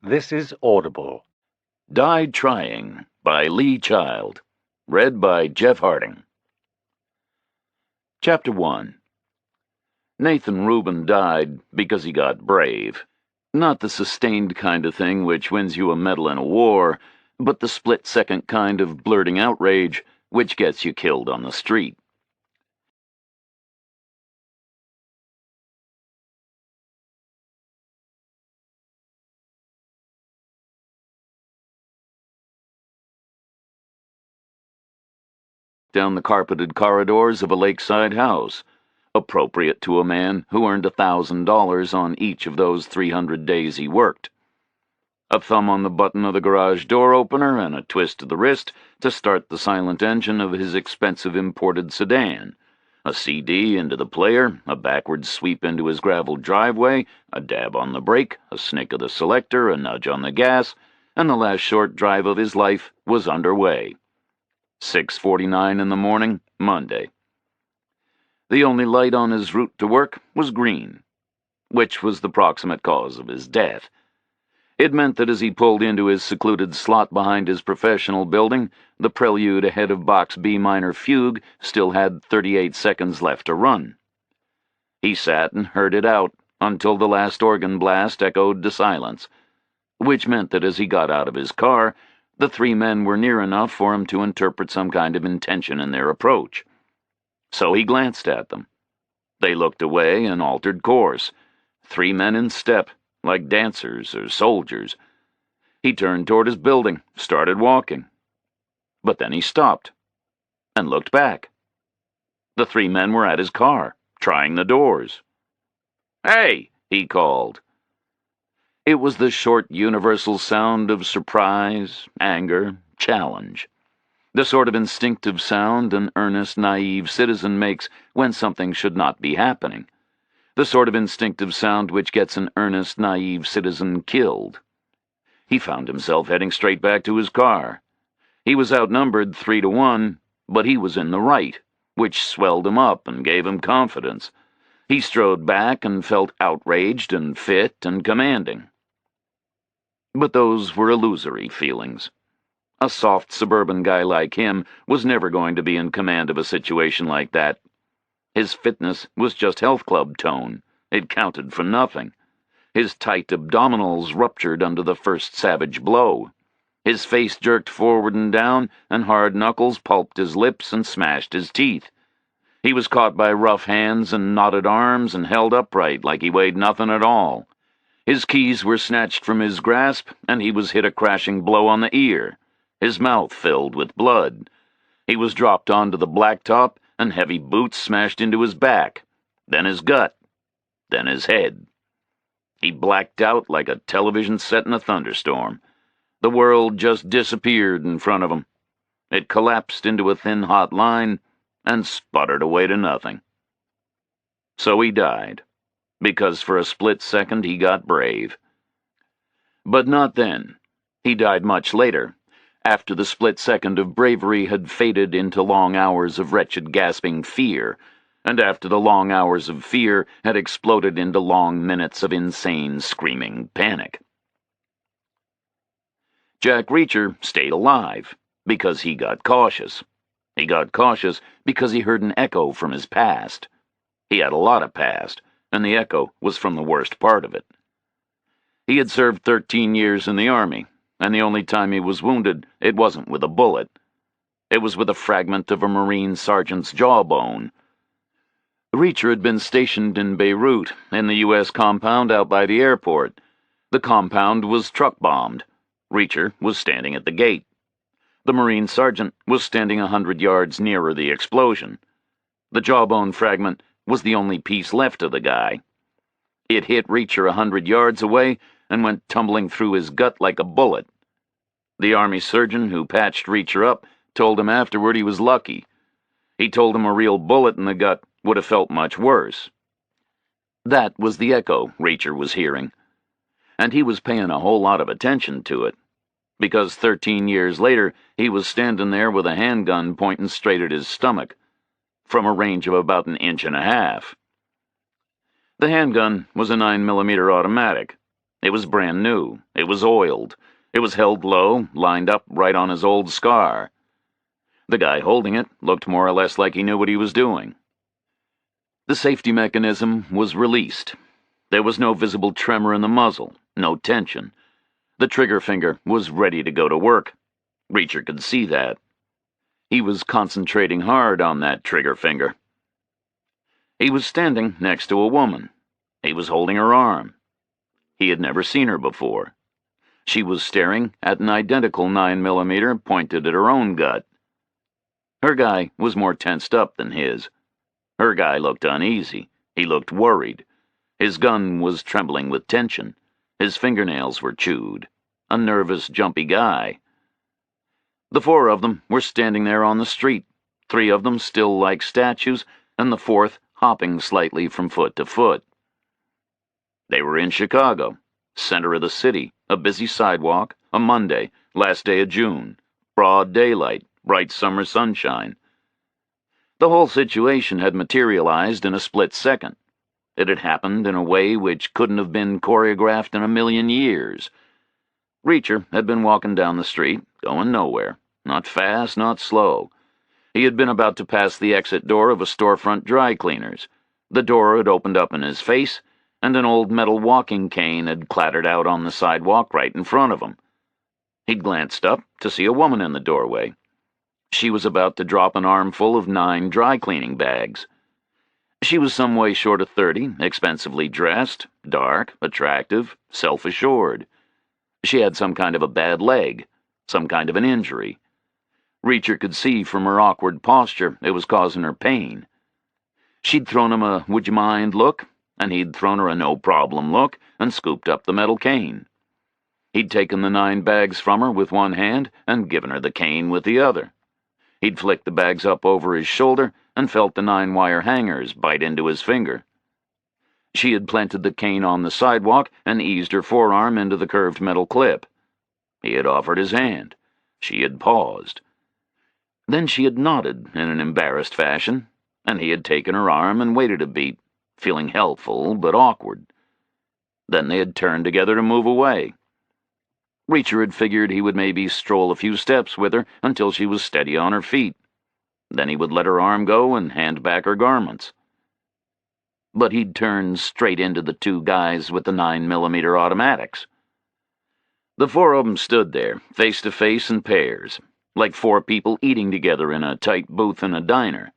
This is Audible. Died Trying by Lee Child. Read by Jeff Harding. Chapter 1. Nathan Rubin died because he got brave. Not the sustained kind of thing which wins you a medal in a war, but the split-second kind of blurting outrage which gets you killed on the street. Down the carpeted corridors of a lakeside house, appropriate to a man who earned $1,000 on each of those 300 days he worked. A thumb on the button of the garage door opener and a twist of the wrist to start the silent engine of his expensive imported sedan. A CD into the player, a backward sweep into his gravel driveway, a dab on the brake, a snick of the selector, a nudge on the gas, and the last short drive of his life was underway. 6:49 in the morning, Monday. The only light on his route to work was green, which was the proximate cause of his death. It meant that as he pulled into his secluded slot behind his professional building, the prelude ahead of Bach's B minor fugue still had 38 seconds left to run. He sat and heard it out until the last organ blast echoed to silence, which meant that as he got out of his car, the three men were near enough for him to interpret some kind of intention in their approach. So he glanced at them. They looked away and altered course. 3 men in step, like dancers or soldiers. He turned toward his building, started walking. But then he stopped and looked back. The 3 men were at his car, trying the doors. "Hey!" he called. It was the short, universal sound of surprise, anger, challenge. The sort of instinctive sound an earnest, naive citizen makes when something should not be happening. The sort of instinctive sound which gets an earnest, naive citizen killed. He found himself heading straight back to his car. He was outnumbered 3-1, but he was in the right, which swelled him up and gave him confidence. He strode back and felt outraged and fit and commanding. But those were illusory feelings. A soft suburban guy like him was never going to be in command of a situation like that. His fitness was just health club tone. It counted for nothing. His tight abdominals ruptured under the first savage blow. His face jerked forward and down, and hard knuckles pulped his lips and smashed his teeth. He was caught by rough hands and knotted arms and held upright like he weighed nothing at all. His keys were snatched from his grasp, and he was hit a crashing blow on the ear. His mouth filled with blood. He was dropped onto the blacktop, and heavy boots smashed into his back, then his gut, then his head. He blacked out like a television set in a thunderstorm. The world just disappeared in front of him. It collapsed into a thin, hot line and sputtered away to nothing. So he died, because for a split second he got brave. But not then. He died much later, after the split second of bravery had faded into long hours of wretched gasping fear, and after the long hours of fear had exploded into long minutes of insane screaming panic. Jack Reacher stayed alive because he got cautious. He got cautious because he heard an echo from his past. He had a lot of past, and the echo was from the worst part of it. He had served 13 years in the Army, and the only time he was wounded, it wasn't with a bullet. It was with a fragment of a Marine sergeant's jawbone. Reacher had been stationed in Beirut, in the U.S. compound out by the airport. The compound was truck-bombed. Reacher was standing at the gate. The Marine sergeant was standing 100 yards nearer the explosion. The jawbone fragment was the only piece left of the guy. It hit Reacher 100 yards away and went tumbling through his gut like a bullet. The Army surgeon who patched Reacher up told him afterward he was lucky. He told him a real bullet in the gut would have felt much worse. That was the echo Reacher was hearing, and he was paying a whole lot of attention to it, because 13 years later he was standing there with a handgun pointing straight at his stomach, from a range of about 1.5 inches. The handgun was a 9mm automatic. It was brand new. It was oiled. It was held low, lined up right on his old scar. The guy holding it looked more or less like he knew what he was doing. The safety mechanism was released. There was no visible tremor in the muzzle, no tension. The trigger finger was ready to go to work. Reacher could see that. He was concentrating hard on that trigger finger. He was standing next to a woman. He was holding her arm. He had never seen her before. She was staring at an identical 9mm pointed at her own gut. Her guy was more tensed up than his. Her guy looked uneasy. He looked worried. His gun was trembling with tension. His fingernails were chewed. A nervous, jumpy guy. The four of them were standing there on the street, three of them still like statues, and the fourth hopping slightly from foot to foot. They were in Chicago, center of the city, a busy sidewalk, a Monday, last day of June, broad daylight, bright summer sunshine. The whole situation had materialized in a split second. It had happened in a way which couldn't have been choreographed in a million years. Reacher had been walking down the street, going nowhere, not fast, not slow. He had been about to pass the exit door of a storefront dry cleaner's. The door had opened up in his face, and an old metal walking cane had clattered out on the sidewalk right in front of him. He glanced up to see a woman in the doorway. She was about to drop an armful of 9 dry cleaning bags. She was some way short of 30, expensively dressed, dark, attractive, self-assured. She had some kind of a bad leg, some kind of an injury. Reacher could see from her awkward posture it was causing her pain. She'd thrown him a "would you mind" look, and he'd thrown her a "no problem" look and scooped up the metal cane. He'd taken the 9 bags from her with one hand and given her the cane with the other. He'd flicked the bags up over his shoulder and felt the 9-wire hangers bite into his finger. She had planted the cane on the sidewalk and eased her forearm into the curved metal clip. He had offered his hand. She had paused. Then she had nodded in an embarrassed fashion, and he had taken her arm and waited a beat, feeling helpful but awkward. Then they had turned together to move away. Reacher had figured he would maybe stroll a few steps with her until she was steady on her feet. Then he would let her arm go and hand back her garments. But he'd turned straight into the 2 guys with the 9mm automatics. The 4 of them stood there, face to face in pairs, like 4 people eating together in a tight booth in a diner.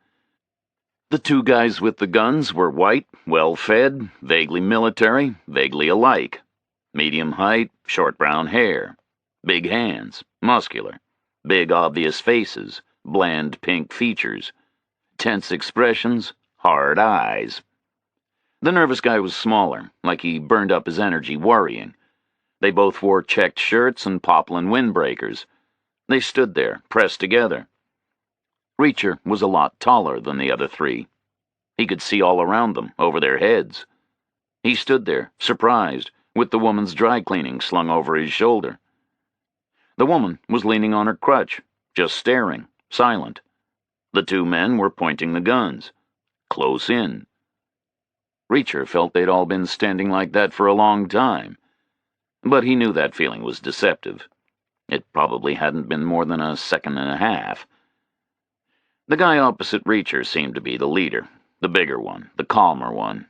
The 2 guys with the guns were white, well-fed, vaguely military, vaguely alike. Medium height, short brown hair. Big hands, muscular. Big obvious faces, bland pink features. Tense expressions, hard eyes. The nervous guy was smaller, like he burned up his energy worrying. They both wore checked shirts and poplin windbreakers. They stood there, pressed together. Reacher was a lot taller than the other 3. He could see all around them, over their heads. He stood there, surprised, with the woman's dry cleaning slung over his shoulder. The woman was leaning on her crutch, just staring, silent. The 2 men were pointing the guns, close in. Reacher felt they'd all been standing like that for a long time, but he knew that feeling was deceptive. It probably hadn't been more than a second and a half. The guy opposite Reacher seemed to be the leader, the bigger one, the calmer one.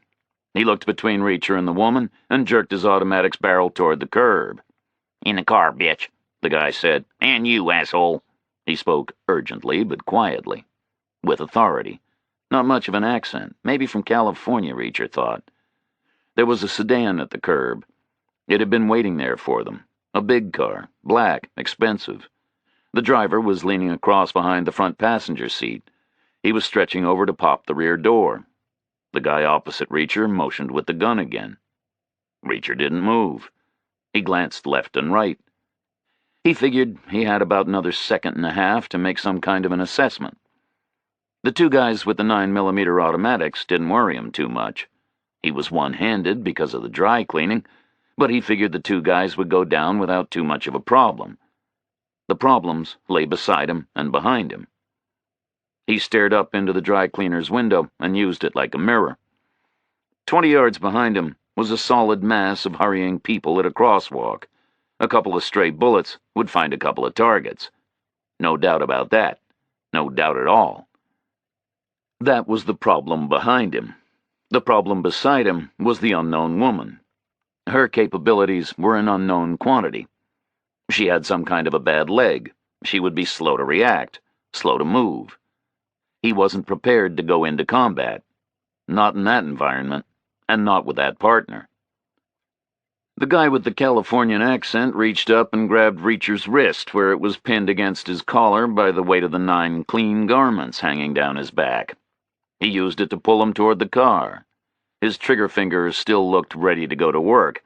He looked between Reacher and the woman and jerked his automatic's barrel toward the curb. "In the car, bitch," the guy said. "And you, asshole." He spoke urgently but quietly, with authority. Not much of an accent, maybe from California, Reacher thought. There was a sedan at the curb. It had been waiting there for them. A big car, black, expensive. The driver was leaning across behind the front passenger seat. He was stretching over to pop the rear door. The guy opposite Reacher motioned with the gun again. Reacher didn't move. He glanced left and right. He figured he had about another second and a half to make some kind of an assessment. The 2 guys with the 9mm automatics didn't worry him too much. He was one-handed because of the dry cleaning, but he figured the 2 guys would go down without too much of a problem. The problems lay beside him and behind him. He stared up into the dry cleaner's window and used it like a mirror. 20 yards behind him was a solid mass of hurrying people at a crosswalk. A couple of stray bullets would find a couple of targets. No doubt about that. No doubt at all. That was the problem behind him. The problem beside him was the unknown woman. Her capabilities were an unknown quantity. She had some kind of a bad leg. She would be slow to react, slow to move. He wasn't prepared to go into combat. Not in that environment, and not with that partner. The guy with the Californian accent reached up and grabbed Reacher's wrist where it was pinned against his collar by the weight of the 9 clean garments hanging down his back. He used it to pull him toward the car. His trigger finger still looked ready to go to work.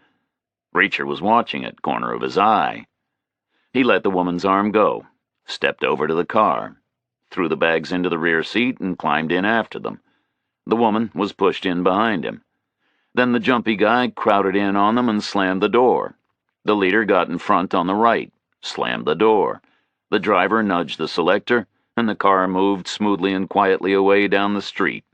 Reacher was watching it, corner of his eye. He let the woman's arm go, stepped over to the car, threw the bags into the rear seat, and climbed in after them. The woman was pushed in behind him. Then the jumpy guy crowded in on them and slammed the door. The leader got in front on the right, slammed the door. The driver nudged the selector, and the car moved smoothly and quietly away down the street.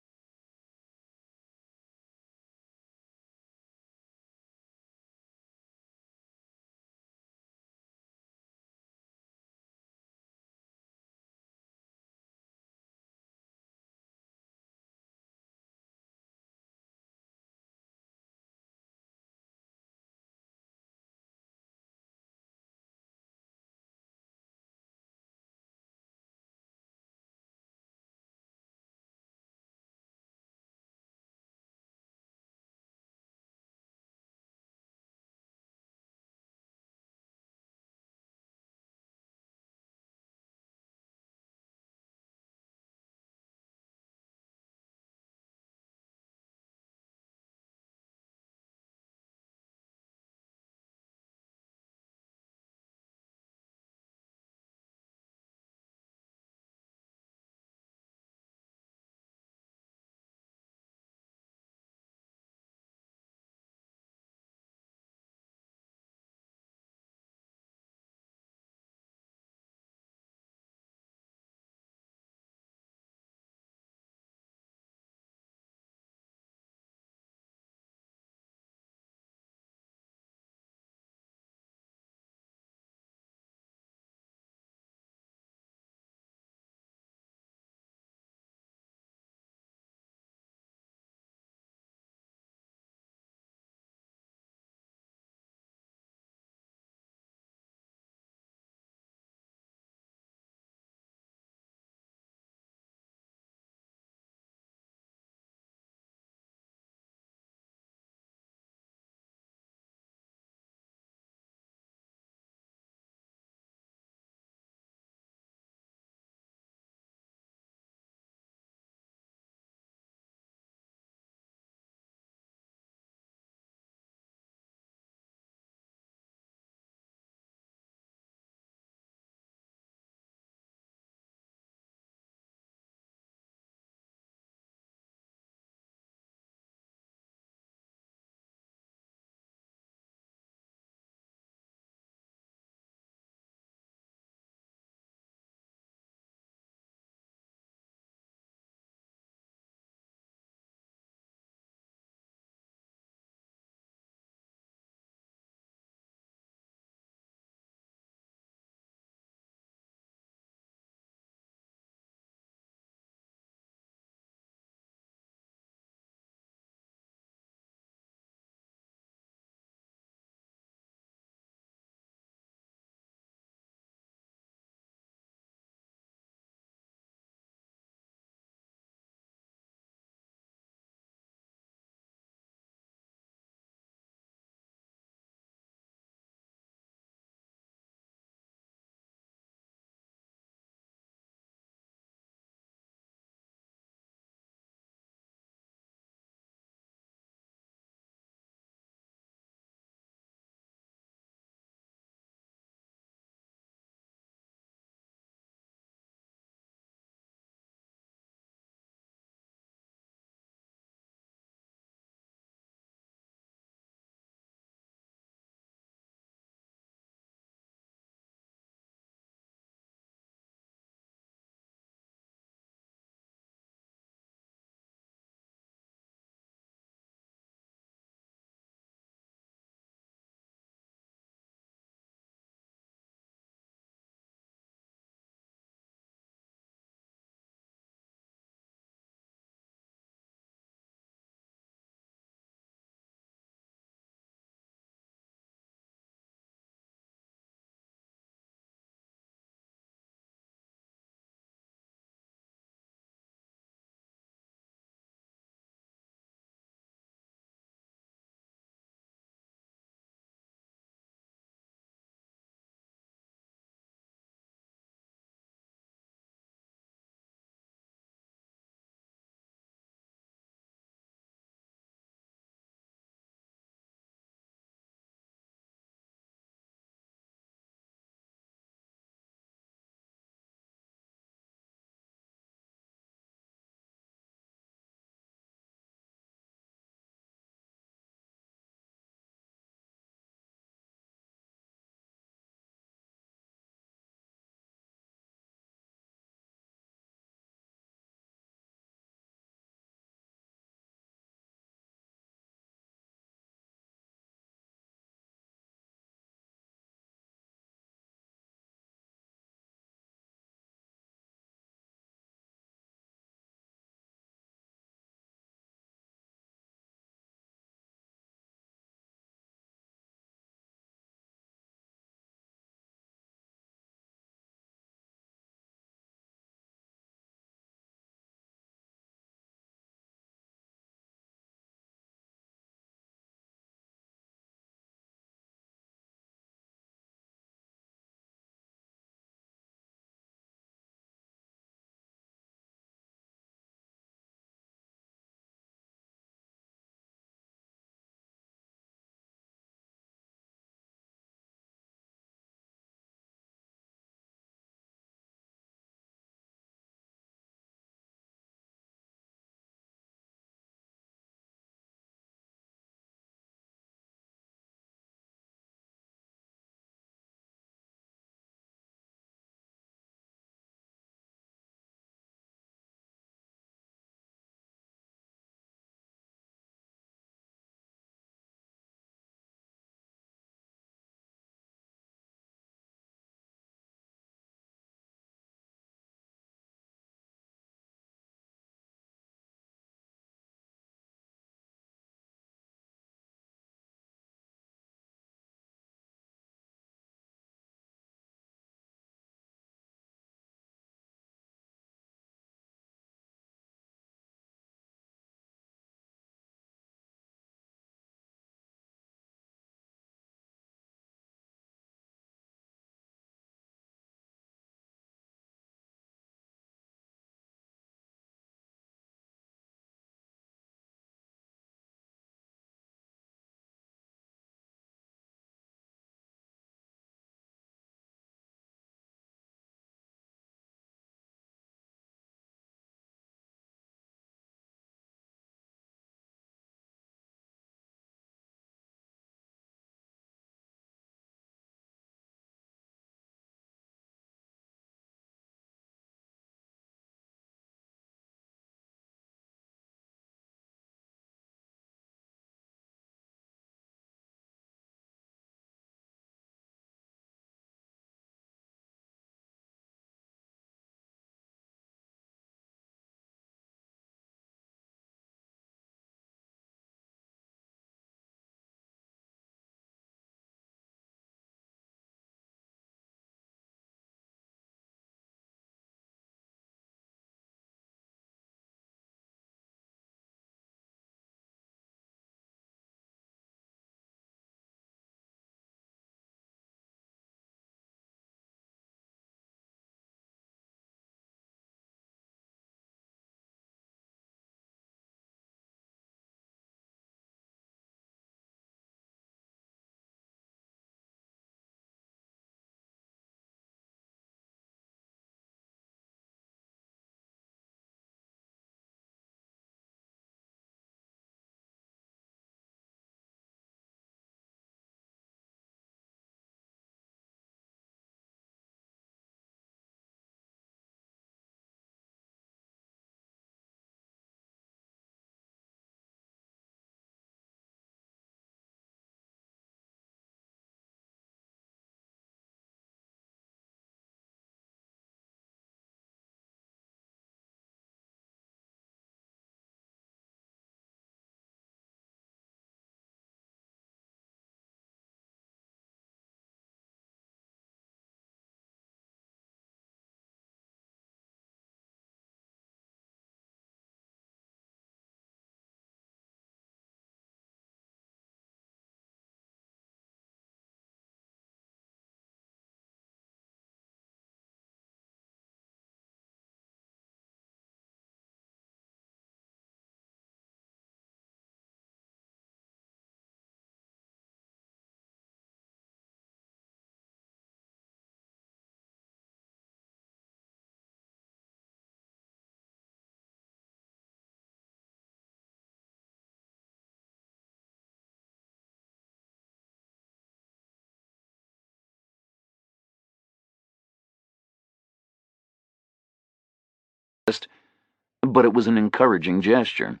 but it was an encouraging gesture.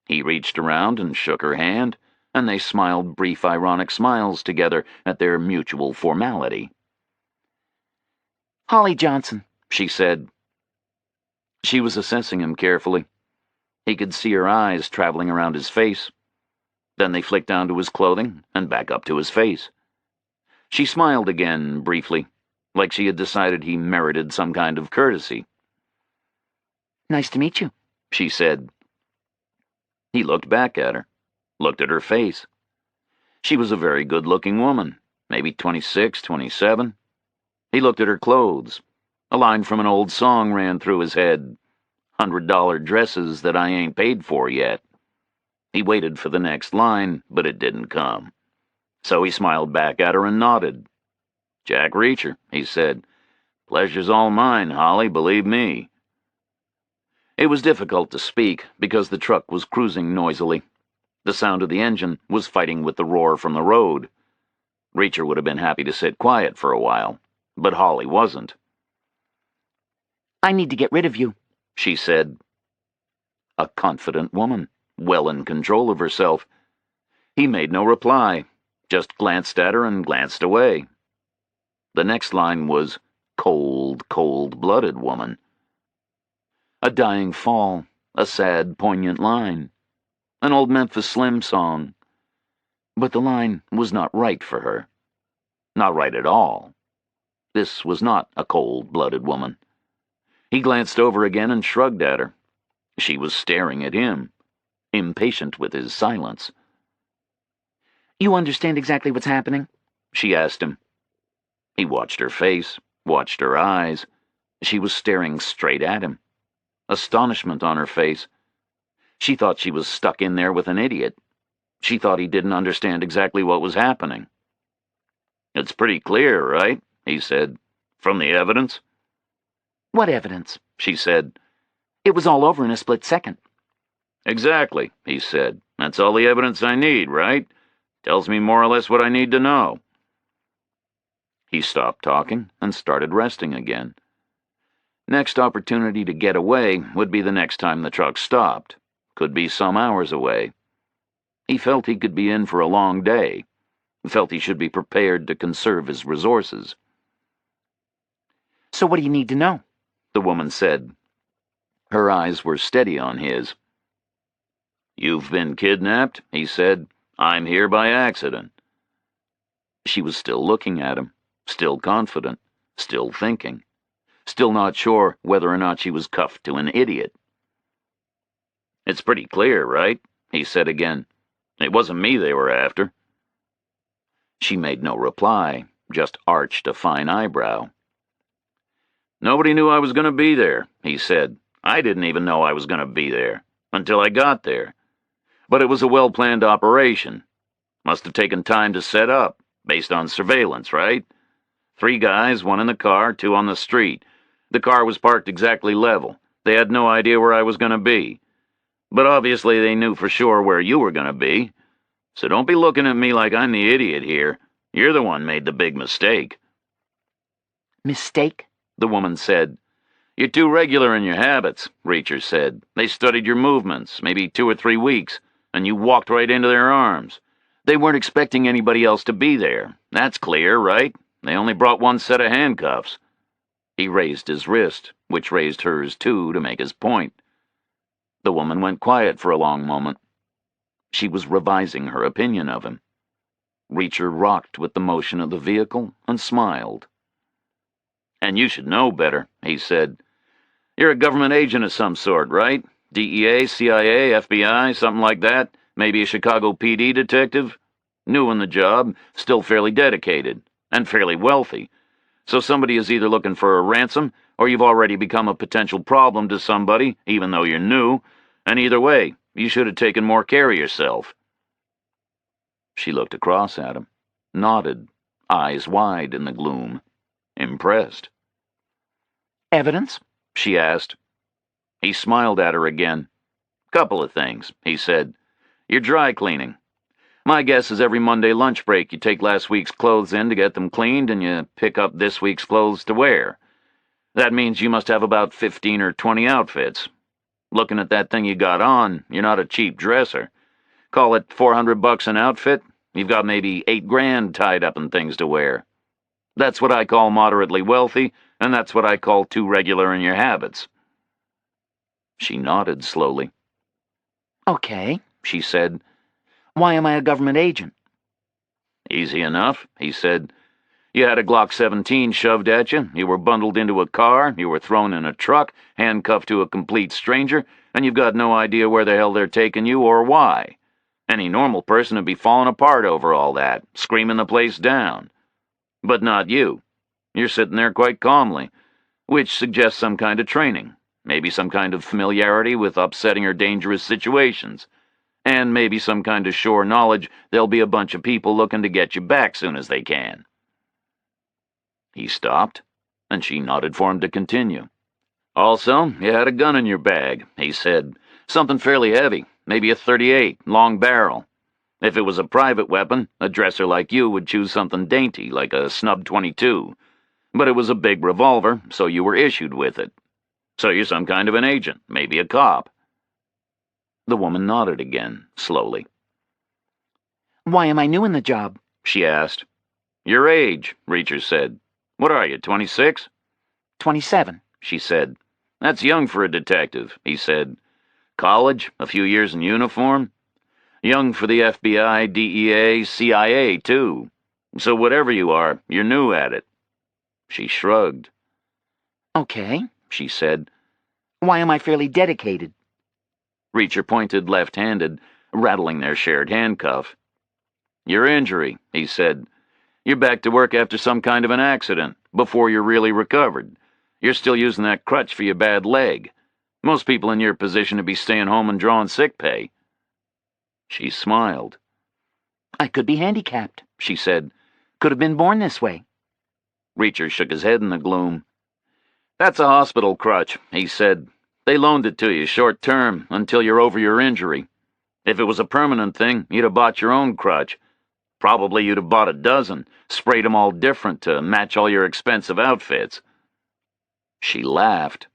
He reached around and shook her hand, and they smiled brief ironic smiles together at their mutual formality. "Holly Johnson," she said. She was assessing him carefully. He could see her eyes traveling around his face. Then they flicked down to his clothing and back up to his face. She smiled again, briefly, like she had decided he merited some kind of courtesy. "Nice to meet you," she said. He looked back at her, looked at her face. She was a very good-looking woman, maybe 26, 27. He looked at her clothes. A line from an old song ran through his head. $100 dresses that I ain't paid for yet. He waited for the next line, but it didn't come. So he smiled back at her and nodded. "Jack Reacher," he said. "Pleasure's all mine, Holly, believe me." It was difficult to speak because the truck was cruising noisily. The sound of the engine was fighting with the roar from the road. Reacher would have been happy to sit quiet for a while, but Holly wasn't. "I need to get rid of you," she said. A confident woman, well in control of herself. He made no reply, just glanced at her and glanced away. The next line was, "Cold, cold-blooded woman." A dying fall, a sad, poignant line. An old Memphis Slim song. But the line was not right for her. Not right at all. This was not a cold-blooded woman. He glanced over again and shrugged at her. She was staring at him, impatient with his silence. "You understand exactly what's happening?" she asked him. He watched her face, watched her eyes. She was staring straight at him. Astonishment on her face. She thought she was stuck in there with an idiot. She thought he didn't understand exactly what was happening. "It's pretty clear, right?" he said. "From the evidence?" "What evidence?" she said. "It was all over in a split second." "Exactly," he said. "That's all the evidence I need, right? Tells me more or less what I need to know." He stopped talking and started resting again. Next opportunity to get away would be the next time the truck stopped. Could be some hours away. He felt he could be in for a long day. Felt he should be prepared to conserve his resources. "So what do you need to know?" the woman said. Her eyes were steady on his. "You've been kidnapped," he said. "I'm here by accident." She was still looking at him, still confident, still thinking, still not sure whether or not she was cuffed to an idiot. "It's pretty clear, right?" he said again. "It wasn't me they were after." She made no reply, just arched a fine eyebrow. "Nobody knew I was going to be there," he said. "I didn't even know I was going to be there, until I got there. But it was a well-planned operation. Must have taken time to set up, based on surveillance, right? 3 guys, 1 in the car, 2 on the street. The car was parked exactly level. They had no idea where I was going to be. But obviously they knew for sure where you were going to be. So don't be looking at me like I'm the idiot here. You're the one made the big mistake." "Mistake?" the woman said. "You're too regular in your habits," Reacher said. "They studied your movements, maybe 2 or 3 weeks, and you walked right into their arms. They weren't expecting anybody else to be there. That's clear, right? They only brought 1 set of handcuffs." He raised his wrist, which raised hers too, to make his point. The woman went quiet for a long moment. She was revising her opinion of him. Reacher rocked with the motion of the vehicle and smiled. "And you should know better," he said. "You're a government agent of some sort, right? DEA, CIA, FBI, something like that? Maybe a Chicago PD detective? New in the job, still fairly dedicated, and fairly wealthy. So somebody is either looking for a ransom, or you've already become a potential problem to somebody, even though you're new, and either way, you should have taken more care of yourself." She looked across at him, nodded, eyes wide in the gloom, impressed. "Evidence?" she asked. He smiled at her again. "Couple of things," he said. "You're dry cleaning. My guess is every Monday lunch break you take last week's clothes in to get them cleaned and you pick up this week's clothes to wear. That means you must have about 15 or 20 outfits. Looking at that thing you got on, you're not a cheap dresser. Call it $400 an outfit. You've got maybe $8 grand tied up in things to wear. That's what I call moderately wealthy, and that's what I call too regular in your habits." She nodded slowly. Okay, she said. Why am I a government agent? "Easy enough," he said. "You had a Glock 17 shoved at you, you were bundled into a car, you were thrown in a truck, handcuffed to a complete stranger, and you've got no idea where the hell they're taking you or why. Any normal person would be falling apart over all that, screaming the place down. But not you. You're sitting there quite calmly, which suggests some kind of training, maybe some kind of familiarity with upsetting or dangerous situations, and maybe some kind of sure knowledge there'll be a bunch of people looking to get you back soon as they can." He stopped, and she nodded for him to continue. "Also, you had a gun in your bag," he said. "Something fairly heavy, maybe a .38, long barrel. If it was a private weapon, a dresser like you would choose something dainty, like a snub .22. But it was a big revolver, so you were issued with it. So you're some kind of an agent, maybe a cop." The woman nodded again, slowly. Why am I new in the job? She asked. "Your age," Reacher said. "What are you, 26? 27, she said. "That's young for a detective," he said. "College, a few years in uniform. Young for the FBI, DEA, CIA, too. So whatever you are, you're new at it." She shrugged. Okay, she said. Why am I fairly dedicated? Reacher pointed left-handed, rattling their shared handcuff. "Your injury," he said. "You're back to work after some kind of an accident, before you're really recovered. You're still using that crutch for your bad leg. Most people in your position would be staying home and drawing sick pay." She smiled. I could be handicapped, she said. Could have been born this way. Reacher shook his head in the gloom. "That's a hospital crutch," he said. "They loaned it to you short term, until you're over your injury. If it was a permanent thing, you'd have bought your own crutch. Probably you'd have bought a dozen, sprayed them all different to match all your expensive outfits." She laughed.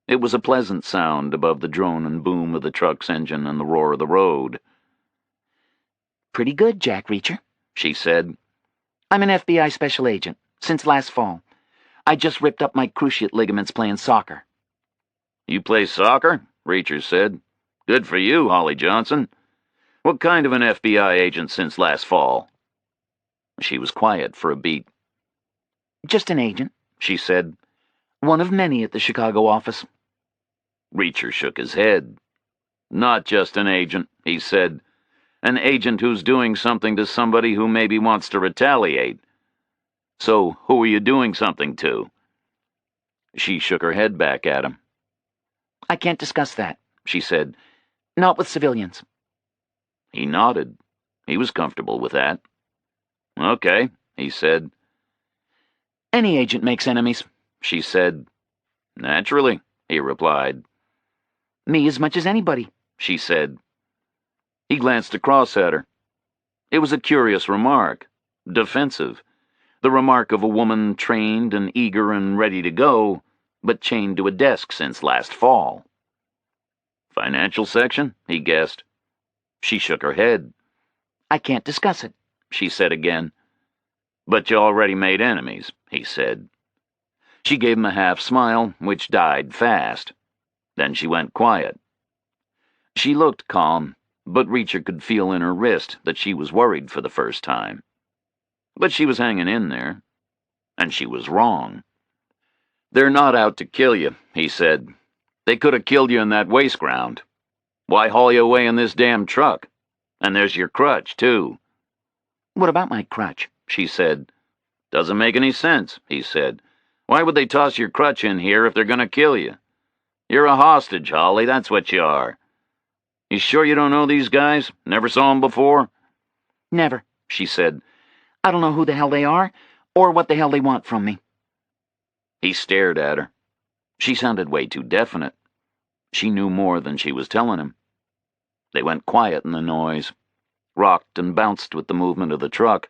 It was a pleasant sound above the drone and boom of the truck's engine and the roar of the road. Pretty good, Jack Reacher, she said. I'm an FBI special agent, since last fall. I just ripped up my cruciate ligaments playing soccer. "You play soccer?" Reacher said. "Good for you, Holly Johnson. What kind of an FBI agent since last fall?" She was quiet for a beat. Just an agent, she said. One of many at the Chicago office. Reacher shook his head. "Not just an agent," he said. "An agent who's doing something to somebody who maybe wants to retaliate. So who are you doing something to?" She shook her head back at him. I can't discuss that, she said. Not with civilians. He nodded. He was comfortable with that. "Okay," he said. Any agent makes enemies, she said. "Naturally," he replied. Me as much as anybody, she said. He glanced across at her. It was a curious remark, defensive, the remark of a woman trained and eager and ready to go, but chained to a desk since last fall. "Financial section?" he guessed. She shook her head. I can't discuss it, she said again. "But you already made enemies," he said. She gave him a half smile, which died fast. Then she went quiet. She looked calm, but Reacher could feel in her wrist that she was worried for the first time. But she was hanging in there. And she was wrong. "They're not out to kill you," he said. "They could have killed you in that waste ground. Why haul you away in this damn truck? And there's your crutch, too." What about my crutch? she said. "Doesn't make any sense," he said. "Why would they toss your crutch in here if they're going to kill you? You're a hostage, Holly, that's what you are. You sure you don't know these guys? Never saw them before?" Never, she said. I don't know who the hell they are, or what the hell they want from me. He stared at her. She sounded way too definite. She knew more than she was telling him. They went quiet in the noise, rocked and bounced with the movement of the truck.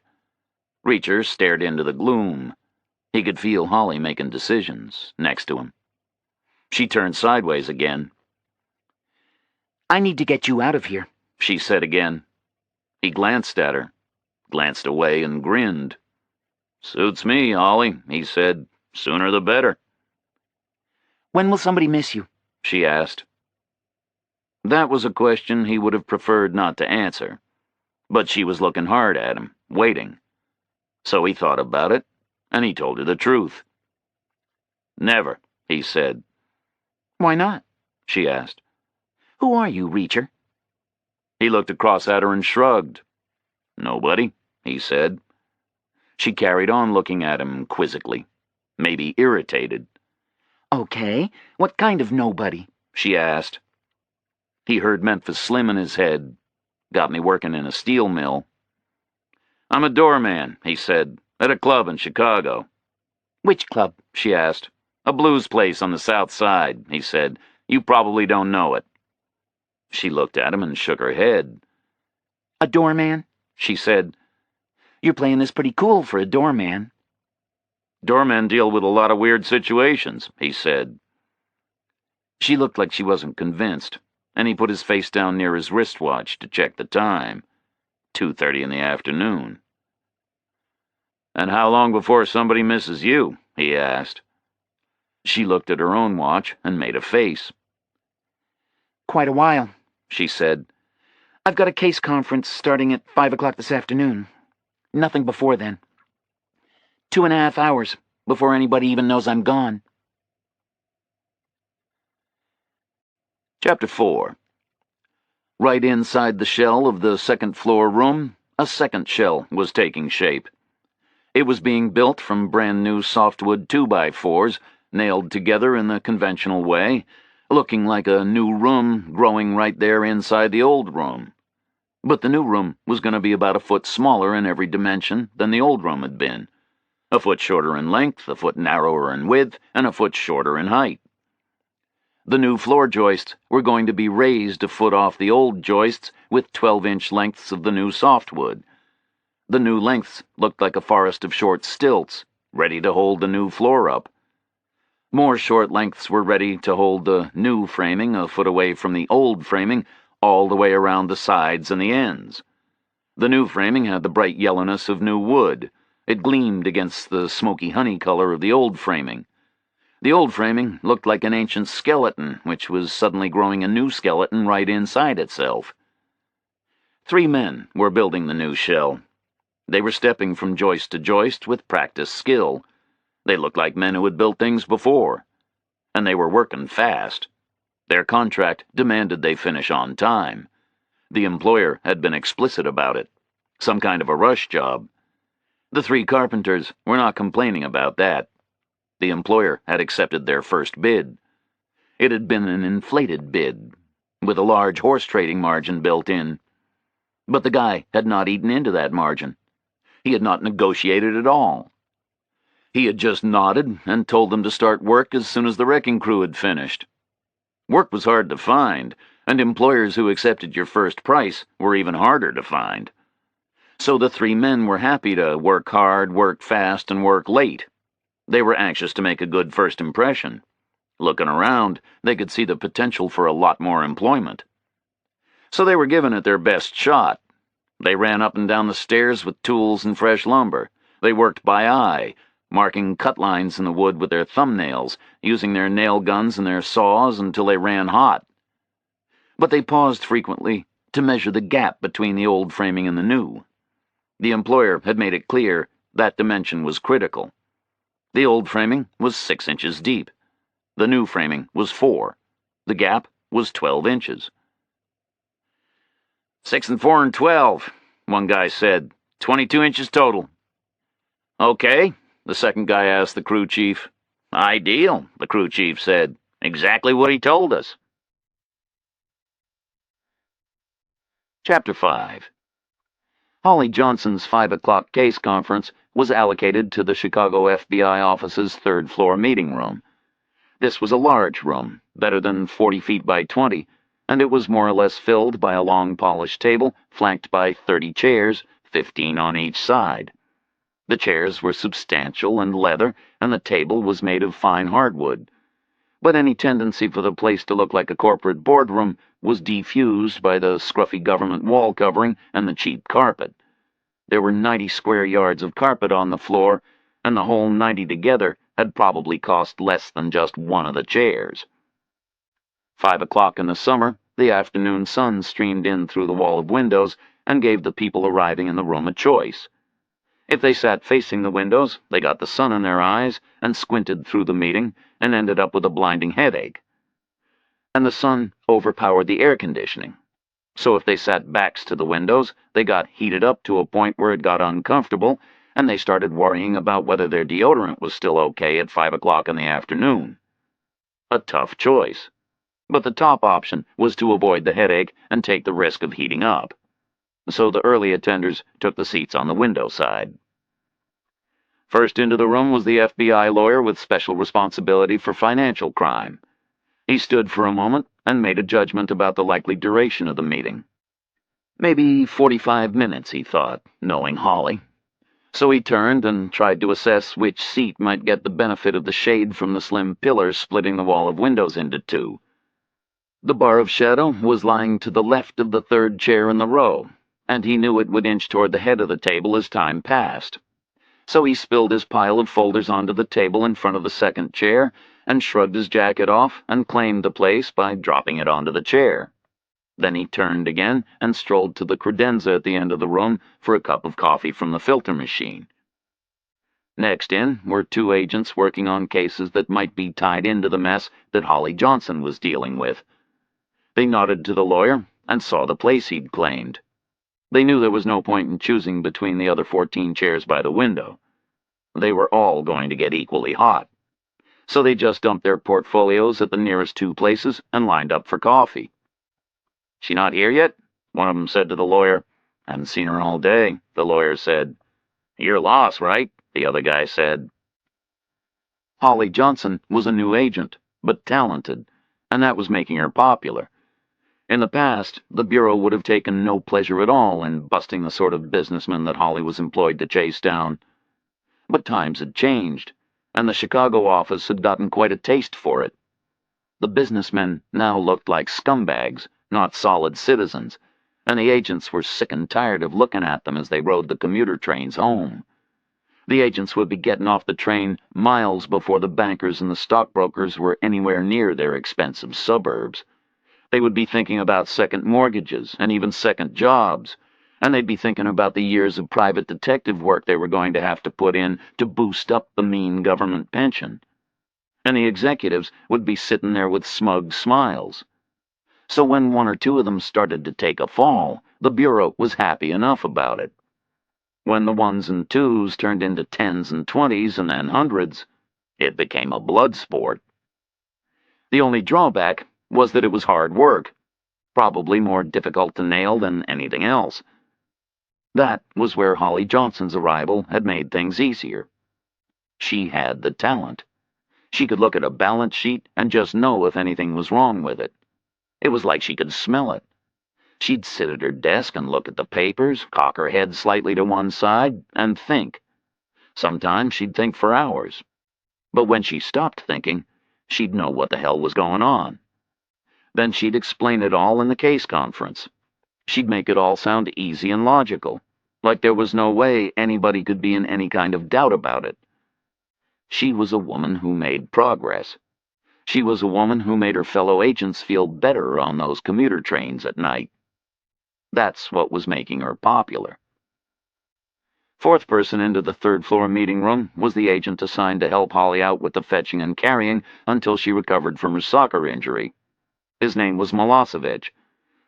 Reacher stared into the gloom. He could feel Holly making decisions next to him. She turned sideways again. I need to get you out of here, she said again. He glanced at her, glanced away, and grinned. Suits me, Holly, he said. Sooner the better. When will somebody miss you? She asked. That was a question he would have preferred not to answer, but she was looking hard at him, waiting. So he thought about it, and he told her the truth. Never, he said. Why not? She asked. Who are you, Reacher? He looked across at her and shrugged. Nobody, he said. She carried on looking at him quizzically, maybe irritated. Okay, what kind of nobody? She asked. He heard Memphis Slim in his head. Got me working in a steel mill. I'm a doorman, he said, at a club in Chicago. Which club? She asked. A blues place on the south side, he said. You probably don't know it. She looked at him and shook her head. A doorman? She said. You're playing this pretty cool for a doorman. Doormen deal with a lot of weird situations, he said. She looked like she wasn't convinced, and he put his face down near his wristwatch to check the time. 2:30 in the afternoon. And how long before somebody misses you? He asked. She looked at her own watch and made a face. Quite a while, she said. I've got a case conference starting at 5 o'clock this afternoon. Nothing before then. 2.5 hours before anybody even knows I'm gone. Chapter 4. Right inside the shell of the second-floor room, a second shell was taking shape. It was being built from brand-new softwood 2x4s, nailed together in the conventional way, looking like a new room growing right there inside the old room. But the new room was going to be about a foot smaller in every dimension than the old room had been. A foot shorter in length, a foot narrower in width, and a foot shorter in height. The new floor joists were going to be raised a foot off the old joists with 12-inch lengths of the new softwood. The new lengths looked like a forest of short stilts, ready to hold the new floor up. More short lengths were ready to hold the new framing a foot away from the old framing, all the way around the sides and the ends. The new framing had the bright yellowness of new wood. It gleamed against the smoky honey color of the old framing. The old framing looked like an ancient skeleton, which was suddenly growing a new skeleton right inside itself. 3 men were building the new shell. They were stepping from joist to joist with practiced skill. They looked like men who had built things before. And they were working fast. Their contract demanded they finish on time. The employer had been explicit about it. Some kind of a rush job. The 3 carpenters were not complaining about that. The employer had accepted their first bid. It had been an inflated bid, with a large horse trading margin built in. But the guy had not eaten into that margin. He had not negotiated at all. He had just nodded and told them to start work as soon as the wrecking crew had finished. Work was hard to find, and employers who accepted your first price were even harder to find. So the 3 men were happy to work hard, work fast, and work late. They were anxious to make a good first impression. Looking around, they could see the potential for a lot more employment. So they were giving it their best shot. They ran up and down the stairs with tools and fresh lumber. They worked by eye, marking cut lines in the wood with their thumbnails, using their nail guns and their saws until they ran hot. But they paused frequently to measure the gap between the old framing and the new. The employer had made it clear that dimension was critical. The old framing was 6 inches deep. The new framing was 4. The gap was 12 inches. 6 and 4 and 12, one guy said. 22 inches total. Okay, the second guy asked the crew chief. Ideal, the crew chief said. Exactly what he told us. Chapter 5. Holly Johnson's 5 o'clock case conference was allocated to the Chicago FBI office's 3rd floor meeting room. This was a large room, better than 40 feet by 20, and it was more or less filled by a long polished table flanked by 30 chairs, 15 on each side. The chairs were substantial and leather, and the table was made of fine hardwood. But any tendency for the place to look like a corporate boardroom was defused by the scruffy government wall covering and the cheap carpet. There were 90 square yards of carpet on the floor, and the whole 90 together had probably cost less than just one of the chairs. 5 o'clock in the summer, the afternoon sun streamed in through the wall of windows and gave the people arriving in the room a choice. If they sat facing the windows, they got the sun in their eyes and squinted through the meeting and ended up with a blinding headache. And the sun overpowered the air conditioning. So if they sat backs to the windows, they got heated up to a point where it got uncomfortable, and they started worrying about whether their deodorant was still okay at 5 o'clock in the afternoon. A tough choice. But the top option was to avoid the headache and take the risk of heating up. So the early attenders took the seats on the window side. First into the room was the FBI lawyer with special responsibility for financial crime. He stood for a moment and made a judgment about the likely duration of the meeting. Maybe 45 minutes, he thought, knowing Holly. So he turned and tried to assess which seat might get the benefit of the shade from the slim pillars splitting the wall of windows into two. The bar of shadow was lying to the left of the third chair in the row, and he knew it would inch toward the head of the table as time passed. So he spilled his pile of folders onto the table in front of the second chair and shrugged his jacket off and claimed the place by dropping it onto the chair. Then he turned again and strolled to the credenza at the end of the room for a cup of coffee from the filter machine. Next in were two agents working on cases that might be tied into the mess that Holly Johnson was dealing with. They nodded to the lawyer and saw the place he'd claimed. They knew there was no point in choosing between the other 14 chairs by the window. They were all going to get equally hot. So they just dumped their portfolios at the nearest two places and lined up for coffee. "She not here yet?" one of them said to the lawyer. "Haven't seen her all day," the lawyer said. "Your loss, right?" the other guy said. Holly Johnson was a new agent, but talented, and that was making her popular. In the past, the Bureau would have taken no pleasure at all in busting the sort of businessman that Holly was employed to chase down. But times had changed, and the Chicago office had gotten quite a taste for it. The businessmen now looked like scumbags, not solid citizens, and the agents were sick and tired of looking at them as they rode the commuter trains home. The agents would be getting off the train miles before the bankers and the stockbrokers were anywhere near their expensive suburbs. They would be thinking about second mortgages and even second jobs, and they'd be thinking about the years of private detective work they were going to have to put in to boost up the mean government pension. And the executives would be sitting there with smug smiles. So when one or two of them started to take a fall, the Bureau was happy enough about it. When the ones and twos turned into tens and 20s and then hundreds, it became a blood sport. The only drawback was that it was hard work, probably more difficult to nail than anything else. That was where Holly Johnson's arrival had made things easier. She had the talent. She could look at a balance sheet and just know if anything was wrong with it. It was like she could smell it. She'd sit at her desk and look at the papers, cock her head slightly to one side, and think. Sometimes she'd think for hours. But when she stopped thinking, she'd know what the hell was going on. Then she'd explain it all in the case conference. She'd make it all sound easy and logical, like there was no way anybody could be in any kind of doubt about it. She was a woman who made progress. She was a woman who made her fellow agents feel better on those commuter trains at night. That's what was making her popular. Fourth person into the third-floor meeting room was the agent assigned to help Holly out with the fetching and carrying until she recovered from her soccer injury. His name was Milosevic.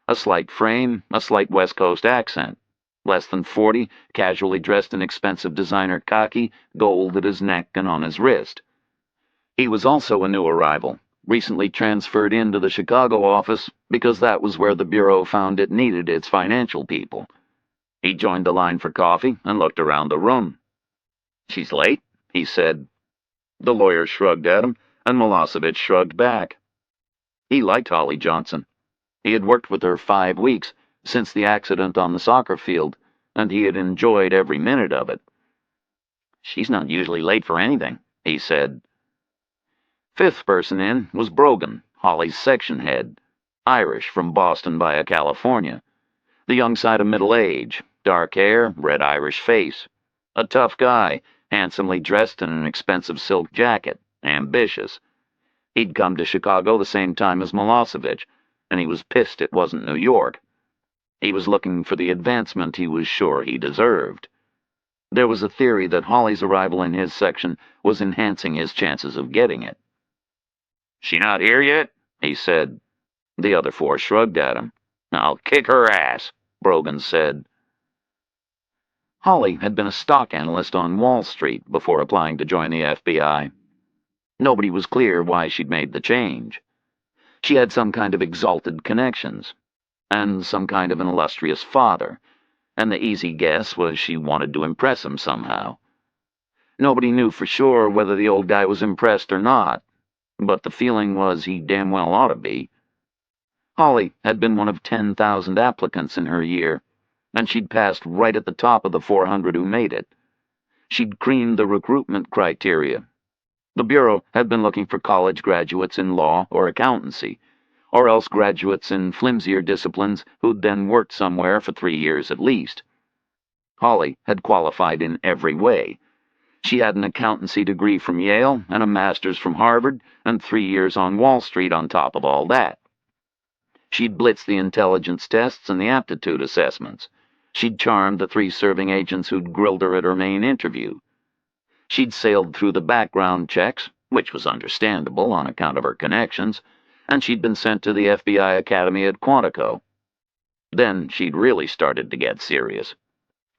A slight frame, a slight West Coast accent. Less than 40, casually dressed in expensive designer khaki, gold at his neck and on his wrist. He was also a new arrival, recently transferred into the Chicago office because that was where the Bureau found it needed its financial people. He joined the line for coffee and looked around the room. "She's late," he said. The lawyer shrugged at him, and Milosevic shrugged back. He liked Holly Johnson. He had worked with her 5 weeks, since the accident on the soccer field, and he had enjoyed every minute of it. She's not usually late for anything, he said. Fifth person in was Brogan, Holly's section head, Irish from Boston via California. The young side of middle age, dark hair, red Irish face. A tough guy, handsomely dressed in an expensive silk jacket, ambitious. He'd come to Chicago the same time as Milosevic, and he was pissed it wasn't New York. He was looking for the advancement he was sure he deserved. There was a theory that Holly's arrival in his section was enhancing his chances of getting it. "She not here yet?" he said. The other four shrugged at him. "I'll kick her ass," Brogan said. Holly had been a stock analyst on Wall Street before applying to join the FBI. Nobody was clear why she'd made the change. She had some kind of exalted connections, and some kind of an illustrious father, and the easy guess was she wanted to impress him somehow. Nobody knew for sure whether the old guy was impressed or not, but the feeling was he damn well ought to be. Holly had been one of 10,000 applicants in her year, and she'd passed right at the top of the 400 who made it. She'd creamed the recruitment criteria. The Bureau had been looking for college graduates in law or accountancy, or else graduates in flimsier disciplines who'd then worked somewhere for 3 years at least. Holly had qualified in every way. She had an accountancy degree from Yale and a master's from Harvard and 3 years on Wall Street on top of all that. She'd blitzed the intelligence tests and the aptitude assessments. She'd charmed the 3 serving agents who'd grilled her at her main interview. She'd sailed through the background checks, which was understandable on account of her connections, and she'd been sent to the FBI Academy at Quantico. Then she'd really started to get serious.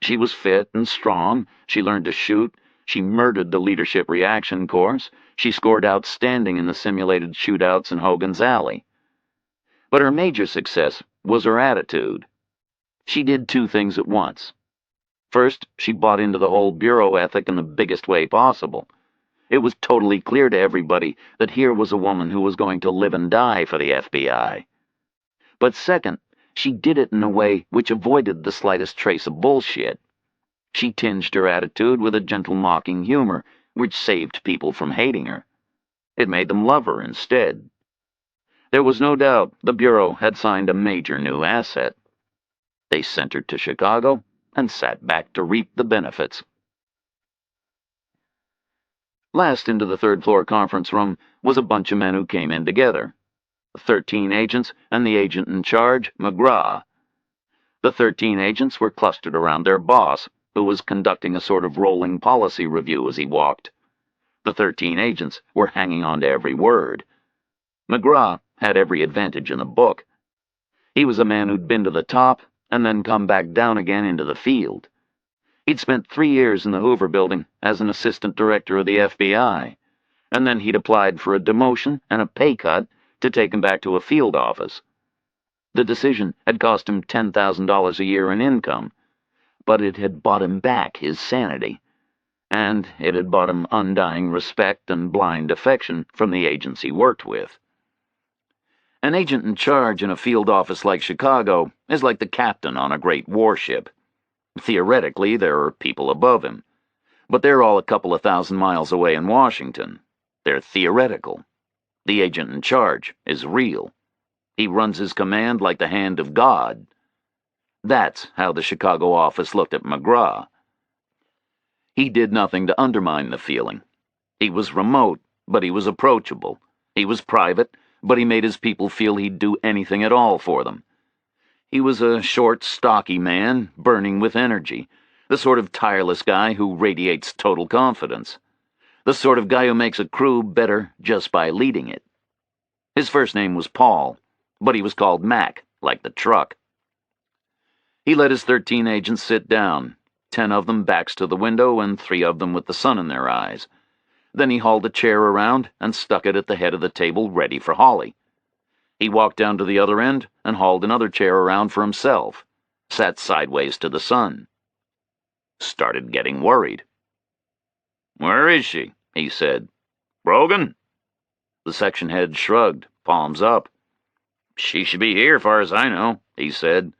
She was fit and strong, she learned to shoot, she murdered the leadership reaction course, she scored outstanding in the simulated shootouts in Hogan's Alley. But her major success was her attitude. She did 2 things at once. First, she bought into the whole Bureau ethic in the biggest way possible. It was totally clear to everybody that here was a woman who was going to live and die for the FBI. But second, she did it in a way which avoided the slightest trace of bullshit. She tinged her attitude with a gentle mocking humor, which saved people from hating her. It made them love her instead. There was no doubt the Bureau had signed a major new asset. They sent her to Chicago and sat back to reap the benefits. Last into the 3rd-floor conference room was a bunch of men who came in together. 13 agents and the agent in charge, McGraw. The 13 agents were clustered around their boss, who was conducting a sort of rolling policy review as he walked. The 13 agents were hanging on to every word. McGraw had every advantage in the book. He was a man who'd been to the top and then come back down again into the field. He'd spent 3 years in the Hoover Building as an assistant director of the FBI, and then he'd applied for a demotion and a pay cut to take him back to a field office. The decision had cost him $10,000 a year in income, but it had bought him back his sanity, and it had bought him undying respect and blind affection from the agents he worked with. An agent in charge in a field office like Chicago is like the captain on a great warship. Theoretically, there are people above him, but they're all a couple of thousand miles away in Washington. They're theoretical. The agent in charge is real. He runs his command like the hand of God. That's how the Chicago office looked at McGraw. He did nothing to undermine the feeling. He was remote, but he was approachable. He was private, but he made his people feel he'd do anything at all for them. He was a short, stocky man, burning with energy, the sort of tireless guy who radiates total confidence, the sort of guy who makes a crew better just by leading it. His first name was Paul, but he was called Mac, like the truck. He let his 13 agents sit down, 10 of them backs to the window and 3 of them with the sun in their eyes. Then he hauled a chair around and stuck it at the head of the table ready for Holly. He walked down to the other end and hauled another chair around for himself, sat sideways to the sun. Started getting worried. "Where is she?" he said. "Brogan?" The section head shrugged, palms up. "She should be here, far as I know," he said.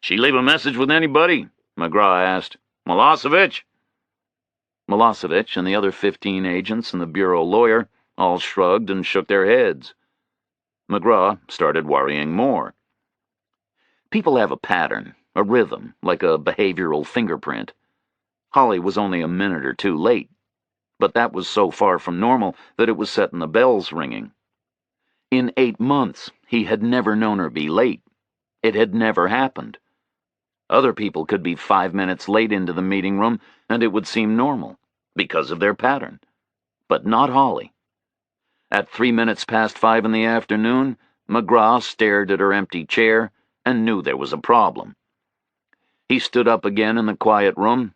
"She leave a message with anybody?" McGraw asked. "Milosevic?" Milosevic and the other 15 agents and the bureau lawyer all shrugged and shook their heads. McGraw started worrying more. People have a pattern, a rhythm, like a behavioral fingerprint. Holly was only a minute or two late, but that was so far from normal that it was setting the bells ringing. In 8 months, he had never known her be late. It had never happened. Other people could be 5 minutes late into the meeting room, and it would seem normal, because of their pattern. But not Holly. At 3 minutes past 5 in the afternoon, McGraw stared at her empty chair and knew there was a problem. He stood up again in the quiet room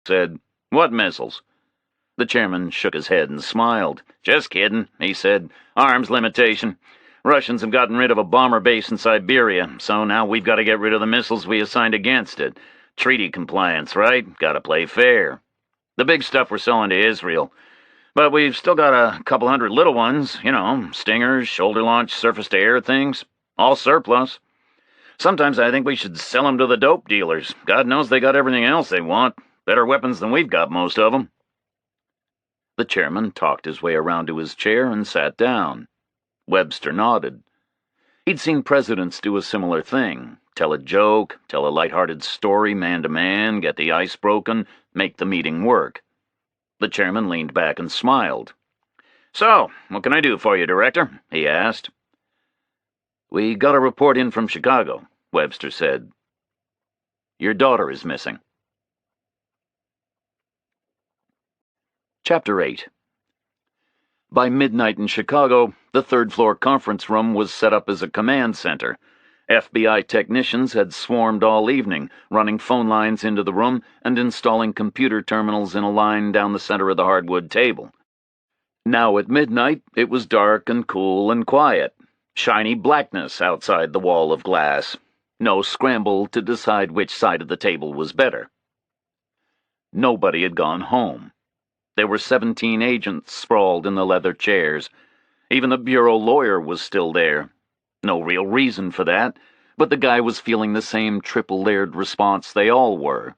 said. "What missiles?" The chairman shook his head and smiled. "Just kidding," he said. "Arms limitation. Russians have gotten rid of a bomber base in Siberia, so now we've got to get rid of the missiles we assigned against it. Treaty compliance, right? Gotta play fair. The big stuff we're selling to Israel. But we've still got a couple hundred little ones, Stingers, shoulder-launched surface-to-air things. All surplus. Sometimes I think we should sell them to the dope dealers. God knows they got everything else they want. Better weapons than we've got, most of them." The chairman talked his way around to his chair and sat down. Webster nodded. He'd seen presidents do a similar thing. Tell a joke, tell a lighthearted story man-to-man, get the ice broken, make the meeting work. The chairman leaned back and smiled. "So, what can I do for you, Director?" he asked. "We got a report in from Chicago," Webster said. "Your daughter is missing." Chapter 8. By midnight in Chicago, the third-floor conference room was set up as a command center. FBI technicians had swarmed all evening, running phone lines into the room and installing computer terminals in a line down the center of the hardwood table. Now at midnight, it was dark and cool and quiet. Shiny blackness outside the wall of glass. No scramble to decide which side of the table was better. Nobody had gone home. There were 17 agents sprawled in the leather chairs. Even the bureau lawyer was still there. No real reason for that, but the guy was feeling the same triple-layered response they all were.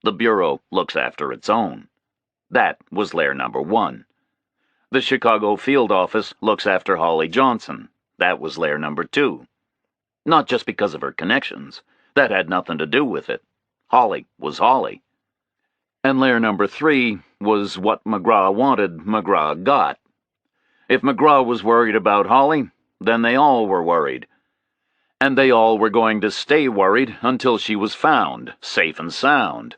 The bureau looks after its own. That was layer number 1. The Chicago field office looks after Holly Johnson. That was layer number 2. Not just because of her connections. That had nothing to do with it. Holly was Holly. And layer number 3 was what McGraw wanted, McGraw got. If McGraw was worried about Holly, then they all were worried. And they all were going to stay worried until she was found, safe and sound.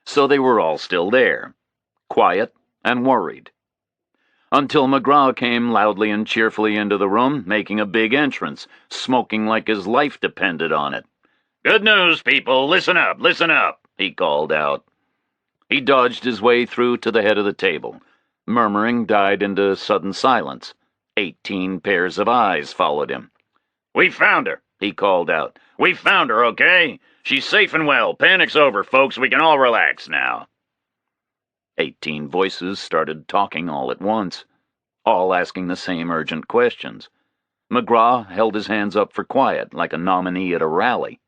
So they were all still there, quiet and worried. Until McGraw came loudly and cheerfully into the room, making a big entrance, smoking like his life depended on it. "Good news, people, listen up, he called out. He dodged his way through to the head of the table. Murmuring died into sudden silence. 18 pairs of eyes followed him. "We found her," he called out. "We found her, okay? She's safe and well. Panic's over, folks. We can all relax now." 18 voices started talking all at once, all asking the same urgent questions. McGraw held his hands up for quiet, like a nominee at a rally.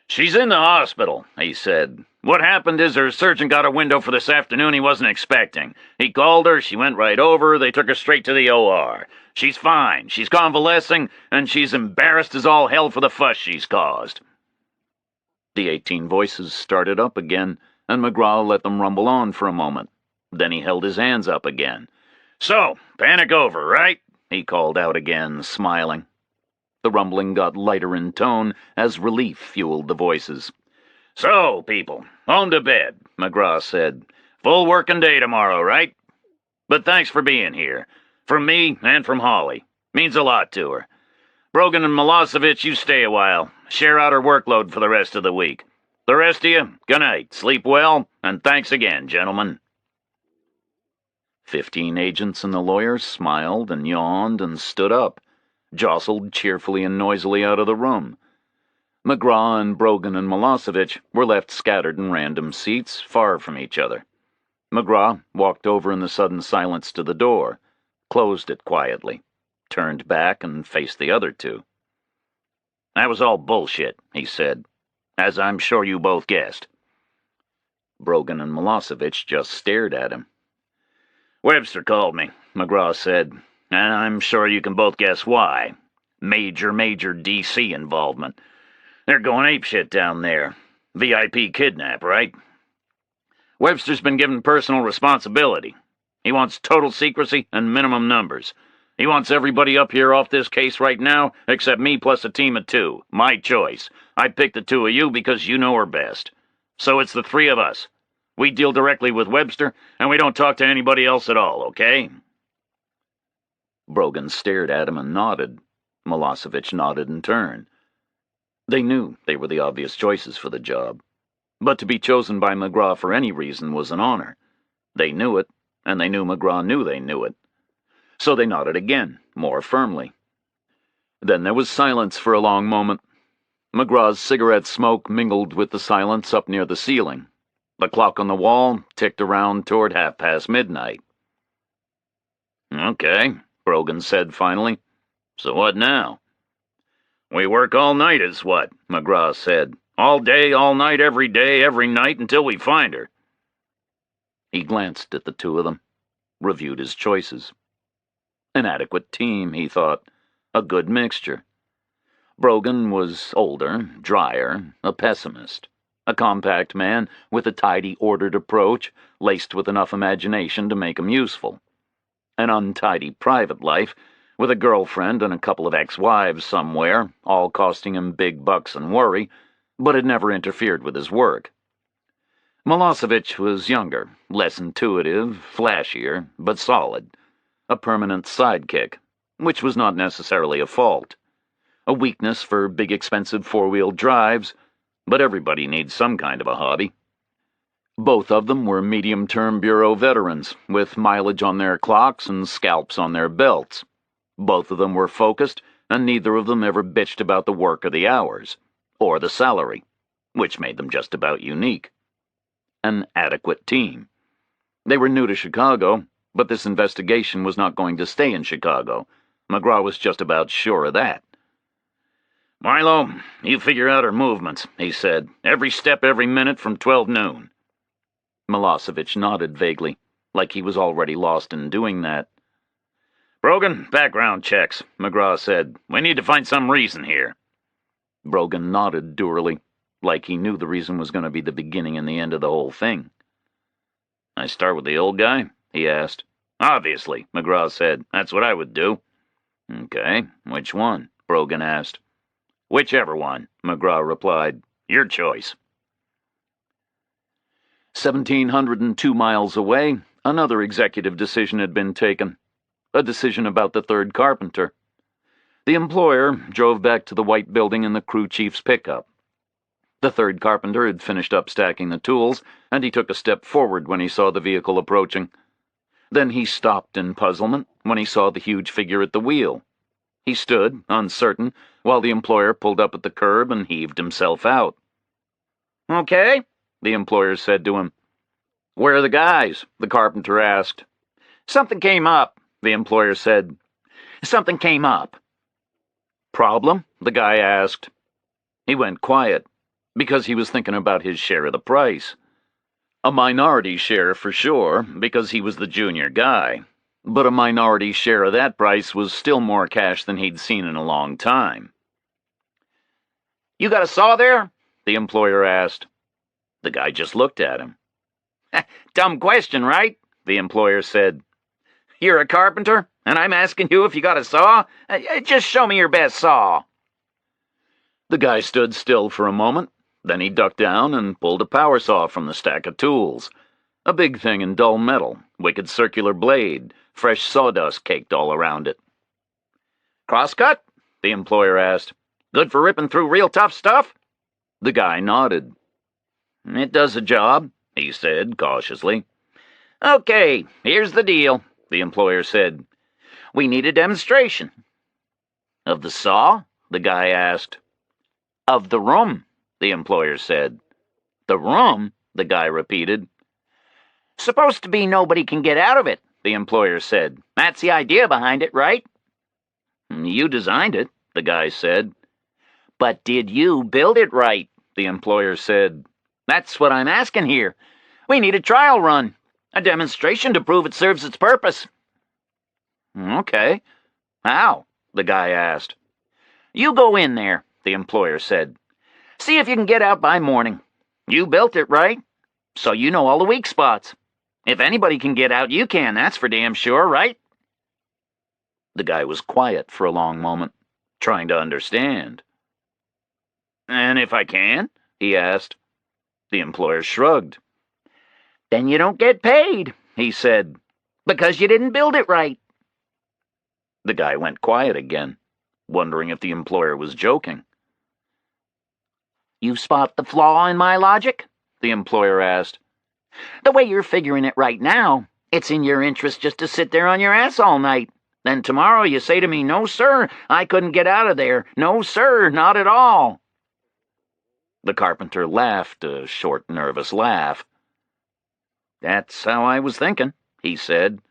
"She's in the hospital," he said. "What happened is her surgeon got a window for this afternoon he wasn't expecting. He called her, she went right over, they took her straight to the OR. She's fine, she's convalescing, and she's embarrassed as all hell for the fuss she's caused." The 18 voices started up again, and McGraw let them rumble on for a moment. Then he held his hands up again. "So, panic over, right?" he called out again, smiling. The rumbling got lighter in tone as relief fueled the voices. "So, people, home to bed," McGraw said. "Full working day tomorrow, right? But thanks for being here. From me and from Holly. Means a lot to her. Brogan and Milosevic, you stay a while. Share out her workload for the rest of the week. The rest of you, good night, sleep well, and thanks again, gentlemen." 15 agents and the lawyer smiled and yawned and stood up, jostled cheerfully and noisily out of the room. McGraw and Brogan and Milosevic were left scattered in random seats, far from each other. McGraw walked over in the sudden silence to the door, closed it quietly, turned back and faced the other two. "That was all bullshit," he said, "as I'm sure you both guessed." Brogan and Milosevic just stared at him. "Webster called me," McGraw said, "and I'm sure you can both guess why. Major DC involvement. They're going apeshit down there. VIP kidnap, right? Webster's been given personal responsibility. He wants total secrecy and minimum numbers. He wants everybody up here off this case right now, except me plus a team of 2. My choice. I picked the 2 of you because you know her best. So it's the 3 of us. We deal directly with Webster, and we don't talk to anybody else at all, okay?" Brogan stared at him and nodded. Milosevic nodded in turn. They knew they were the obvious choices for the job. But to be chosen by McGraw for any reason was an honor. They knew it, and they knew McGraw knew they knew it. So they nodded again, more firmly. Then there was silence for a long moment. McGraw's cigarette smoke mingled with the silence up near the ceiling. The clock on the wall ticked around toward midnight. "Okay," Brogan said finally. "So what now?" "We work all night is what," McGraw said. "All day, all night, every day, every night, until we find her." He glanced at the two of them, reviewed his choices. An adequate team, he thought. A good mixture. Brogan was older, drier, a pessimist. A compact man with a tidy, ordered approach, laced with enough imagination to make him useful. An untidy private life, with a girlfriend and a couple of ex-wives somewhere, all costing him big bucks and worry, but had never interfered with his work. Milosevic was younger, less intuitive, flashier, but solid. A permanent sidekick, which was not necessarily a fault. A weakness for big expensive four-wheel drives, but everybody needs some kind of a hobby. Both of them were medium-term bureau veterans, with mileage on their clocks and scalps on their belts. Both of them were focused, and neither of them ever bitched about the work or the hours, or the salary, which made them just about unique. An adequate team. They were new to Chicago, but this investigation was not going to stay in Chicago. McGraw was just about sure of that. "Milo, you figure out her movements," he said. "Every step, every minute from 12 noon. Milosevic nodded vaguely, like he was already lost in doing that. "Brogan, background checks," McGraw said. "We need to find some reason here." Brogan nodded dourly, like he knew the reason was going to be the beginning and the end of the whole thing. "I start with the old guy?" he asked. "Obviously," McGraw said. "That's what I would do." "Okay, which one?" Brogan asked. "Whichever one," McGraw replied. "Your choice." 1,702 miles away, another executive decision had been taken. A decision about the third carpenter. The employer drove back to the white building in the crew chief's pickup. The third carpenter had finished up stacking the tools, and he took a step forward when he saw the vehicle approaching. Then he stopped in puzzlement when he saw the huge figure at the wheel. He stood, uncertain, while the employer pulled up at the curb and heaved himself out. "Okay," the employer said to him. "Where are the guys?" the carpenter asked. "Something came up," the employer said. "Something came up." "Problem?" the guy asked. He went quiet, because he was thinking about his share of the price. A minority share for sure, because he was the junior guy. But a minority share of that price was still more cash than he'd seen in a long time. "You got a saw there?" the employer asked. The guy just looked at him. "Dumb question, right?" the employer said. "You're a carpenter, and I'm asking you if you got a saw? Just show me your best saw." The guy stood still for a moment. Then he ducked down and pulled a power saw from the stack of tools. A big thing in dull metal, wicked circular blade, fresh sawdust caked all around it. "Crosscut?" the employer asked. "Good for ripping through real tough stuff?" The guy nodded. "It does the job," he said cautiously. "Okay, here's the deal," the employer said. "We need a demonstration." "Of the saw?" the guy asked. "Of the room," the employer said. "The room?" the guy repeated. "Supposed to be nobody can get out of it," the employer said. "That's the idea behind it, right?" "You designed it," the guy said. "But did you build it right?" the employer said. "That's what I'm asking here. We need a trial run, a demonstration to prove it serves its purpose." "Okay. How?" the guy asked. "You go in there," the employer said. "See if you can get out by morning. You built it, right? So you know all the weak spots. If anybody can get out, you can, that's for damn sure, right?" The guy was quiet for a long moment, trying to understand. "And if I can?" he asked. The employer shrugged. "Then you don't get paid," he said, "because you didn't build it right." The guy went quiet again, wondering if the employer was joking. "You spot the flaw in my logic?" the employer asked. The way you're figuring it right now, it's in your interest just to sit there on your ass all night. Then tomorrow you say to me, no, sir, I couldn't get out of there. No, sir, not at all. The carpenter laughed, a short, nervous laugh. That's how I was thinking, he said.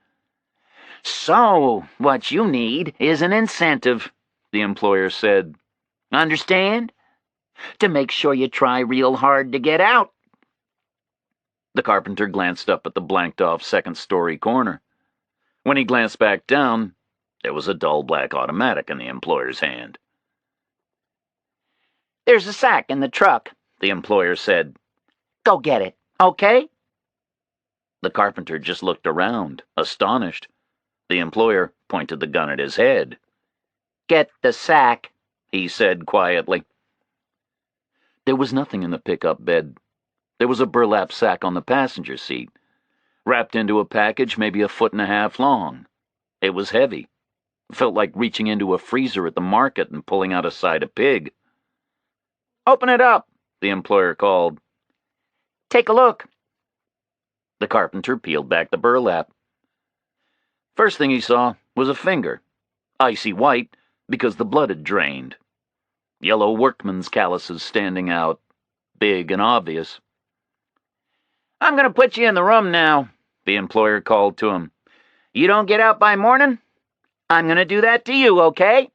So, what you need is an incentive, the employer said. Understand? To make sure you try real hard to get out. The carpenter glanced up at the blanked-off second-story corner. When he glanced back down, there was a dull black automatic in the employer's hand. There's a sack in the truck, the employer said. Go get it, okay? The carpenter just looked around, astonished. The employer pointed the gun at his head. Get the sack, he said quietly. There was nothing in the pickup bed. There was a burlap sack on the passenger seat, wrapped into a package maybe 1.5 feet long. It was heavy. Felt like reaching into a freezer at the market and pulling out a side of pig. Open it up, the employer called. Take a look. The carpenter peeled back the burlap. First thing he saw was a finger, icy white because the blood had drained. Yellow workman's calluses standing out, big and obvious. I'm going to put you in the room now, the employer called to him. You don't get out by morning? I'm going to do that to you, okay?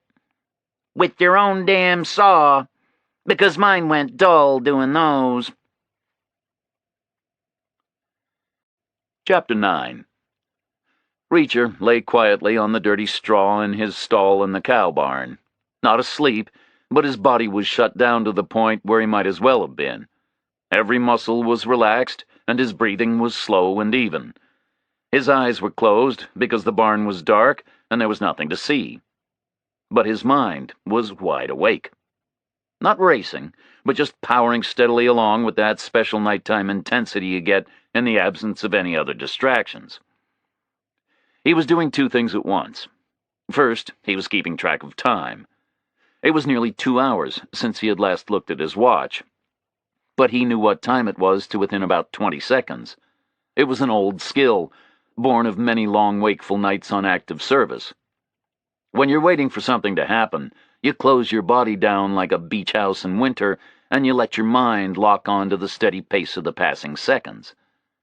With your own damn saw, because mine went dull doing those. Chapter 9. Reacher lay quietly on the dirty straw in his stall in the cow barn. Not asleep, but his body was shut down to the point where he might as well have been. Every muscle was relaxed, and his breathing was slow and even. His eyes were closed because the barn was dark and there was nothing to see. But his mind was wide awake. Not racing, but just powering steadily along with that special nighttime intensity you get in the absence of any other distractions. He was doing 2 things at once. First, he was keeping track of time. It was nearly 2 hours since he had last looked at his watch. But he knew what time it was to within about 20 seconds. It was an old skill, born of many long wakeful nights on active service. When you're waiting for something to happen, you close your body down like a beach house in winter, and you let your mind lock on to the steady pace of the passing seconds.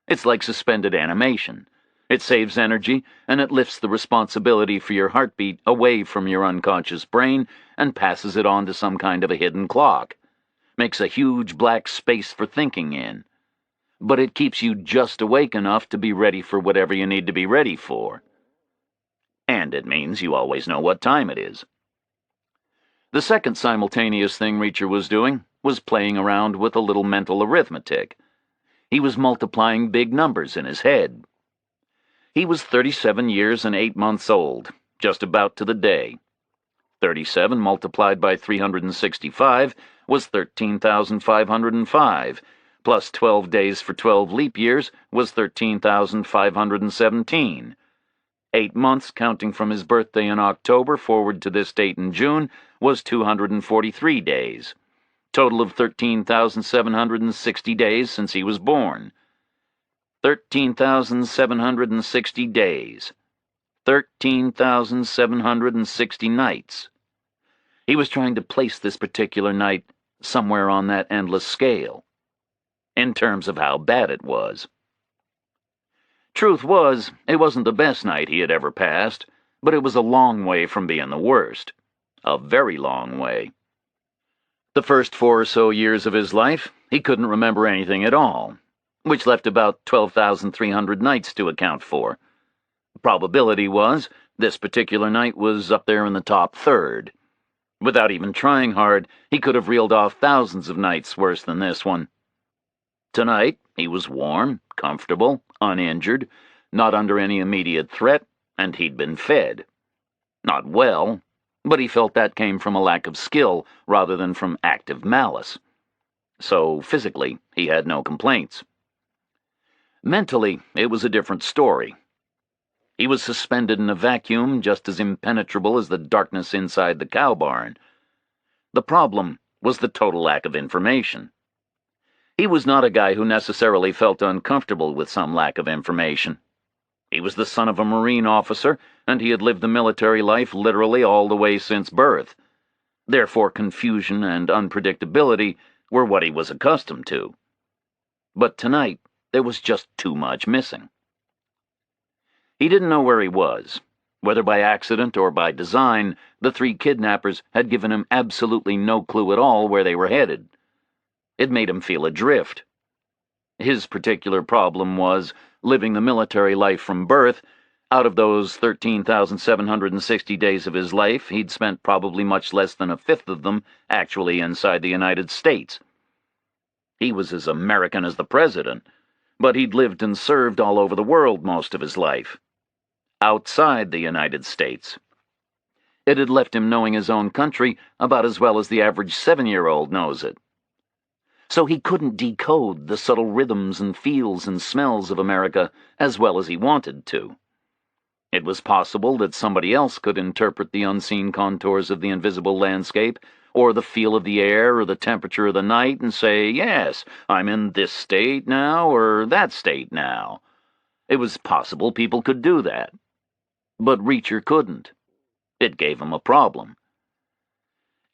It's like suspended animation. It saves energy, and it lifts the responsibility for your heartbeat away from your unconscious brain and passes it on to some kind of a hidden clock. Makes a huge black space for thinking in. But it keeps you just awake enough to be ready for whatever you need to be ready for. And it means you always know what time it is. The second simultaneous thing Reacher was doing was playing around with a little mental arithmetic. He was multiplying big numbers in his head. He was 37 years and 8 months old, just about to the day. 37 multiplied by 365 was 13,505, plus 12 days for 12 leap years was 13,517. 8 months, counting from his birthday in October forward to this date in June, was 243 days. Total of 13,760 days since he was born. 13,760 days. 13,760 nights. He was trying to place this particular night somewhere on that endless scale, in terms of how bad it was. Truth was, it wasn't the best night he had ever passed, but it was a long way from being the worst. A very long way. The first 4 or so years of his life, he couldn't remember anything at all, which left about 12,300 nights to account for. The probability was this particular night was up there in the top third. Without even trying hard, he could have reeled off thousands of nights worse than this one. Tonight, he was warm, comfortable, uninjured, not under any immediate threat, and he'd been fed. Not well, but he felt that came from a lack of skill rather than from active malice. So, physically, he had no complaints. Mentally, it was a different story. He was suspended in a vacuum just as impenetrable as the darkness inside the cow barn. The problem was the total lack of information. He was not a guy who necessarily felt uncomfortable with some lack of information. He was the son of a Marine officer, and he had lived the military life literally all the way since birth. Therefore, confusion and unpredictability were what he was accustomed to. But tonight, there was just too much missing. He didn't know where he was. Whether by accident or by design, the three kidnappers had given him absolutely no clue at all where they were headed. It made him feel adrift. His particular problem was living the military life from birth. Out of those 13,760 days of his life, he'd spent probably much less than a fifth of them actually inside the United States. He was as American as the president, but he'd lived and served all over the world most of his life. Outside the United States. It had left him knowing his own country about as well as the average 7-year-old knows it. So he couldn't decode the subtle rhythms and feels and smells of America as well as he wanted to. It was possible that somebody else could interpret the unseen contours of the invisible landscape, or the feel of the air, or the temperature of the night, and say, yes, I'm in this state now, or that state now. It was possible people could do that. But Reacher couldn't. It gave him a problem.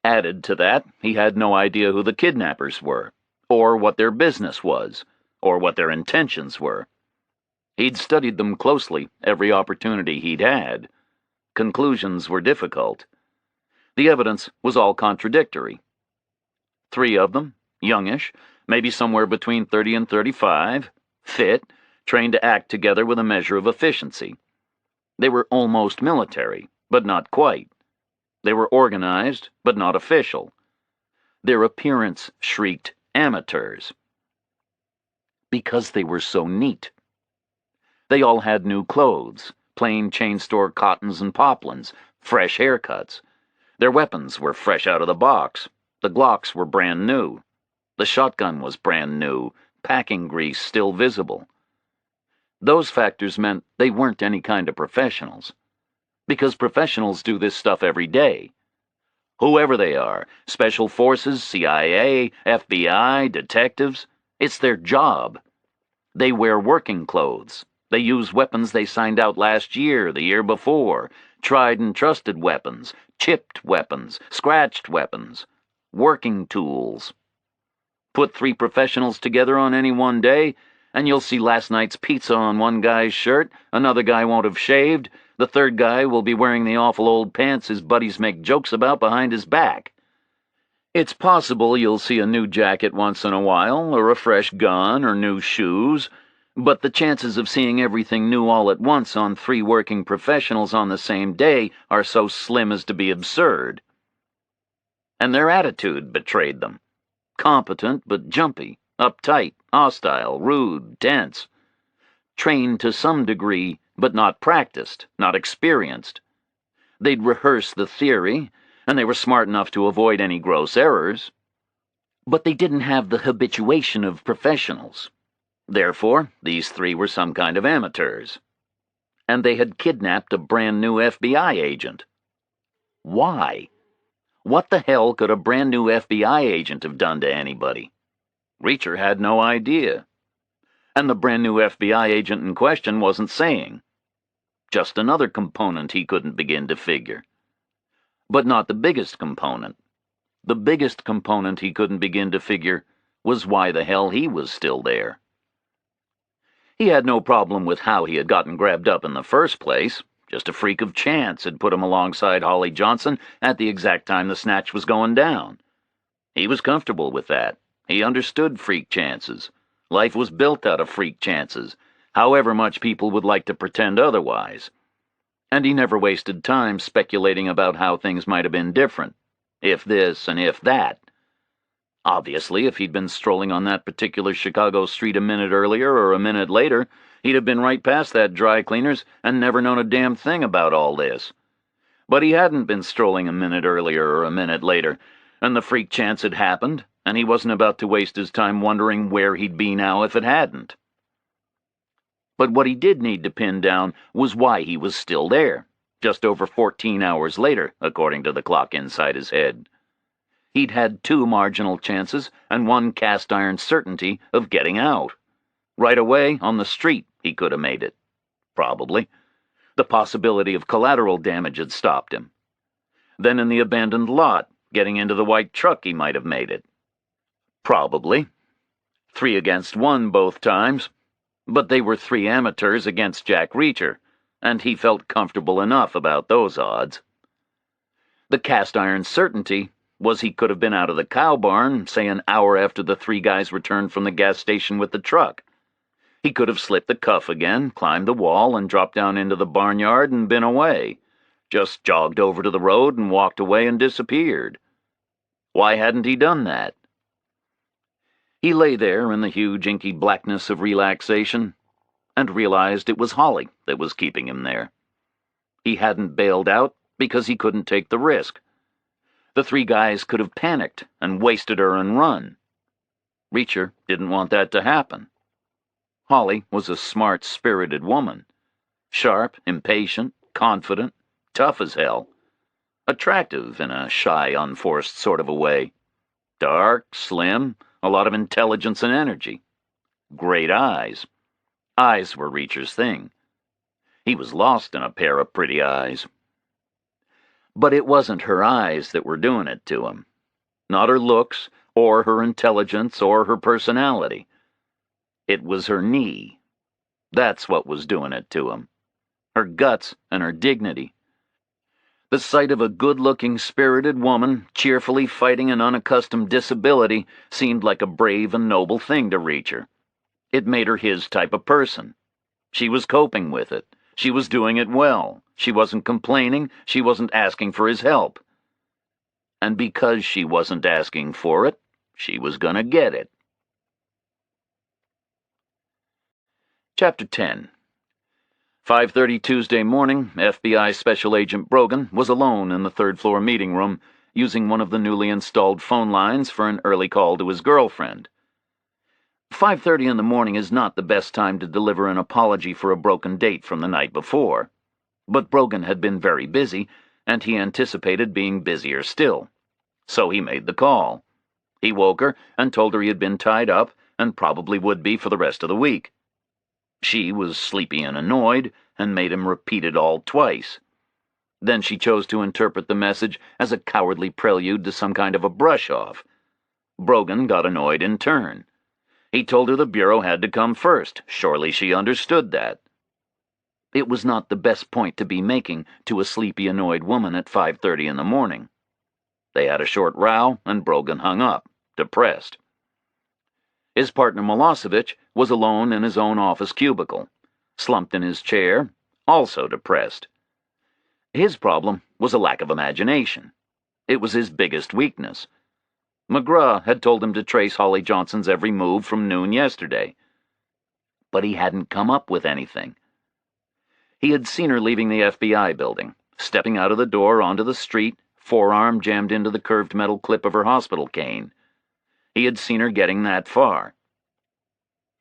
Added to that, he had no idea who the kidnappers were, or what their business was, or what their intentions were. He'd studied them closely every opportunity he'd had. Conclusions were difficult. The evidence was all contradictory. 3 of them, youngish, maybe somewhere between 30 and 35, fit, trained to act together with a measure of efficiency. They were almost military, but not quite. They were organized, but not official. Their appearance shrieked amateurs. Because they were so neat. They all had new clothes, plain chain store cottons and poplins, fresh haircuts. Their weapons were fresh out of the box. The Glocks were brand new. The shotgun was brand new, packing grease still visible. Those factors meant they weren't any kind of professionals. Because professionals do this stuff every day. Whoever they are, special forces, CIA, FBI, detectives, it's their job. They wear working clothes. They use weapons they signed out last year, the year before, tried and trusted weapons, chipped weapons, scratched weapons, working tools. Put 3 professionals together on any one day, and you'll see last night's pizza on one guy's shirt, another guy won't have shaved, the third guy will be wearing the awful old pants his buddies make jokes about behind his back. It's possible you'll see a new jacket once in a while, or a fresh gun, or new shoes, but the chances of seeing everything new all at once on 3 working professionals on the same day are so slim as to be absurd. And their attitude betrayed them. Competent but jumpy, uptight, hostile, rude, tense. Trained to some degree, but not practiced, not experienced. They'd rehearsed the theory, and they were smart enough to avoid any gross errors. But they didn't have the habituation of professionals. Therefore, these 3 were some kind of amateurs. And they had kidnapped a brand new FBI agent. Why? What the hell could a brand new FBI agent have done to anybody? Reacher had no idea. And the brand new FBI agent in question wasn't saying. Just another component he couldn't begin to figure. But not the biggest component. The biggest component he couldn't begin to figure was why the hell he was still there. He had no problem with how he had gotten grabbed up in the first place. Just a freak of chance had put him alongside Holly Johnson at the exact time the snatch was going down. He was comfortable with that. He understood freak chances. Life was built out of freak chances, however much people would like to pretend otherwise. And he never wasted time speculating about how things might have been different, if this and if that. Obviously, if he'd been strolling on that particular Chicago street a minute earlier or a minute later, he'd have been right past that dry cleaner's and never known a damn thing about all this. But he hadn't been strolling a minute earlier or a minute later, and the freak chance had happened, and he wasn't about to waste his time wondering where he'd be now if it hadn't. But what he did need to pin down was why he was still there, just over 14 hours later, according to the clock inside his head. He'd had 2 marginal chances and 1 cast-iron certainty of getting out. Right away, on the street, he could have made it. Probably. The possibility of collateral damage had stopped him. Then in the abandoned lot, getting into the white truck, he might have made it. Probably. 3 against 1 both times. But they were 3 amateurs against Jack Reacher, and he felt comfortable enough about those odds. The cast-iron certainty was he could have been out of the cow barn, say an hour after the 3 guys returned from the gas station with the truck. He could have slipped the cuff again, climbed the wall, and dropped down into the barnyard and been away. Just jogged over to the road and walked away and disappeared. Why hadn't he done that? He lay there in the huge inky blackness of relaxation and realized it was Holly that was keeping him there. He hadn't bailed out because he couldn't take the risk. The 3 guys could have panicked and wasted her and run. Reacher didn't want that to happen. Holly was a smart, spirited woman. Sharp, impatient, confident, tough as hell. Attractive in a shy, unforced sort of a way. Dark, slim, a lot of intelligence and energy. Great eyes. Eyes were Reacher's thing. He was lost in a pair of pretty eyes. But it wasn't her eyes that were doing it to him. Not her looks, or her intelligence, or her personality. It was her knee. That's what was doing it to him. Her guts and her dignity. The sight of a good-looking, spirited woman cheerfully fighting an unaccustomed disability seemed like a brave and noble thing to Reacher. It made her his type of person. She was coping with it. She was doing it well. She wasn't complaining. She wasn't asking for his help. And because she wasn't asking for it, she was gonna get it. Chapter 10. 5:30 Tuesday morning, FBI Special Agent Brogan was alone in the 3rd-floor meeting room, using one of the newly installed phone lines for an early call to his girlfriend. 5:30 in the morning is not the best time to deliver an apology for a broken date from the night before. But Brogan had been very busy, and he anticipated being busier still. So he made the call. He woke her and told her he had been tied up, and probably would be for the rest of the week. She was sleepy and annoyed, and made him repeat it all twice. Then she chose to interpret the message as a cowardly prelude to some kind of a brush-off. Brogan got annoyed in turn. He told her the Bureau had to come first. Surely she understood that. It was not the best point to be making to a sleepy, annoyed woman at 5:30 in the morning. They had a short row, and Brogan hung up, depressed. His partner Milosevic was alone in his own office cubicle, slumped in his chair, also depressed. His problem was a lack of imagination. It was his biggest weakness. McGraw had told him to trace Holly Johnson's every move from noon yesterday. But he hadn't come up with anything. He had seen her leaving the FBI building, stepping out of the door onto the street, forearm jammed into the curved metal clip of her hospital cane. He had seen her getting that far.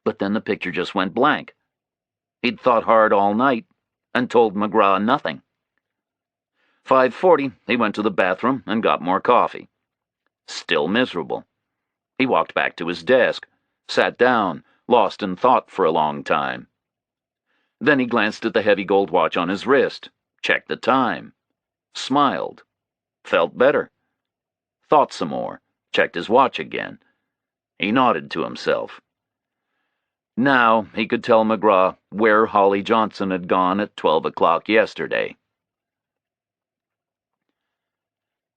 But then the picture just went blank. He'd thought hard all night and told McGraw nothing. 5:40, he went to the bathroom and got more coffee. Still miserable. He walked back to his desk, sat down, lost in thought for a long time. Then he glanced at the heavy gold watch on his wrist, checked the time, smiled, felt better, thought some more, checked his watch again. He nodded to himself. Now he could tell McGraw where Holly Johnson had gone at 12 o'clock yesterday.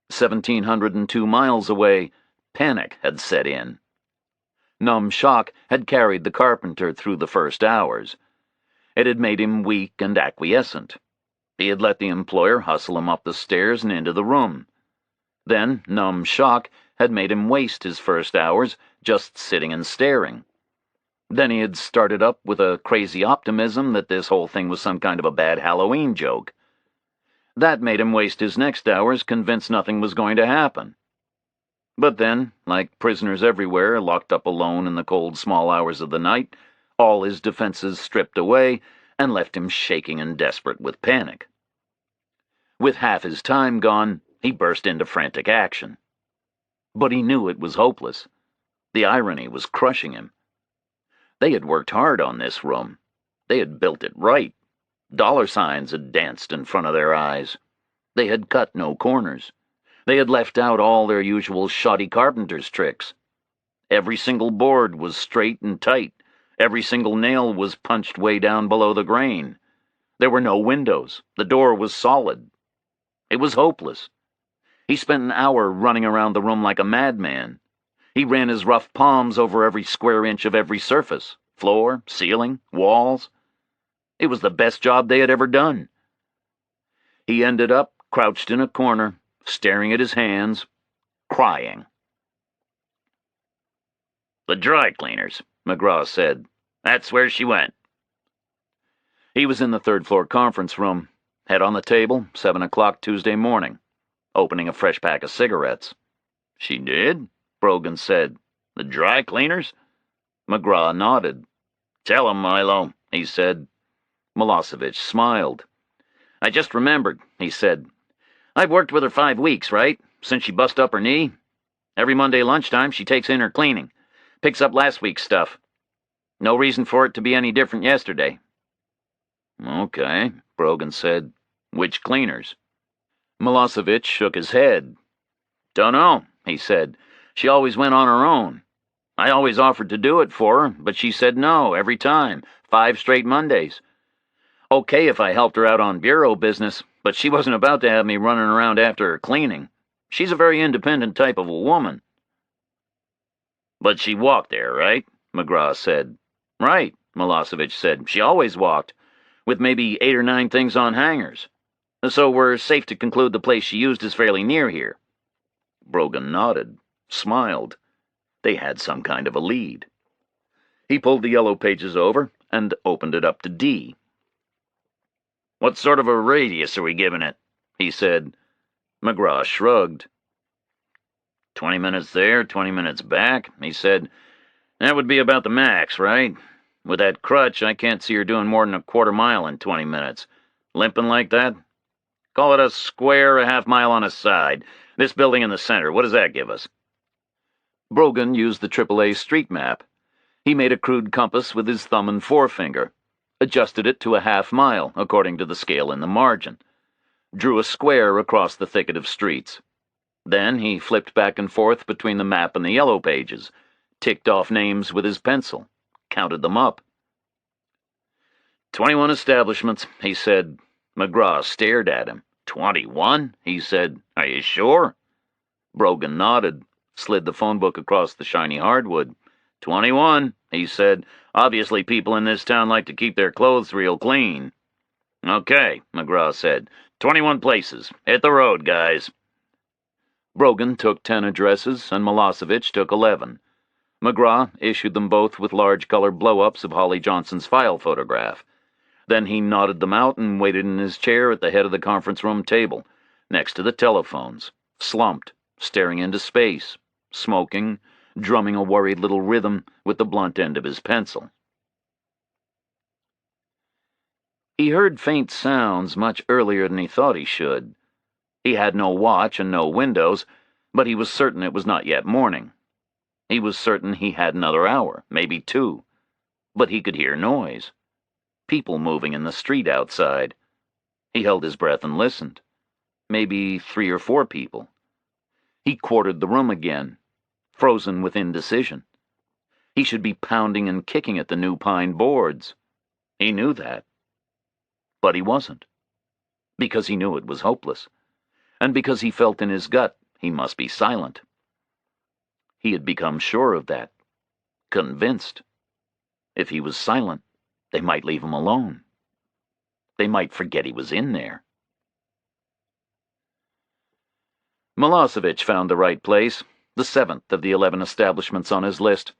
1,702 miles away, panic had set in. Numb shock had carried the carpenter through the first hours. It had made him weak and acquiescent. He had let the employer hustle him up the stairs and into the room. Then numb shock had made him waste his first hours just sitting and staring. Then he had started up with a crazy optimism that this whole thing was some kind of a bad Halloween joke. That made him waste his next hours convinced nothing was going to happen. But then, like prisoners everywhere, locked up alone in the cold small hours of the night, all his defenses stripped away and left him shaking and desperate with panic. With half his time gone, he burst into frantic action. But he knew it was hopeless. The irony was crushing him. They had worked hard on this room. They had built it right. Dollar signs had danced in front of their eyes. They had cut no corners. They had left out all their usual shoddy carpenter's tricks. Every single board was straight and tight. Every single nail was punched way down below the grain. There were no windows. The door was solid. It was hopeless. He spent an hour running around the room like a madman. He ran his rough palms over every square inch of every surface, floor, ceiling, walls. It was the best job they had ever done. He ended up crouched in a corner, staring at his hands, crying. "The dry cleaners," McGraw said. "That's where she went." He was in the third-floor conference room, head on the table, 7 o'clock Tuesday morning, opening a fresh pack of cigarettes. "She did?" Brogan said. "The dry cleaners?" McGraw nodded. "Tell him, Milo," he said. Milosevic smiled. "I just remembered," he said. "I've worked with her 5 weeks, right? Since she bust up her knee. Every Monday lunchtime she takes in her cleaning. Picks up last week's stuff. No reason for it to be any different yesterday." "Okay," Brogan said. "Which cleaners?" Milosevic shook his head. "Dunno," he said. "She always went on her own. I always offered to do it for her, but she said no every time, 5 straight Mondays. Okay if I helped her out on bureau business, but she wasn't about to have me running around after her cleaning. She's a very independent type of a woman." "But she walked there, right?" McGraw said. "Right," Milosevic said. "She always walked, with maybe 8 or 9 things on hangers. So we're safe to conclude the place she used is fairly near here." Brogan nodded, smiled. They had some kind of a lead. He pulled the yellow pages over and opened it up to D. "What sort of a radius are we giving it?" he said. McGraw shrugged. 20 minutes there, 20 minutes back, he said. "That would be about the max, right? With that crutch, I can't see her doing more than a quarter mile in 20 minutes. Limping like that? Call it a square, a half mile on a side. This building in the center, what does that give us?" Brogan used the AAA street map. He made a crude compass with his thumb and forefinger, adjusted it to a half mile according to the scale in the margin, drew a square across the thicket of streets. Then he flipped back and forth between the map and the yellow pages, ticked off names with his pencil, counted them up. 21 establishments, he said. McGraw stared at him. 21? He said. "Are you sure?" Brogan nodded, slid the phone book across the shiny hardwood. 21, he said. "Obviously people in this town like to keep their clothes real clean." "Okay," McGraw said. 21 places. Hit the road, guys." Brogan took 10 addresses, and Milosevic took 11. McGraw issued them both with large color blow-ups of Holly Johnson's file photograph. Then he nodded them out and waited in his chair at the head of the conference room table, next to the telephones, slumped, staring into space, smoking, drumming a worried little rhythm with the blunt end of his pencil. He heard faint sounds much earlier than he thought he should. He had no watch and no windows, but he was certain it was not yet morning. He was certain he had another hour, maybe 2. But he could hear noise. People moving in the street outside. He held his breath and listened. Maybe 3 or 4 people. He quartered the room again, frozen with indecision. He should be pounding and kicking at the new pine boards. He knew that. But he wasn't. Because he knew it was hopeless. And because he felt in his gut he must be silent. He had become sure of that. Convinced. If he was silent, they might leave him alone. They might forget he was in there. Milosevic found the right place, the 7th of the 11 establishments on his list.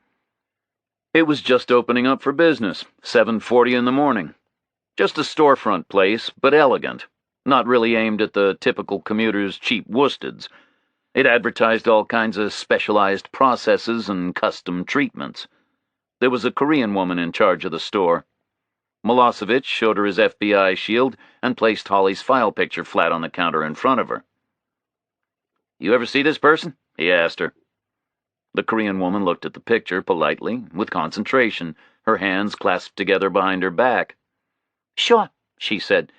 It was just opening up for business, 7:40 in the morning. Just a storefront place, but elegant, not really aimed at the typical commuter's cheap worsteds. It advertised all kinds of specialized processes and custom treatments. There was a Korean woman in charge of the store. Milosevic showed her his FBI shield and placed Holly's file picture flat on the counter in front of her. "You ever see this person?" he asked her. The Korean woman looked at the picture politely, with concentration, her hands clasped together behind her back. Sure, she said.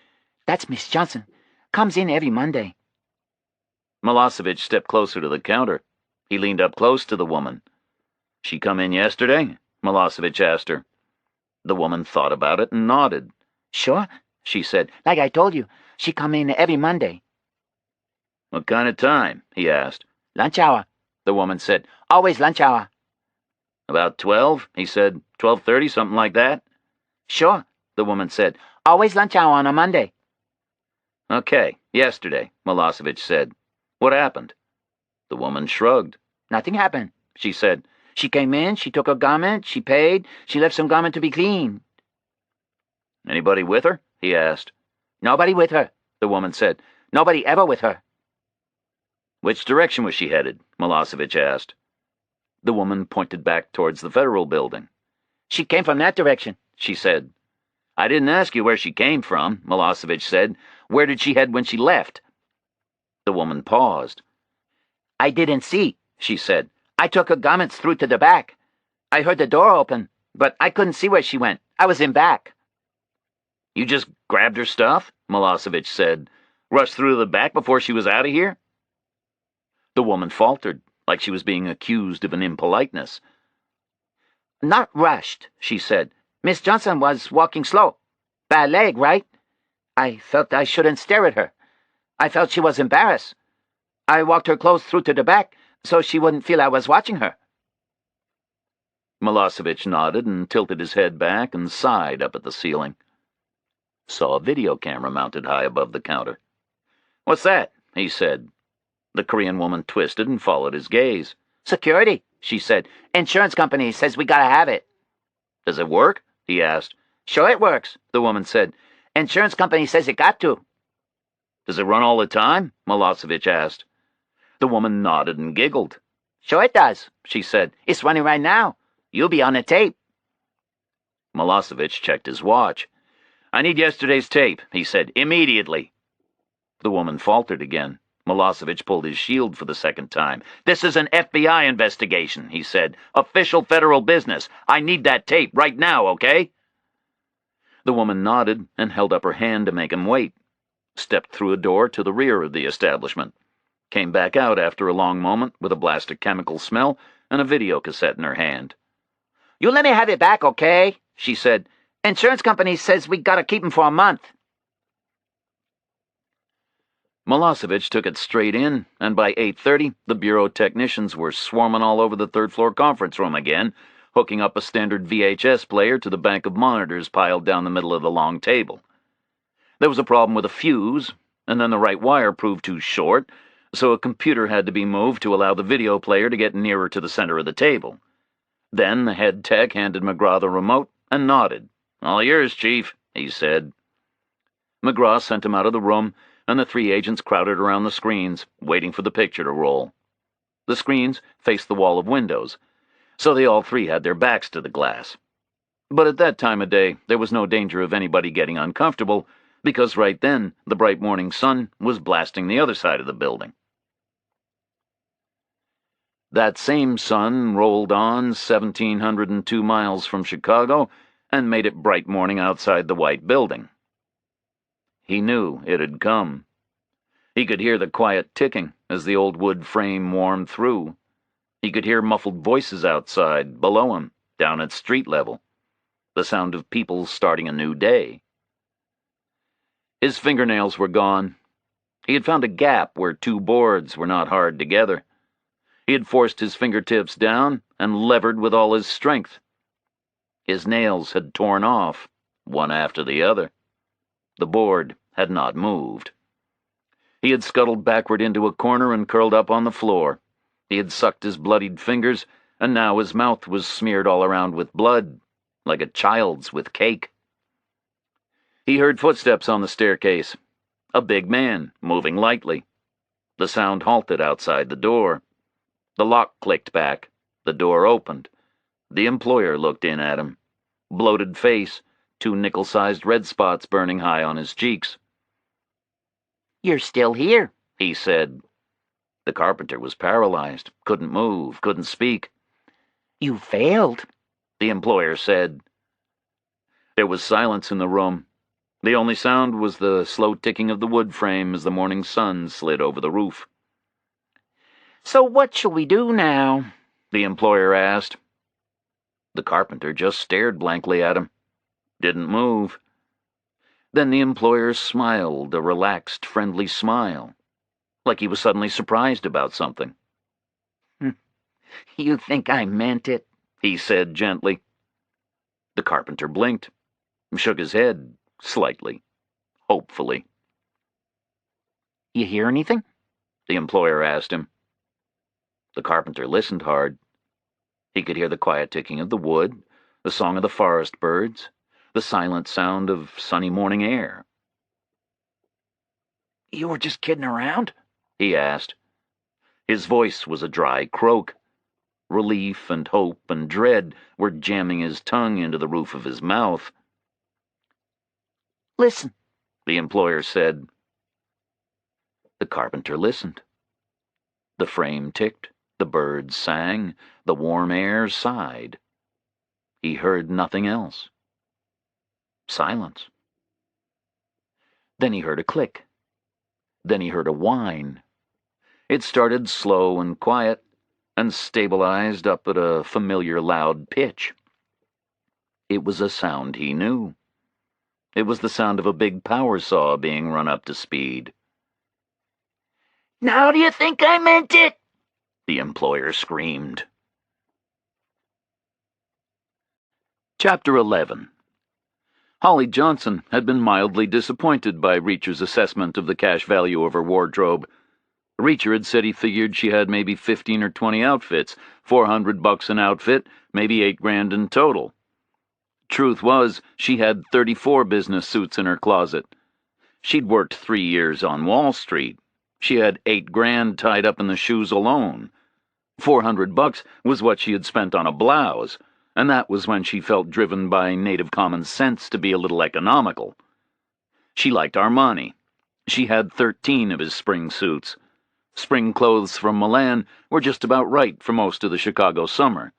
That's Miss Johnson. Comes in every Monday. Milosevic stepped closer to the counter. He leaned up close to the woman. She come in yesterday? Milosevic asked her. The woman thought about it and nodded. Sure, she said. Like I told you, she come in every Monday. What kind of time? He asked. Lunch hour, the woman said. Always lunch hour. About 12, he said. 12:30, something like that? Sure, the woman said. Always lunch hour on a Monday. Okay, yesterday, Milosevic said. What happened? The woman shrugged. Nothing happened, she said. She came in, she took her garment, she paid, she left some garment to be cleaned. Anybody with her? He asked. Nobody with her, the woman said. Nobody ever with her. Which direction was she headed? Milosevic asked. The woman pointed back towards the Federal Building. She came from that direction, she said. I didn't ask you where she came from, Milosevic said. Where did she head when she left? The woman paused. I didn't see, she said. I took her garments through to the back. I heard the door open, but I couldn't see where she went. I was in back. You just grabbed her stuff? Milosevic said. Rushed through the back before she was out of here? The woman faltered, like she was being accused of an impoliteness. Not rushed, she said. Miss Johnson was walking slow. Bad leg, right? I felt I shouldn't stare at her. I felt she was embarrassed. I walked her close through to the back so she wouldn't feel I was watching her. Milosevic nodded and tilted his head back and sighed up at the ceiling. Saw a video camera mounted high above the counter. What's that? He said. The Korean woman twisted and followed his gaze. Security, she said. Insurance company says we gotta have it. Does it work? He asked. Sure it works, the woman said. Insurance company says it got to. Does it run all the time? Milosevic asked. The woman nodded and giggled. Sure it does, she said. It's running right now. You'll be on the tape. Milosevic checked his watch. I need yesterday's tape, he said, immediately. The woman faltered again. Milosevic pulled his shield for the second time. This is an FBI investigation, he said. Official federal business. I need that tape right now, okay? The woman nodded and held up her hand to make him wait. Stepped through a door to the rear of the establishment. Came back out after a long moment with a blast of chemical smell and a video cassette in her hand. You let me have it back, okay? She said. Insurance company says we gotta keep him for a month. Milosevic took it straight in, and by 8:30, the bureau technicians were swarming all over the third-floor conference room again, hooking up a standard VHS player to the bank of monitors piled down the middle of the long table. There was a problem with a fuse, and then the right wire proved too short, so a computer had to be moved to allow the video player to get nearer to the center of the table. Then the head tech handed McGraw the remote and nodded. All yours, Chief, he said. McGraw sent him out of the room, and the three agents crowded around the screens, waiting for the picture to roll. The screens faced the wall of windows, so they all three had their backs to the glass. But at that time of day, there was no danger of anybody getting uncomfortable, because right then the bright morning sun was blasting the other side of the building. That same sun rolled on 1,702 miles from Chicago and made it bright morning outside the White Building. He knew it had come. He could hear the quiet ticking as the old wood frame warmed through. He could hear muffled voices outside, below him, down at street level. The sound of people starting a new day. His fingernails were gone. He had found a gap where two boards were not hard together. He had forced his fingertips down and levered with all his strength. His nails had torn off, one after the other. The board had not moved. He had scuttled backward into a corner and curled up on the floor. He had sucked his bloodied fingers, and now his mouth was smeared all around with blood, like a child's with cake. He heard footsteps on the staircase. A big man, moving lightly. The sound halted outside the door. The lock clicked back. The door opened. The employer looked in at him. Bloated face, two nickel-sized red spots burning high on his cheeks. You're still here, he said. The carpenter was paralyzed, couldn't move, couldn't speak. "You failed," the employer said. There was silence in the room. The only sound was the slow ticking of the wood frame as the morning sun slid over the roof. "So what shall we do now?" the employer asked. The carpenter just stared blankly at him. Didn't move. Then the employer smiled, a relaxed, friendly smile, like he was suddenly surprised about something. "You think I meant it?" he said gently. The carpenter blinked, shook his head, slightly, hopefully. "You hear anything?" the employer asked him. The carpenter listened hard. He could hear the quiet ticking of the wood, the song of the forest birds, the silent sound of sunny morning air. "You were just kidding around?" he asked. His voice was a dry croak. Relief and hope and dread were jamming his tongue into the roof of his mouth. "Listen," the employer said. The carpenter listened. The frame ticked, the birds sang, the warm air sighed. He heard nothing else. Silence. Then he heard a click. Then he heard a whine. It started slow and quiet, and stabilized up at a familiar loud pitch. It was a sound he knew. It was the sound of a big power saw being run up to speed. "Now do you think I meant it?" the employer screamed. Chapter 11. Holly Johnson had been mildly disappointed by Reacher's assessment of the cash value of her wardrobe. Reacher had said he figured she had maybe 15 or 20 outfits, $400 an outfit, maybe $8,000 in total. Truth was, she had 34 business suits in her closet. She'd worked 3 years on Wall Street. She had $8,000 tied up in the shoes alone. $400 was what she had spent on a blouse, and that was when she felt driven by native common sense to be a little economical. She liked Armani. She had 13 of his spring suits. Spring clothes from Milan were just about right for most of the Chicago summer.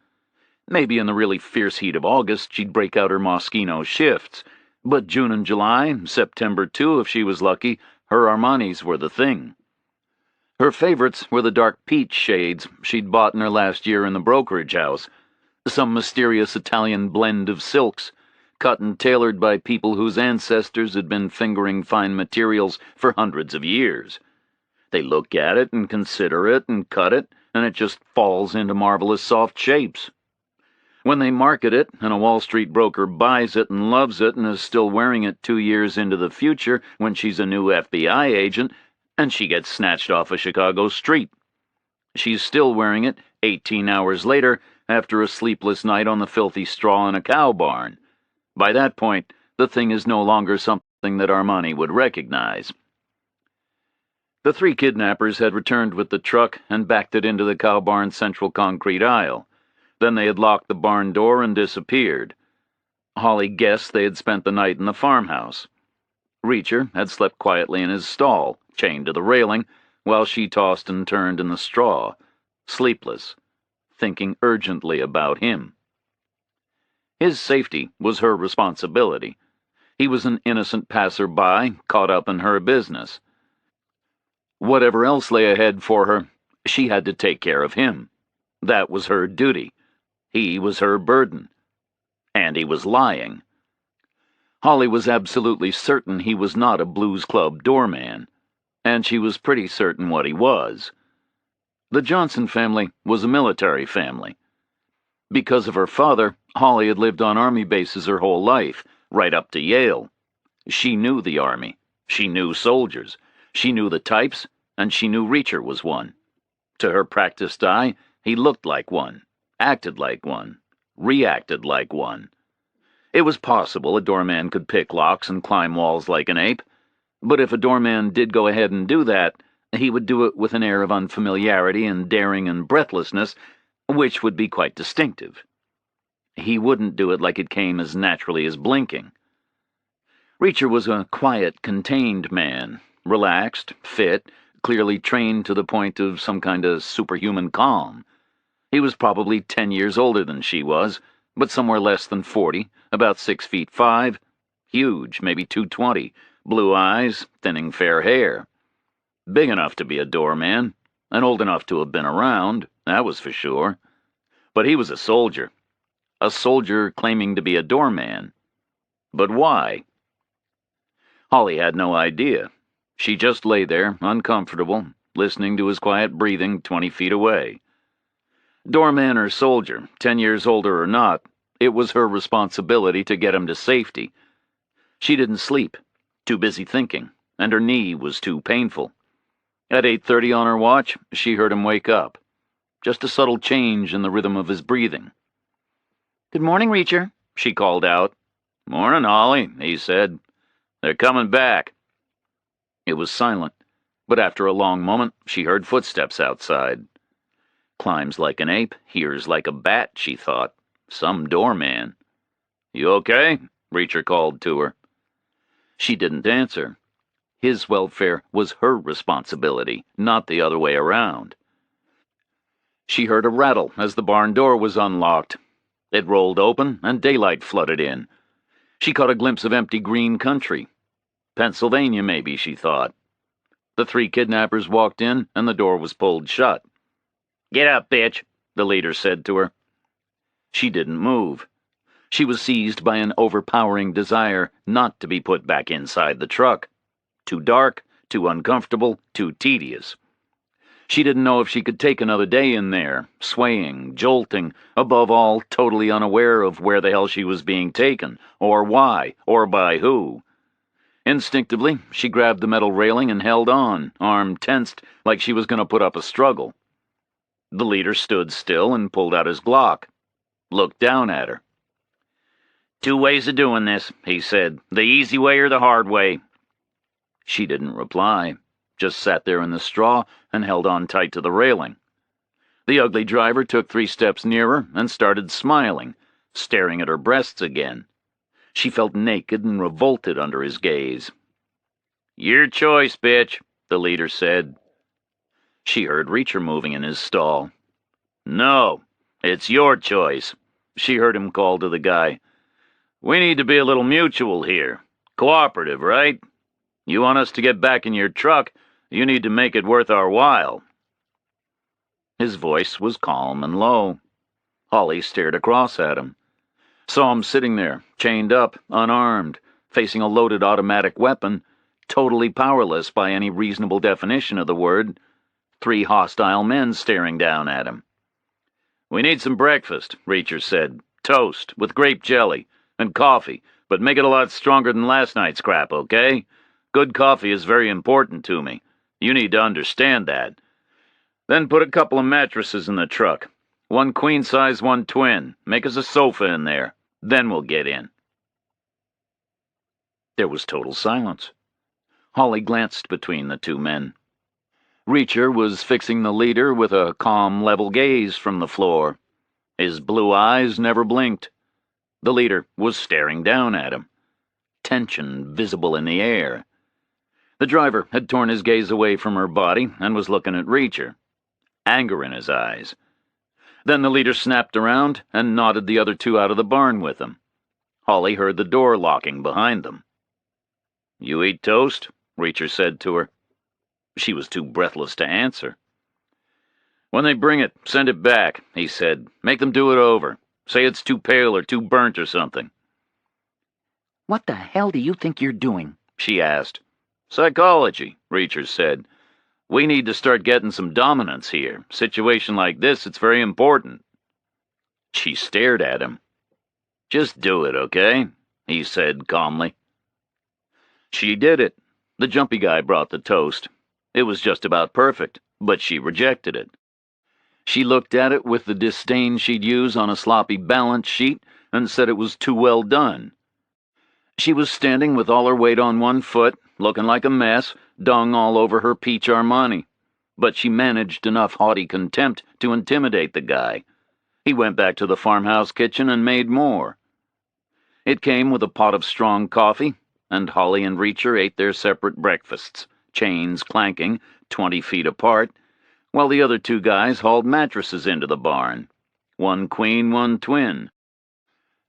Maybe in the really fierce heat of August she'd break out her Moschino shifts, but June and July, September too if she was lucky, her Armanis were the thing. Her favorites were the dark peach shades she'd bought in her last year in the brokerage house, some mysterious Italian blend of silks, cut and tailored by people whose ancestors had been fingering fine materials for hundreds of years. They look at it and consider it and cut it, and it just falls into marvelous soft shapes. When they market it, and a Wall Street broker buys it and loves it and is still wearing it 2 years into the future when she's a new FBI agent, and she gets snatched off a Chicago street. She's still wearing it 18 hours later after a sleepless night on the filthy straw in a cow barn. By that point, the thing is no longer something that Armani would recognize. The 3 kidnappers had returned with the truck and backed it into the cow barn's central concrete aisle. Then they had locked the barn door and disappeared. Holly guessed they had spent the night in the farmhouse. Reacher had slept quietly in his stall, chained to the railing, while she tossed and turned in the straw, sleepless, thinking urgently about him. His safety was her responsibility. He was an innocent passer-by caught up in her business. Whatever else lay ahead for her, she had to take care of him. That was her duty. He was her burden. And he was lying. Holly was absolutely certain he was not a Blues Club doorman, and she was pretty certain what he was. The Johnson family was a military family. Because of her father, Holly had lived on Army bases her whole life, right up to Yale. She knew the Army. She knew soldiers. She knew the types, and she knew Reacher was one. To her practiced eye, he looked like one, acted like one, reacted like one. It was possible a doorman could pick locks and climb walls like an ape, but if a doorman did go ahead and do that, he would do it with an air of unfamiliarity and daring and breathlessness, which would be quite distinctive. He wouldn't do it like it came as naturally as blinking. Reacher was a quiet, contained man, relaxed, fit, clearly trained to the point of some kind of superhuman calm. He was probably 10 years older than she was, but somewhere less than 40, about 6'5", huge, maybe 220, blue eyes, thinning fair hair. Big enough to be a doorman, and old enough to have been around, that was for sure. But he was a soldier claiming to be a doorman. But why? Holly had no idea. She just lay there, uncomfortable, listening to his quiet breathing 20 feet away. Doorman or soldier, 10 years older or not, it was her responsibility to get him to safety. She didn't sleep, too busy thinking, and her knee was too painful. At 8:30 on her watch, she heard him wake up. Just a subtle change in the rhythm of his breathing. "Good morning, Reacher," she called out. "Morning, Holly," he said. "They're coming back." It was silent, but after a long moment, she heard footsteps outside. Climbs like an ape, hears like a bat, she thought. Some doorman. "You okay?" Reacher called to her. She didn't answer. His welfare was her responsibility, not the other way around. She heard a rattle as the barn door was unlocked. It rolled open, and daylight flooded in. She caught a glimpse of empty green country. Pennsylvania, maybe, she thought. The 3 kidnappers walked in, and the door was pulled shut. "Get up, bitch," the leader said to her. She didn't move. She was seized by an overpowering desire not to be put back inside the truck. Too dark, too uncomfortable, too tedious. She didn't know if she could take another day in there, swaying, jolting, above all, totally unaware of where the hell she was being taken, or why, or by who. Instinctively, she grabbed the metal railing and held on, arm tensed, like she was going to put up a struggle. The leader stood still and pulled out his Glock. Looked down at her. "2 ways of doing this," he said. "The easy way or the hard way." She didn't reply, just sat there in the straw and held on tight to the railing. The ugly driver took 3 steps nearer and started smiling, staring at her breasts again. She felt naked and revolted under his gaze. "Your choice, bitch," the leader said. She heard Reacher moving in his stall. "No, it's your choice," she heard him call to the guy. "We need to be a little mutual here. Cooperative, right? You want us to get back in your truck, you need to make it worth our while." His voice was calm and low. Holly stared across at him. Saw him sitting there, chained up, unarmed, facing a loaded automatic weapon, totally powerless by any reasonable definition of the word. 3 hostile men staring down at him. "We need some breakfast," Reacher said. "Toast, with grape jelly, and coffee, but make it a lot stronger than last night's crap, okay? Good coffee is very important to me. You need to understand that. Then put a couple of mattresses in the truck. 1 queen size, 1 twin. Make us a sofa in there. Then we'll get in." There was total silence. Holly glanced between the 2 men. Reacher was fixing the leader with a calm, level gaze from the floor. His blue eyes never blinked. The leader was staring down at him. Tension visible in the air. The driver had torn his gaze away from her body and was looking at Reacher. Anger in his eyes. Then the leader snapped around and nodded the other 2 out of the barn with him. Holly heard the door locking behind them. "You eat toast?" Reacher said to her. She was too breathless to answer. "When they bring it, send it back," he said. "Make them do it over. Say it's too pale or too burnt or something." "What the hell do you think you're doing?" she asked. "Psychology," Reacher said. "We need to start getting some dominance here. Situation like this, it's very important." She stared at him. "Just do it, okay?" he said calmly. She did it. The jumpy guy brought the toast. It was just about perfect, but she rejected it. She looked at it with the disdain she'd use on a sloppy balance sheet and said it was too well done. She was standing with all her weight on 1 foot, looking like a mess, dung all over her peach Armani. But she managed enough haughty contempt to intimidate the guy. He went back to the farmhouse kitchen and made more. It came with a pot of strong coffee, and Holly and Reacher ate their separate breakfasts, chains clanking, 20 feet apart, while the other two guys hauled mattresses into the barn. One queen, one twin.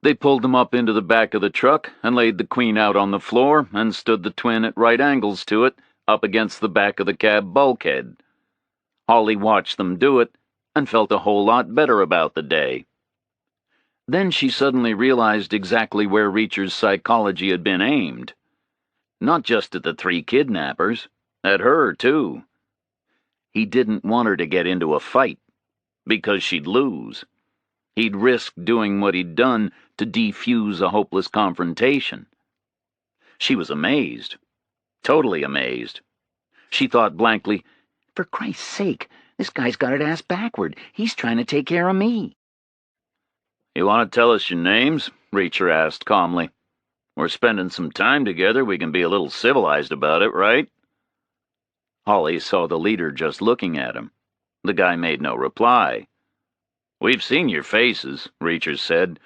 They pulled them up into the back of the truck and laid the queen out on the floor and stood the twin at right angles to it, up against the back of the cab bulkhead. Holly watched them do it and felt a whole lot better about the day. Then she suddenly realized exactly where Reacher's psychology had been aimed. Not just at the three kidnappers, at her, too. He didn't want her to get into a fight, because she'd lose. He'd risk doing what he'd done to defuse a hopeless confrontation. She was amazed. Totally amazed. She thought blankly, "For Christ's sake, this guy's got it ass backward. He's trying to take care of me." "You want to tell us your names?" Reacher asked calmly. "We're spending some time together. We can be a little civilized about it, right?" Holly saw the leader just looking at him. The guy made no reply. "We've seen your faces," Reacher said.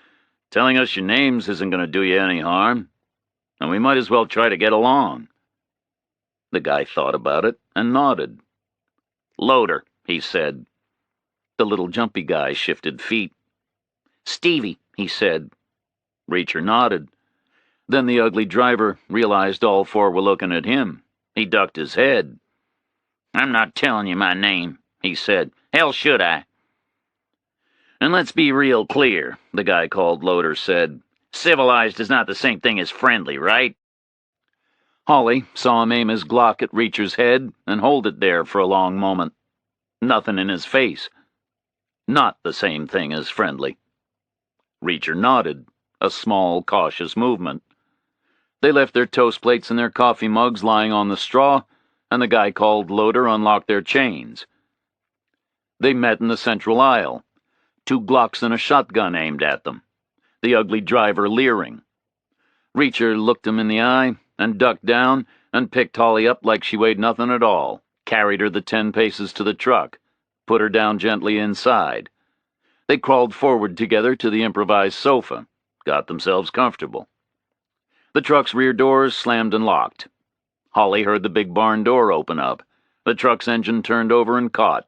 "Telling us your names isn't going to do you any harm, and we might as well try to get along." The guy thought about it and nodded. "Loader," he said. The little jumpy guy shifted feet. "Stevie," he said. Reacher nodded. Then the ugly driver realized all four were looking at him. He ducked his head. "I'm not telling you my name," he said. "Hell should I?" "And let's be real clear," the guy called Loader said. "Civilized is not the same thing as friendly, right?" Holly saw him aim his Glock at Reacher's head and hold it there for a long moment. Nothing in his face. Not the same thing as friendly. Reacher nodded, a small, cautious movement. They left their toast plates and their coffee mugs lying on the straw, and the guy called Loader unlocked their chains. They met in the central aisle, 2 Glocks and a shotgun aimed at them, the ugly driver leering. Reacher looked him in the eye and ducked down and picked Holly up like she weighed nothing at all, carried her the 10 paces to the truck, put her down gently inside. They crawled forward together to the improvised sofa, got themselves comfortable. The truck's rear doors slammed and locked. Holly heard the big barn door open up. The truck's engine turned over and caught.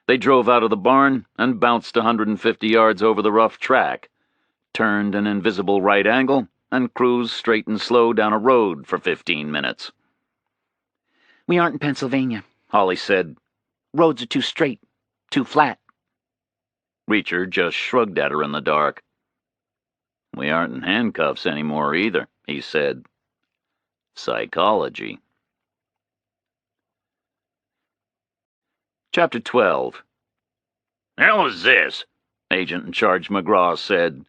They drove out of the barn and bounced 150 yards over the rough track, turned an invisible right angle, and cruised straight and slow down a road for 15 minutes. "We aren't in Pennsylvania," Holly said. "Roads are too straight, too flat." Reacher just shrugged at her in the dark. "We aren't in handcuffs anymore either," he said. Psychology. Chapter 12. "Hell is this?" Agent in Charge McGraw said.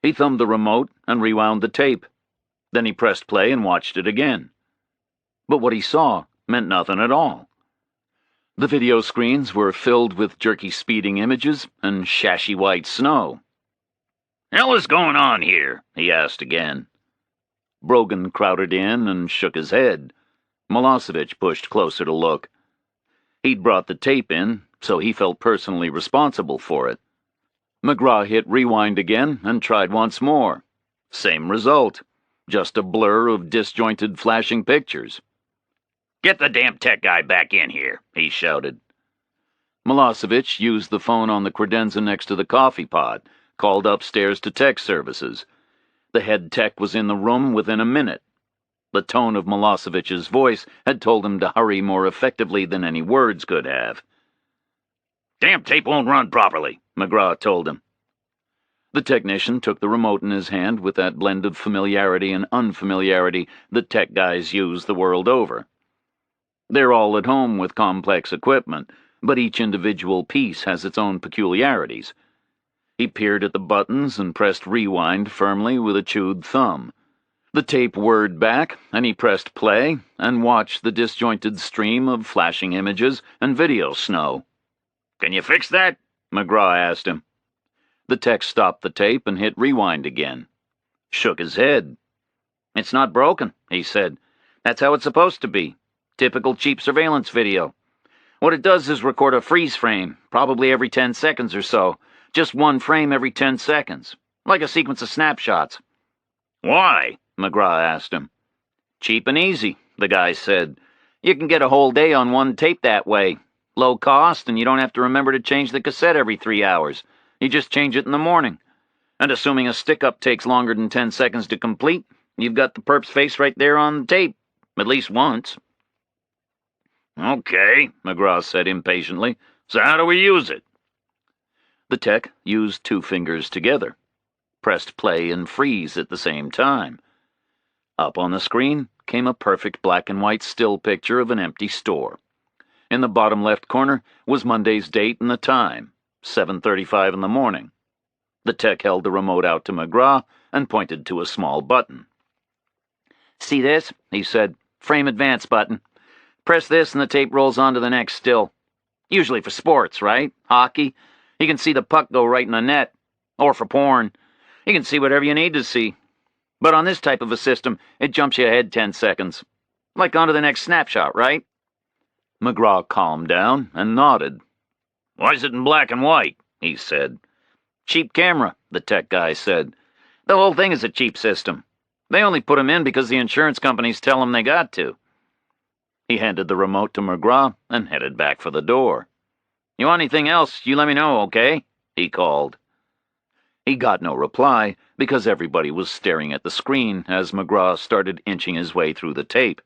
He thumbed the remote and rewound the tape. Then he pressed play and watched it again. But what he saw meant nothing at all. The video screens were filled with jerky speeding images and shashy white snow. "Hell is going on here?" he asked again. Brogan crowded in and shook his head. Milosevic pushed closer to look. He'd brought the tape in, so he felt personally responsible for it. McGraw hit rewind again and tried once more. Same result. Just a blur of disjointed flashing pictures. "Get the damn tech guy back in here," he shouted. Milosevic used the phone on the credenza next to the coffee pot, called upstairs to tech services. The head tech was in the room within a minute. The tone of Milosevic's voice had told him to hurry more effectively than any words could have. "Damn tape won't run properly," McGraw told him. The technician took the remote in his hand with that blend of familiarity and unfamiliarity that tech guys use the world over. They're all at home with complex equipment, but each individual piece has its own peculiarities. He peered at the buttons and pressed rewind firmly with a chewed thumb. The tape whirred back, and he pressed play and watched the disjointed stream of flashing images and video snow. "Can you fix that?" McGraw asked him. The tech stopped the tape and hit rewind again. Shook his head. "It's not broken," he said. "That's how it's supposed to be. Typical cheap surveillance video. What it does is record a freeze frame, probably every 10 seconds or so. Just one frame every 10 seconds. Like a sequence of snapshots." "Why?" McGraw asked him. "Cheap and easy," the guy said. You can get a whole day on one tape that way. Low cost, and you don't have to remember to change the cassette every 3 hours. You just change it in the morning. And assuming a stick-up takes longer than 10 seconds to complete, you've got the perp's face right there on the tape, at least once. Okay, McGraw said impatiently. So how do we use it? The tech used 2 fingers together, pressed play and freeze at the same time. Up on the screen came a perfect black and white still picture of an empty store. In the bottom left corner was Monday's date and the time, 7:35 in the morning. The tech held the remote out to McGraw and pointed to a small button. See this? He said. Frame advance button. Press this and the tape rolls on to the next still. Usually for sports, right? Hockey. You can see the puck go right in the net. Or for porn. You can see whatever you need to see. But on this type of a system, it jumps you ahead 10 seconds. Like onto the next snapshot, right? McGraw calmed down and nodded. Why is it in black and white? He said. Cheap camera, the tech guy said. The whole thing is a cheap system. They only put them in because the insurance companies tell them they got to. He handed the remote to McGraw and headed back for the door. You want anything else, you let me know, okay? He called. He got no reply because everybody was staring at the screen as McGraw started inching his way through the tape.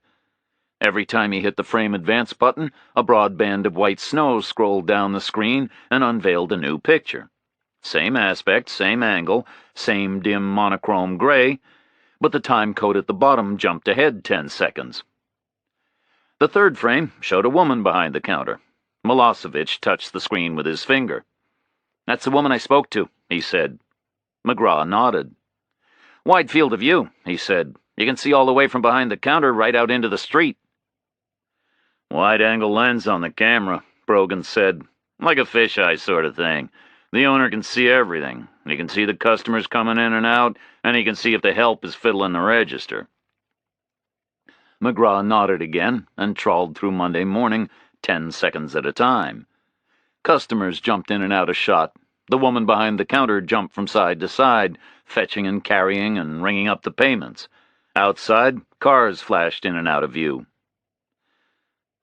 Every time he hit the frame advance button, a broad band of white snow scrolled down the screen and unveiled a new picture. Same aspect, same angle, same dim monochrome gray, but the time code at the bottom jumped ahead 10 seconds. The third frame showed a woman behind the counter. Milosevic touched the screen with his finger. That's the woman I spoke to, he said. McGraw nodded. Wide field of view, he said. You can see all the way from behind the counter right out into the street. Wide-angle lens on the camera, Brogan said. Like a fisheye sort of thing. The owner can see everything. He can see the customers coming in and out, and he can see if the help is fiddling the register. McGraw nodded again and trawled through Monday morning 10 seconds at a time. Customers jumped in and out of shot. The woman behind the counter jumped from side to side, fetching and carrying and ringing up the payments. Outside, cars flashed in and out of view.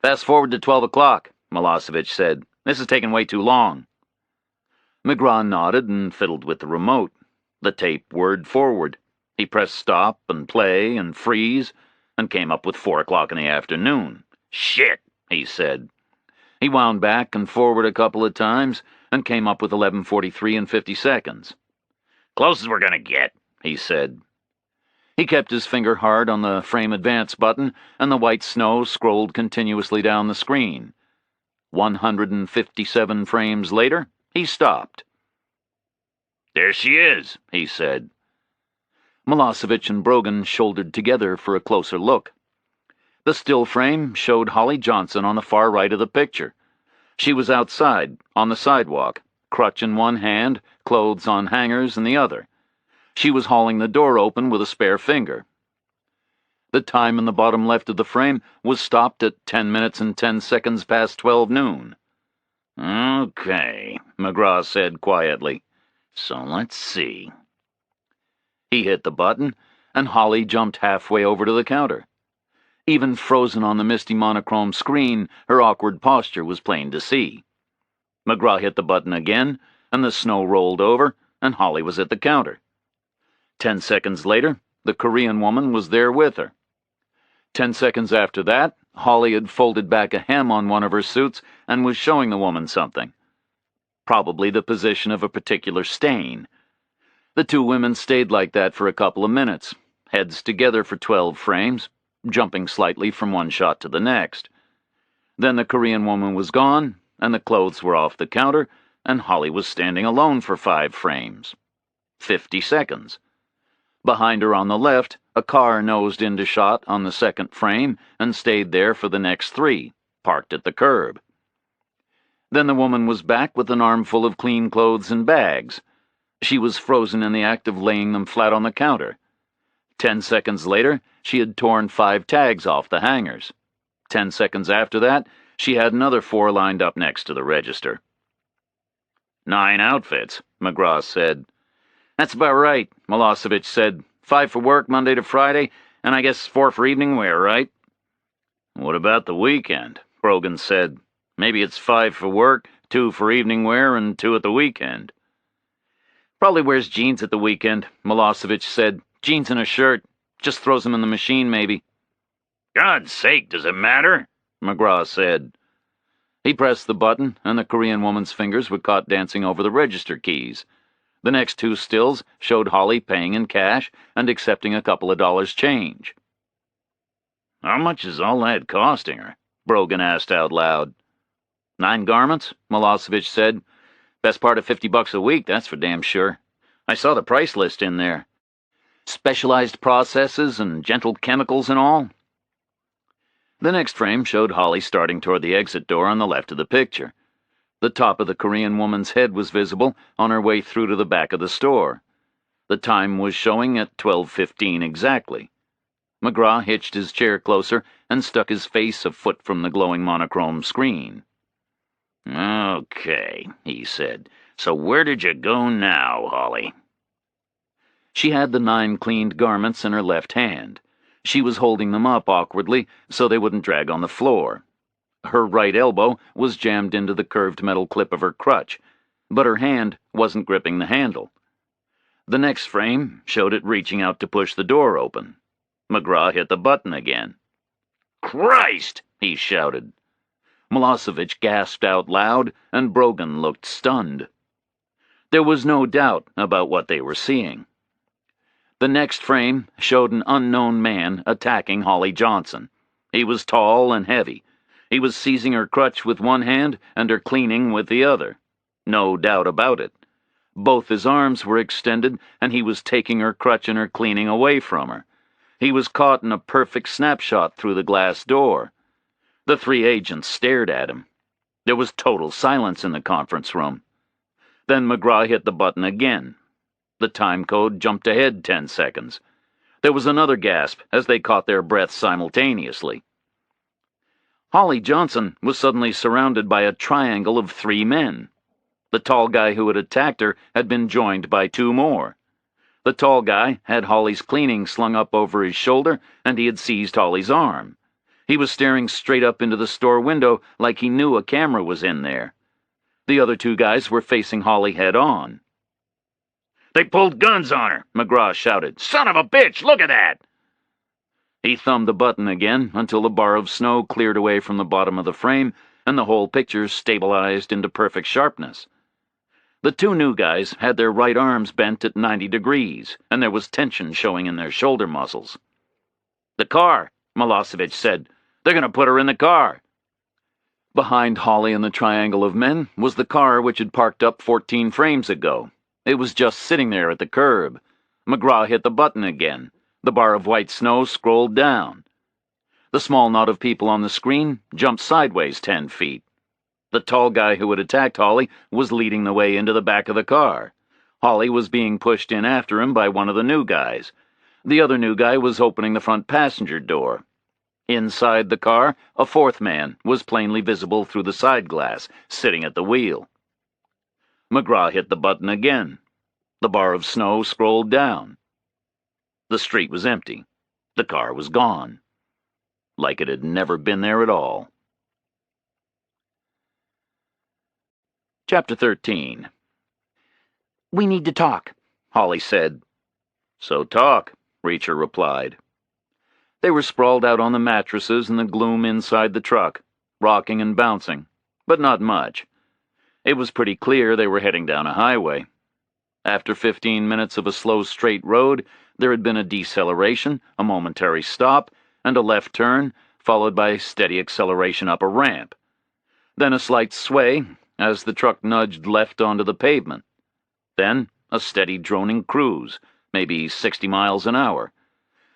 Fast forward to 12 o'clock, Milosevic said. This is taking way too long. McGraw nodded and fiddled with the remote. The tape whirred forward. He pressed stop and play and freeze and came up with 4 o'clock in the afternoon. Shit, he said. He wound back and forward a couple of times and came up with 11:43 and 50 seconds. Close as we're gonna get, he said. He kept his finger hard on the frame advance button, and the white snow scrolled continuously down the screen. 157 frames later, he stopped. There she is, he said. Milosevic and Brogan shouldered together for a closer look. The still frame showed Holly Johnson on the far right of the picture. She was outside, on the sidewalk, crutch in one hand, clothes on hangers in the other. She was hauling the door open with a spare finger. The time in the bottom left of the frame was stopped at 10 minutes and 10 seconds past 12 noon. Okay, McGraw said quietly. So let's see. He hit the button, and Holly jumped halfway over to the counter. Even frozen on the misty monochrome screen, her awkward posture was plain to see. McGraw hit the button again, and the snow rolled over, and Holly was at the counter. 10 seconds later, the Korean woman was there with her. 10 seconds after that, Holly had folded back a hem on one of her suits and was showing the woman something. Probably the position of a particular stain. The 2 women stayed like that for a couple of minutes, heads together for 12 frames, jumping slightly from one shot to the next. Then the Korean woman was gone, and the clothes were off the counter, and Holly was standing alone for 5 frames. 50 seconds. Behind her on the left, a car nosed into shot on the second frame and stayed there for the next 3, parked at the curb. Then the woman was back with an armful of clean clothes and bags. She was frozen in the act of laying them flat on the counter. 10 seconds later, she had torn 5 tags off the hangers. 10 seconds after that, she had another 4 lined up next to the register. 9 outfits, McGraw said. That's about right, Milosevic said. 5 for work Monday to Friday, and I guess 4 for evening wear, right? "What about the weekend?" Brogan said. "Maybe it's 5 for work, 2 for evening wear, and 2 at the weekend." "Probably wears jeans at the weekend," Milosevic said. "Jeans and a shirt. Just throws them in the machine, maybe." "God's sake, does it matter?" McGraw said. He pressed the button, and the Korean woman's fingers were caught dancing over the register keys. The next 2 stills showed Holly paying in cash and accepting a couple of dollars change. "How much is all that costing her?" Brogan asked out loud. 9 garments, Milosevic said. "Best part of $50 a week, that's for damn sure. I saw the price list in there. Specialized processes and gentle chemicals and all." The next frame showed Holly starting toward the exit door on the left of the picture. The top of the Korean woman's head was visible on her way through to the back of the store. The time was showing at 12:15 exactly. McGraw hitched his chair closer and stuck his face a foot from the glowing monochrome screen. "Okay," he said. "So where did you go now, Holly?" She had the 9 cleaned garments in her left hand. She was holding them up awkwardly so they wouldn't drag on the floor. Her right elbow was jammed into the curved metal clip of her crutch, but her hand wasn't gripping the handle. The next frame showed it reaching out to push the door open. McGraw hit the button again. "Christ!" he shouted. Milosevic gasped out loud, and Brogan looked stunned. There was no doubt about what they were seeing. The next frame showed an unknown man attacking Holly Johnson. He was tall and heavy. He was seizing her crutch with one hand and her cleaning with the other. No doubt about it. Both his arms were extended, and he was taking her crutch and her cleaning away from her. He was caught in a perfect snapshot through the glass door. The 3 agents stared at him. There was total silence in the conference room. Then McGraw hit the button again. The time code jumped ahead 10 seconds. There was another gasp as they caught their breath simultaneously. Holly Johnson was suddenly surrounded by a triangle of 3 men. The tall guy who had attacked her had been joined by 2 more. The tall guy had Holly's cleaning slung up over his shoulder, and he had seized Holly's arm. He was staring straight up into the store window like he knew a camera was in there. The other 2 guys were facing Holly head on. "They pulled guns on her," McGraw shouted. "Son of a bitch, look at that!" He thumbed the button again until the bar of snow cleared away from the bottom of the frame and the whole picture stabilized into perfect sharpness. The 2 new guys had their right arms bent at 90 degrees, and there was tension showing in their shoulder muscles. "The car," Milosevic said. "They're going to put her in the car." Behind Holly and the triangle of men was the car which had parked up 14 frames ago. It was just sitting there at the curb. McGraw hit the button again. The bar of white snow scrolled down. The small knot of people on the screen jumped sideways 10 feet. The tall guy who had attacked Holly was leading the way into the back of the car. Holly was being pushed in after him by one of the new guys. The other new guy was opening the front passenger door. Inside the car, a 4th man was plainly visible through the side glass, sitting at the wheel. McGraw hit the button again. The bar of snow scrolled down. The street was empty. The car was gone. Like it had never been there at all. Chapter 13. "We need to talk," Holly said. "So talk," Reacher replied. They were sprawled out on the mattresses in the gloom inside the truck, rocking and bouncing, but not much. It was pretty clear they were heading down a highway. After 15 minutes of a slow straight road, there had been a deceleration, a momentary stop, and a left turn, followed by steady acceleration up a ramp. Then a slight sway as the truck nudged left onto the pavement. Then a steady droning cruise, maybe 60 miles an hour,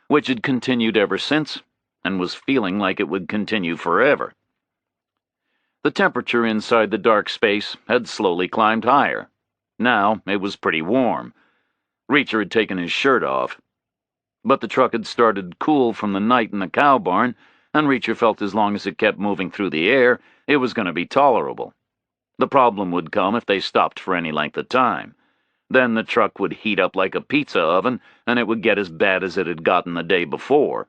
which had continued ever since and was feeling like it would continue forever. The temperature inside the dark space had slowly climbed higher. Now it was pretty warm. Reacher had taken his shirt off. But the truck had started cool from the night in the cow barn, and Reacher felt as long as it kept moving through the air, it was going to be tolerable. The problem would come if they stopped for any length of time. Then the truck would heat up like a pizza oven, and it would get as bad as it had gotten the day before.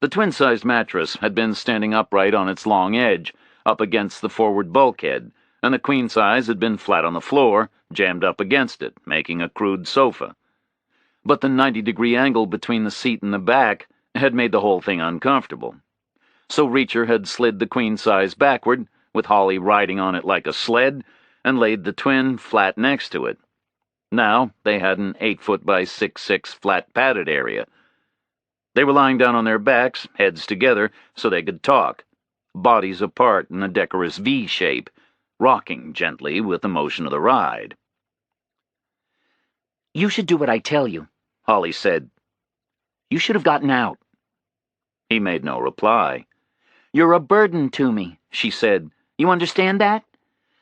The twin-sized mattress had been standing upright on its long edge, up against the forward bulkhead, and the queen-size had been flat on the floor, jammed up against it, making a crude sofa. But the 90-degree angle between the seat and the back had made the whole thing uncomfortable. So Reacher had slid the queen-size backward, with Holly riding on it like a sled, and laid the twin flat next to it. Now they had an 8-foot by 6'6" flat padded area. They were lying down on their backs, heads together, so they could talk, bodies apart in a decorous V shape, rocking gently with the motion of the ride. "You should do what I tell you," Holly said. "You should have gotten out." He made no reply. "You're a burden to me," she said. "You understand that?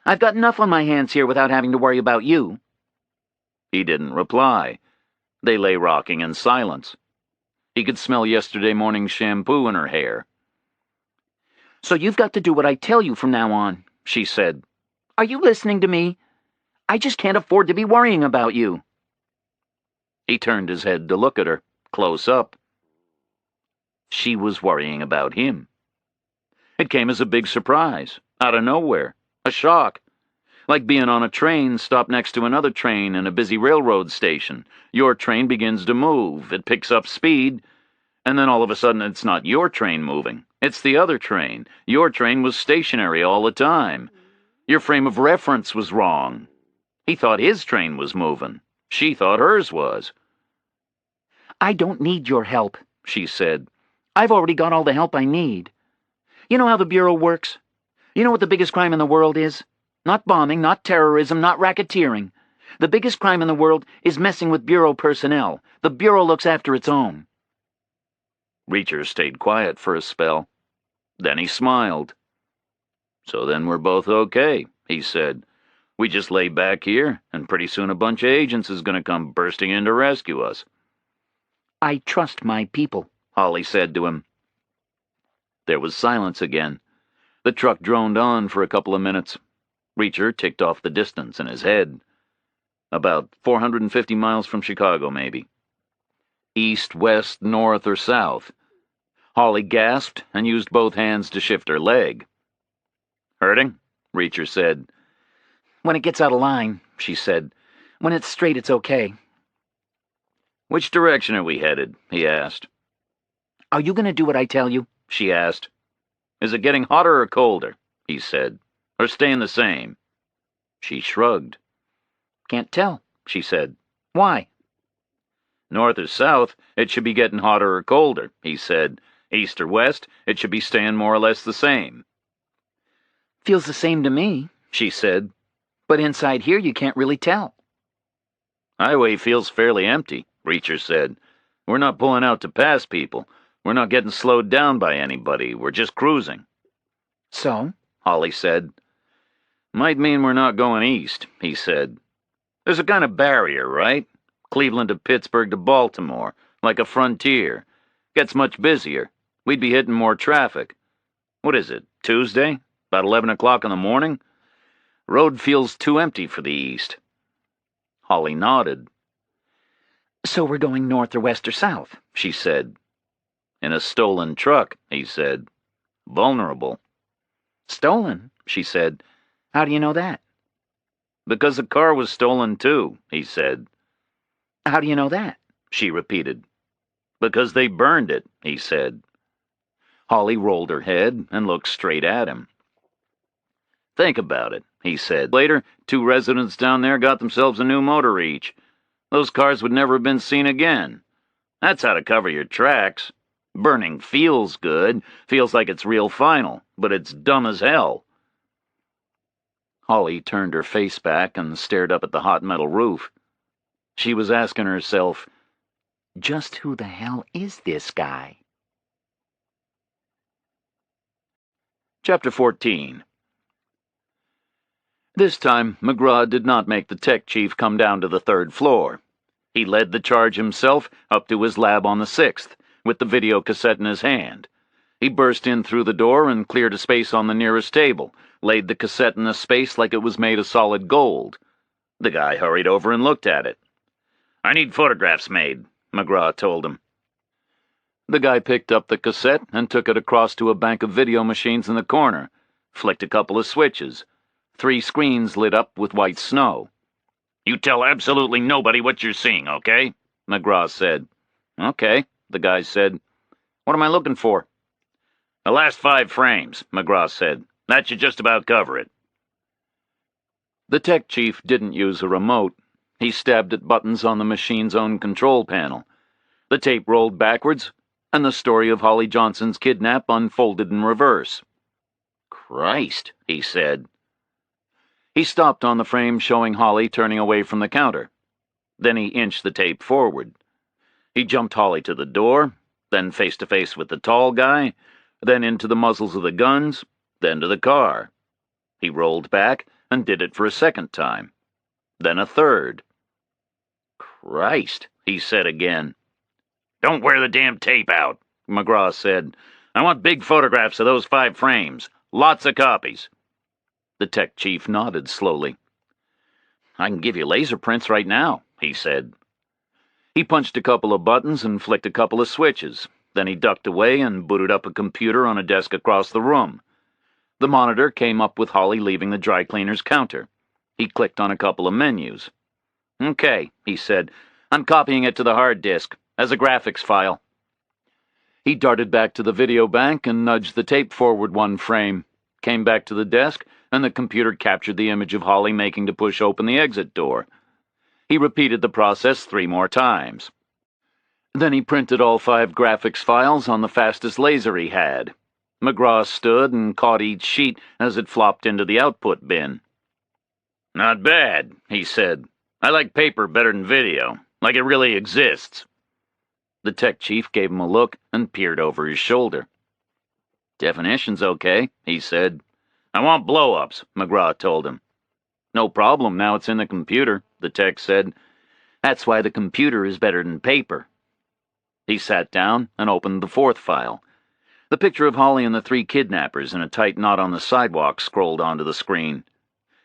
I've got enough on my hands here without having to worry about you." He didn't reply. They lay rocking in silence. He could smell yesterday morning's shampoo in her hair. "So you've got to do what I tell you from now on," she said. "Are you listening to me? I just can't afford to be worrying about you." He turned his head to look at her, close up. She was worrying about him. It came as a big surprise, out of nowhere, a shock. Like being on a train stopped next to another train in a busy railroad station. Your train begins to move, it picks up speed, and then all of a sudden it's not your train moving, it's the other train. Your train was stationary all the time. Your frame of reference was wrong. He thought his train was moving. She thought hers was. "I don't need your help," she said. "I've already got all the help I need. You know how the Bureau works? You know what the biggest crime in the world is? Not bombing, not terrorism, not racketeering. The biggest crime in the world is messing with Bureau personnel. The Bureau looks after its own." Reacher stayed quiet for a spell. Then he smiled. "So then we're both okay," he said. "We just lay back here, and pretty soon a bunch of agents is going to come bursting in to rescue us." "I trust my people," Holly said to him. There was silence again. The truck droned on for a couple of minutes. Reacher ticked off the distance in his head. About 450 miles from Chicago, maybe. East, west, north, or south. Holly gasped and used both hands to shift her leg. "Hurting?" Reacher said. "When it gets out of line," she said. "When it's straight, it's okay." "Which direction are we headed?" he asked. "Are you going to do what I tell you?" she asked. "Is it getting hotter or colder?" he said. "Or staying the same?" She shrugged. "Can't tell," she said. "Why?" "North or south, it should be getting hotter or colder," he said. "East or west, it should be staying more or less the same." "Feels the same to me," she said. "But inside here you can't really tell." "Highway feels fairly empty," Reacher said. "We're not pulling out to pass people. We're not getting slowed down by anybody. We're just cruising." "So?" Holly said. "Might mean we're not going east," he said. "There's a kind of barrier, right? Cleveland to Pittsburgh to Baltimore, like a frontier. Gets much busier. We'd be hitting more traffic. What is it, Tuesday? About 11 o'clock in the morning? Road feels too empty for the east." Holly nodded. "So we're going north or west or south?" she said. "In a stolen truck," he said. "Vulnerable." "Stolen?" she said. "How do you know that?" "Because the car was stolen too," he said. "How do you know that?" she repeated. "Because they burned it," he said. Holly rolled her head and looked straight at him. "Think about it," he said. "Later, 2 residents down there got themselves a new motor each. Those cars would never have been seen again. That's how to cover your tracks. Burning feels good, feels like it's real final, but it's dumb as hell." Holly turned her face back and stared up at the hot metal roof. She was asking herself, just who the hell is this guy? Chapter 14. This time, McGraw did not make the tech chief come down to the 3rd floor. He led the charge himself up to his lab on the 6th, with the video cassette in his hand. He burst in through the door and cleared a space on the nearest table, laid the cassette in a space like it was made of solid gold. The guy hurried over and looked at it. "I need photographs made," McGraw told him. The guy picked up the cassette and took it across to a bank of video machines in the corner, flicked a couple of switches. 3 screens lit up with white snow. "You tell absolutely nobody what you're seeing, okay?" McGraw said. "Okay," the guy said. "What am I looking for?" "The last 5 frames," McGraw said. "That should just about cover it." The tech chief didn't use a remote. He stabbed at buttons on the machine's own control panel. The tape rolled backwards, and the story of Holly Johnson's kidnap unfolded in reverse. "Christ," he said. He stopped on the frame showing Holly turning away from the counter. Then he inched the tape forward. He jumped Holly to the door, then face to face with the tall guy, then into the muzzles of the guns, then to the car. He rolled back and did it for a second time, then a third. "Christ," he said again. "Don't wear the damn tape out," McGraw said. "I want big photographs of those 5 frames. Lots of copies." The tech chief nodded slowly. "I can give you laser prints right now," he said. He punched a couple of buttons and flicked a couple of switches. Then he ducked away and booted up a computer on a desk across the room. The monitor came up with Holly leaving the dry cleaner's counter. He clicked on a couple of menus. "Okay," he said. "I'm copying it to the hard disk as a graphics file." He darted back to the video bank and nudged the tape forward 1 frame, came back to the desk, and the computer captured the image of Holly making to push open the exit door. He repeated the process 3 more times. Then he printed all 5 graphics files on the fastest laser he had. McGraw stood and caught each sheet as it flopped into the output bin. "Not bad," he said. "I like paper better than video, like it really exists." The tech chief gave him a look and peered over his shoulder. "Definition's okay," he said. "I want blow-ups," McGraw told him. "No problem, now it's in the computer," the tech said. "That's why the computer is better than paper." He sat down and opened the 4th file. The picture of Holly and the 3 kidnappers in a tight knot on the sidewalk scrolled onto the screen.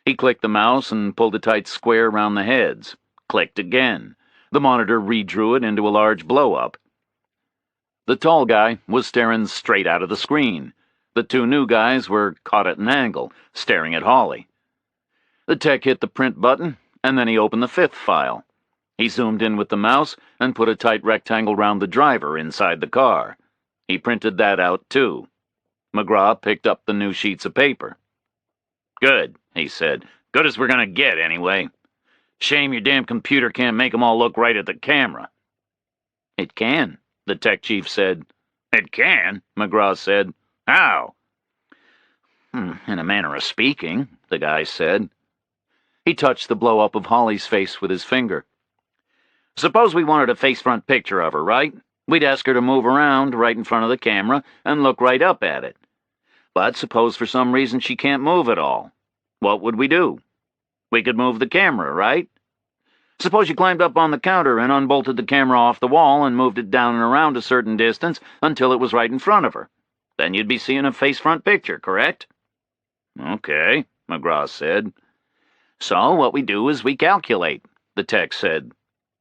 He clicked the mouse and pulled a tight square around the heads. Clicked again. The monitor redrew it into a large blow-up. The tall guy was staring straight out of the screen. The 2 new guys were caught at an angle, staring at Holly. The tech hit the print button, and then he opened the 5th file. He zoomed in with the mouse and put a tight rectangle round the driver inside the car. He printed that out, too. McGraw picked up the new sheets of paper. "Good," he said. "Good as we're gonna get, anyway. Shame your damn computer can't make 'em all look right at the camera." "It can," the tech chief said. "It can?" McGraw said. "How?" "In a manner of speaking," the guy said. He touched the blow-up of Holly's face with his finger. "Suppose we wanted a face-front picture of her, right? We'd ask her to move around right in front of the camera and look right up at it. But suppose for some reason she can't move at all. What would we do? We could move the camera, right? Suppose you climbed up on the counter and unbolted the camera off the wall and moved it down and around a certain distance until it was right in front of her. Then you'd be seeing a face-front picture, correct?" "Okay," McGraw said. "So what we do is we calculate," the tech said.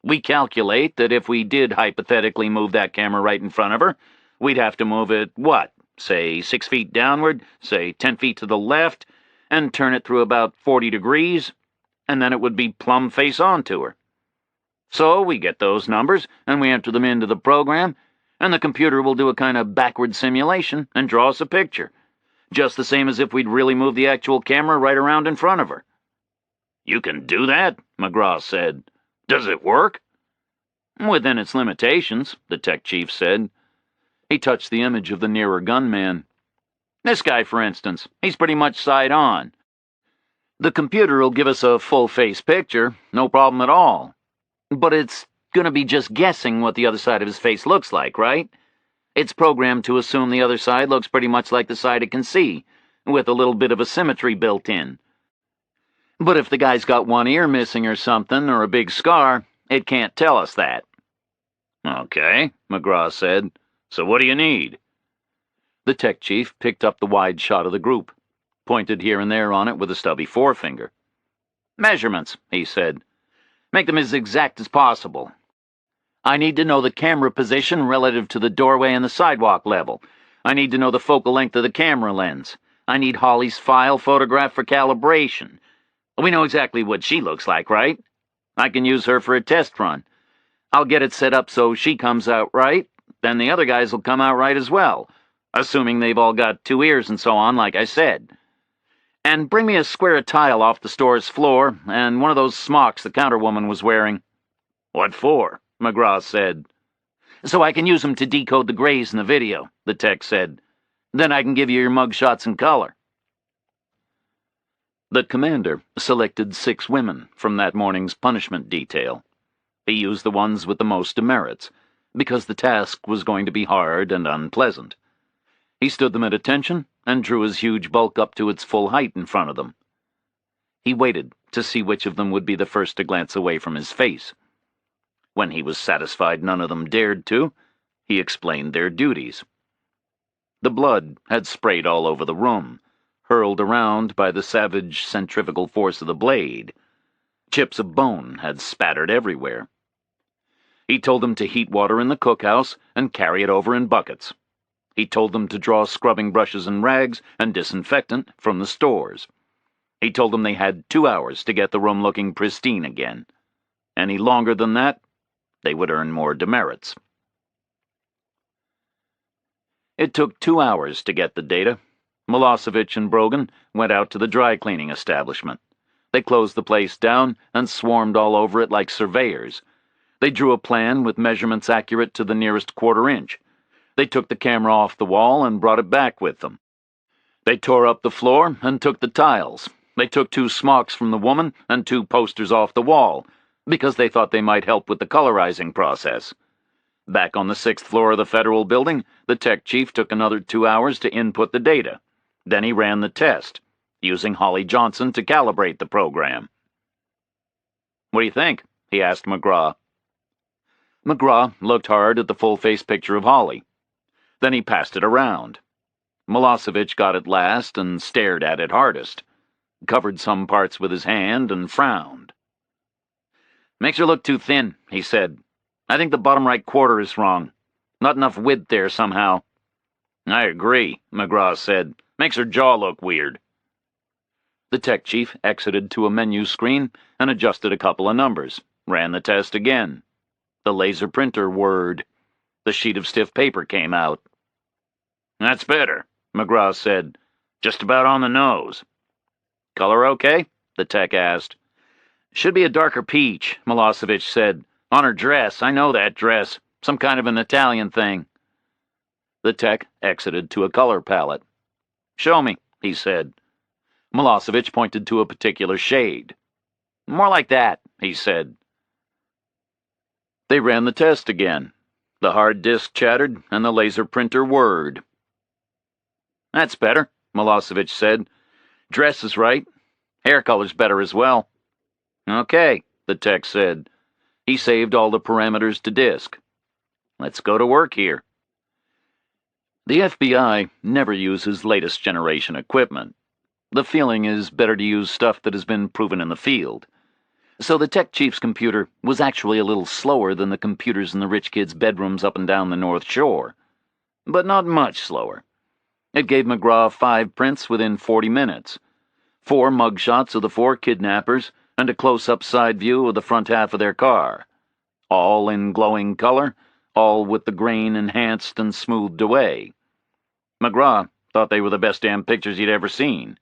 "We calculate that if we did hypothetically move that camera right in front of her, we'd have to move it, what, say 6 feet downward, say 10 feet to the left, and turn it through about 40 degrees, and then it would be plumb face on to her. So we get those numbers, and we enter them into the program, and the computer will do a kind of backward simulation and draw us a picture, just the same as if we'd really moved the actual camera right around in front of her." "You can do that?" McGraw said. "Does it work?" "Within its limitations," the tech chief said. He touched the image of the nearer gunman. "This guy, for instance, he's pretty much side on. The computer'll give us a full-face picture, no problem at all. But it's gonna be just guessing what the other side of his face looks like, right? It's programmed to assume the other side looks pretty much like the side it can see, with a little bit of a symmetry built in. But if the guy's got one ear missing or something, or a big scar, it can't tell us that." "Okay," McGraw said. "So what do you need?" The tech chief picked up the wide shot of the group, pointed here and there on it with a stubby forefinger. "Measurements," he said. "Make them as exact as possible. I need to know the camera position relative to the doorway and the sidewalk level. I need to know the focal length of the camera lens. I need Holly's file photograph for calibration. We know exactly what she looks like, right? I can use her for a test run. I'll get it set up so she comes out right, then the other guys will come out right as well, assuming they've all got 2 ears and so on, like I said. And bring me a square of tile off the store's floor, and one of those smocks the counterwoman was wearing. What for? McGraw said. So I can use them to decode the grays in the video, the tech said. Then I can give you your mugshots in color. The commander selected 6 women from that morning's punishment detail. He used the ones with the most demerits, because the task was going to be hard and unpleasant. He stood them at attention and drew his huge bulk up to its full height in front of them. He waited to see which of them would be the first to glance away from his face. When he was satisfied none of them dared to, he explained their duties. The blood had sprayed all over the room, hurled around by the savage centrifugal force of the blade. Chips of bone had spattered everywhere. He told them to heat water in the cookhouse and carry it over in buckets. He told them to draw scrubbing brushes and rags and disinfectant from the stores. He told them they had 2 hours to get the room looking pristine again. Any longer than that, they would earn more demerits. It took 2 hours to get the data. Milosevic and Brogan went out to the dry cleaning establishment. They closed the place down and swarmed all over it like surveyors. They drew a plan with measurements accurate to the nearest 1/4 inch. They took the camera off the wall and brought it back with them. They tore up the floor and took the tiles. They took 2 smocks from the woman and 2 posters off the wall, because they thought they might help with the colorizing process. Back on the 6th floor of the federal building, the tech chief took another 2 hours to input the data. Then he ran the test, using Holly Johnson to calibrate the program. "What do you think?" he asked McGraw. McGraw looked hard at the full-face picture of Holly. Then he passed it around. Milosevic got it last and stared at it hardest, covered some parts with his hand and frowned. "Makes her look too thin," he said. "I think the bottom right 1/4 is wrong. Not enough width there somehow." "I agree," McGraw said. "Makes her jaw look weird." The tech chief exited to a menu screen and adjusted a couple of numbers, ran the test again. The laser printer whirred. The sheet of stiff paper came out. "That's better," McGraw said. "Just about on the nose." "Color okay?" the tech asked. "Should be a darker peach," Milosevic said. "On her dress. I know that dress. Some kind of an Italian thing." The tech exited to a color palette. "Show me," he said. Milosevic pointed to a particular shade. "More like that," he said. They ran the test again. The hard disk chattered, and the laser printer whirred. "That's better," Milosevic said. "Dress is right. Hair color's better as well." "Okay," the tech said. He saved all the parameters to disk. "Let's go to work here." The FBI never uses latest generation equipment. The feeling is better to use stuff that has been proven in the field. So the tech chief's computer was actually a little slower than the computers in the rich kids' bedrooms up and down the North Shore. But not much slower. It gave McGraw 5 prints within 40 minutes. 4 mugshots of the 4 kidnappers, and a close-up side view of the front half of their car. All in glowing color, all with the grain enhanced and smoothed away. McGraw thought they were the best damn pictures he'd ever seen.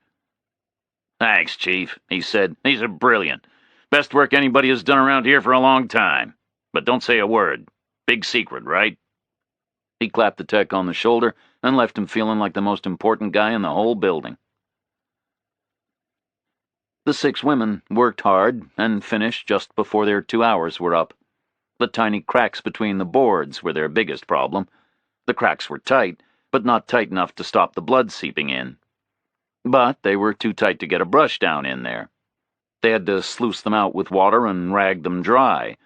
"Thanks, Chief," he said. "These are brilliant. Best work anybody has done around here for a long time. But don't say a word. Big secret, right?" He clapped the tech on the shoulder and left him feeling like the most important guy in the whole building. The 6 women worked hard and finished just before their 2 hours were up. The tiny cracks between the boards were their biggest problem. The cracks were tight, but not tight enough to stop the blood seeping in. But they were too tight to get a brush down in there. They had to sluice them out with water and rag them dry.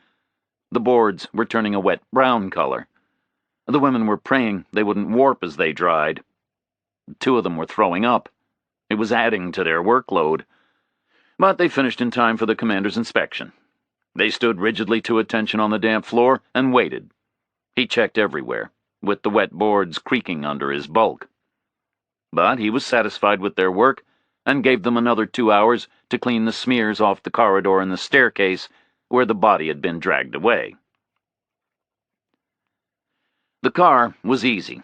The boards were turning a wet brown color. The women were praying they wouldn't warp as they dried. 2 of them were throwing up. It was adding to their workload. But they finished in time for the commander's inspection. They stood rigidly to attention on the damp floor and waited. He checked everywhere, with the wet boards creaking under his bulk. But he was satisfied with their work and gave them another 2 hours to clean the smears off the corridor and the staircase where the body had been dragged away. The car was easy.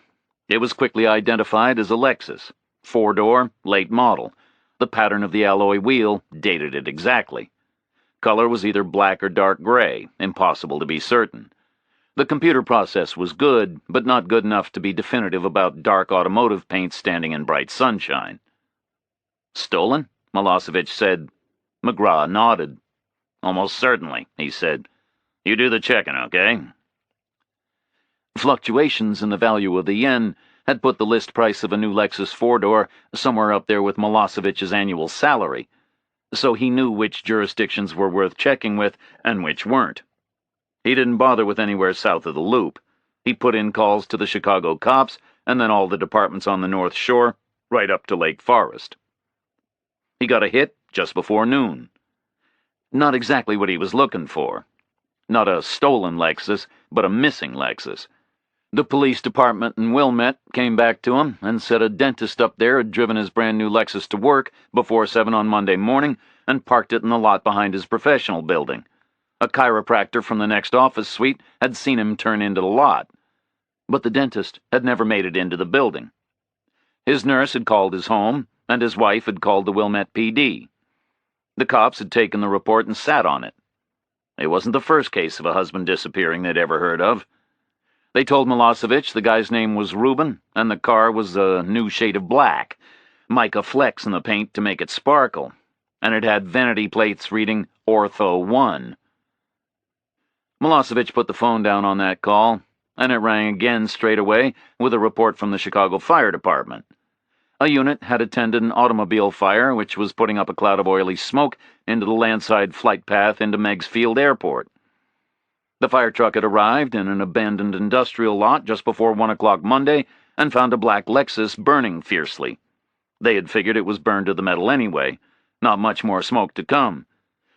It was quickly identified as a Lexus, 4-door, late model. The pattern of the alloy wheel dated it exactly. Color was either black or dark gray, impossible to be certain. The computer process was good, but not good enough to be definitive about dark automotive paint standing in bright sunshine. "Stolen?" Milosevic said. McGraw nodded. "Almost certainly," he said. "You do the checking, okay?" Fluctuations in the value of the yen had put the list price of a new Lexus 4-door somewhere up there with Milosevic's annual salary, so he knew which jurisdictions were worth checking with and which weren't. He didn't bother with anywhere south of the Loop. He put in calls to the Chicago cops and then all the departments on the North Shore, right up to Lake Forest. He got a hit just before noon. Not exactly what he was looking for. Not a stolen Lexus, but a missing Lexus. The police department in Wilmette came back to him and said a dentist up there had driven his brand new Lexus to work before 7 on Monday morning and parked it in the lot behind his professional building. A chiropractor from the next office suite had seen him turn into the lot, but the dentist had never made it into the building. His nurse had called his home, and his wife had called the Wilmette PD. The cops had taken the report and sat on it. It wasn't the first case of a husband disappearing they'd ever heard of. They told Milosevic the guy's name was Reuben, and the car was a new shade of black, mica flecks in the paint to make it sparkle, and it had vanity plates reading Ortho 1. Milosevic put the phone down on that call, and it rang again straight away with a report from the Chicago Fire Department. A unit had attended an automobile fire which was putting up a cloud of oily smoke into the landside flight path into Meigs Field Airport. The fire truck had arrived in an abandoned industrial lot just before 1 o'clock Monday and found a black Lexus burning fiercely. They had figured it was burned to the metal anyway, not much more smoke to come,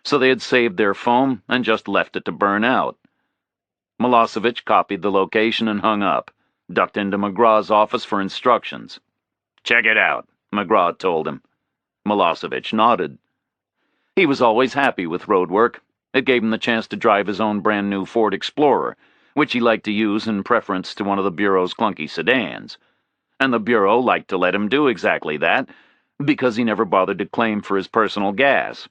so they had saved their foam and just left it to burn out. Milosevic copied the location and hung up, ducked into McGraw's office for instructions. "Check it out," McGraw told him. Milosevic nodded. He was always happy with road work. It gave him the chance to drive his own brand-new Ford Explorer, which he liked to use in preference to one of the Bureau's clunky sedans. And the Bureau liked to let him do exactly that, because he never bothered to claim for his personal gas.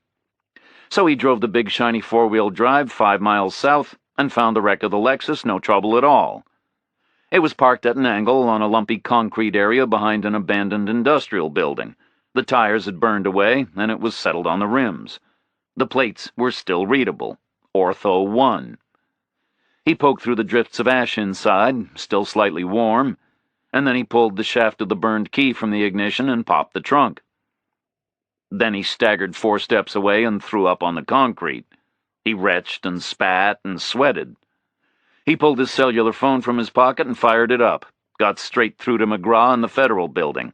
So he drove the big shiny 4-wheel drive 5 miles south and found the wreck of the Lexus no trouble at all. It was parked at an angle on a lumpy concrete area behind an abandoned industrial building. The tires had burned away, and it was settled on the rims. The plates were still readable. Ortho 1. He poked through the drifts of ash inside, still slightly warm, and then he pulled the shaft of the burned key from the ignition and popped the trunk. Then he staggered 4 steps away and threw up on the concrete. He retched and spat and sweated. He pulled his cellular phone from his pocket and fired it up, got straight through to McGraw in the Federal Building.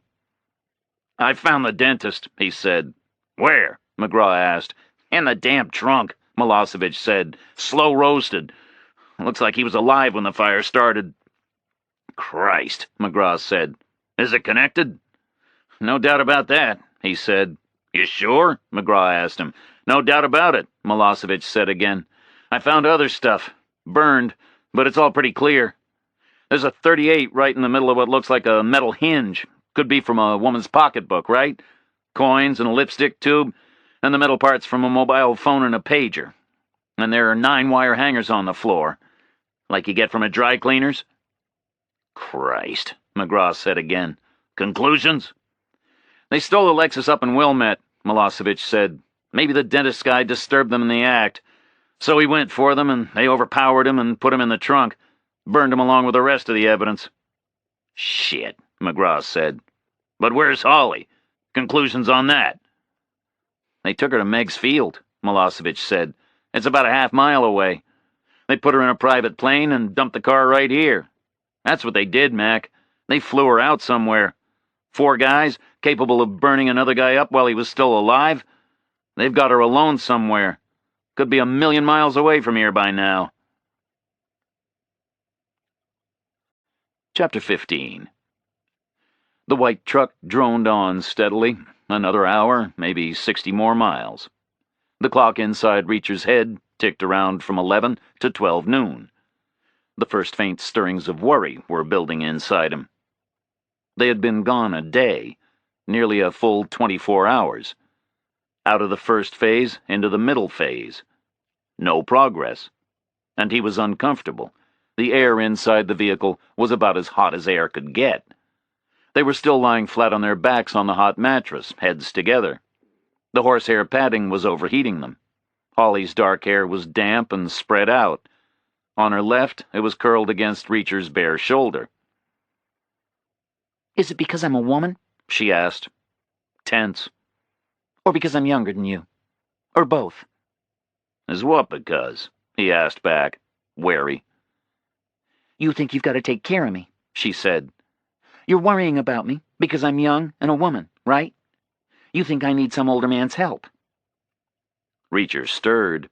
"I found the dentist," he said. "Where?" McGraw asked. "In the damn trunk," Milosevic said. "Slow roasted. Looks like he was alive when the fire started." "Christ," McGraw said. "Is it connected?" "No doubt about that," he said. "You sure?" McGraw asked him. "No doubt about it," Milosevic said again. "I found other stuff. Burned, but it's all pretty clear. There's a .38 right in the middle of what looks like a metal hinge. Could be from a woman's pocketbook, right? Coins and a lipstick tube, and the metal parts from a mobile phone and a pager. And there are 9-wire hangers on the floor, like you get from a dry cleaner's." "Christ," McGraw said again. "Conclusions?" "They stole a Lexus up in Wilmette," Milosevic said. "Maybe the dentist guy disturbed them in the act. So he went for them, and they overpowered him and put him in the trunk. Burned him along with the rest of the evidence." "Shit," McGraw said. "But where's Holly? Conclusions on that?" "They took her to Meigs Field," Milosevic said. "It's about a half-mile away. They put her in a private plane and dumped the car right here. That's what they did, Mac. They flew her out somewhere. 4 guys, capable of burning another guy up while he was still alive. They've got her alone somewhere. Could be 1,000,000 miles away from here by now. Chapter 15. The white truck droned on steadily. Another hour, maybe 60 more miles. The clock inside Reacher's head ticked around from 11 to 12 noon. The first faint stirrings of worry were building inside him. They had been gone a day, nearly a full 24 hours. Out of the first phase into the middle phase. No progress. And he was uncomfortable. The air inside the vehicle was about as hot as air could get. They were still lying flat on their backs on the hot mattress, heads together. The horsehair padding was overheating them. Holly's dark hair was damp and spread out. On her left, it was curled against Reacher's bare shoulder. Is it because I'm a woman? She asked. Tense. Or because I'm younger than you? Or both? Is what because? He asked back, wary. You think you've got to take care of me, she said. You're worrying about me because I'm young and a woman, right? You think I need some older man's help. Reacher stirred.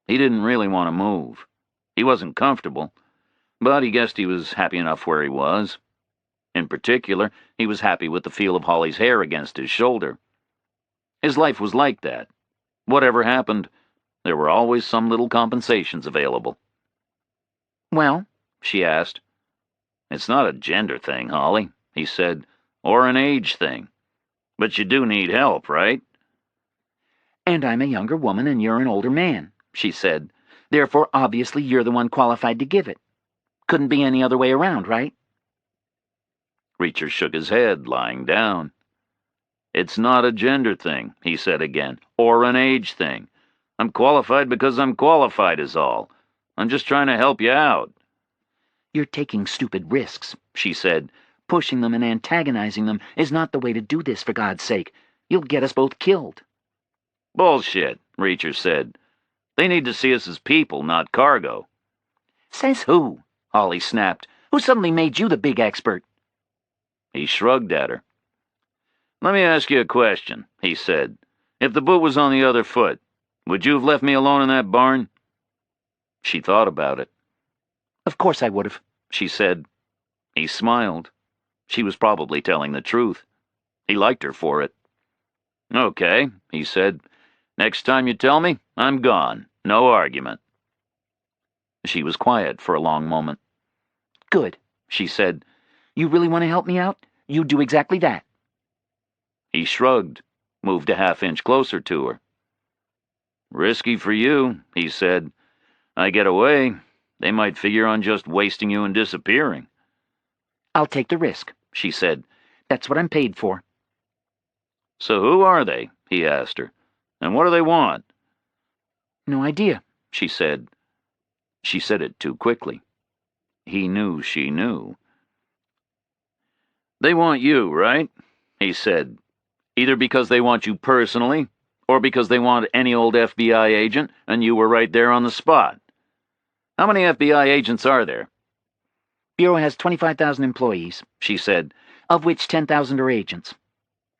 He didn't really want to move. He wasn't comfortable, but he guessed he was happy enough where he was. In particular, he was happy with the feel of Holly's hair against his shoulder. His life was like that. Whatever happened, there were always some little compensations available. Well? She asked. It's not a gender thing, Holly, he said, or an age thing. But you do need help, right? And I'm a younger woman and you're an older man, she said. Therefore, obviously, you're the one qualified to give it. Couldn't be any other way around, right? Reacher shook his head, lying down. It's not a gender thing, he said again, or an age thing. I'm qualified because I'm qualified is all. I'm just trying to help you out. You're taking stupid risks, she said. Pushing them and antagonizing them is not the way to do this, for God's sake. You'll get us both killed. Bullshit, Reacher said. They need to see us as people, not cargo. Says who? Holly snapped. Who suddenly made you the big expert? He shrugged at her. Let me ask you a question, he said. If the boot was on the other foot, would you have left me alone in that barn? She thought about it. Of course I would have, she said. He smiled. She was probably telling the truth. He liked her for it. Okay, he said. Next time you tell me, I'm gone. No argument. She was quiet for a long moment. Good, she said. You really want to help me out? You do exactly that. He shrugged, moved a half-inch closer to her. Risky for you, he said. I get away. They might figure on just wasting you and disappearing. I'll take the risk, she said. That's what I'm paid for. So who are they? He asked her. And what do they want? No idea, she said. She said it too quickly. He knew she knew. They want you, right? He said. Either because they want you personally, or because they want any old FBI agent, and you were right there on the spot. How many FBI agents are there? Bureau has 25,000 employees, she said, of which 10,000 are agents.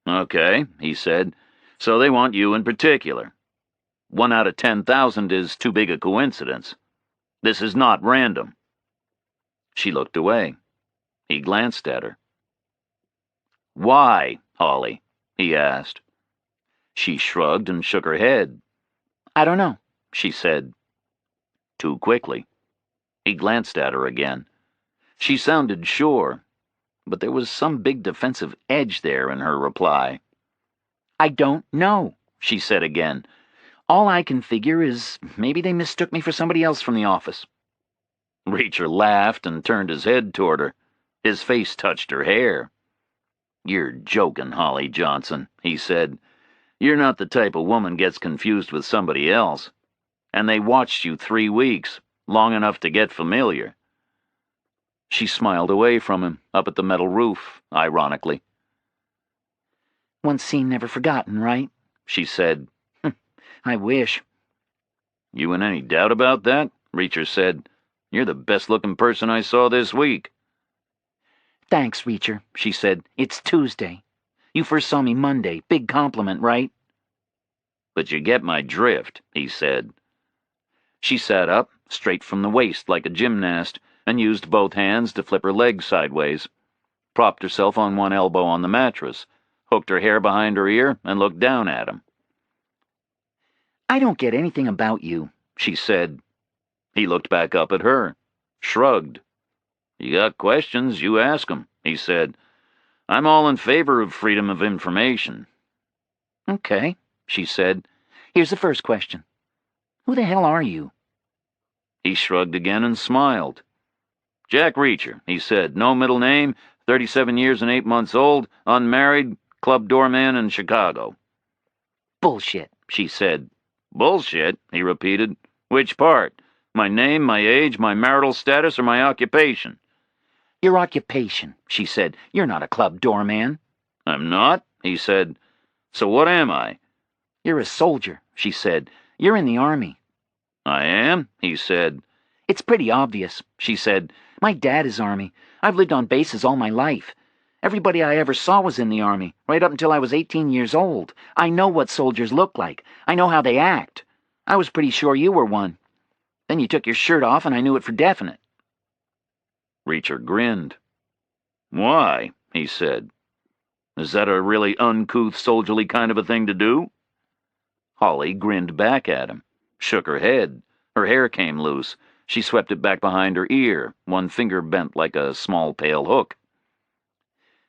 Okay, he said. So they want you in particular. 1 out of 10,000 is too big a coincidence. This is not random. She looked away. He glanced at her. Why, Holly? He asked. She shrugged and shook her head. I don't know, she said. Too quickly. He glanced at her again. She sounded sure, but there was some big defensive edge there in her reply. I don't know, she said again. All I can figure is maybe they mistook me for somebody else from the office. Reacher laughed and turned his head toward her. His face touched her hair. You're joking, Holly Johnson, he said. You're not the type of woman gets confused with somebody else. And they watched you 3 weeks, long enough to get familiar. She smiled away from him, up at the metal roof, ironically. Once seen, never forgotten, right? She said. I wish. You in any doubt about that? Reacher said. You're the best-looking person I saw this week. Thanks, Reacher, she said. It's Tuesday. You first saw me Monday. Big compliment, right? But you get my drift, he said. She sat up, straight from the waist like a gymnast, and used both hands to flip her legs sideways, propped herself on one elbow on the mattress, hooked her hair behind her ear, and looked down at him. "I don't get anything about you," she said. He looked back up at her, shrugged. "You got questions, you ask 'em," he said. "I'm all in favor of freedom of information." "Okay," she said. "Here's the first question. Who the hell are you?" He shrugged again and smiled. "Jack Reacher," he said. "No middle name, 37 years and 8 months old, unmarried, club doorman in Chicago." "Bullshit," she said. "Bullshit," he repeated. "Which part? My name, my age, my marital status, or my occupation?" "Your occupation," she said. "You're not a club doorman." "I'm not," he said. "So what am I?" "You're a soldier," she said. "You're in the Army." "I am," he said. "It's pretty obvious," she said. "My dad is Army. I've lived on bases all my life. Everybody I ever saw was in the Army, right up until I was 18 years old. I know what soldiers look like. I know how they act. I was pretty sure you were one. Then you took your shirt off, and I knew it for definite." Reacher grinned. "Why?" he said. "Is that a really uncouth, soldierly kind of a thing to do?" Holly grinned back at him, shook her head. Her hair came loose. She swept it back behind her ear, one finger bent like a small pale hook.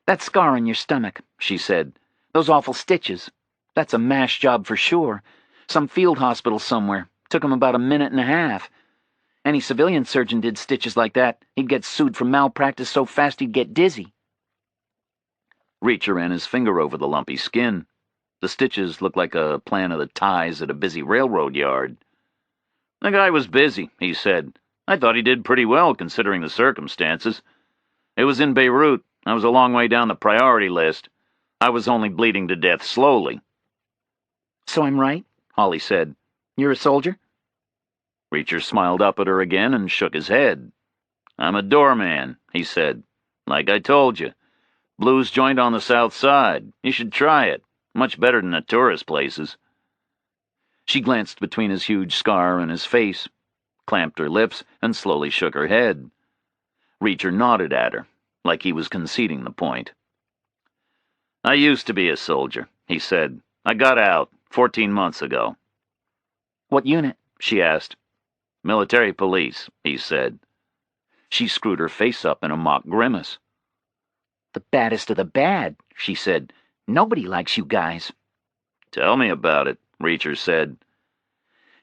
"That scar on your stomach," she said. "Those awful stitches. That's a mash job for sure. Some field hospital somewhere. Took 'em about a minute and a half. Any civilian surgeon did stitches like that. He'd get sued for malpractice so fast he'd get dizzy." Reacher ran his finger over the lumpy skin. The stitches looked like a plan of the ties at a busy railroad yard. "The guy was busy," he said. "I thought he did pretty well, considering the circumstances. It was in Beirut. I was a long way down the priority list. I was only bleeding to death slowly." "So I'm right?" Holly said. "You're a soldier?" Reacher smiled up at her again and shook his head. "I'm a doorman," he said. "Like I told you. Blues joint on the south side. You should try it. Much better than the tourist places." She glanced between his huge scar and his face, clamped her lips, and slowly shook her head. Reacher nodded at her, like he was conceding the point. "I used to be a soldier," he said. "I got out 14 months ago." "What unit?" she asked. "Military police," he said. She screwed her face up in a mock grimace. "The baddest of the bad," she said. "Nobody likes you guys." "Tell me about it," Reacher said.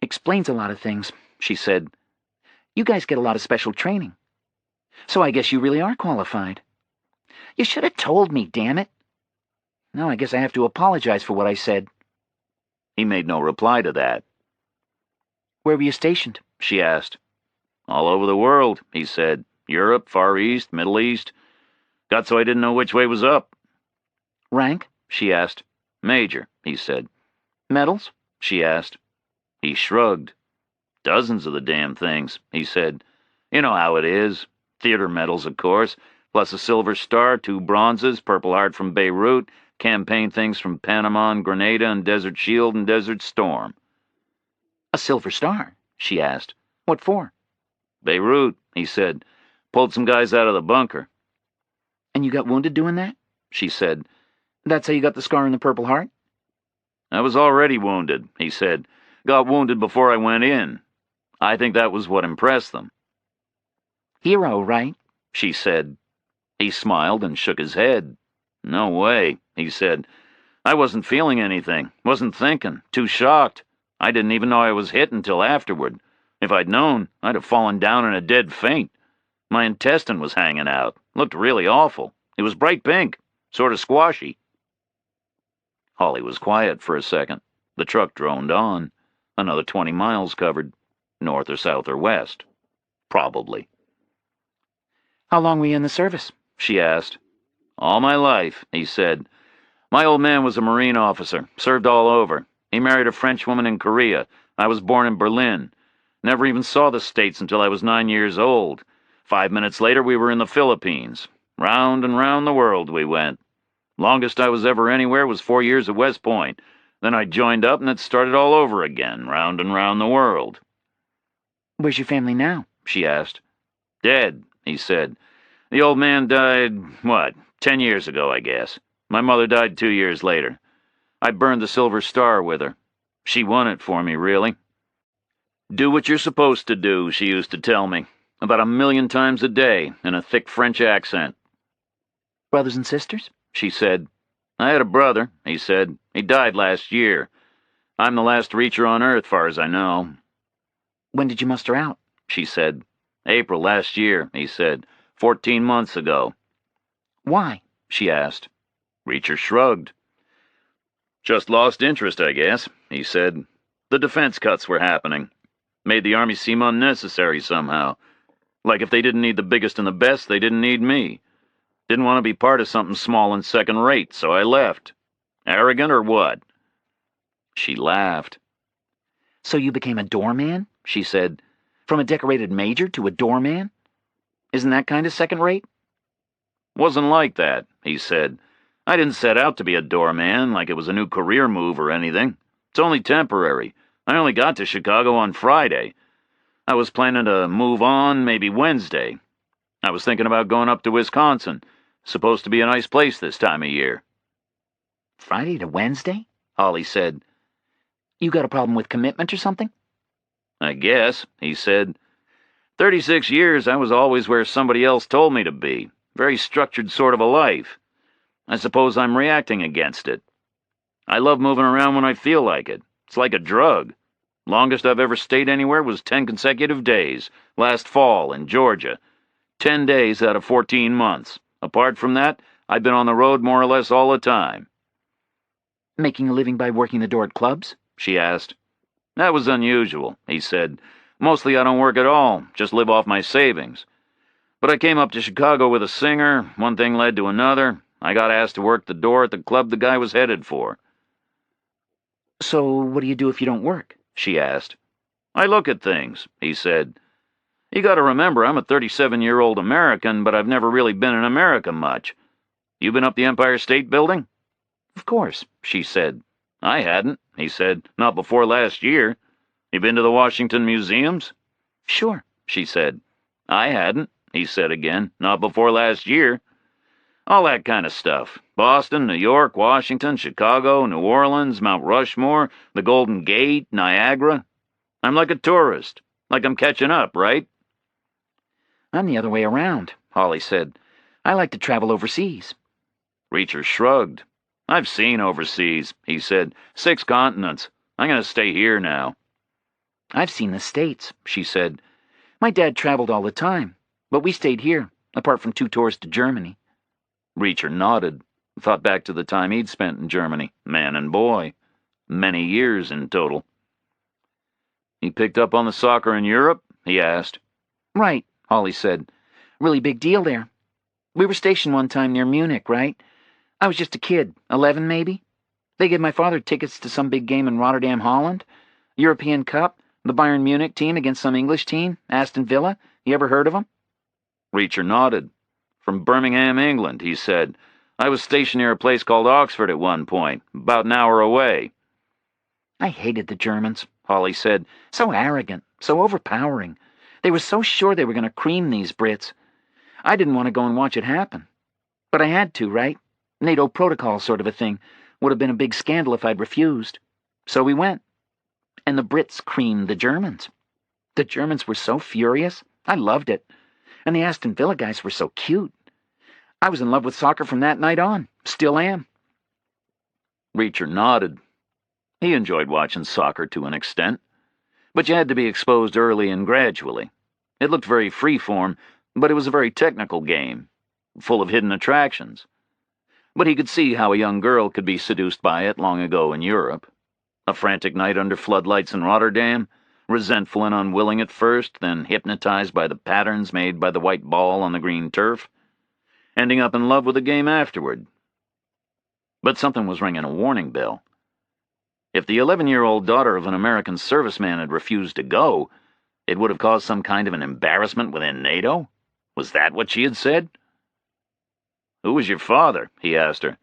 "Explains a lot of things," she said. "You guys get a lot of special training. So I guess you really are qualified. You should have told me, damn it. Now I guess I have to apologize for what I said." He made no reply to that. "Where were you stationed?" she asked. "All over the world," he said. "Europe, Far East, Middle East. Got so I didn't know which way was up." "Rank?" she asked. "Major," he said. "Medals?" she asked. He shrugged. "Dozens of the damn things," he said. "You know how it is. Theater medals, of course, plus a Silver Star, 2 bronzes, Purple Heart from Beirut, campaign things from Panama and Grenada and Desert Shield and Desert Storm." "A Silver Star?" she asked. "What for?" "Beirut," he said. "Pulled some guys out of the bunker." "And you got wounded doing that?" she said. "That's how you got the scar and the Purple Heart?" "I was already wounded," he said. "Got wounded before I went in. I think that was what impressed them." "Hero, right?" she said. He smiled and shook his head. "No way," he said. "I wasn't feeling anything, wasn't thinking, too shocked. I didn't even know I was hit until afterward. If I'd known, I'd have fallen down in a dead faint. My intestine was hanging out. Looked really awful. It was bright pink, sort of squashy." Holly was quiet for a second. The truck droned on. Another 20 miles covered. North or south or west. Probably. "How long were you in the service?" she asked. "All my life," he said. "My old man was a Marine officer. Served all over. He married a French woman in Korea. I was born in Berlin. Never even saw the States until I was 9 years old. 5 minutes later, we were in the Philippines. Round and round the world we went. Longest I was ever anywhere was 4 years at West Point. Then I joined up and it started all over again, round and round the world." Where's your family now? She asked. Dead, he said. The old man died, 10 years ago, I guess. My mother died 2 years later. I burned the Silver Star with her. She won it for me, really. Do what you're supposed to do, she used to tell me, about 1,000,000 times a day, in a thick French accent. Brothers and sisters? She said. I had a brother, he said. He died last year. I'm the last reacher on Earth, far as I know. When did you muster out? She said. April last year, he said. 14 months ago. Why? She asked. Reacher shrugged. Just lost interest, I guess, he said. The defense cuts were happening. Made the Army seem unnecessary somehow. Like if they didn't need the biggest and the best, they didn't need me. Didn't want to be part of something small and second-rate, so I left. Arrogant or what? She laughed. So you became a doorman? She said. From a decorated major to a doorman? Isn't that kind of second-rate? Wasn't like that, he said. I didn't set out to be a doorman like it was a new career move or anything. It's only temporary. I only got to Chicago on Friday. I was planning to move on maybe Wednesday. I was thinking about going up to Wisconsin. Supposed to be a nice place this time of year. Friday to Wednesday? Holly said. You got a problem with commitment or something? I guess, he said. 36 years I was always where somebody else told me to be. Very structured sort of a life. I suppose I'm reacting against it. I love moving around when I feel like it. It's like a drug. Longest I've ever stayed anywhere was 10 consecutive days, last fall in Georgia. 10 days out of 14 months. Apart from that, I've been on the road more or less all the time. Making a living by working the door at clubs? She asked. That was unusual, he said. Mostly I don't work at all, just live off my savings. But I came up to Chicago with a singer, one thing led to another. I got asked to work the door at the club the guy was headed for. So what do you do if you don't work? She asked. I look at things, he said. You gotta remember, I'm a 37-year-old American, but I've never really been in America much. You been up the Empire State Building? Of course, she said. I hadn't, he said. Not before last year. You been to the Washington museums? Sure, she said. I hadn't, he said again. Not before last year. All that kind of stuff. Boston, New York, Washington, Chicago, New Orleans, Mount Rushmore, the Golden Gate, Niagara. I'm like a tourist. Like I'm catching up, right? I'm the other way around, Holly said. I like to travel overseas. Reacher shrugged. I've seen overseas, he said. 6 continents. I'm going to stay here now. I've seen the States, she said. My dad traveled all the time, but we stayed here, apart from 2 tours to Germany. Reacher nodded, thought back to the time he'd spent in Germany, man and boy. Many years in total. He picked up on the soccer in Europe? He asked. Right, Holly said. Really big deal there. We were stationed one time near Munich, right? I was just a kid, 11 maybe. They gave my father tickets to some big game in Rotterdam, Holland. European Cup, the Bayern Munich team against some English team, Aston Villa. You ever heard of them? Reacher nodded. From Birmingham, England, he said. I was stationed near a place called Oxford at one point, about an hour away. I hated the Germans, Holly said. So arrogant, so overpowering. They were so sure they were going to cream these Brits. I didn't want to go and watch it happen. But I had to, right? NATO protocol sort of a thing. Would have been a big scandal if I'd refused. So we went. And the Brits creamed the Germans. The Germans were so furious. I loved it. And the Aston Villa guys were so cute. I was in love with soccer from that night on. Still am. Reacher nodded. He enjoyed watching soccer to an extent. But you had to be exposed early and gradually. It looked very free-form, but it was a very technical game, full of hidden attractions. But he could see how a young girl could be seduced by it long ago in Europe. A frantic night under floodlights in Rotterdam, resentful and unwilling at first, then hypnotized by the patterns made by the white ball on the green turf, ending up in love with the game afterward. But something was ringing a warning bell. If the 11-year-old daughter of an American serviceman had refused to go, it would have caused some kind of an embarrassment within NATO? Was that what she had said? Who was your father? He asked her.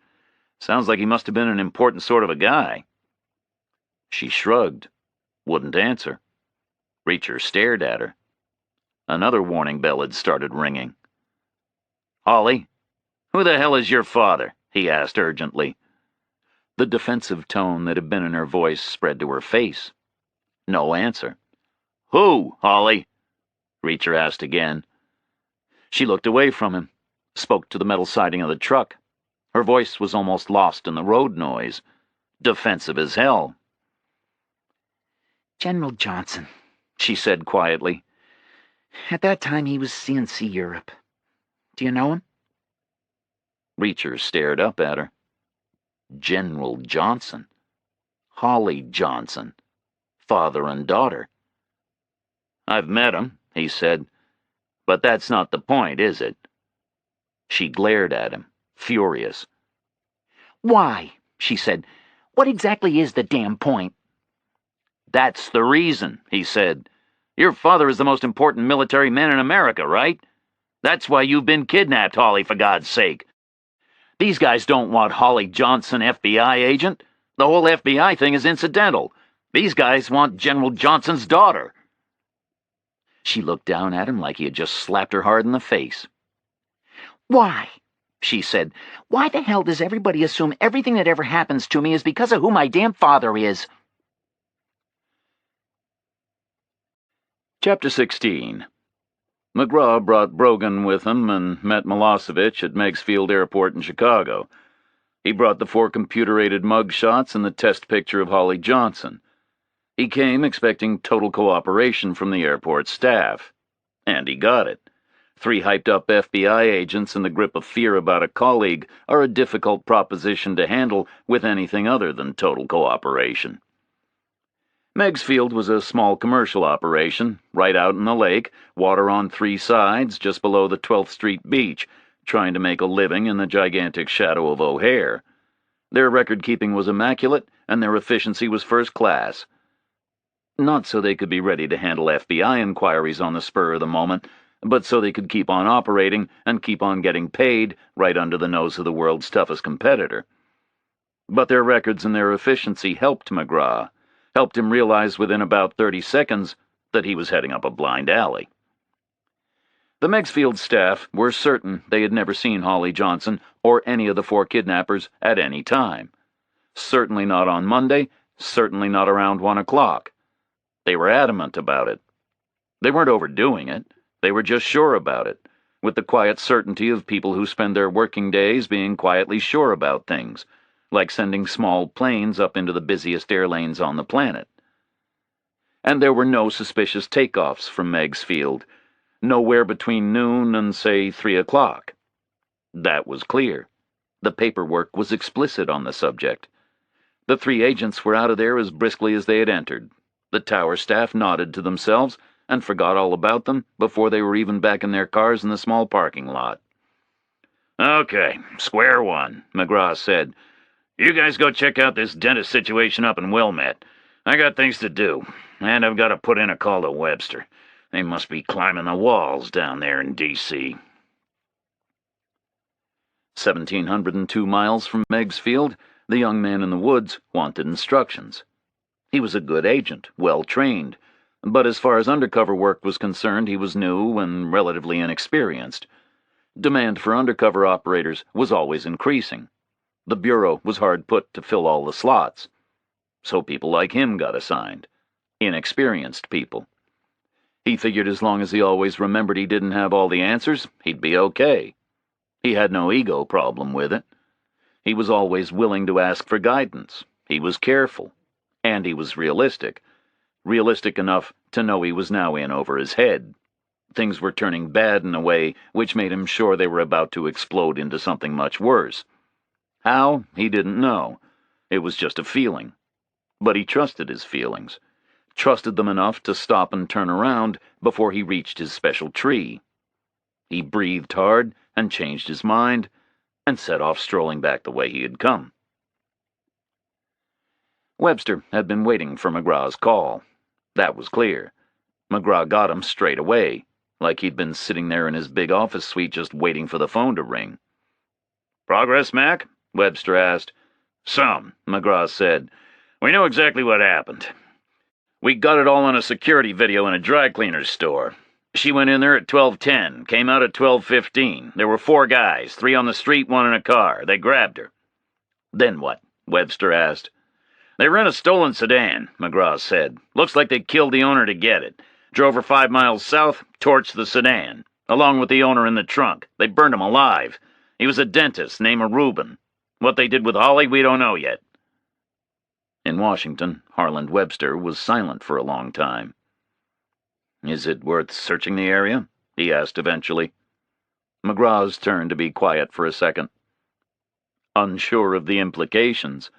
Sounds like he must have been an important sort of a guy. She shrugged, wouldn't answer. Reacher stared at her. Another warning bell had started ringing. "Holly, who the hell is your father?" he asked urgently. The defensive tone that had been in her voice spread to her face. No answer. "Who, Holly?" Reacher asked again. She looked away from him, spoke to the metal siding of the truck. Her voice was almost lost in the road noise. Defensive as hell. "General Johnson," she said quietly. "At that time he was CNC Europe. Do you know him?" Reacher stared up at her. General Johnson. Holly Johnson. Father and daughter. "I've met him," he said. "But that's not the point, is it?" She glared at him, furious. "Why?" she said. "What exactly is the damn point?" "That's the reason," he said. "Your father is the most important military man in America, right? That's why you've been kidnapped, Holly, for God's sake. These guys don't want Holly Johnson, FBI agent. The whole FBI thing is incidental. These guys want General Johnson's daughter." She looked down at him like he had just slapped her hard in the face. "Why?" she said. "Why the hell does everybody assume everything that ever happens to me is because of who my damn father is?" Chapter 16. McGraw brought Brogan with him and met Milosevic at Megsfield Airport in Chicago. He brought the 4 computer-aided mug shots and the test picture of Holly Johnson. He came expecting total cooperation from the airport staff. And he got it. 3 hyped-up FBI agents in the grip of fear about a colleague are a difficult proposition to handle with anything other than total cooperation. Megsfield was a small commercial operation, right out in the lake, water on 3 sides, just below the 12th Street beach, trying to make a living in the gigantic shadow of O'Hare. Their record-keeping was immaculate, and their efficiency was first class. Not so they could be ready to handle FBI inquiries on the spur of the moment, but so they could keep on operating and keep on getting paid right under the nose of the world's toughest competitor. But their records and their efficiency helped McGraw, helped him realize within about 30 seconds that he was heading up a blind alley. The Megsfield staff were certain they had never seen Holly Johnson or any of the 4 kidnappers at any time. Certainly not on Monday, certainly not around 1 o'clock. They were adamant about it. They weren't overdoing it. They were just sure about it, with the quiet certainty of people who spend their working days being quietly sure about things, like sending small planes up into the busiest air lanes on the planet. And there were no suspicious takeoffs from Megsfield, nowhere between noon and, say, 3 o'clock. That was clear. The paperwork was explicit on the subject. The 3 agents were out of there as briskly as they had entered. The tower staff nodded to themselves and forgot all about them before they were even back in their cars in the small parking lot. "Okay, square one," McGraw said. "You guys go check out this dentist situation up in Wilmette. I got things to do, and I've got to put in a call to Webster. They must be climbing the walls down there in D.C. 1,702 miles from Megsfield, the young man in the woods wanted instructions. He was a good agent, well-trained, but as far as undercover work was concerned, he was new and relatively inexperienced. Demand for undercover operators was always increasing. The Bureau was hard put to fill all the slots. So people like him got assigned. Inexperienced people. He figured as long as he always remembered he didn't have all the answers, he'd be okay. He had no ego problem with it. He was always willing to ask for guidance. He was careful. And he was realistic. Realistic enough to know he was now in over his head. Things were turning bad in a way which made him sure they were about to explode into something much worse. How? He didn't know. It was just a feeling. But he trusted his feelings. Trusted them enough to stop and turn around before he reached his special tree. He breathed hard and changed his mind and set off strolling back the way he had come. Webster had been waiting for McGraw's call. That was clear. McGraw got him straight away, like he'd been sitting there in his big office suite just waiting for the phone to ring. "Progress, Mac?" Webster asked. "Some," McGraw said. "We know exactly what happened. We got it all on a security video in a dry cleaner's store. She went in there at 12:10, came out at 12:15. There were 4 guys, 3 on the street, 1 in a car. They grabbed her. Then what? Webster asked. They were in a stolen sedan, McGraw said. Looks like they killed the owner to get it. Drove her 5 miles south, torched the sedan. Along with the owner in the trunk. They burned him alive. He was a dentist, named Reuben. What they did with Holly, we don't know yet. In Washington, Harland Webster was silent for a long time. Is it worth searching the area? He asked eventually. McGraw's turned to be quiet for a second. Unsure of the implications.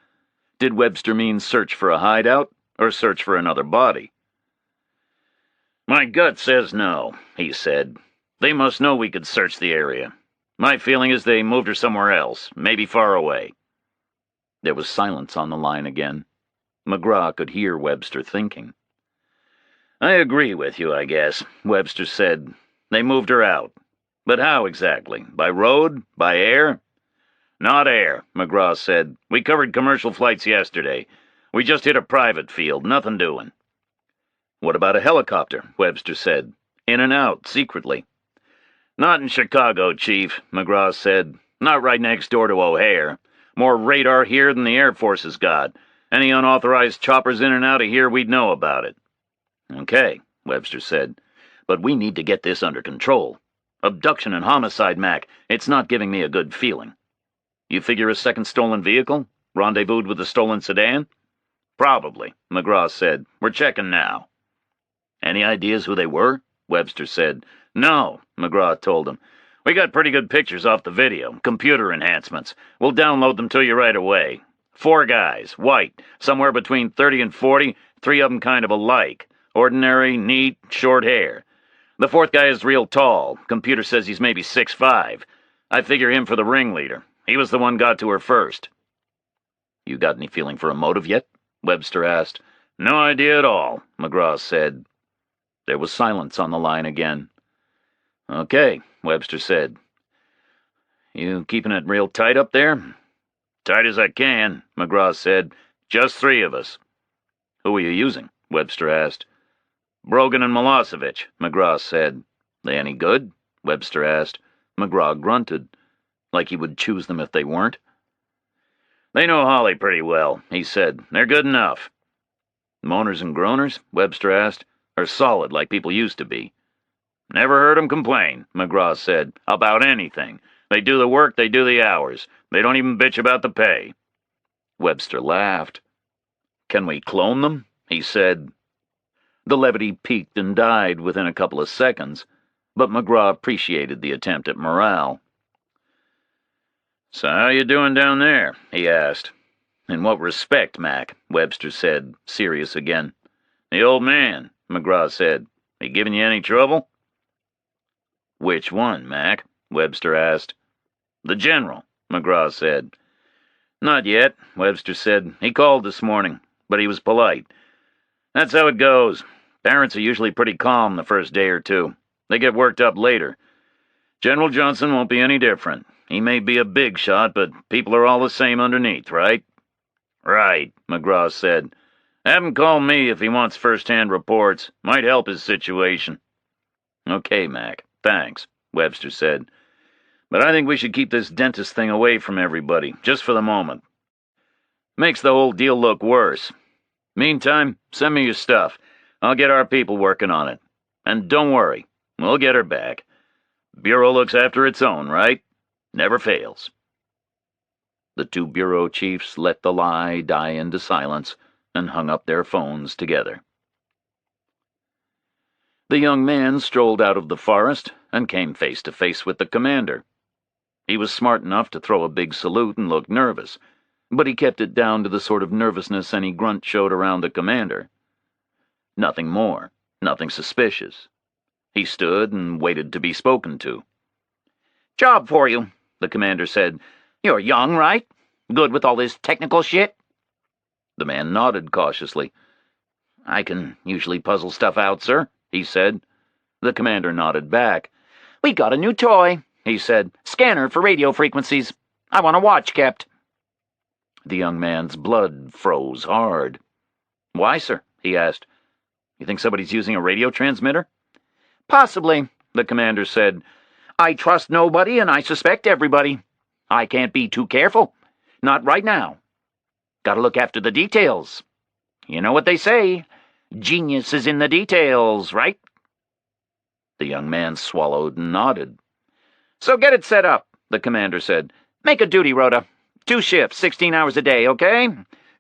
Did Webster mean search for a hideout, or search for another body? My gut says no, he said. They must know we could search the area. My feeling is they moved her somewhere else, maybe far away. There was silence on the line again. McGraw could hear Webster thinking. I agree with you, I guess, Webster said. They moved her out. But how exactly? By road? By air? Not air, McGraw said. We covered commercial flights yesterday. We just hit a private field, nothing doing. What about a helicopter? Webster said. In and out, secretly. Not in Chicago, Chief, McGraw said. Not right next door to O'Hare. More radar here than the Air Force has got. Any unauthorized choppers in and out of here, we'd know about it. Okay, Webster said. But we need to get this under control. Abduction and homicide, Mac. It's not giving me a good feeling. You figure a second stolen vehicle? Rendezvoused with the stolen sedan? Probably, McGraw said. We're checking now. Any ideas who they were? Webster said. No, McGraw told him. We got pretty good pictures off the video, computer enhancements. We'll download them to you right away. 4 guys, white, somewhere between 30 and 40, 3 of them kind of alike. Ordinary, neat, short hair. The 4th guy is real tall. Computer says he's maybe 6'5". I figure him for the ringleader. He was the one got to her first. You got any feeling for a motive yet? Webster asked. No idea at all, McGraw said. There was silence on the line again. Okay, Webster said. You keeping it real tight up there? Tight as I can, McGraw said. Just 3 of us. Who are you using? Webster asked. Brogan and Milosevic, McGraw said. They any good? Webster asked. McGraw grunted, like he would choose them if they weren't. They know Holly pretty well, he said. They're good enough. Moaners and groaners? Webster asked. Are solid like people used to be. Never heard 'em complain, McGraw said, about anything. They do the work, they do the hours. They don't even bitch about the pay. Webster laughed. Can we clone them? He said. The levity peaked and died within a couple of seconds, but McGraw appreciated the attempt at morale. So how you doing down there? He asked. In what respect, Mac? Webster said, serious again. The old man, McGraw said. He giving you any trouble? Which one, Mac? Webster asked. The general, McGraw said. Not yet, Webster said. He called this morning, but he was polite. That's how it goes. Parents are usually pretty calm the first day or 2. They get worked up later. General Johnson won't be any different. He may be a big shot, but people are all the same underneath, right? Right, McGraw said. Have him call me if he wants first-hand reports. Might help his situation. Okay, Mac. Thanks, Webster said. But I think we should keep this dentist thing away from everybody, just for the moment. Makes the whole deal look worse. Meantime, send me your stuff. I'll get our people working on it. And don't worry, we'll get her back. Bureau looks after its own, right? Never fails. The 2 bureau chiefs let the lie die into silence and hung up their phones together. The young man strolled out of the forest and came face to face with the commander. He was smart enough to throw a big salute and look nervous, but he kept it down to the sort of nervousness any grunt showed around the commander. Nothing more, nothing suspicious. He stood and waited to be spoken to. Job for you, the commander said. You're young, right? Good with all this technical shit? The man nodded cautiously. I can usually puzzle stuff out, sir, he said. The commander nodded back. We got a new toy, he said. Scanner for radio frequencies. I want a watch kept. The young man's blood froze hard. Why, sir? He asked. You think somebody's using a radio transmitter? Possibly, the commander said. I trust nobody and I suspect everybody. I can't be too careful. Not right now. Gotta look after the details. You know what they say. Genius is in the details, right? The young man swallowed and nodded. So get it set up, the commander said. Make a duty rota. 2 shifts, 16 hours a day, okay?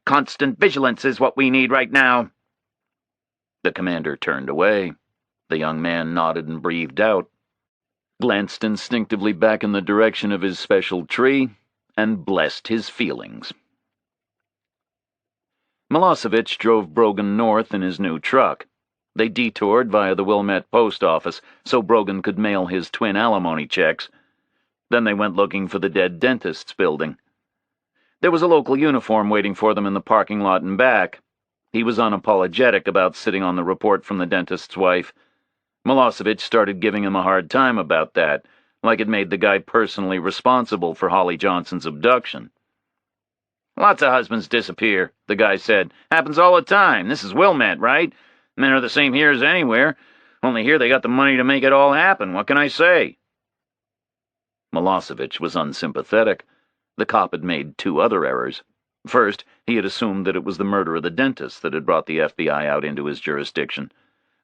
Constant vigilance is what we need right now. The commander turned away. The young man nodded and breathed out, glanced instinctively back in the direction of his special tree, and blessed his feelings. Milosevic drove Brogan north in his new truck. They detoured via the Wilmette post office so Brogan could mail his twin alimony checks. Then they went looking for the dead dentist's building. There was a local uniform waiting for them in the parking lot and back. He was unapologetic about sitting on the report from the dentist's wife. Milosevic started giving him a hard time about that, like it made the guy personally responsible for Holly Johnson's abduction. Lots of husbands disappear, the guy said. Happens all the time. This is Wilmette, right? Men are the same here as anywhere. Only here they got the money to make it all happen. What can I say? Milosevic was unsympathetic. The cop had made 2 other errors. First, he had assumed that it was the murder of the dentist that had brought the FBI out into his jurisdiction.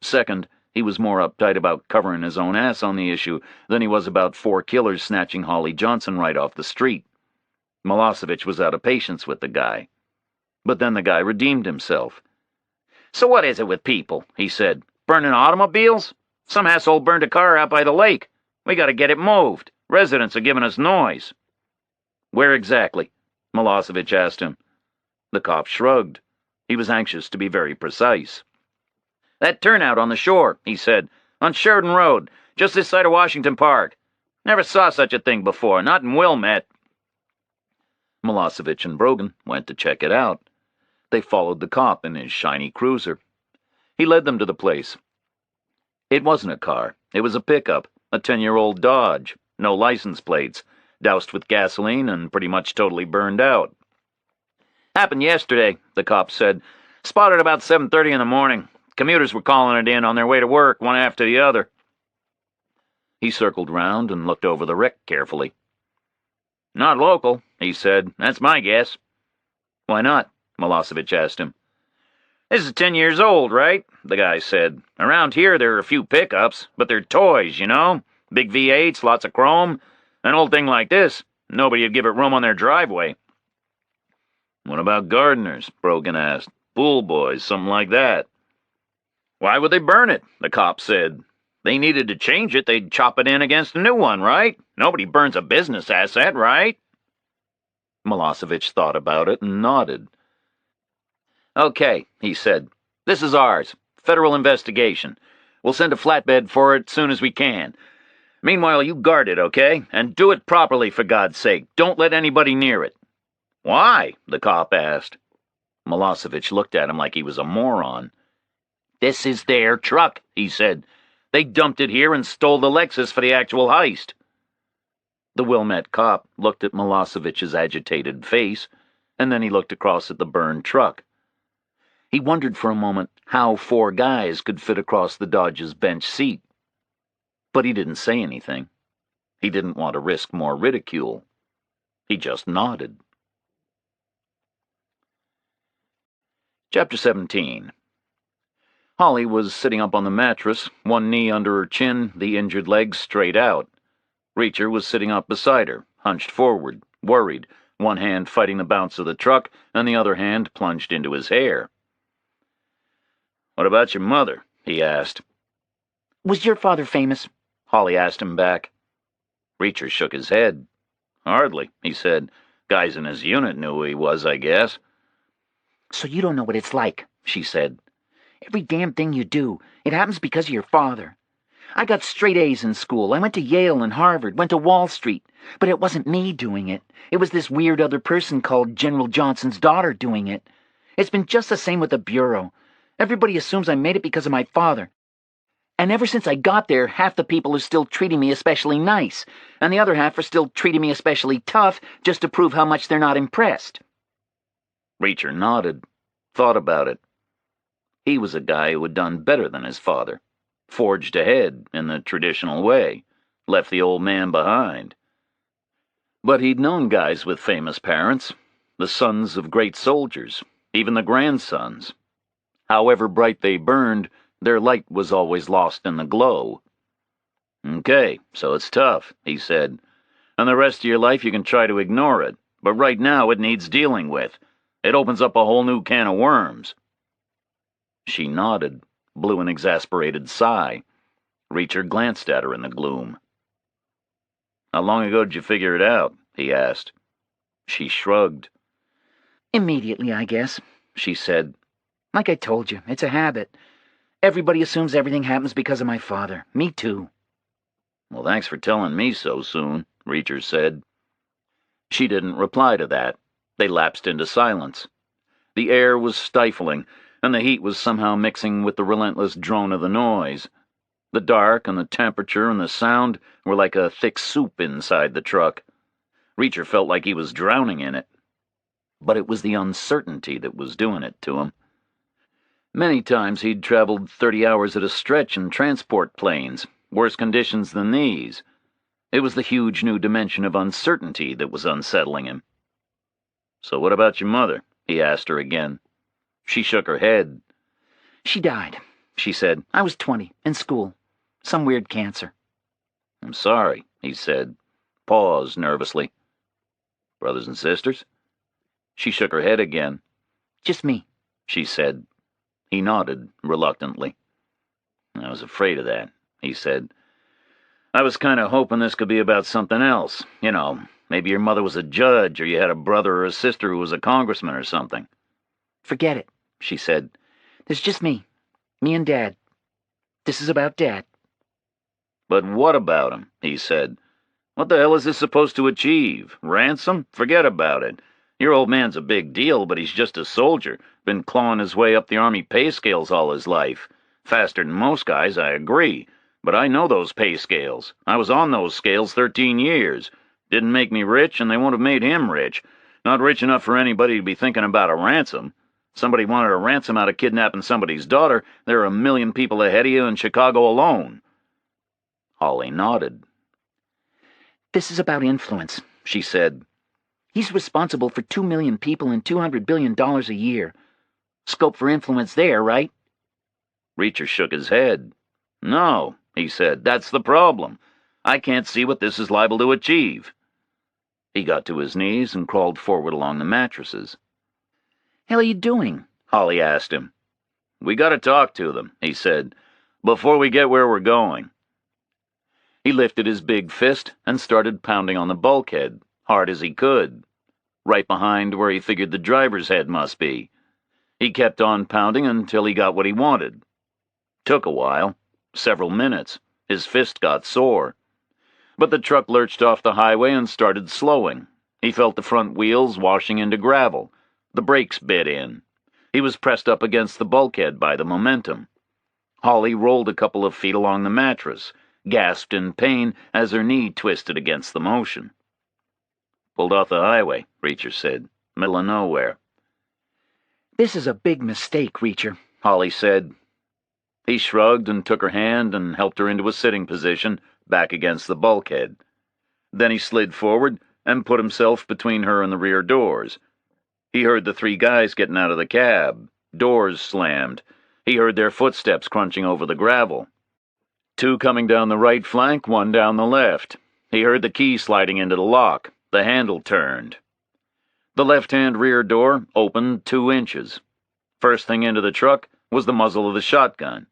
Second, he was more uptight about covering his own ass on the issue than he was about 4 killers snatching Holly Johnson right off the street. Milosevic was out of patience with the guy. But then the guy redeemed himself. So what is it with people, he said. Burning automobiles? Some asshole burned a car out by the lake. We gotta get it moved. Residents are giving us noise. Where exactly? Milosevic asked him. The cop shrugged. He was anxious to be very precise. That turnout on the shore, he said. On Sheridan Road, just this side of Washington Park. Never saw such a thing before, not in Wilmette. Milosevic and Brogan went to check it out. They followed the cop in his shiny cruiser. He led them to the place. It wasn't a car. It was a pickup, a 10-year-old Dodge, no license plates, doused with gasoline and pretty much totally burned out. Happened yesterday, the cop said. Spotted about 7:30 in the morning. Commuters were calling it in on their way to work, one after the other. He circled round and looked over the wreck carefully. Not local, he said. That's my guess. Why not? Milosevic asked him. This is 10 years old, right? The guy said. Around here there are a few pickups, but they're toys, you know? Big V8s, lots of chrome. An old thing like this, nobody'd give it room on their driveway. What about gardeners? Brogan asked. Pool boys, something like that. Why would they burn it? The cop said. They needed to change it, they'd chop it in against a new one, right? Nobody burns a business asset, right? Milosevic thought about it and nodded. Okay, he said. This is ours. Federal investigation. We'll send a flatbed for it soon as we can. Meanwhile, you guard it, okay? And do it properly, for God's sake. Don't let anybody near it. Why? The cop asked. Milosevic looked at him like he was a moron. This is their truck, he said. They dumped it here and stole the Lexus for the actual heist. The Wilmette cop looked at Milosevic's agitated face, and then he looked across at the burned truck. He wondered for a moment how 4 guys could fit across the Dodge's bench seat. But he didn't say anything. He didn't want to risk more ridicule. He just nodded. Chapter 17. Holly was sitting up on the mattress, one knee under her chin, the injured leg straight out. Reacher was sitting up beside her, hunched forward, worried, one hand fighting the bounce of the truck and the other hand plunged into his hair. "What about your mother?" he asked. "Was your father famous?" Holly asked him back. Reacher shook his head. "Hardly," he said. "Guys in his unit knew who he was, I guess." "So you don't know what it's like," she said. "Every damn thing you do, it happens because of your father. I got straight A's in school. I went to Yale and Harvard, went to Wall Street. But it wasn't me doing it. It was this weird other person called General Johnson's daughter doing it. It's been just the same with the Bureau. Everybody assumes I made it because of my father. And ever since I got there, half the people are still treating me especially nice, and the other half are still treating me especially tough just to prove how much they're not impressed." Reacher nodded, thought about it. He was a guy who had done better than his father, forged ahead in the traditional way, left the old man behind. But he'd known guys with famous parents, the sons of great soldiers, even the grandsons. However bright they burned, their light was always lost in the glow. "Okay, so it's tough," he said. "And the rest of your life you can try to ignore it, but right now it needs dealing with. It opens up a whole new can of worms." She nodded, blew an exasperated sigh. Reacher glanced at her in the gloom. "How long ago did you figure it out?" he asked. She shrugged. "Immediately, I guess," she said. "Like I told you, it's a habit. Everybody assumes everything happens because of my father. Me too." "Well, thanks for telling me so soon," Reacher said. She didn't reply to that. They lapsed into silence. The air was stifling, and the heat was somehow mixing with the relentless drone of the noise. The dark and the temperature and the sound were like a thick soup inside the truck. Reacher felt like he was drowning in it. But it was the uncertainty that was doing it to him. Many times he'd traveled 30 hours at a stretch in transport planes, worse conditions than these. It was the huge new dimension of uncertainty that was unsettling him. "So what about your mother?" he asked her again. She shook her head. "She died," she said. "I was 20, in school. Some weird cancer." "I'm sorry," he said. Paused nervously. "Brothers and sisters?" She shook her head again. "Just me," she said. He nodded reluctantly. "I was afraid of that," he said. "I was kind of hoping this could be about something else. You know, maybe your mother was a judge, or you had a brother or a sister who was a congressman or something." "Forget it," she said. "There's just me. Me and Dad. This is about Dad." "But what about him?" he said. "What the hell is this supposed to achieve? Ransom? Forget about it. Your old man's a big deal, but he's just a soldier, been clawing his way up the Army pay scales all his life. Faster than most guys, I agree, but I know those pay scales. I was on those scales 13 years. Didn't make me rich, and they won't have made him rich. Not rich enough for anybody to be thinking about a ransom. Somebody wanted a ransom out of kidnapping somebody's daughter, there are a million people ahead of you in Chicago alone." Holly nodded. "This is about influence," she said. "He's responsible for 2 million people and $200 billion a year. Scope for influence there, right?" Reacher shook his head. "No," he said, "that's the problem. I can't see what this is liable to achieve." He got to his knees and crawled forward along the mattresses. "Hell are you doing?" Holly asked him. "We gotta talk to them," he said, "before we get where we're going." He lifted his big fist and started pounding on the bulkhead, hard as he could, right behind where he figured the driver's head must be. He kept on pounding until he got what he wanted. Took a while, several minutes. His fist got sore. But the truck lurched off the highway and started slowing. He felt the front wheels washing into gravel. The brakes bit in. He was pressed up against the bulkhead by the momentum. Holly rolled a couple of feet along the mattress, gasped in pain as her knee twisted against the motion. "Pulled off the highway," Reacher said. "Middle of nowhere." "This is a big mistake, Reacher," Holly said. He shrugged and took her hand and helped her into a sitting position, back against the bulkhead. Then he slid forward and put himself between her and the rear doors. He heard the 3 guys getting out of the cab. Doors slammed. He heard their footsteps crunching over the gravel. 2 coming down the right flank, 1 down the left. He heard the key sliding into the lock. The handle turned. The left-hand rear door opened 2 inches. First thing into the truck was the muzzle of the shotgun.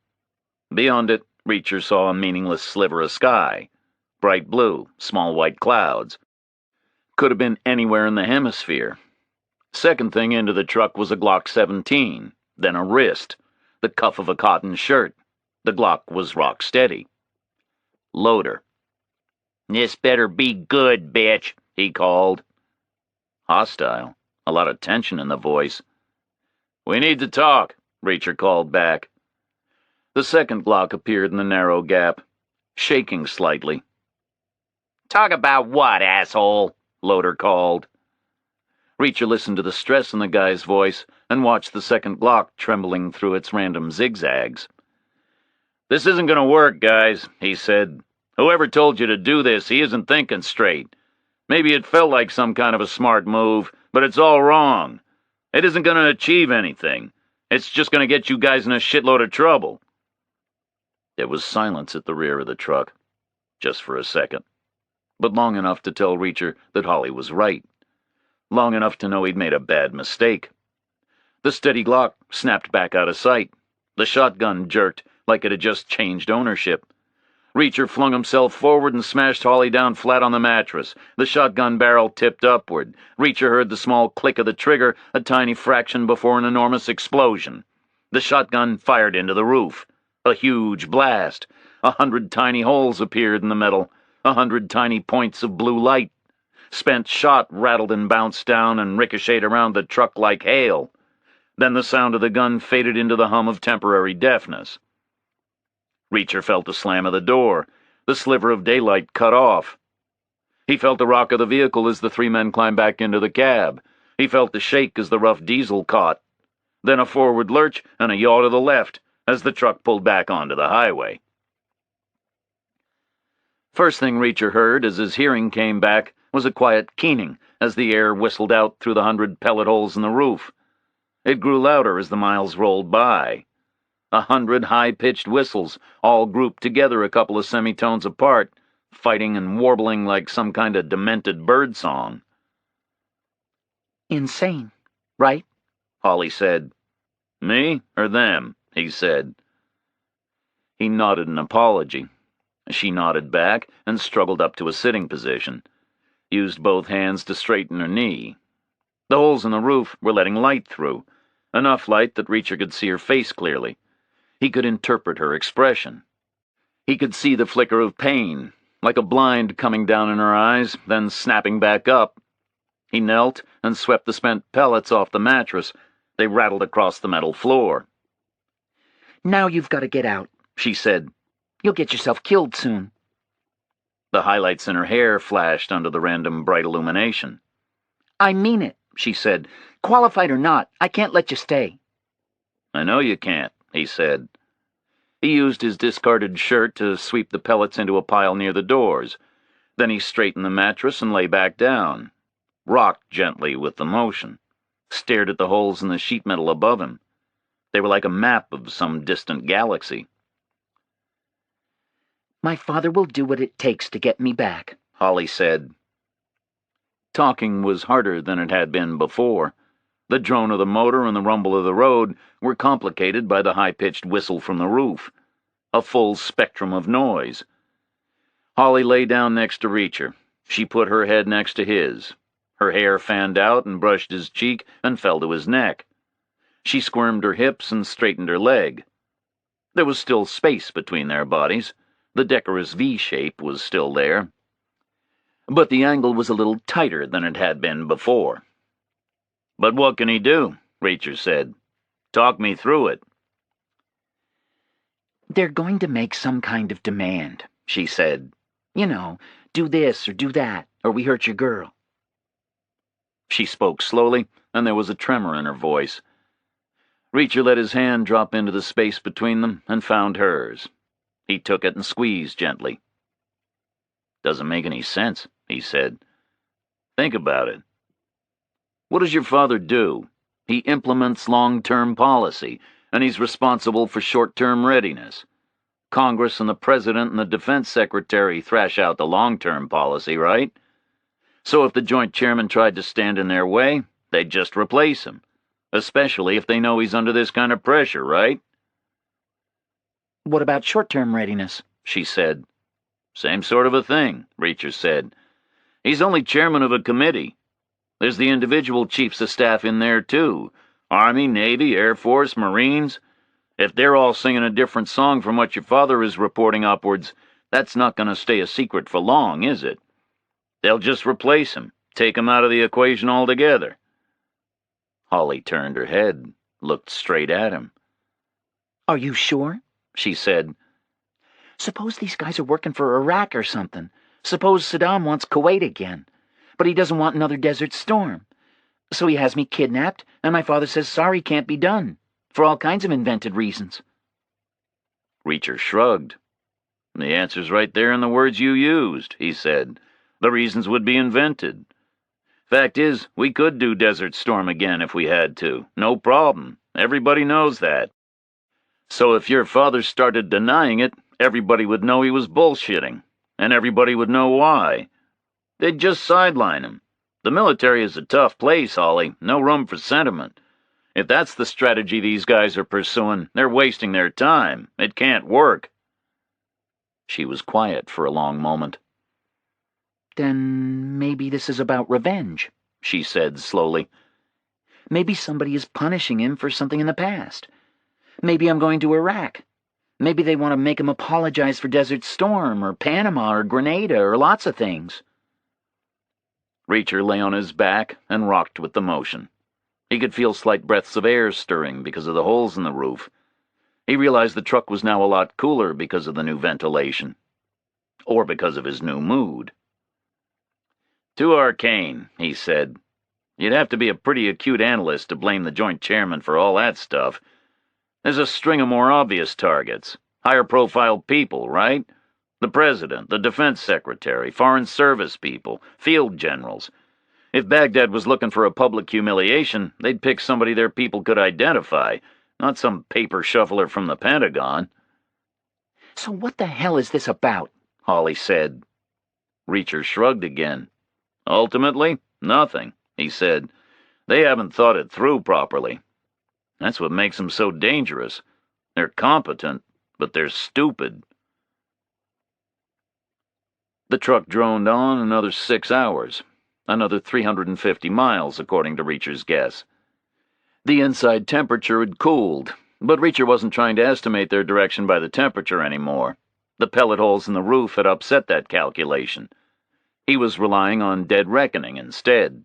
Beyond it, Reacher saw a meaningless sliver of sky. Bright blue, small white clouds. Could have been anywhere in the hemisphere. Second thing into the truck was a Glock 17, then a wrist, the cuff of a cotton shirt. The Glock was rock steady. Loader. "This better be good, bitch," he called. Hostile. A lot of tension in the voice. "We need to talk," Reacher called back. The second Glock appeared in the narrow gap, shaking slightly. "Talk about what, asshole?" Loader called. Reacher listened to the stress in the guy's voice and watched the second Glock trembling through its random zigzags. "This isn't going to work, guys," he said. "Whoever told you to do this, he isn't thinking straight. Maybe it felt like some kind of a smart move, but it's all wrong. It isn't going to achieve anything. It's just going to get you guys in a shitload of trouble." There was silence at the rear of the truck, just for a second, but long enough to tell Reacher that Holly was right. Long enough to know he'd made a bad mistake. The steady Glock snapped back out of sight. The shotgun jerked like it had just changed ownership. Reacher flung himself forward and smashed Holly down flat on the mattress. The shotgun barrel tipped upward. Reacher heard the small click of the trigger, a tiny fraction before an enormous explosion. The shotgun fired into the roof. A huge blast. 100 tiny holes appeared in the metal. 100 tiny points of blue light. Spent shot rattled and bounced down and ricocheted around the truck like hail. Then the sound of the gun faded into the hum of temporary deafness. Reacher felt the slam of the door, the sliver of daylight cut off. He felt the rock of the vehicle as the three men climbed back into the cab. He felt the shake as the rough diesel caught. Then a forward lurch and a yaw to the left as the truck pulled back onto the highway. First thing Reacher heard as his hearing came back was a quiet keening as the air whistled out through the 100 pellet holes in the roof. It grew louder as the miles rolled by. 100 high-pitched whistles, all grouped together a couple of semitones apart, fighting and warbling like some kind of demented bird song. "Insane, right?" Holly said. "Me or them?" he said. He nodded an apology. She nodded back and struggled up to a sitting position, used both hands to straighten her knee. The holes in the roof were letting light through, enough light that Reacher could see her face clearly. He could interpret her expression. He could see the flicker of pain, like a blind coming down in her eyes, then snapping back up. He knelt and swept the spent pellets off the mattress. They rattled across the metal floor. "Now you've got to get out," she said. "You'll get yourself killed soon." The highlights in her hair flashed under the random bright illumination. "I mean it," she said. "Qualified or not, I can't let you stay." "I know you can't," he said. He used his discarded shirt to sweep the pellets into a pile near the doors. Then he straightened the mattress and lay back down, rocked gently with the motion, stared at the holes in the sheet metal above him. They were like a map of some distant galaxy. "My father will do what it takes to get me back," Holly said. Talking was harder than it had been before. The drone of the motor and the rumble of the road were complicated by the high-pitched whistle from the roof. A full spectrum of noise. Holly lay down next to Reacher. She put her head next to his. Her hair fanned out and brushed his cheek and fell to his neck. She squirmed her hips and straightened her leg. There was still space between their bodies. The decorous V-shape was still there. But the angle was a little tighter than it had been before. "But what can he do?" Reacher said. "Talk me through it." "They're going to make some kind of demand," she said. "You know, do this or do that, or we hurt your girl." She spoke slowly, and there was a tremor in her voice. Reacher let his hand drop into the space between them and found hers. He took it and squeezed gently. "Doesn't make any sense," he said. "Think about it. What does your father do? He implements long-term policy, and he's responsible for short-term readiness. Congress and the President and the Defense Secretary thrash out the long-term policy, right? So if the Joint Chairman tried to stand in their way, they'd just replace him, especially if they know he's under this kind of pressure, right?" "What about short-term readiness?" she said. "Same sort of a thing," Reacher said. "He's only chairman of a committee. There's the individual chiefs of staff in there, too. Army, Navy, Air Force, Marines. If they're all singing a different song from what your father is reporting upwards, that's not going to stay a secret for long, is it? They'll just replace him, take him out of the equation altogether." Holly turned her head, looked straight at him. "Are you sure?" she said. "Suppose these guys are working for Iraq or something. Suppose Saddam wants Kuwait again. But he doesn't want another Desert Storm. So he has me kidnapped, and my father says sorry can't be done, for all kinds of invented reasons. Reacher shrugged. The answer's right there in the words you used, he said. The reasons would be invented. Fact is, we could do Desert Storm again if we had to. No problem. Everybody knows that. So if your father started denying it, everybody would know he was bullshitting. And everybody would know why. They'd just sideline him. The military is a tough place, Holly. No room for sentiment. If that's the strategy these guys are pursuing, they're wasting their time. It can't work. She was quiet for a long moment. Then maybe this is about revenge, she said slowly. Maybe somebody is punishing him for something in the past. Maybe I'm going to Iraq. Maybe they want to make him apologize for Desert Storm, or Panama, or Grenada, or lots of things. Reacher lay on his back and rocked with the motion. He could feel slight breaths of air stirring because of the holes in the roof. He realized the truck was now a lot cooler because of the new ventilation. Or because of his new mood. Too arcane, he said. You'd have to be a pretty acute analyst to blame the Joint Chairman for all that stuff. There's a string of more obvious targets. Higher-profile people, right? The President, the Defense Secretary, Foreign Service people, field generals. If Baghdad was looking for a public humiliation, they'd pick somebody their people could identify, not some paper shuffler from the Pentagon. So what the hell is this about? Holly said. Reacher shrugged again. Ultimately, nothing, he said. They haven't thought it through properly. That's what makes them so dangerous. They're competent, but they're stupid. The truck droned on another 6 hours. Another 350 miles, according to Reacher's guess. The inside temperature had cooled, but Reacher wasn't trying to estimate their direction by the temperature anymore. The pellet holes in the roof had upset that calculation. He was relying on dead reckoning instead.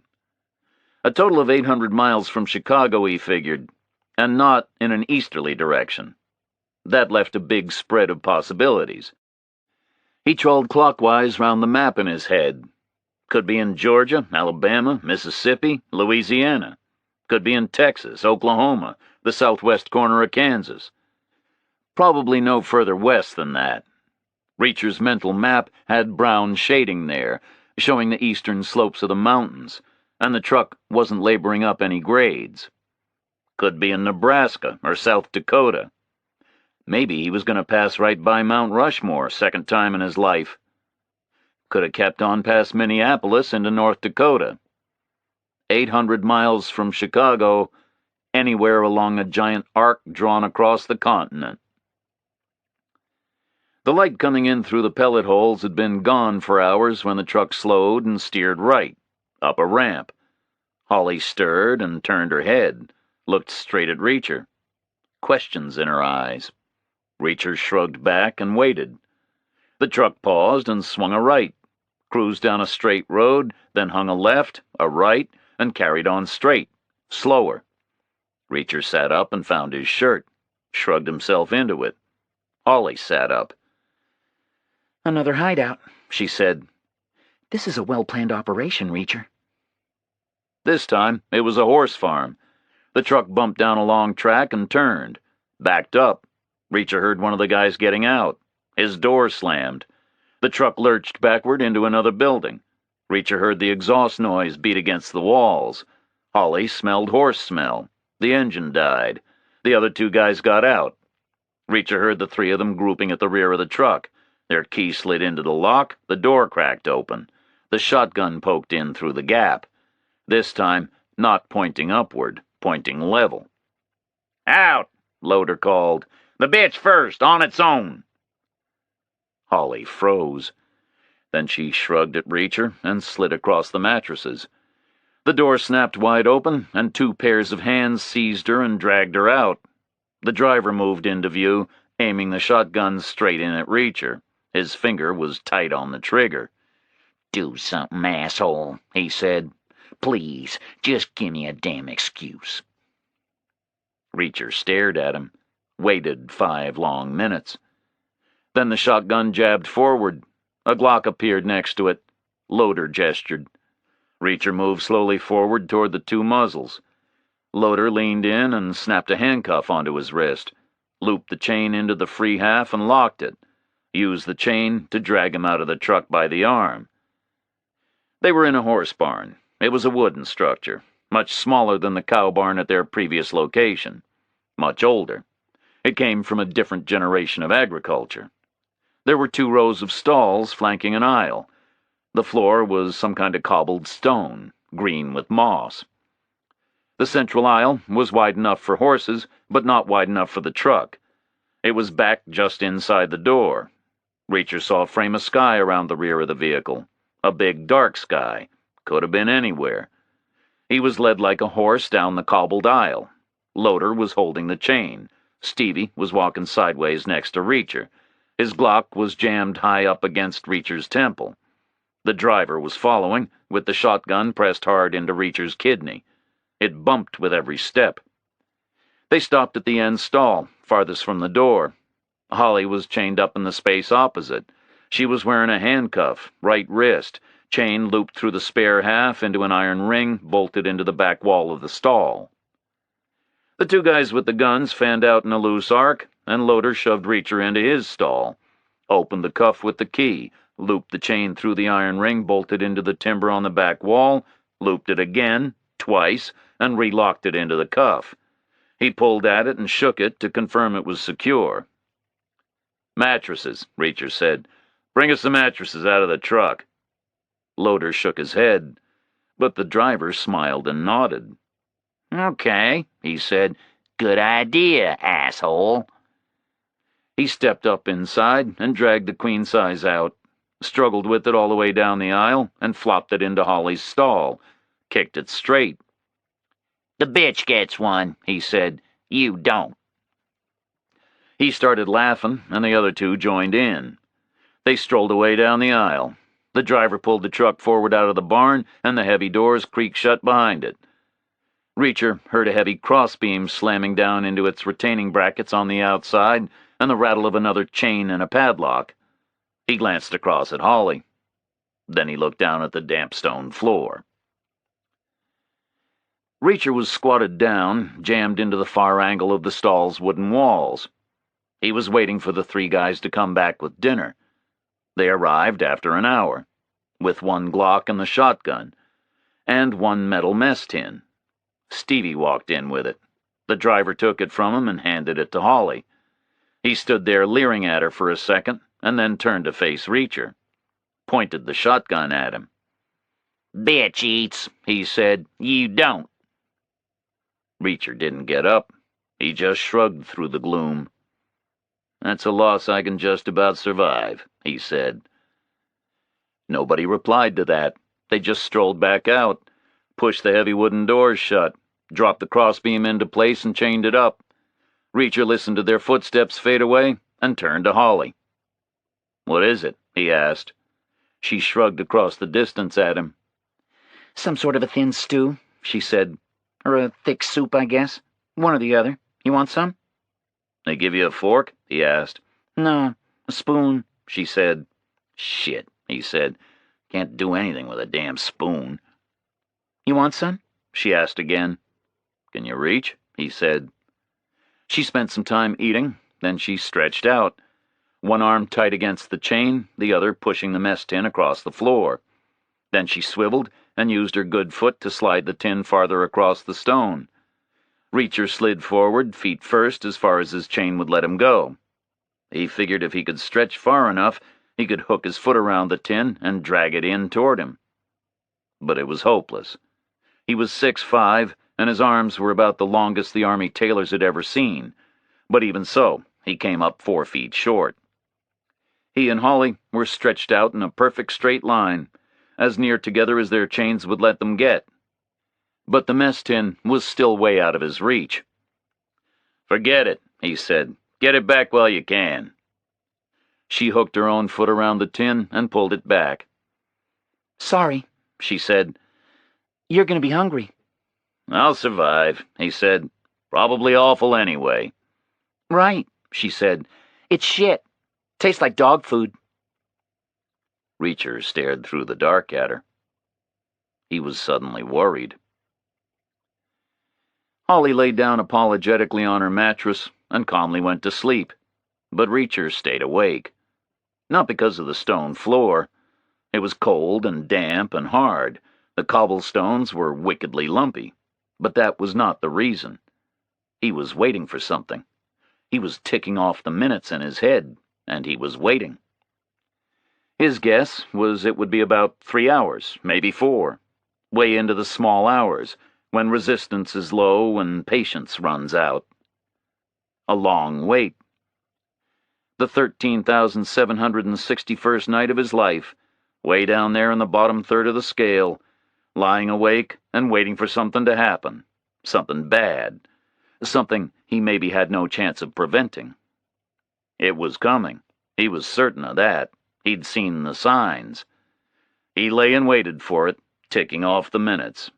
A total of 800 miles from Chicago, he figured, and not in an easterly direction. That left a big spread of possibilities. He trolled clockwise round the map in his head. Could be in Georgia, Alabama, Mississippi, Louisiana. Could be in Texas, Oklahoma, the southwest corner of Kansas. Probably no further west than that. Reacher's mental map had brown shading there, showing the eastern slopes of the mountains, and the truck wasn't laboring up any grades. Could be in Nebraska or South Dakota. Maybe he was going to pass right by Mount Rushmore, second time in his life. Could have kept on past Minneapolis into North Dakota. 800 miles from Chicago, anywhere along a giant arc drawn across the continent. The light coming in through the pellet holes had been gone for hours when the truck slowed and steered right, up a ramp. Holly stirred and turned her head, looked straight at Reacher. Questions in her eyes. Reacher shrugged back and waited. The truck paused and swung a right, cruised down a straight road, then hung a left, a right, and carried on straight, slower. Reacher sat up and found his shirt, shrugged himself into it. Holly sat up. Another hideout, she said. This is a well-planned operation, Reacher. This time, it was a horse farm. The truck bumped down a long track and turned. Backed up. Reacher heard one of the guys getting out. His door slammed. The truck lurched backward into another building. Reacher heard the exhaust noise beat against the walls. Holly smelled horse smell. The engine died. The other two guys got out. Reacher heard the three of them grouping at the rear of the truck. Their key slid into the lock, the door cracked open. The shotgun poked in through the gap. This time, not pointing upward, pointing level. "Out!" Loader called. "The bitch first, on its own." Holly froze. Then she shrugged at Reacher and slid across the mattresses. The door snapped wide open, and two pairs of hands seized her and dragged her out. The driver moved into view, aiming the shotgun straight in at Reacher. His finger was tight on the trigger. "Do something, asshole," he said. "Please, just give me a damn excuse." Reacher stared at him, waited 5 long minutes. Then the shotgun jabbed forward. A Glock appeared next to it. Loader gestured. Reacher moved slowly forward toward the two muzzles. Loader leaned in and snapped a handcuff onto his wrist, looped the chain into the free half and locked it, used the chain to drag him out of the truck by the arm. They were in a horse barn. It was a wooden structure, much smaller than the cow barn at their previous location, much older. It came from a different generation of agriculture. There were 2 rows of stalls flanking an aisle. The floor was some kind of cobbled stone, green with moss. The central aisle was wide enough for horses, but not wide enough for the truck. It was back just inside the door. Reacher saw a frame of sky around the rear of the vehicle. A big, dark sky. Could have been anywhere. He was led like a horse down the cobbled aisle. Loader was holding the chain. Stevie was walking sideways next to Reacher. His Glock was jammed high up against Reacher's temple. The driver was following, with the shotgun pressed hard into Reacher's kidney. It bumped with every step. They stopped at the end stall, farthest from the door. Holly was chained up in the space opposite. She was wearing a handcuff, right wrist, chain looped through the spare half into an iron ring bolted into the back wall of the stall. The 2 guys with the guns fanned out in a loose arc, and Loader shoved Reacher into his stall, opened the cuff with the key, looped the chain through the iron ring bolted into the timber on the back wall, looped it again, twice, and relocked it into the cuff. He pulled at it and shook it to confirm it was secure. "Mattresses," Reacher said. "Bring us the mattresses out of the truck." Loader shook his head, but the driver smiled and nodded. "Okay," he said. "Good idea, asshole." He stepped up inside and dragged the queen size out, struggled with it all the way down the aisle, and flopped it into Holly's stall, kicked it straight. "The bitch gets one," he said. "You don't." He started laughing, and the other 2 joined in. They strolled away down the aisle. The driver pulled the truck forward out of the barn, and the heavy doors creaked shut behind it. Reacher heard a heavy crossbeam slamming down into its retaining brackets on the outside, and the rattle of another chain and a padlock. He glanced across at Holly. Then he looked down at the damp stone floor. Reacher was squatted down, jammed into the far angle of the stall's wooden walls. He was waiting for the 3 guys to come back with dinner. They arrived after an hour, with 1 Glock and the shotgun, and 1 metal mess tin. Stevie walked in with it. The driver took it from him and handed it to Holly. He stood there leering at her for a second, and then turned to face Reacher. Pointed the shotgun at him. "Bitch eats," he said. "You don't." Reacher didn't get up. He just shrugged through the gloom. "That's a loss I can just about survive," he said. Nobody replied to that. They just strolled back out, pushed the heavy wooden doors shut, dropped the crossbeam into place and chained it up. Reacher listened to their footsteps fade away and turned to Holly. "What is it?" he asked. She shrugged across the distance at him. "Some sort of a thin stew," she said. "Or a thick soup, I guess. One or the other. You want some?" "They give you a fork?" he asked. "No, a spoon," she said. "Shit," he said. "Can't do anything with a damn spoon." "You want some?" she asked again. "Can you reach?" he said. She spent some time eating, then she stretched out, 1 arm tight against the chain, the other pushing the mess tin across the floor. Then she swiveled and used her good foot to slide the tin farther across the stone. Reacher slid forward, feet first, as far as his chain would let him go. He figured if he could stretch far enough, he could hook his foot around the tin and drag it in toward him. But it was hopeless. He was 6'5", and his arms were about the longest the Army tailors had ever seen, but even so, he came up 4 feet short. He and Holly were stretched out in a perfect straight line, as near together as their chains would let them get. But the mess tin was still way out of his reach. "Forget it," he said. "Get it back while you can." She hooked her own foot around the tin and pulled it back. "Sorry," she said. "You're going to be hungry." "I'll survive," he said. "Probably awful anyway." "Right," she said. "It's shit. Tastes like dog food." Reacher stared through the dark at her. He was suddenly worried. Holly lay down apologetically on her mattress and calmly went to sleep, but Reacher stayed awake. Not because of the stone floor. It was cold and damp and hard. The cobblestones were wickedly lumpy, but that was not the reason. He was waiting for something. He was ticking off the minutes in his head, and he was waiting. His guess was it would be about 3 hours, maybe 4, way into the small hours, when resistance is low and patience runs out. A long wait. The 13,761st night of his life, way down there in the bottom third of the scale, lying awake and waiting for something to happen, something bad, something he maybe had no chance of preventing. It was coming. He was certain of that. He'd seen the signs. He lay and waited for it, ticking off the minutes.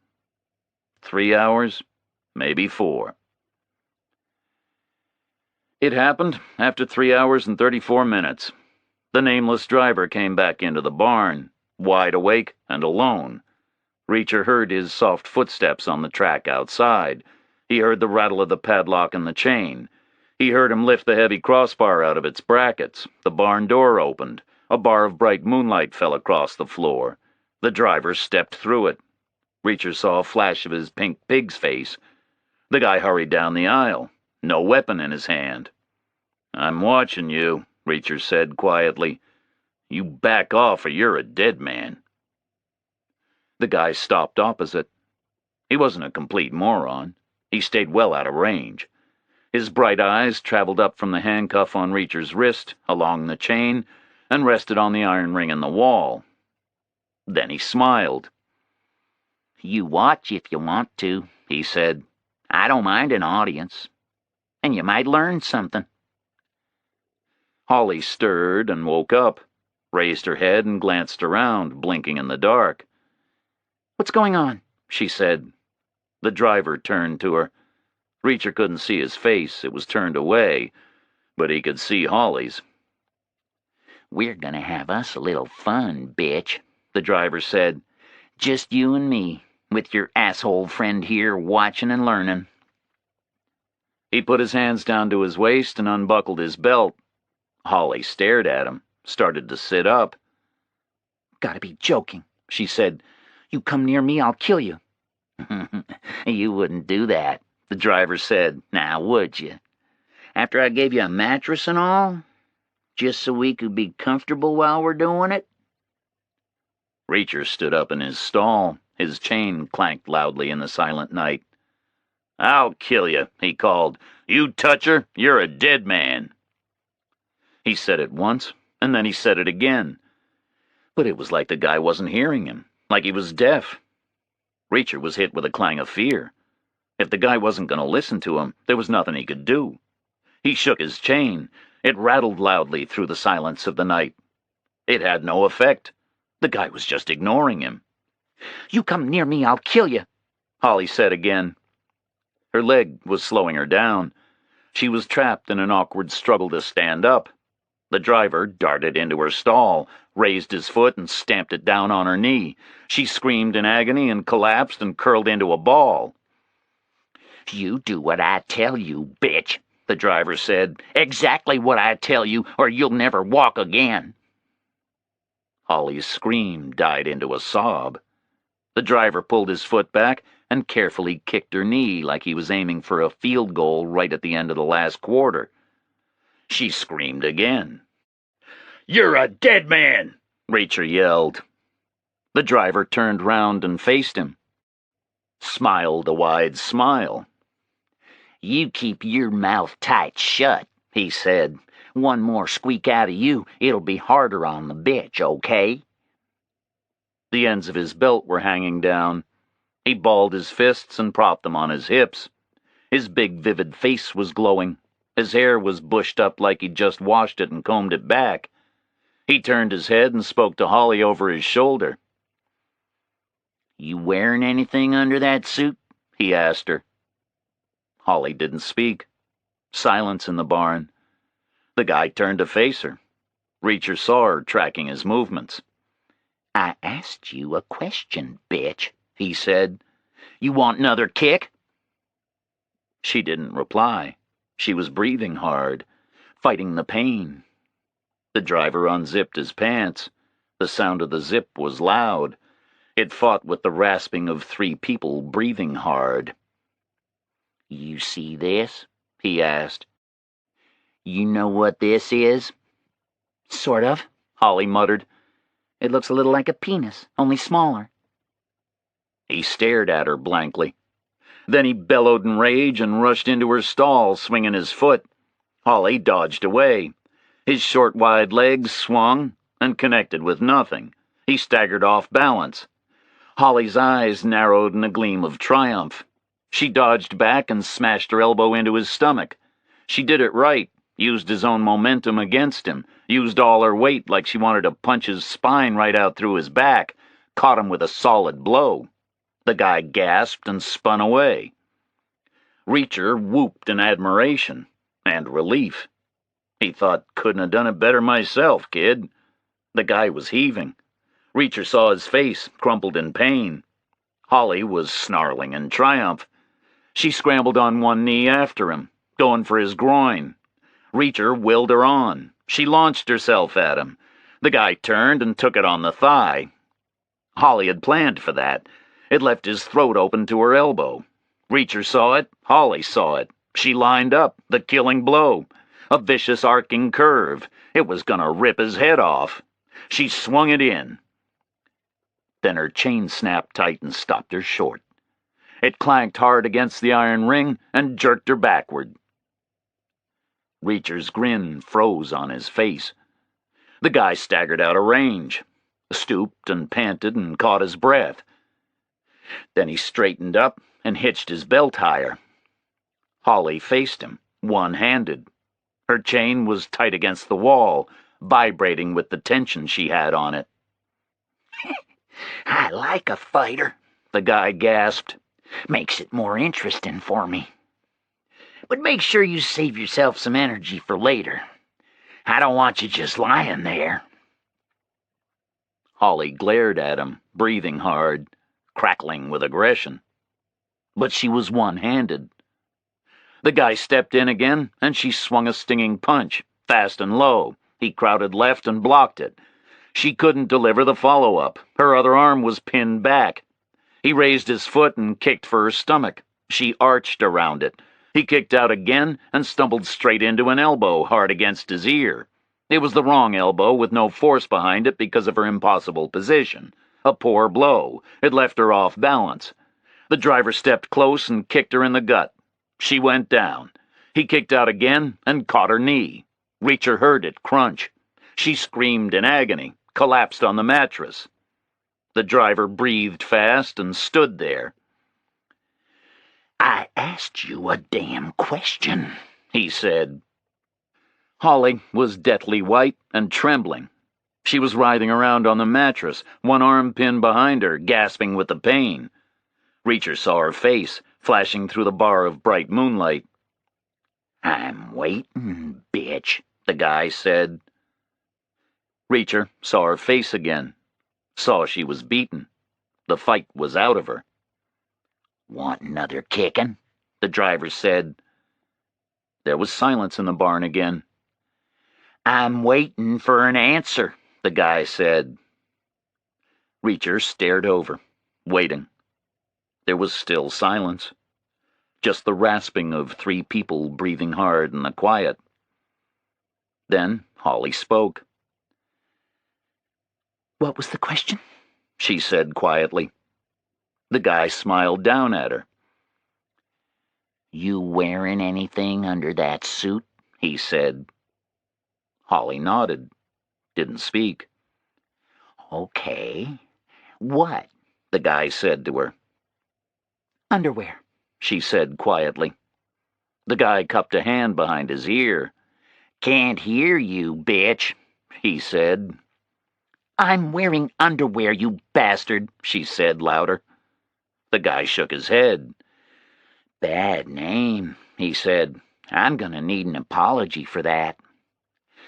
3 hours, maybe 4. It happened after 3 hours and 34 minutes. The nameless driver came back into the barn, wide awake and alone. Reacher heard his soft footsteps on the track outside. He heard the rattle of the padlock and the chain. He heard him lift the heavy crossbar out of its brackets. The barn door opened. A bar of bright moonlight fell across the floor. The driver stepped through it. Reacher saw a flash of his pink pig's face. The guy hurried down the aisle, no weapon in his hand. "I'm watching you," Reacher said quietly. "You back off or you're a dead man." The guy stopped opposite. He wasn't a complete moron. He stayed well out of range. His bright eyes traveled up from the handcuff on Reacher's wrist, along the chain, and rested on the iron ring in the wall. Then he smiled. "You watch if you want to," he said. "I don't mind an audience. And you might learn something." Holly stirred and woke up, raised her head and glanced around, blinking in the dark. "What's going on?" she said. The driver turned to her. Reacher couldn't see his face. It was turned away, but he could see Holly's. "We're gonna have us a little fun, bitch," the driver said. "Just you and me, with your asshole friend here watching and learning." He put his hands down to his waist and unbuckled his belt. Holly stared at him, started to sit up. "Gotta be joking," she said. "You come near me, I'll kill you." "You wouldn't do that," the driver said. "Now, would you? After I gave you a mattress and all? Just so we could be comfortable while we're doing it?" Reacher stood up in his stall. His chain clanked loudly in the silent night. "I'll kill you," he called. "You touch her, you're a dead man." He said it once, and then he said it again. But it was like the guy wasn't hearing him, like he was deaf. Reacher was hit with a clang of fear. If the guy wasn't going to listen to him, there was nothing he could do. He shook his chain. It rattled loudly through the silence of the night. It had no effect. The guy was just ignoring him. "You come near me, I'll kill you," Holly said again. Her leg was slowing her down. She was trapped in an awkward struggle to stand up. The driver darted into her stall, raised his foot and stamped it down on her knee. She screamed in agony and collapsed and curled into a ball. "You do what I tell you, bitch," the driver said. "Exactly what I tell you, or you'll never walk again." Holly's scream died into a sob. The driver pulled his foot back and carefully kicked her knee like he was aiming for a field goal right at the end of the last quarter. She screamed again. "You're a dead man!" Reacher yelled. The driver turned round and faced him. Smiled a wide smile. "You keep your mouth tight shut," he said. "One more squeak out of you, it'll be harder on the bitch, okay?" The ends of his belt were hanging down. He balled his fists and propped them on his hips. His big, vivid face was glowing. His hair was bushed up like he'd just washed it and combed it back. He turned his head and spoke to Holly over his shoulder. "You wearing anything under that suit?" he asked her. Holly didn't speak. Silence in the barn. The guy turned to face her. Reacher saw her tracking his movements. "I asked you a question, bitch," he said. You want another kick? She didn't reply. She was breathing hard, fighting the pain. The driver unzipped his pants. The sound of the zip was loud. It fought with the rasping of 3 people breathing hard. You see this? He asked. You know what this is? Sort of, Holly muttered. It looks a little like a penis, only smaller. He stared at her blankly. Then he bellowed in rage and rushed into her stall, swinging his foot. Holly dodged away. His short, wide legs swung and connected with nothing. He staggered off balance. Holly's eyes narrowed in a gleam of triumph. She dodged back and smashed her elbow into his stomach. She did it right, used his own momentum against him, used all her weight like she wanted to punch his spine right out through his back, caught him with a solid blow. The guy gasped and spun away. Reacher whooped in admiration and relief. He thought, couldn't have done it better myself, kid. The guy was heaving. Reacher saw his face, crumpled in pain. Holly was snarling in triumph. She scrambled on one knee after him, going for his groin. Reacher willed her on. She launched herself at him. The guy turned and took it on the thigh. Holly had planned for that. It left his throat open to her elbow. Reacher saw it. Holly saw it. She lined up, the killing blow. A vicious arcing curve. It was gonna rip his head off. She swung it in. Then her chain snapped tight and stopped her short. It clanked hard against the iron ring and jerked her backward. Reacher's grin froze on his face. The guy staggered out of range, stooped and panted and caught his breath. Then he straightened up and hitched his belt higher. Holly faced him, one-handed. Her chain was tight against the wall, vibrating with the tension she had on it. I like a fighter, the guy gasped. Makes it more interesting for me. But make sure you save yourself some energy for later. I don't want you just lying there. Holly glared at him, breathing hard, crackling with aggression. But she was one-handed. The guy stepped in again, and she swung a stinging punch, fast and low. He crowded left and blocked it. She couldn't deliver the follow-up. Her other arm was pinned back. He raised his foot and kicked for her stomach. She arched around it. He kicked out again and stumbled straight into an elbow hard against his ear. It was the wrong elbow with no force behind it because of her impossible position. A poor blow. It left her off balance. The driver stepped close and kicked her in the gut. She went down. He kicked out again and caught her knee. Reacher heard it crunch. She screamed in agony, collapsed on the mattress. The driver breathed fast and stood there. I asked you a damn question, he said. Holly was deathly white and trembling. She was writhing around on the mattress, one arm pinned behind her, gasping with the pain. Reacher saw her face, flashing through the bar of bright moonlight. I'm waiting, bitch, the guy said. Reacher saw her face again, saw she was beaten. The fight was out of her. Want another kicking? The driver said. There was silence in the barn again. I'm waiting for an answer, the guy said. Reacher stared over, waiting. There was still silence. Just the rasping of 3 people breathing hard in the quiet. Then Holly spoke. What was the question? She said quietly. The guy smiled down at her. You wearing anything under that suit? He said. Holly nodded, didn't speak. Okay. What? The guy said to her. Underwear, she said quietly. The guy cupped a hand behind his ear. Can't hear you, bitch, he said. I'm wearing underwear, you bastard, she said louder. The guy shook his head. Bad name, he said. I'm gonna need an apology for that.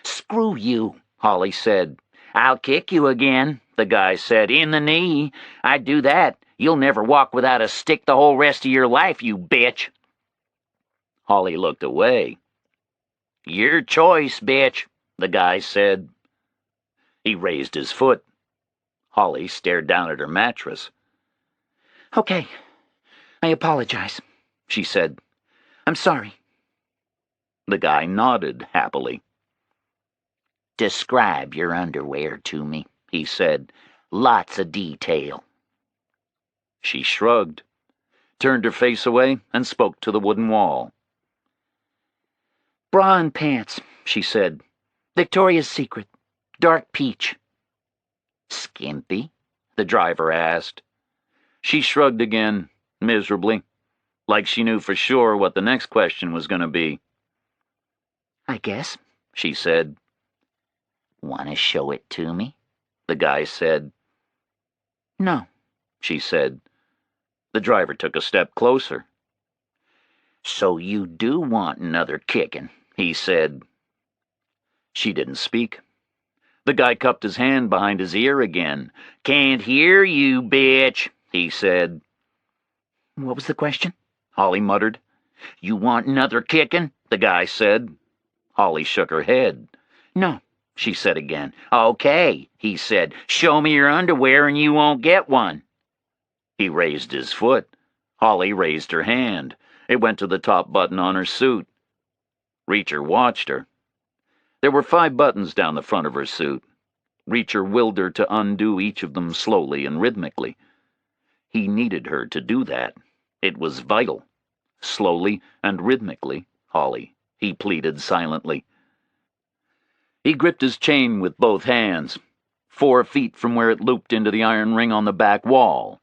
Screw you, Holly said. I'll kick you again, the guy said. In the knee. I'd do that You'll never walk without a stick the whole rest of your life, you bitch. Holly looked away. Your choice, bitch, the guy said. He raised his foot. Holly stared down at her mattress. Okay, I apologize, she said. I'm sorry. The guy nodded happily. Describe your underwear to me, he said. Lots of detail. She shrugged, turned her face away, and spoke to the wooden wall. Bra and pants, she said. Victoria's Secret. Dark peach. Skimpy? The driver asked. She shrugged again, miserably, like she knew for sure what the next question was going to be. I guess, she said. Want to show it to me? The guy said. No, she said. The driver took a step closer. So you do want another kicking, he said. She didn't speak. The guy cupped his hand behind his ear again. Can't hear you, bitch, he said. What was the question? Holly muttered. You want another kicking? The guy said. Holly shook her head. No, she said again. Okay, he said. Show me your underwear and you won't get one. He raised his foot. Holly raised her hand. It went to the top button on her suit. Reacher watched her. There were 5 buttons down the front of her suit. Reacher willed her to undo each of them slowly and rhythmically. He needed her to do that. It was vital. Slowly and rhythmically, Holly, he pleaded silently. He gripped his chain with both hands, 4 feet from where it looped into the iron ring on the back wall.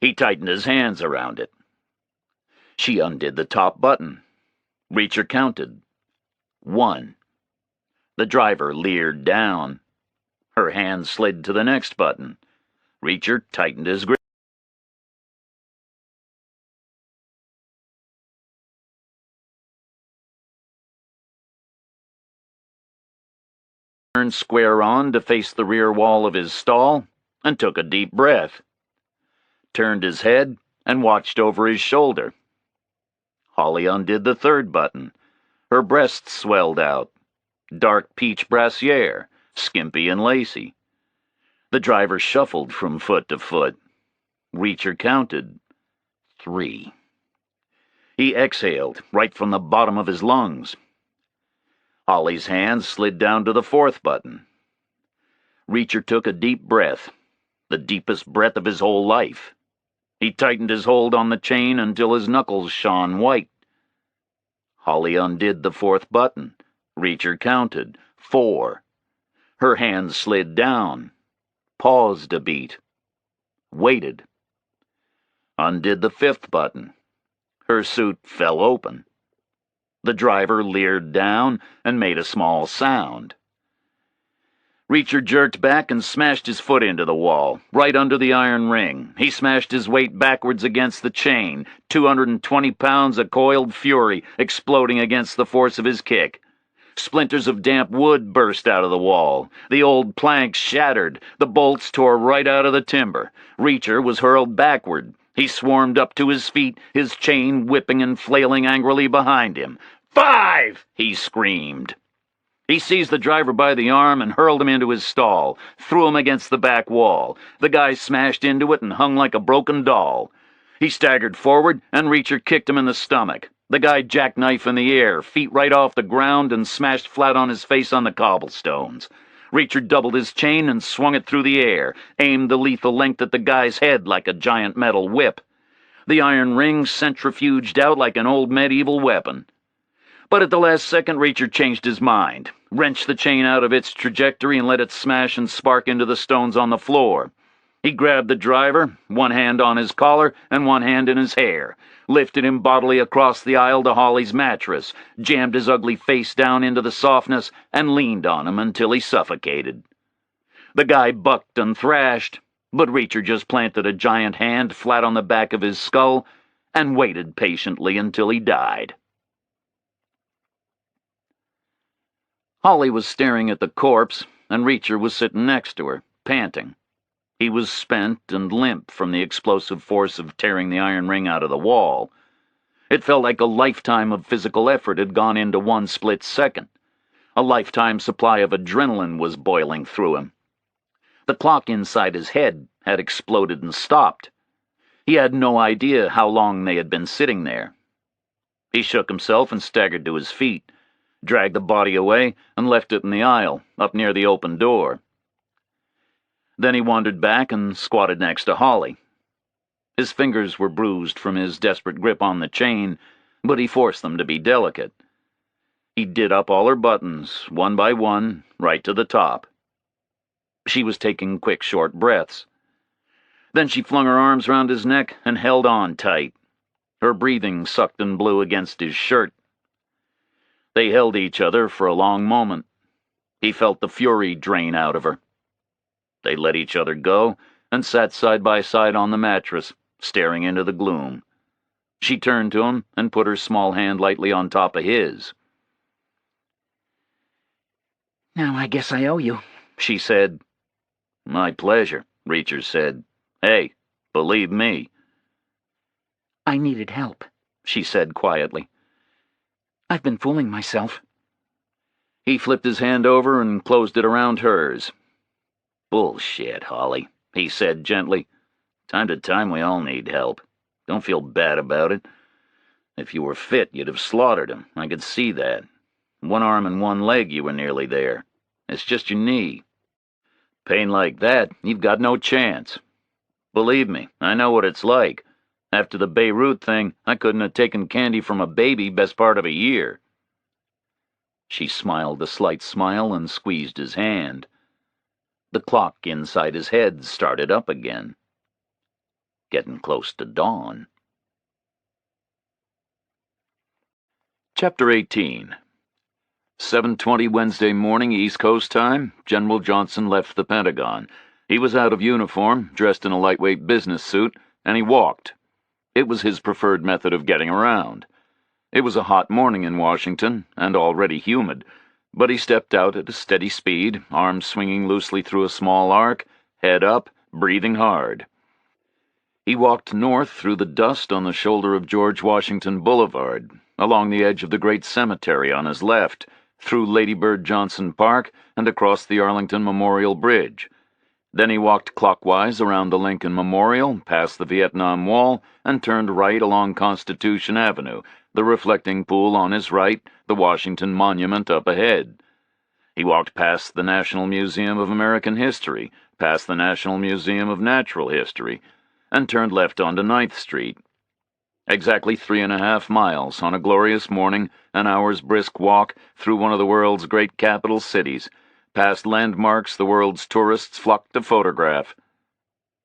He tightened his hands around it. She undid the top button. Reacher counted. 1. The driver leered down. Her hand slid to the next button. Reacher tightened his grip. Turned square on to face the rear wall of his stall and took a deep breath. Turned his head and watched over his shoulder. Holly undid the 3rd button. Her breasts swelled out. Dark peach brassiere, skimpy and lacy. The driver shuffled from foot to foot. Reacher counted. 3. He exhaled right from the bottom of his lungs. Holly's hand slid down to the 4th button. Reacher took a deep breath, the deepest breath of his whole life. He tightened his hold on the chain until his knuckles shone white. Holly undid the 4th button. Reacher counted. 4. Her hand slid down, paused a beat, waited. Undid the 5th button. Her suit fell open. The driver leered down and made a small sound. Reacher jerked back and smashed his foot into the wall, right under the iron ring. He smashed his weight backwards against the chain, 220 pounds of coiled fury exploding against the force of his kick. Splinters of damp wood burst out of the wall. The old planks shattered. The bolts tore right out of the timber. Reacher was hurled backward. He swarmed up to his feet, his chain whipping and flailing angrily behind him. 5! He screamed. He seized the driver by the arm and hurled him into his stall, threw him against the back wall. The guy smashed into it and hung like a broken doll. He staggered forward, and Reacher kicked him in the stomach. The guy jackknifed in the air, feet right off the ground, and smashed flat on his face on the cobblestones. Reacher doubled his chain and swung it through the air, aimed the lethal length at the guy's head like a giant metal whip. The iron ring centrifuged out like an old medieval weapon. But at the last second, Reacher changed his mind, wrenched the chain out of its trajectory and let it smash and spark into the stones on the floor. He grabbed the driver, one hand on his collar and one hand in his hair, lifted him bodily across the aisle to Holly's mattress, jammed his ugly face down into the softness, and leaned on him until he suffocated. The guy bucked and thrashed, but Reacher just planted a giant hand flat on the back of his skull and waited patiently until he died. Holly was staring at the corpse, and Reacher was sitting next to her, panting. He was spent and limp from the explosive force of tearing the iron ring out of the wall. It felt like a lifetime of physical effort had gone into one split second. A lifetime supply of adrenaline was boiling through him. The clock inside his head had exploded and stopped. He had no idea how long they had been sitting there. He shook himself and staggered to his feet, dragged the body away, and left it in the aisle, up near the open door. Then he wandered back and squatted next to Holly. His fingers were bruised from his desperate grip on the chain, but he forced them to be delicate. He did up all her buttons, one by one, right to the top. She was taking quick, short breaths. Then she flung her arms round his neck and held on tight. Her breathing sucked and blew against his shirt. They held each other for a long moment. He felt the fury drain out of her. They let each other go and sat side by side on the mattress, staring into the gloom. She turned to him and put her small hand lightly on top of his. "Now I guess I owe you," she said. "My pleasure," Reacher said. "Hey, believe me." "I needed help," she said quietly. "I've been fooling myself." He flipped his hand over and closed it around hers. "Bullshit, Holly," he said gently. "Time to time we all need help. Don't feel bad about it. If you were fit, you'd have slaughtered him. I could see that. One arm and one leg, you were nearly there. It's just your knee. Pain like that, you've got no chance. Believe me, I know what it's like. After the Beirut thing, I couldn't have taken candy from a baby best part of a year." She smiled a slight smile and squeezed his hand. The clock inside his head started up again. Getting close to dawn. Chapter 18. 7:20 Wednesday morning, East Coast time, General Johnson left the Pentagon. He was out of uniform, dressed in a lightweight business suit, and he walked. It was his preferred method of getting around. It was a hot morning in Washington, and already humid, but he stepped out at a steady speed, arms swinging loosely through a small arc, head up, breathing hard. He walked north through the dust on the shoulder of George Washington Boulevard, along the edge of the great cemetery on his left, through Lady Bird Johnson Park, and across the Arlington Memorial Bridge. Then he walked clockwise around the Lincoln Memorial, past the Vietnam Wall, and turned right along Constitution Avenue, the reflecting pool on his right, the Washington Monument up ahead. He walked past the National Museum of American History, past the National Museum of Natural History, and turned left onto 9th Street. Exactly 3.5 miles on a glorious morning, an hour's brisk walk through one of the world's great capital cities, past landmarks the world's tourists flocked to photograph.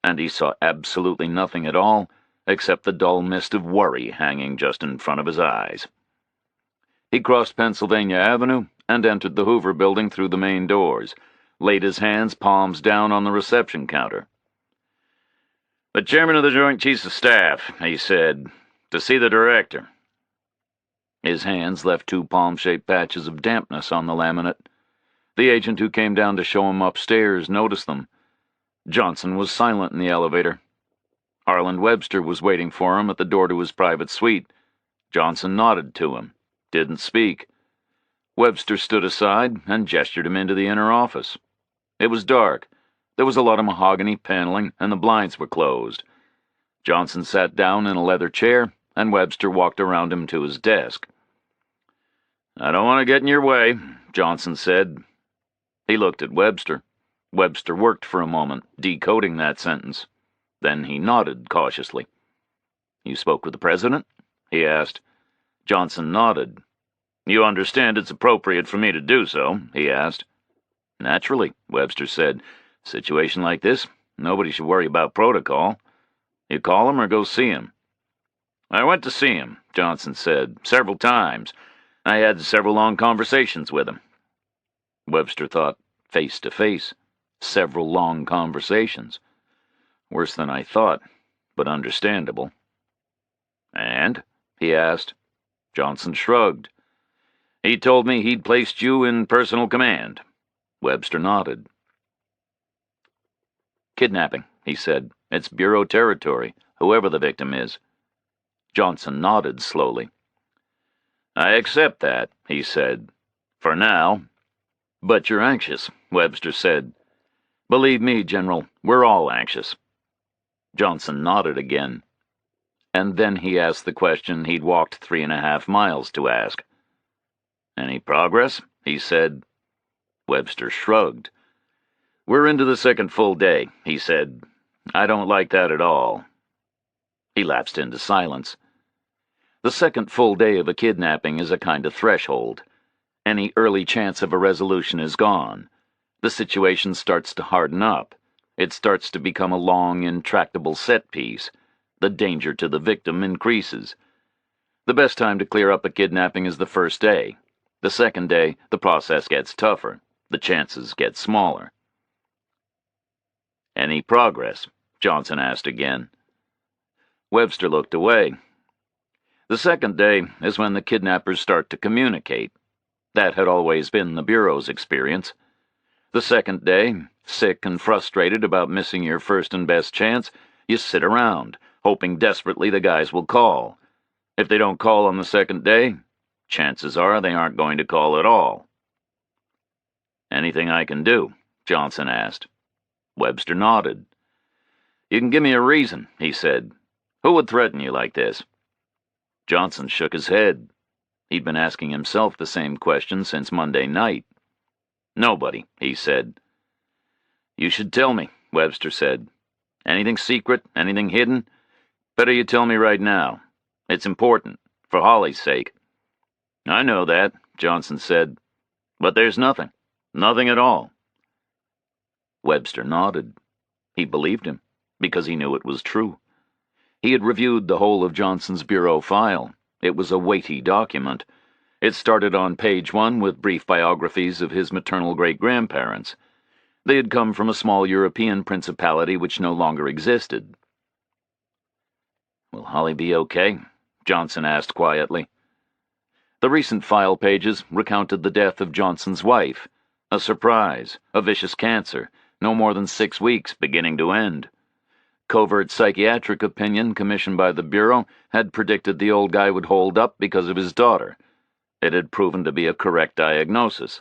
And he saw absolutely nothing at all, except the dull mist of worry hanging just in front of his eyes. He crossed Pennsylvania Avenue and entered the Hoover Building through the main doors, laid his hands palms down on the reception counter. "The chairman of the Joint Chiefs of Staff," he said, "to see the director." His hands left 2 palm-shaped patches of dampness on the laminate. The agent who came down to show him upstairs noticed them. Johnson was silent in the elevator. Harland Webster was waiting for him at the door to his private suite. Johnson nodded to him, didn't speak. Webster stood aside and gestured him into the inner office. It was dark. There was a lot of mahogany paneling, and the blinds were closed. Johnson sat down in a leather chair, and Webster walked around him to his desk. "I don't want to get in your way," Johnson said. He looked at Webster. Webster worked for a moment, decoding that sentence. Then he nodded cautiously. "You spoke with the president?" he asked. Johnson nodded. "You understand it's appropriate for me to do so?" he asked. "Naturally," Webster said. "Situation like this, nobody should worry about protocol. You call him or go see him?" "I went to see him," Johnson said, "several times. I had several long conversations with him." Webster thought, face to face, several long conversations. Worse than I thought, but understandable. "And?" he asked. Johnson shrugged. "He told me he'd placed you in personal command." Webster nodded. Kidnapping, he said. It's Bureau territory, whoever the victim is. Johnson nodded slowly. I accept that, he said. For now. But you're anxious, Webster said. Believe me, General, we're all anxious. Johnson nodded again. And then he asked the question he'd walked 3.5 miles to ask. Any progress? He said. Webster shrugged. We're into the second full day, he said. I don't like that at all. He lapsed into silence. The second full day of a kidnapping is a kind of threshold. Any early chance of a resolution is gone. The situation starts to harden up. It starts to become a long, intractable set piece. The danger to the victim increases. The best time to clear up a kidnapping is the first day. The second day, the process gets tougher. The chances get smaller. Any progress? Johnson asked again. Webster looked away. The second day is when the kidnappers start to communicate. That had always been the Bureau's experience. The second day, sick and frustrated about missing your first and best chance, you sit around, hoping desperately the guys will call. If they don't call on the second day, chances are they aren't going to call at all. Anything I can do? Johnson asked. Webster nodded. You can give me a reason, he said. Who would threaten you like this? Johnson shook his head. He'd been asking himself the same question since Monday night. Nobody, he said. You should tell me, Webster said. Anything secret? Anything hidden? Better you tell me right now. It's important, for Holly's sake. I know that, Johnson said. But there's nothing. Nothing at all. Webster nodded. He believed him, because he knew it was true. He had reviewed the whole of Johnson's Bureau file. It was a weighty document. It started on page 1 with brief biographies of his maternal great-grandparents. They had come from a small European principality which no longer existed. Will Holly be okay? Johnson asked quietly. The recent file pages recounted the death of Johnson's wife. A surprise, a vicious cancer, no more than 6 weeks beginning to end. Covert psychiatric opinion commissioned by the Bureau had predicted the old guy would hold up because of his daughter. It had proven to be a correct diagnosis.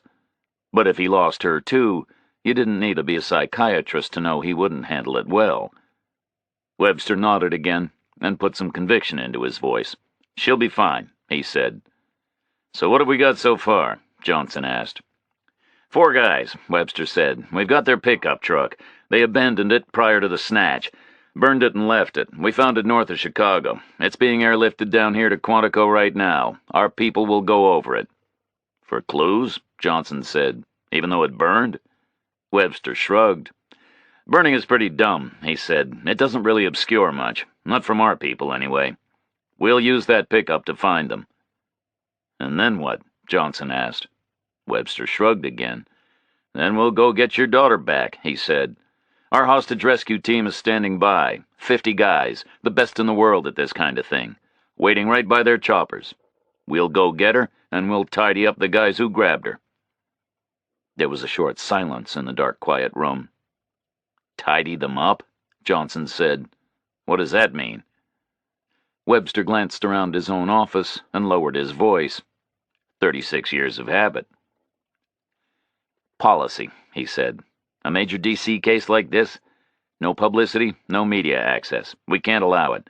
But if he lost her too, you didn't need to be a psychiatrist to know he wouldn't handle it well. Webster nodded again and put some conviction into his voice. She'll be fine, he said. So what have we got so far? Johnson asked. 4 guys, Webster said. We've got their pickup truck. They abandoned it prior to the snatch. Burned it and left it. We found it north of Chicago. It's being airlifted down here to Quantico right now. Our people will go over it. For clues? Johnson said. Even though it burned? Webster shrugged. Burning is pretty dumb, he said. It doesn't really obscure much. Not from our people, anyway. We'll use that pickup to find them. And then what? Johnson asked. Webster shrugged again. Then we'll go get your daughter back, he said. Our hostage rescue team is standing by. 50 guys, the best in the world at this kind of thing, waiting right by their choppers. We'll go get her, and we'll tidy up the guys who grabbed her. There was a short silence in the dark, quiet room. Tidy them up? Johnson said. What does that mean? Webster glanced around his own office and lowered his voice. 36 years of habit. Policy, he said. A major D.C. case like this? No publicity, no media access. We can't allow it.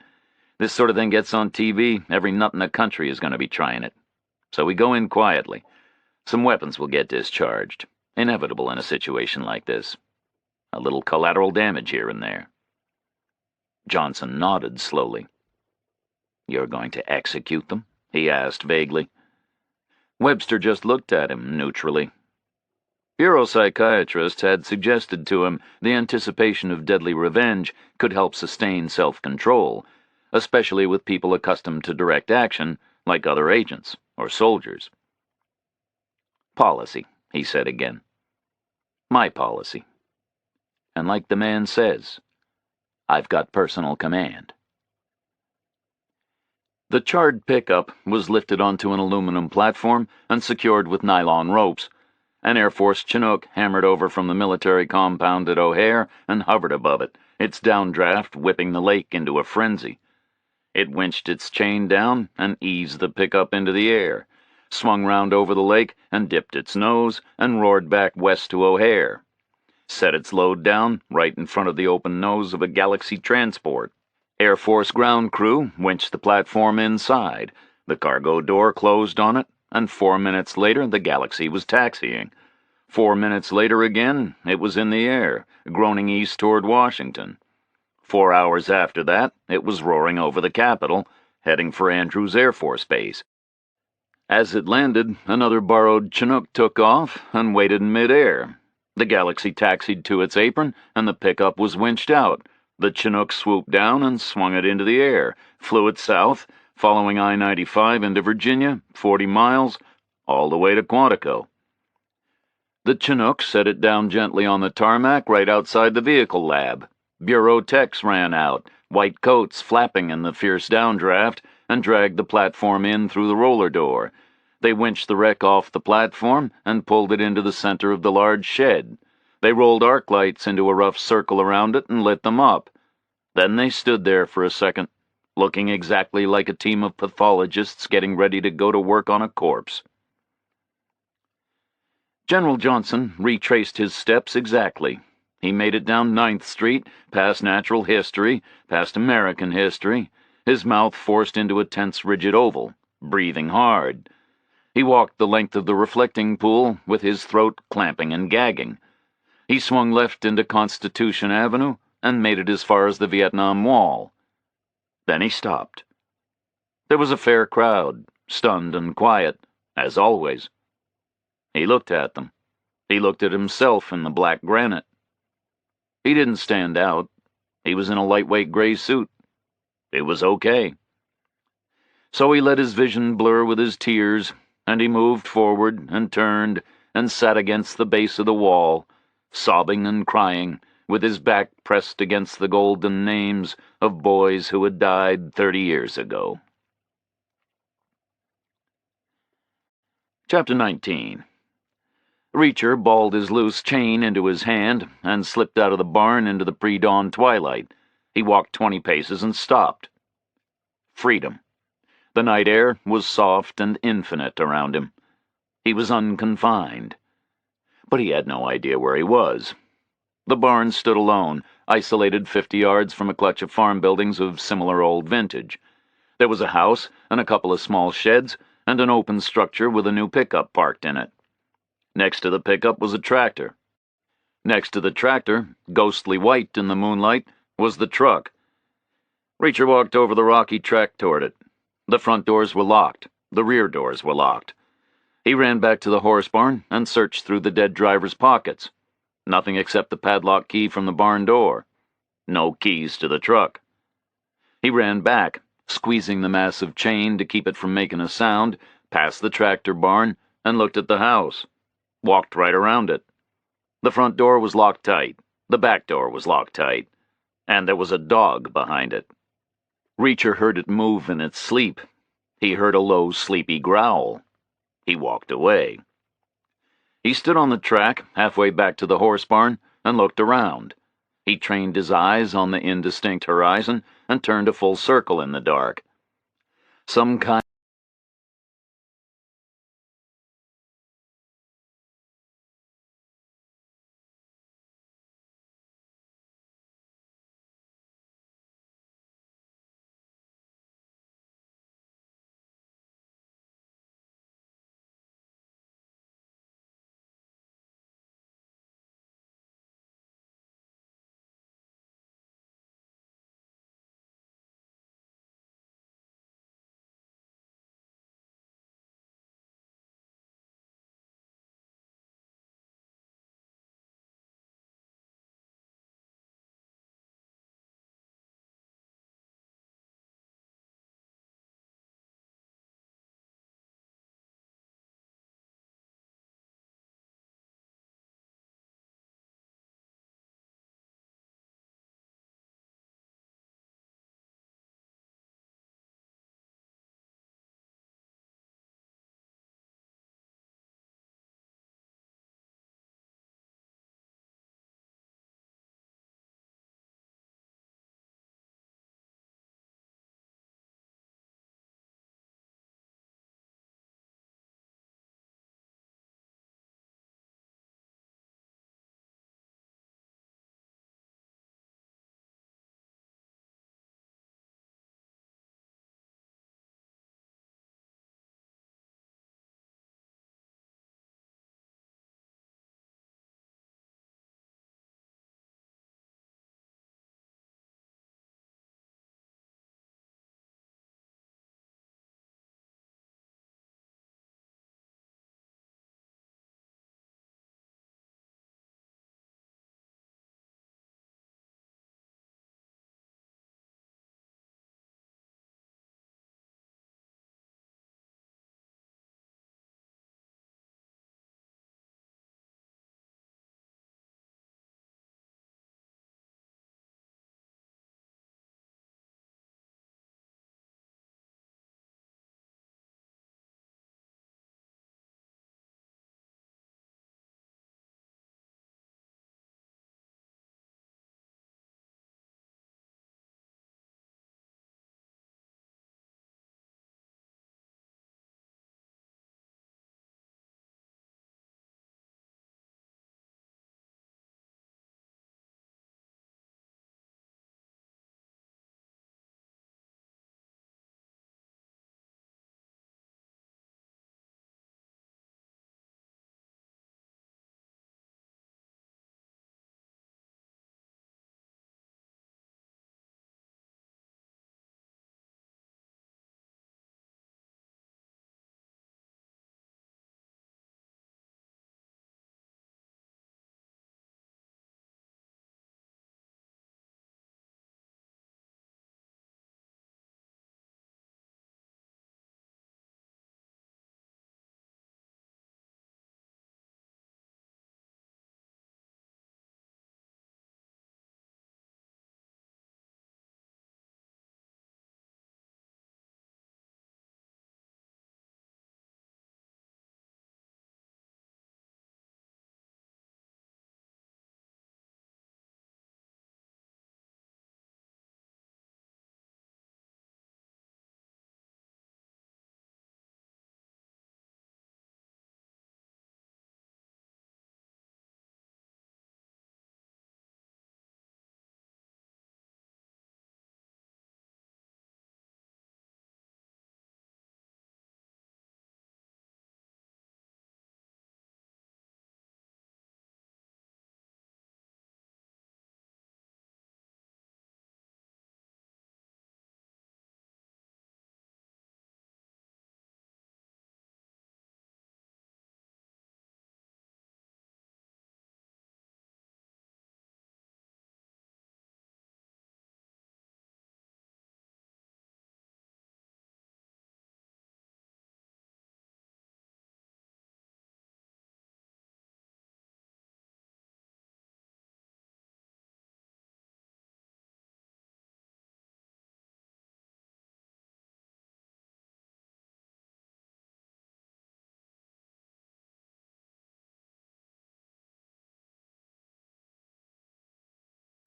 This sort of thing gets on TV, every nut in the country is going to be trying it. So we go in quietly. Some weapons will get discharged. Inevitable in a situation like this. A little collateral damage here and there. Johnson nodded slowly. You're going to execute them? He asked vaguely. Webster just looked at him neutrally. Bureau psychiatrists had suggested to him the anticipation of deadly revenge could help sustain self-control, especially with people accustomed to direct action, like other agents or soldiers. Policy, he said again. My policy. And like the man says, I've got personal command. The charred pickup was lifted onto an aluminum platform and secured with nylon ropes. An Air Force Chinook hammered over from the military compound at O'Hare and hovered above it, its downdraft whipping the lake into a frenzy. It winched its chain down and eased the pickup into the air, swung round over the lake and dipped its nose and roared back west to O'Hare. Set its load down right in front of the open nose of a Galaxy transport. Air Force ground crew winched the platform inside. The cargo door closed on it, and 4 minutes later the Galaxy was taxiing. 4 minutes later again, it was in the air, groaning east toward Washington. 4 hours after that, it was roaring over the Capitol, heading for Andrews Air Force Base. As it landed, another borrowed Chinook took off and waited in midair. The Galaxy taxied to its apron, and the pickup was winched out. The Chinook swooped down and swung it into the air, flew it south, following I-95 into Virginia, 40 miles, all the way to Quantico. The Chinook set it down gently on the tarmac right outside the vehicle lab. Bureau techs ran out, white coats flapping in the fierce downdraft, and dragged the platform in through the roller door. They winched the wreck off the platform and pulled it into the center of the large shed. They rolled arc lights into a rough circle around it and lit them up. Then they stood there for a second, looking exactly like a team of pathologists getting ready to go to work on a corpse. General Johnson retraced his steps exactly. He made it down 9th Street, past natural history, past American history, his mouth forced into a tense, rigid oval, breathing hard. He walked the length of the reflecting pool with his throat clamping and gagging. He swung left into Constitution Avenue and made it as far as the Vietnam Wall. Then he stopped. There was a fair crowd, stunned and quiet, as always. He looked at them. He looked at himself in the black granite. He didn't stand out. He was in a lightweight gray suit. It was okay. So he let his vision blur with his tears, and he moved forward and turned and sat against the base of the wall, sobbing and crying, with his back pressed against the golden names of boys who had died 30 years ago. Chapter 19. Reacher balled his loose chain into his hand and slipped out of the barn into the pre-dawn twilight. He walked 20 paces and stopped. Freedom. The night air was soft and infinite around him. He was unconfined. But he had no idea where he was. The barn stood alone, isolated 50 yards from a clutch of farm buildings of similar old vintage. There was a house and a couple of small sheds and an open structure with a new pickup parked in it. Next to the pickup was a tractor. Next to the tractor, ghostly white in the moonlight, was the truck. Reacher walked over the rocky track toward it. The front doors were locked. The rear doors were locked. He ran back to the horse barn and searched through the dead driver's pockets. Nothing except the padlock key from the barn door. No keys to the truck. He ran back, squeezing the massive chain to keep it from making a sound, past the tractor barn, and looked at the house. Walked right around it. The front door was locked tight. The back door was locked tight. And there was a dog behind it. Reacher heard it move in its sleep. He heard a low, sleepy growl. He walked away. He stood on the track, halfway back to the horse barn, and looked around. He trained his eyes on the indistinct horizon and turned a full circle in the dark. Some kind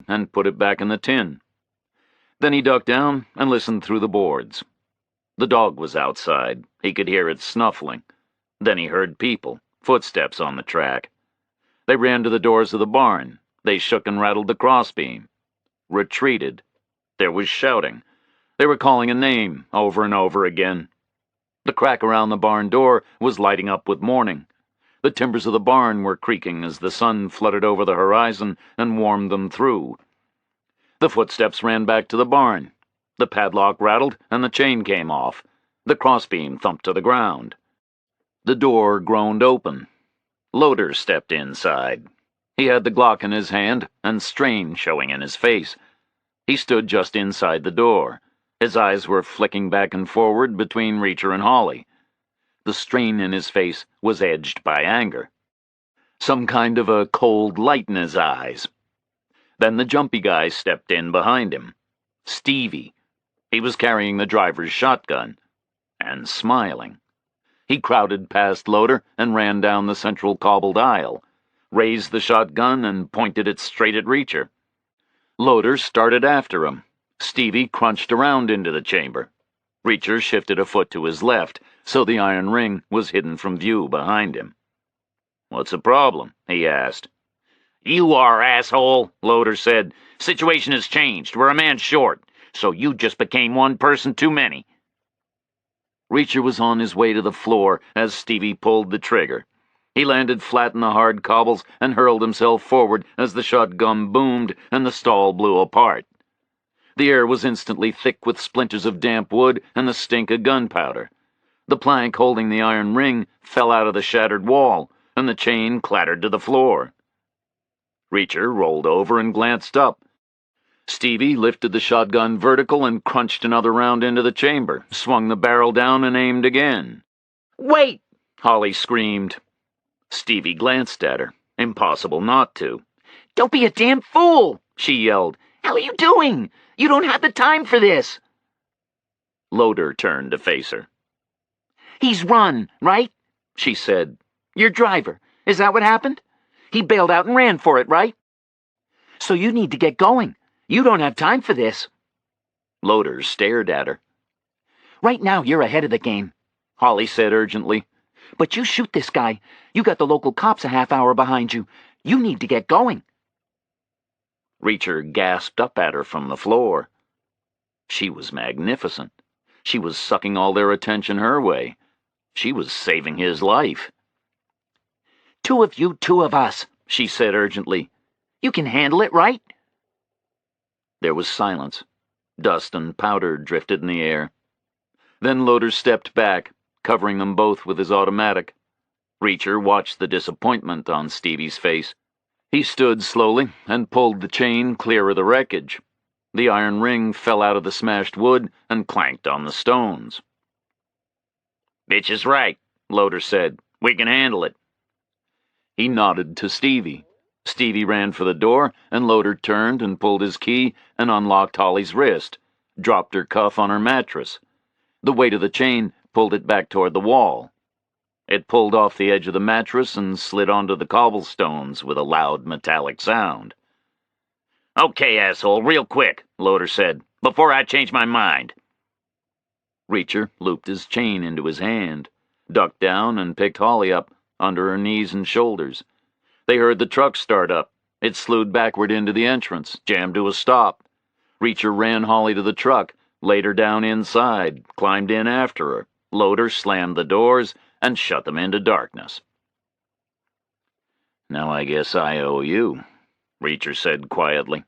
and put it back in the tin. Then he ducked down and listened through the boards. The dog was outside. He could hear it snuffling. Then he heard people, footsteps on the track. They ran to the doors of the barn. They shook and rattled the crossbeam. Retreated. There was shouting. They were calling a name over and over again. The crack around the barn door was lighting up with morning. The timbers of the barn were creaking as the sun flooded over the horizon and warmed them through. The footsteps ran back to the barn. The padlock rattled and the chain came off. The crossbeam thumped to the ground. The door groaned open. Loader stepped inside. He had the Glock in his hand and strain showing in his face. He stood just inside the door. His eyes were flicking back and forward between Reacher and Holly. The strain in his face was edged by anger. Some kind of a cold light in his eyes. Then the jumpy guy stepped in behind him. Stevie. He was carrying the driver's shotgun. And smiling. He crowded past Loader and ran down the central cobbled aisle, raised the shotgun and pointed it straight at Reacher. Loader started after him. Stevie crunched around into the chamber. Reacher shifted a foot to his left, so the iron ring was hidden from view behind him. "What's the problem?" he asked. "You are, asshole," Loader said. "Situation has changed. We're a man short, so you just became one person too many." Reacher was on his way to the floor as Stevie pulled the trigger. He landed flat in the hard cobbles and hurled himself forward as the shotgun boomed and the stall blew apart. The air was instantly thick with splinters of damp wood and the stink of gunpowder. The plank holding the iron ring fell out of the shattered wall, and the chain clattered to the floor. Reacher rolled over and glanced up. Stevie lifted the shotgun vertical and crunched another round into the chamber, swung the barrel down and aimed again. "Wait!" Holly screamed. Stevie glanced at her. Impossible not to. "Don't be a damn fool!" she yelled. "How are you doing? You don't have the time for this." Loader turned to face her. "He's run, right?" she said. "Your driver. Is that what happened? He bailed out and ran for it, right? So you need to get going. You don't have time for this." Loader stared at her. "Right now you're ahead of the game," Holly said urgently. "But you shoot this guy. You got the local cops a half hour behind you. You need to get going." Reacher gasped up at her from the floor. She was magnificent. She was sucking all their attention her way. She was saving his life. "Two of you, two of us," she said urgently. "You can handle it, right?" There was silence. Dust and powder drifted in the air. Then Loader stepped back, covering them both with his automatic. Reacher watched the disappointment on Stevie's face. He stood slowly and pulled the chain clear of the wreckage. The iron ring fell out of the smashed wood and clanked on the stones. "Bitch is right," Loader said. "We can handle it." He nodded to Stevie. Stevie ran for the door, and Loader turned and pulled his key and unlocked Holly's wrist, dropped her cuff on her mattress. The weight of the chain pulled it back toward the wall. It pulled off the edge of the mattress and slid onto the cobblestones with a loud metallic sound. "Okay, asshole, real quick," Loader said, "before I change my mind." Reacher looped his chain into his hand, ducked down and picked Holly up under her knees and shoulders. They heard the truck start up. It slewed backward into the entrance, jammed to a stop. Reacher ran Holly to the truck, laid her down inside, climbed in after her. Loader slammed the doors and shut them into darkness. "Now I guess I owe you," Reacher said quietly.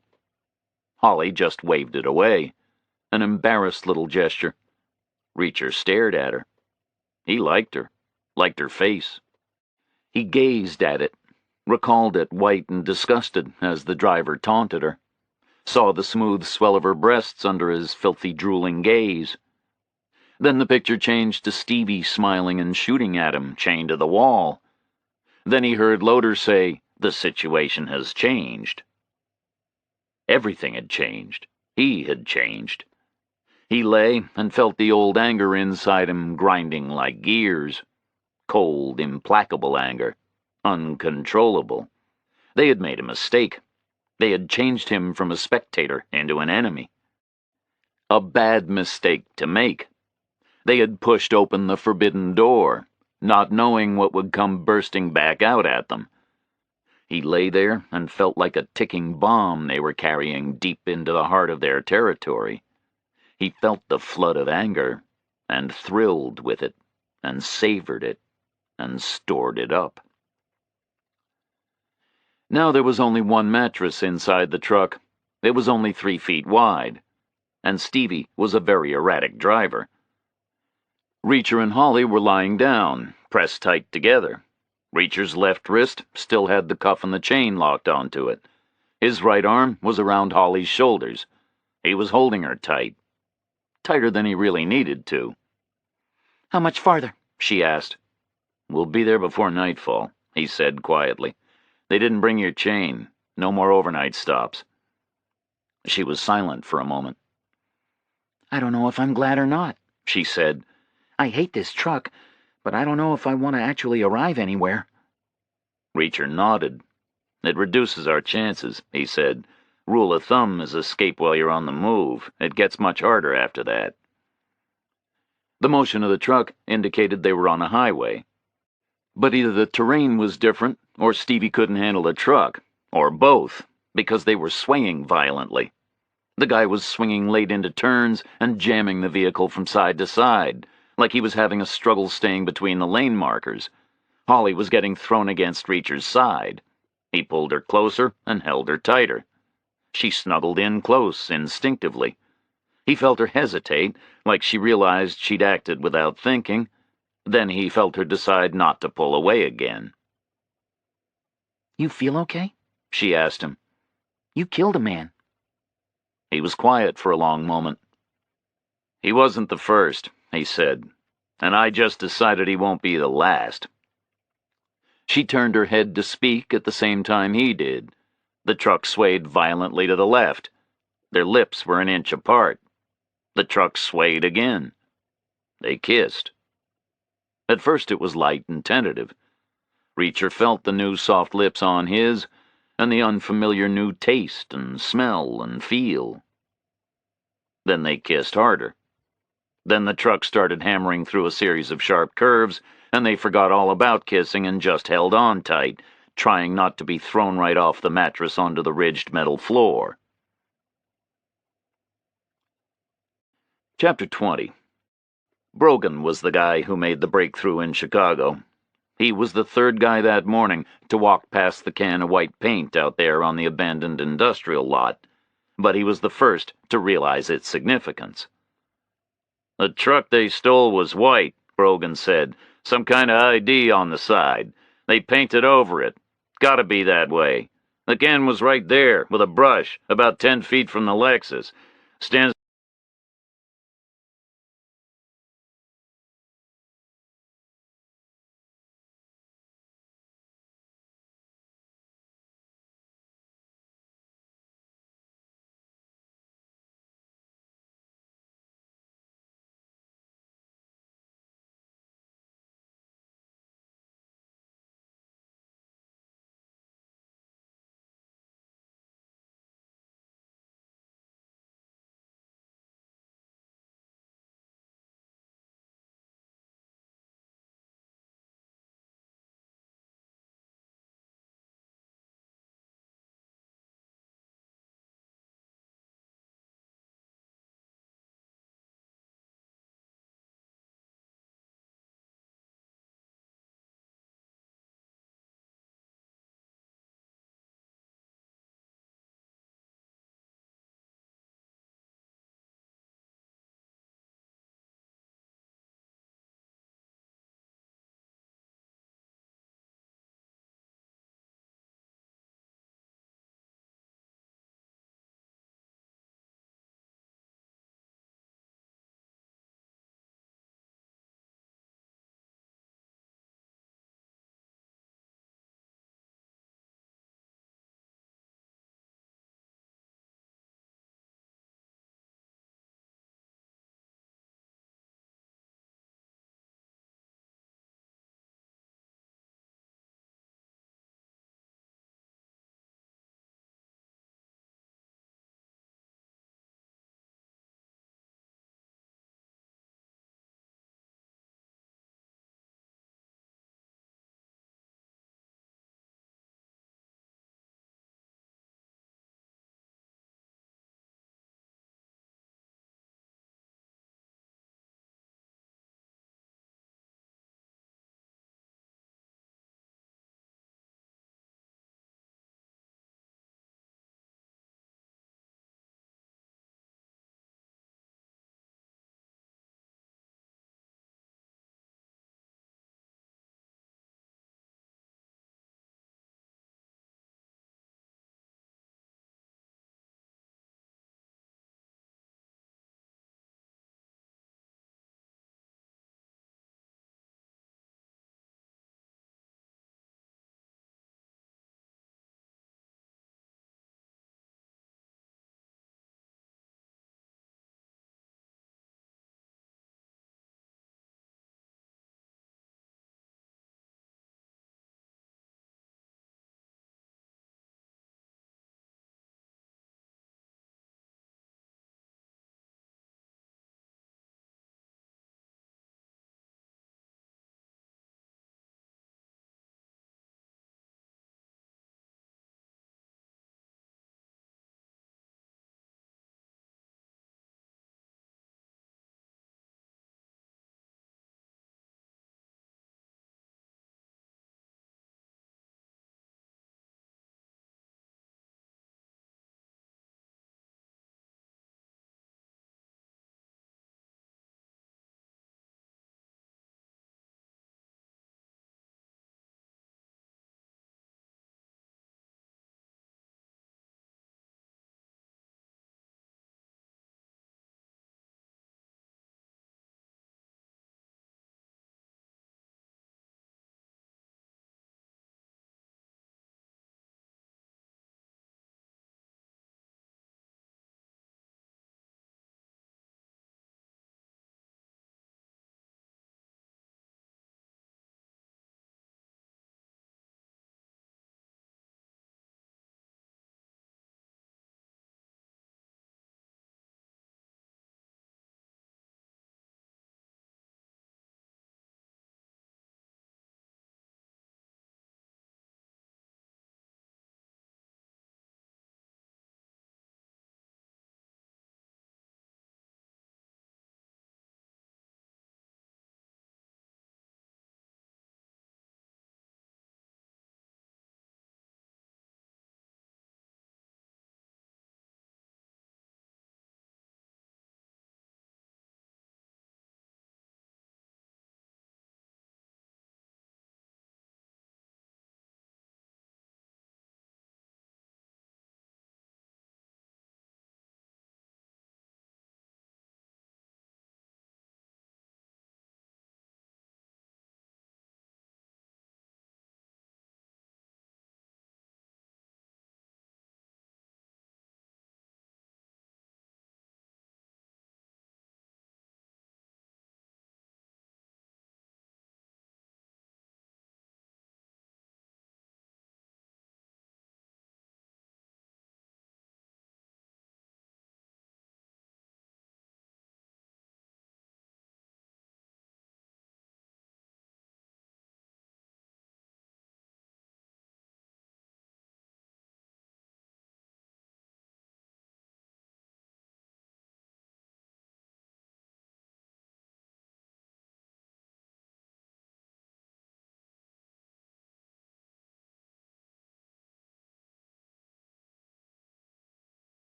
Holly just waved it away, an embarrassed little gesture. Reacher stared at her. He liked her face. He gazed at it, recalled it white and disgusted as the driver taunted her, saw the smooth swell of her breasts under his filthy, drooling gaze. Then the picture changed to Stevie smiling and shooting at him, chained to the wall. Then he heard Loader say, "The situation has changed." Everything had changed. He had changed. He lay and felt the old anger inside him grinding like gears. Cold, implacable anger. Uncontrollable. They had made a mistake. They had changed him from a spectator into an enemy. A bad mistake to make. They had pushed open the forbidden door, not knowing what would come bursting back out at them. He lay there and felt like a ticking bomb they were carrying deep into the heart of their territory. He felt the flood of anger, and thrilled with it, and savored it, and stored it up. Now there was only one mattress inside the truck. It was only 3 feet wide, and Stevie was a very erratic driver. Reacher and Holly were lying down, pressed tight together. Reacher's left wrist still had the cuff and the chain locked onto it. His right arm was around Holly's shoulders. He was holding her tight. Tighter than he really needed to. How much farther? She asked. We'll be there before nightfall, he said quietly. They didn't bring your chain. No more overnight stops. She was silent for a moment. I don't know if I'm glad or not, she said. I hate this truck, but I don't know if I want to actually arrive anywhere. Reacher nodded. It reduces our chances, he said. Rule of thumb is escape while you're on the move. It gets much harder after that. The motion of the truck indicated they were on a highway. But either the terrain was different, or Stevie couldn't handle the truck, or both, because they were swaying violently. The guy was swinging late into turns and jamming the vehicle from side to side, like he was having a struggle staying between the lane markers. Holly was getting thrown against Reacher's side. He pulled her closer and held her tighter. She snuggled in close, instinctively. He felt her hesitate, like she realized she'd acted without thinking. Then he felt her decide not to pull away again. You feel okay? She asked him. You killed a man. He was quiet for a long moment. He wasn't the first, he said, and I just decided he won't be the last. She turned her head to speak at the same time he did. The truck swayed violently to the left. Their lips were an inch apart. The truck swayed again. They kissed. At first it was light and tentative. Reacher felt the new soft lips on his, and the unfamiliar new taste and smell and feel. Then they kissed harder. Then the truck started hammering through a series of sharp curves, and they forgot all about kissing and just held on tight, trying not to be thrown right off the mattress onto the ridged metal floor. Chapter 20. Brogan was the guy who made the breakthrough in Chicago. He was the third guy that morning to walk past the can of white paint out there on the abandoned industrial lot, but he was the first to realize its significance. The truck they stole was white, Brogan said. Some kind of ID on the side. They painted over it. Gotta be that way. The can was right there, with a brush, about 10 feet from the Lexus. Stands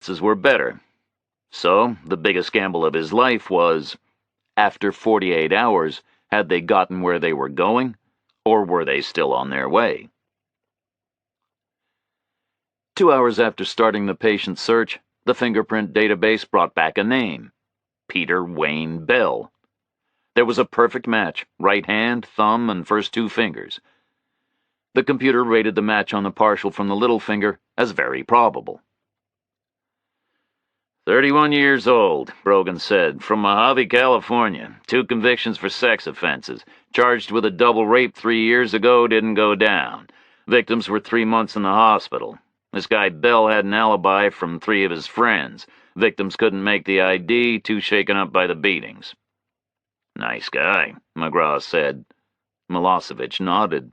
chances were better. So, the biggest gamble of his life was, after 48 hours, had they gotten where they were going, or were they still on their way? 2 hours after starting the patient search, the fingerprint database brought back a name: Peter Wayne Bell. There was a perfect match: right hand, thumb, and first two fingers. The computer rated the match on the partial from the little finger as very probable. 31 years old, Brogan said, from Mojave, California. 2 convictions for sex offenses. Charged with a double rape 3 years ago, didn't go down. Victims were 3 months in the hospital. This guy Bell had an alibi from 3 of his friends. Victims couldn't make the ID, too shaken up by the beatings. Nice guy, McGraw said. Milosevic nodded.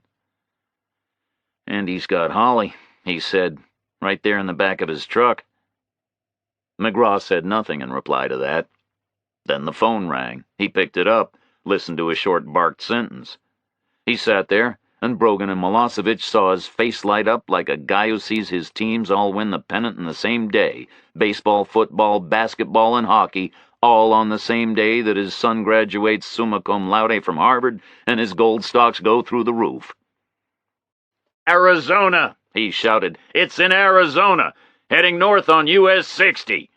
And he's got Holly, he said, right there in the back of his truck. McGraw said nothing in reply to that. Then the phone rang. He picked it up, listened to a short barked sentence. He sat there, and Brogan and Milosevic saw his face light up like a guy who sees his teams all win the pennant in the same day: baseball, football, basketball, and hockey, all on the same day that his son graduates summa cum laude from Harvard and his gold stocks go through the roof. "Arizona!" he shouted. "It's in Arizona, heading north on US 60.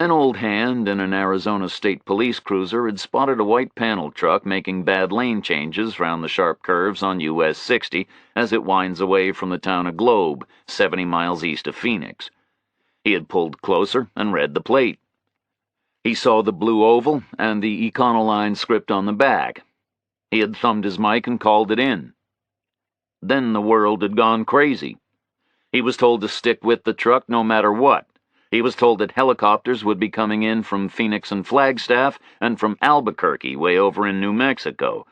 An old hand in an Arizona State Police cruiser had spotted a white panel truck making bad lane changes round the sharp curves on US 60 as it winds away from the town of Globe, 70 miles east of Phoenix. He had pulled closer and read the plate. He saw the blue oval and the Econoline script on the back. He had thumbed his mic and called it in. Then the world had gone crazy. He was told to stick with the truck no matter what. He was told that helicopters would be coming in from Phoenix and Flagstaff and from Albuquerque, way over in New Mexico.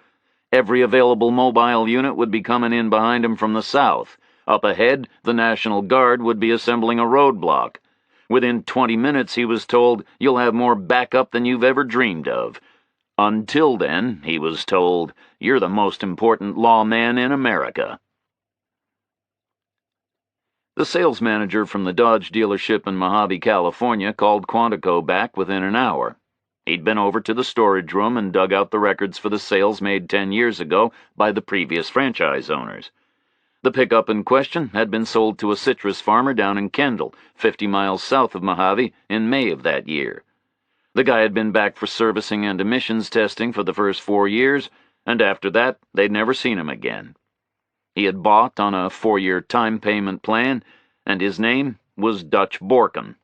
Every available mobile unit would be coming in behind him from the south. Up ahead, the National Guard would be assembling a roadblock. Within 20 minutes, he was told, you'll have more backup than you've ever dreamed of. Until then, he was told, you're the most important lawman in America. The sales manager from the Dodge dealership in Mojave, California, called Quantico back within an hour. He'd been over to the storage room and dug out the records for the sales made 10 years ago by the previous franchise owners. The pickup in question had been sold to a citrus farmer down in Kendall, 50 miles south of Mojave, in May of that year. The guy had been back for servicing and emissions testing for the first 4 years, and after that, they'd never seen him again. He had bought on a 4-year time payment plan, and his name was Dutch Borken.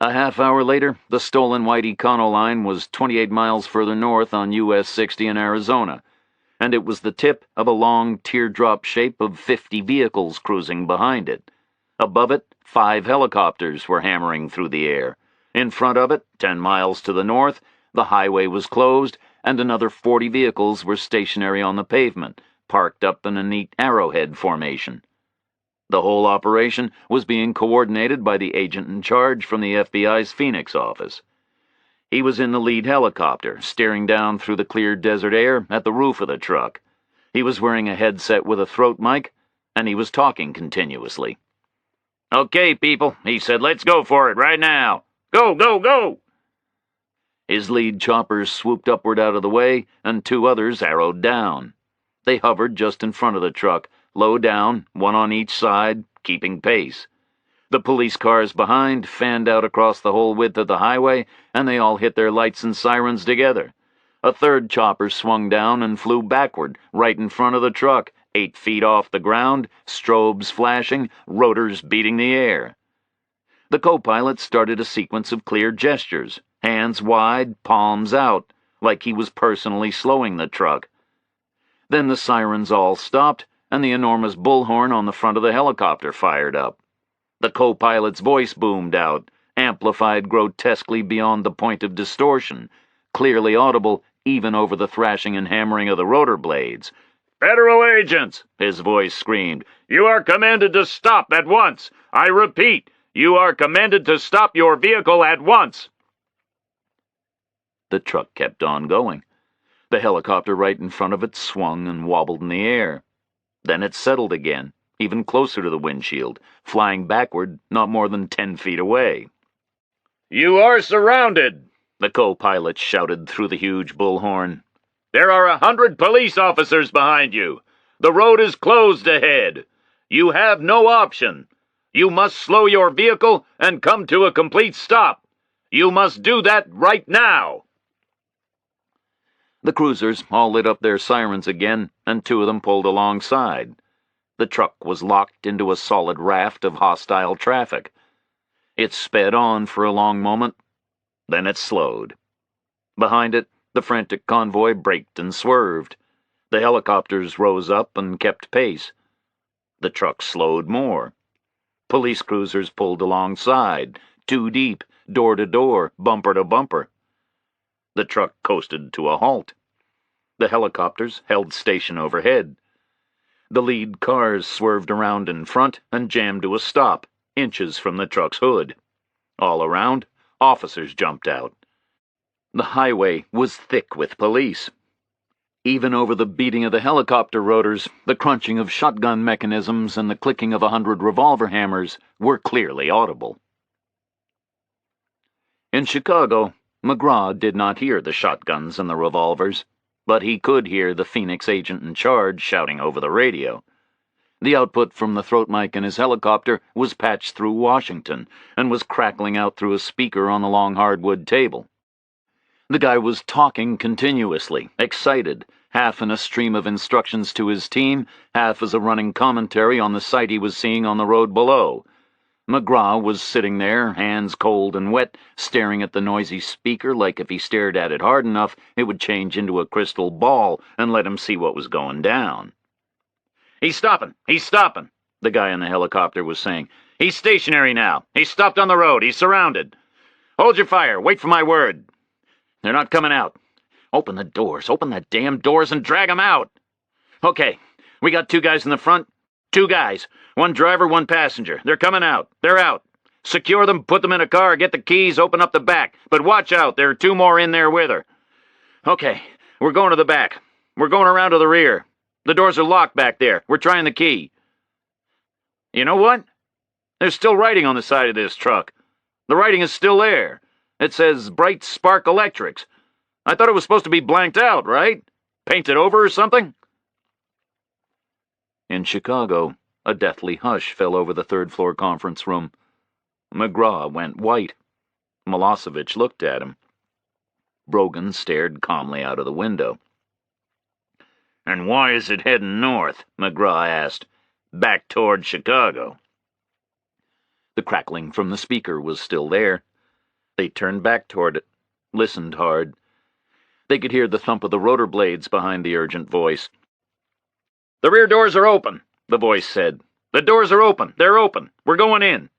A half hour later, the stolen white Econoline was 28 miles further north on US 60 in Arizona, and it was the tip of a long teardrop shape of 50 vehicles cruising behind it. Above it, 5 helicopters were hammering through the air. In front of it, 10 miles to the north, the highway was closed, and another 40 vehicles were stationary on the pavement, parked up in a neat arrowhead formation. The whole operation was being coordinated by the agent in charge from the FBI's Phoenix office. He was in the lead helicopter, staring down through the clear desert air at the roof of the truck. He was wearing a headset with a throat mic, and he was talking continuously. "Okay, people," he said, "let's go for it right now. Go, go, go!" His lead choppers swooped upward out of the way, and 2 others arrowed down. They hovered just in front of the truck, low down, 1 on each side, keeping pace. The police cars behind fanned out across the whole width of the highway, and they all hit their lights and sirens together. A 3rd chopper swung down and flew backward, right in front of the truck, 8 feet off the ground, strobes flashing, rotors beating the air. The co-pilot started a sequence of clear gestures, hands wide, palms out, like he was personally slowing the truck. Then the sirens all stopped, and the enormous bullhorn on the front of the helicopter fired up. The co-pilot's voice boomed out, amplified grotesquely beyond the point of distortion, clearly audible even over the thrashing and hammering of the rotor blades. "Federal agents," his voice screamed, "you are commanded to stop at once. I repeat, you are commanded to stop your vehicle at once." The truck kept on going. The helicopter right in front of it swung and wobbled in the air. Then it settled again, even closer to the windshield, flying backward not more than 10 feet away. "You are surrounded," the co-pilot shouted through the huge bullhorn. "There are 100 police officers behind you. The road is closed ahead. You have no option. You must slow your vehicle and come to a complete stop. You must do that right now." The cruisers all lit up their sirens again, and 2 of them pulled alongside. The truck was locked into a solid raft of hostile traffic. It sped on for a long moment, then it slowed. Behind it, the frantic convoy braked and swerved. The helicopters rose up and kept pace. The truck slowed more. Police cruisers pulled alongside, 2 deep, door to door, bumper to bumper. The truck coasted to a halt. The helicopters held station overhead. The lead cars swerved around in front and jammed to a stop, inches from the truck's hood. All around, officers jumped out. The highway was thick with police. Even over the beating of the helicopter rotors, the crunching of shotgun mechanisms and the clicking of 100 revolver hammers were clearly audible. In Chicago, McGraw did not hear the shotguns and the revolvers, but he could hear the Phoenix agent in charge shouting over the radio. The output from the throat mic in his helicopter was patched through Washington and was crackling out through a speaker on the long hardwood table. The guy was talking continuously, excited, half in a stream of instructions to his team, half as a running commentary on the sight he was seeing on the road below. McGraw was sitting there, hands cold and wet, staring at the noisy speaker like if he stared at it hard enough, it would change into a crystal ball and let him see what was going down. He's stopping, the guy in the helicopter was saying. "He's stationary now. He's stopped on the road. He's surrounded. Hold your fire. Wait for my word. They're not coming out. Open the damn doors and drag them out. Okay, we got 2 guys in the front. 2 guys. 1 driver, 1 passenger. They're coming out. They're out. Secure them, put them in a car, get the keys, open up the back. But watch out, there are 2 more in there with her. Okay, we're going to the back. We're going around to the rear. The doors are locked back there. We're trying the key. You know what? There's still writing on the side of this truck. The writing is still there. It says Bright Spark Electrics. I thought it was supposed to be blanked out, right? Painted over or something?" In Chicago, a deathly hush fell over the third-floor conference room. McGraw went white. Milosevic looked at him. Brogan stared calmly out of the window. "And why is it heading north?" McGraw asked. "Back toward Chicago." The crackling from the speaker was still there. They turned back toward it, listened hard. They could hear the thump of the rotor blades behind the urgent voice. "The rear doors are open," the voice said. "The doors are open. They're open. We're going in.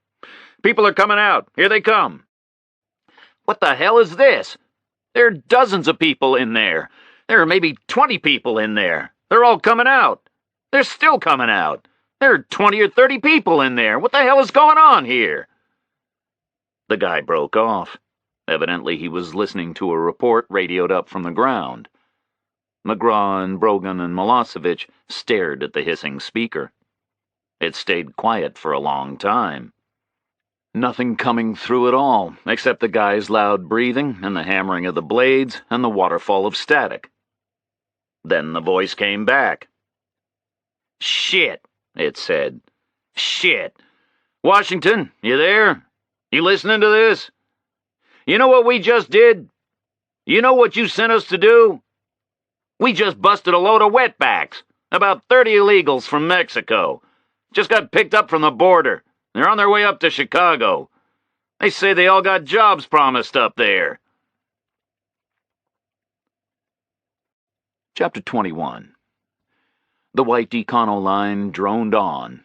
People are coming out. Here they come." "What the hell is this? There are dozens of people in there. There are maybe 20 people in there. They're all coming out. They're still coming out. There are 20 or 30 people in there. What the hell is going on here?" The guy broke off. Evidently he was listening to a report radioed up from the ground. McGraw and Brogan and Milosevic stared at the hissing speaker. It stayed quiet for a long time. Nothing coming through at all, except the guy's loud breathing and the hammering of the blades and the waterfall of static. Then the voice came back. "Shit," it said. "Shit. Washington, you there? You listening to this? You know what we just did? You know what you sent us to do? We just busted a load of wetbacks. About 30 illegals from Mexico. Just got picked up from the border. They're on their way up to Chicago. They say they all got jobs promised up there." Chapter 21. The white Econo line droned on.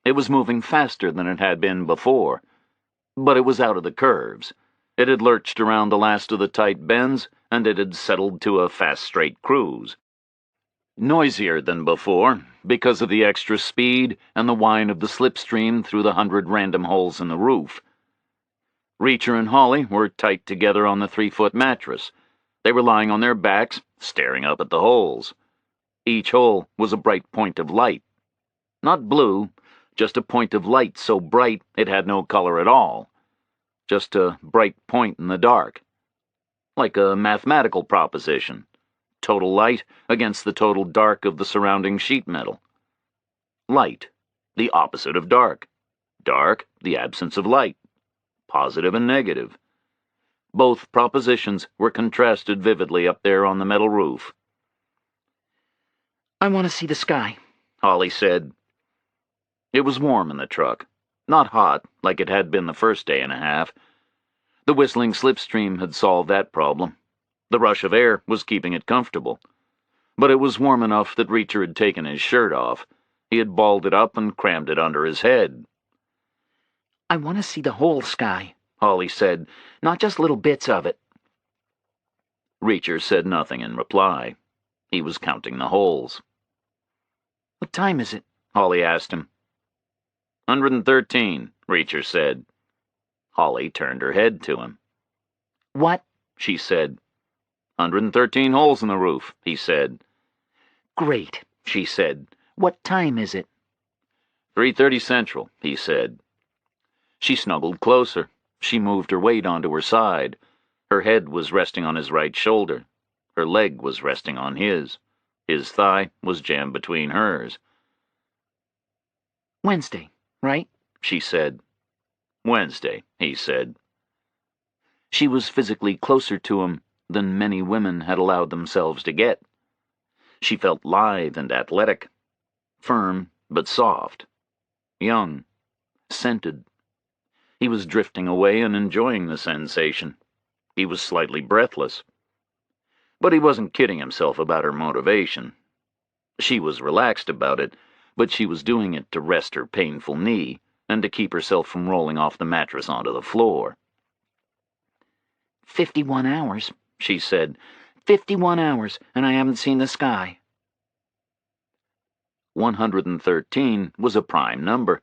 It was moving faster than it had been before, but it was out of the curves. It had lurched around the last of the tight bends, and it had settled to a fast straight cruise. Noisier than before, because of the extra speed and the whine of the slipstream through the 100 random holes in the roof. Reacher and Hawley were tight together on the 3-foot mattress. They were lying on their backs, staring up at the holes. Each hole was a bright point of light. Not blue, Just a point of light so bright it had no color at all. Just a bright point in the dark. Like a mathematical proposition. Total light against the total dark of the surrounding sheet metal. Light, the opposite of dark. Dark, the absence of light. Positive and negative. Both propositions were contrasted vividly up there on the metal roof. I want to see the sky, Holly said. It was warm in the truck. Not hot, like it had been the first day and a half. The whistling slipstream had solved that problem. The rush of air was keeping it comfortable. But it was warm enough that Reacher had taken his shirt off. He had balled it up and crammed it under his head. I want to see the whole sky, Holly said, not just little bits of it. Reacher said nothing in reply. He was counting the holes. What time is it? Holly asked him. 113, Reacher said. Holly turned her head to him. What? She said. 113 holes in the roof, he said. Great, she said. What time is it? 3:30 Central, he said. She snuggled closer. She moved her weight onto her side. Her head was resting on his right shoulder. Her leg was resting on his. His thigh was jammed between hers. Wednesday, right? She said. Wednesday, he said. She was physically closer to him than many women had allowed themselves to get. She felt lithe and athletic, firm but soft, young, scented. He was drifting away and enjoying the sensation. He was slightly breathless. But he wasn't kidding himself about her motivation. She was relaxed about it, but she was doing it to rest her painful knee and to keep herself from rolling off the mattress onto the floor. 51 hours, she said. 51 hours, and I haven't seen the sky. 113 was a prime number.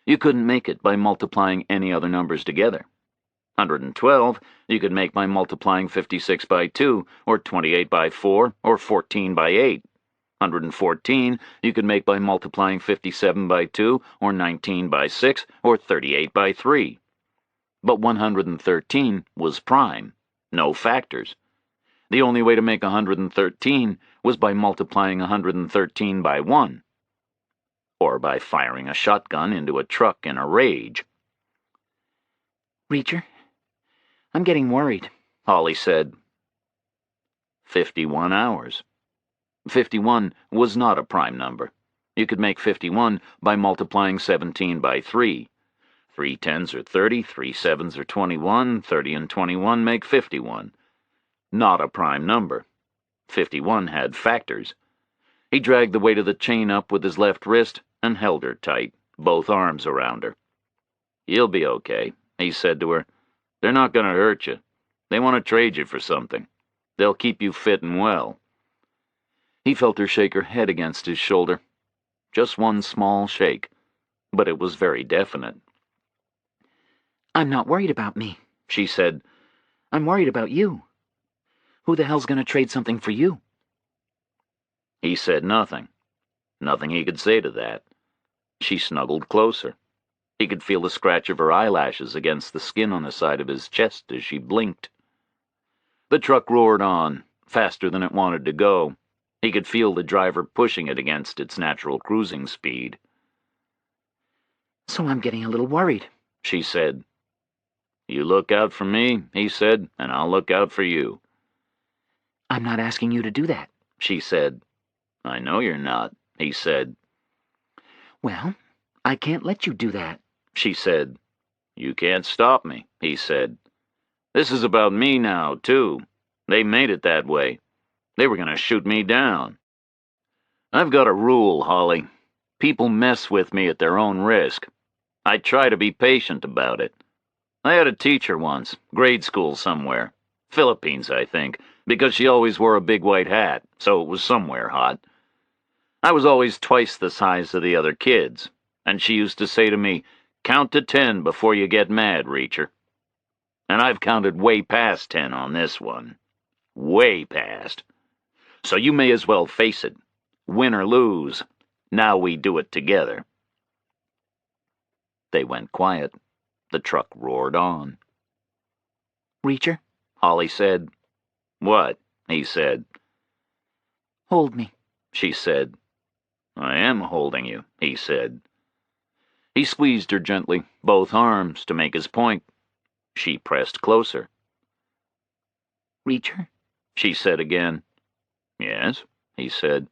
You couldn't make it by multiplying any other numbers together. 112 you could make by multiplying 56 by 2, or 28 by 4, or 14 by 8. 114 you could make by multiplying 57 by 2, or 19 by 6, or 38 by 3. But 113 was prime, no factors. The only way to make 113 was by multiplying 113 by 1, or by firing a shotgun into a truck in a rage. Reacher, I'm getting worried, Holly said. 51 hours. 51 was not a prime number. You could make 51 by multiplying 17 by 3. 3 tens are 30, 3 sevens are 21, 30 and 21 make 51. Not a prime number. 51 had factors. He dragged the weight of the chain up with his left wrist and held her tight, both arms around her. You'll be okay, he said to her. They're not going to hurt you. They want to trade you for something. They'll keep you fit and well. He felt her shake her head against his shoulder. Just one small shake, but it was very definite. I'm not worried about me, she said. I'm worried about you. Who the hell's going to trade something for you? He said nothing. Nothing he could say to that. She snuggled closer. He could feel the scratch of her eyelashes against the skin on the side of his chest as she blinked. The truck roared on, faster than it wanted to go. He could feel the driver pushing it against its natural cruising speed. So I'm getting a little worried, she said. You look out for me, he said, and I'll look out for you. I'm not asking you to do that, she said. I know you're not, he said. Well, I can't let you do that, she said. You can't stop me, he said. This is about me now, too. They made it that way. They were going to shoot me down. I've got a rule, Holly. People mess with me at their own risk. I try to be patient about it. I had a teacher once, grade school somewhere. Philippines, I think, because she always wore a big white hat, so it was somewhere hot. I was always twice the size of the other kids, and she used to say to me, "Count to 10 before you get mad, Reacher." And I've counted way past 10 on this one. Way past. So you may as well face it. Win or lose, now we do it together. They went quiet. The truck roared on. Reacher? Holly said. What? He said. Hold me, She said. I am holding you, he said. He squeezed her gently, both arms, to make his point. She pressed closer. Reacher? She said again. Yes, he said.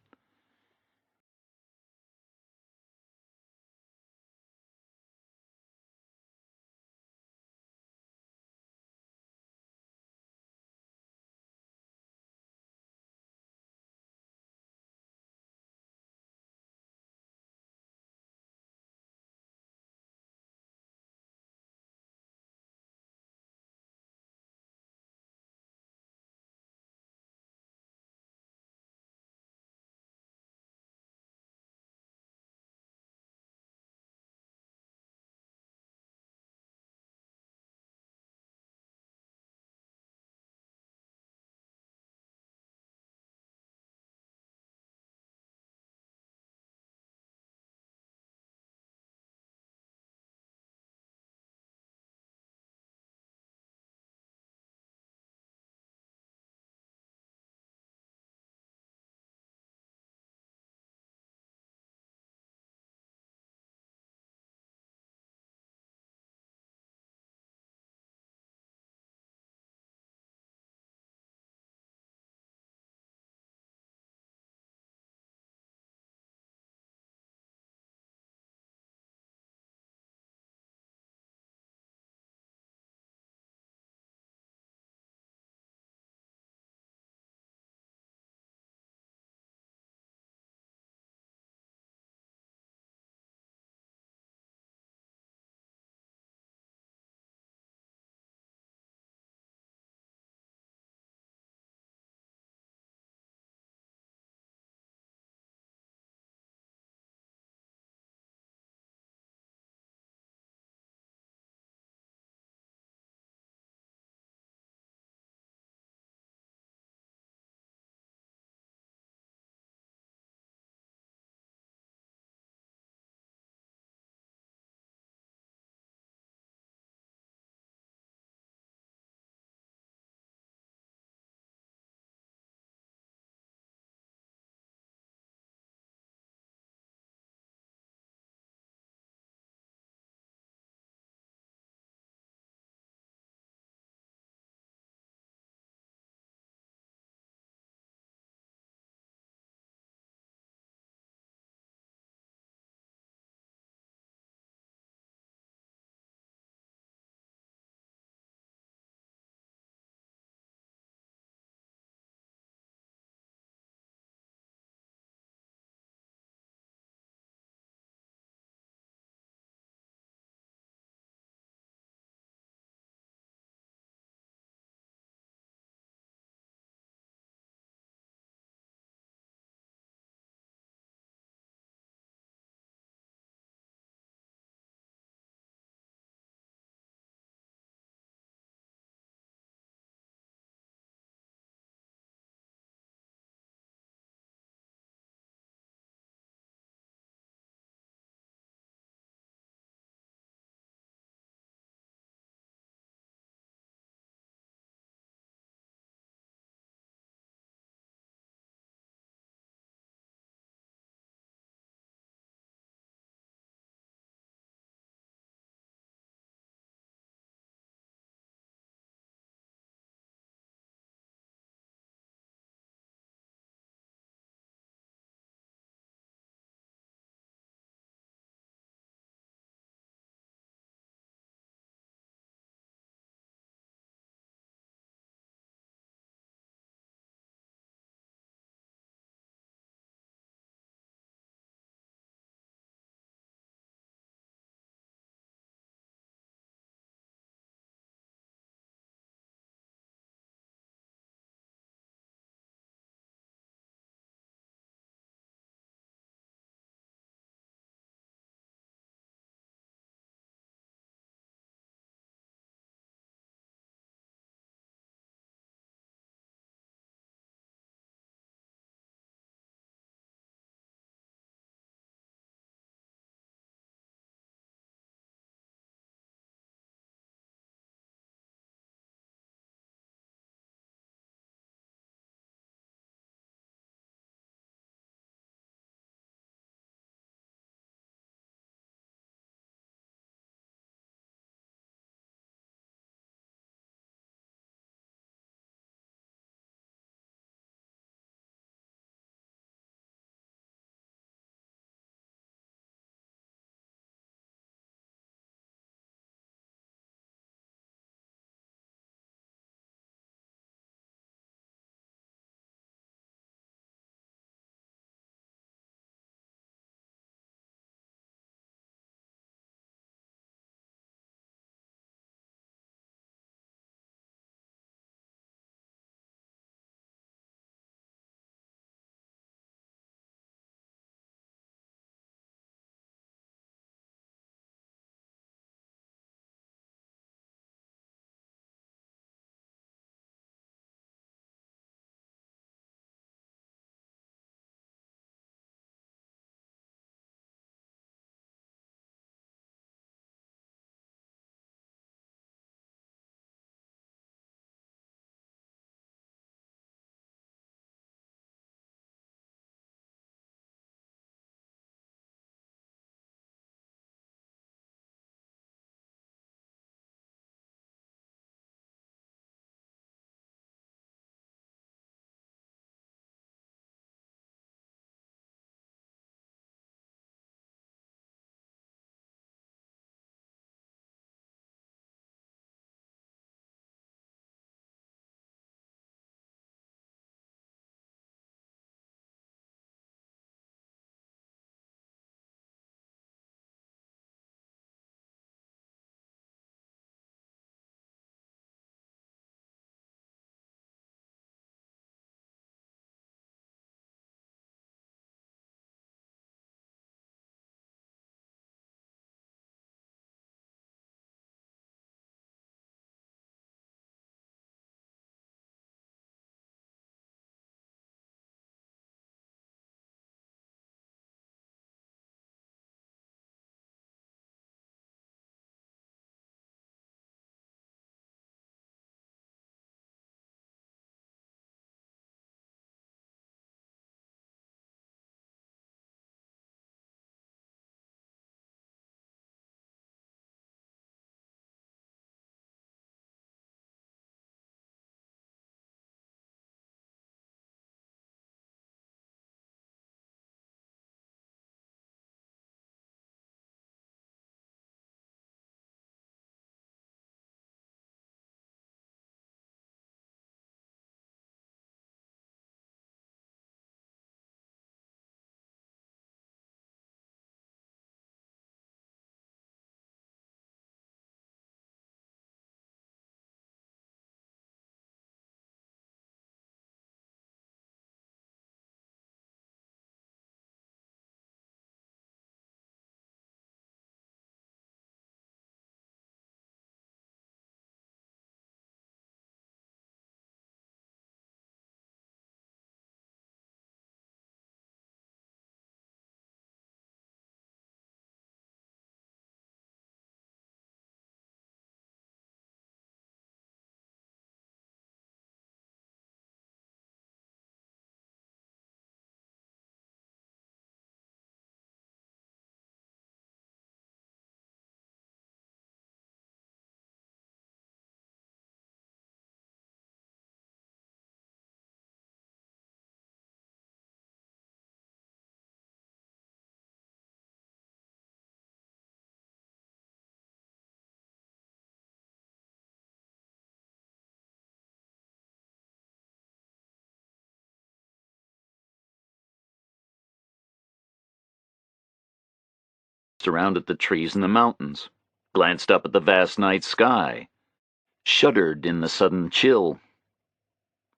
glanced around at the trees and the mountains, glanced up at the vast night sky, shuddered in the sudden chill.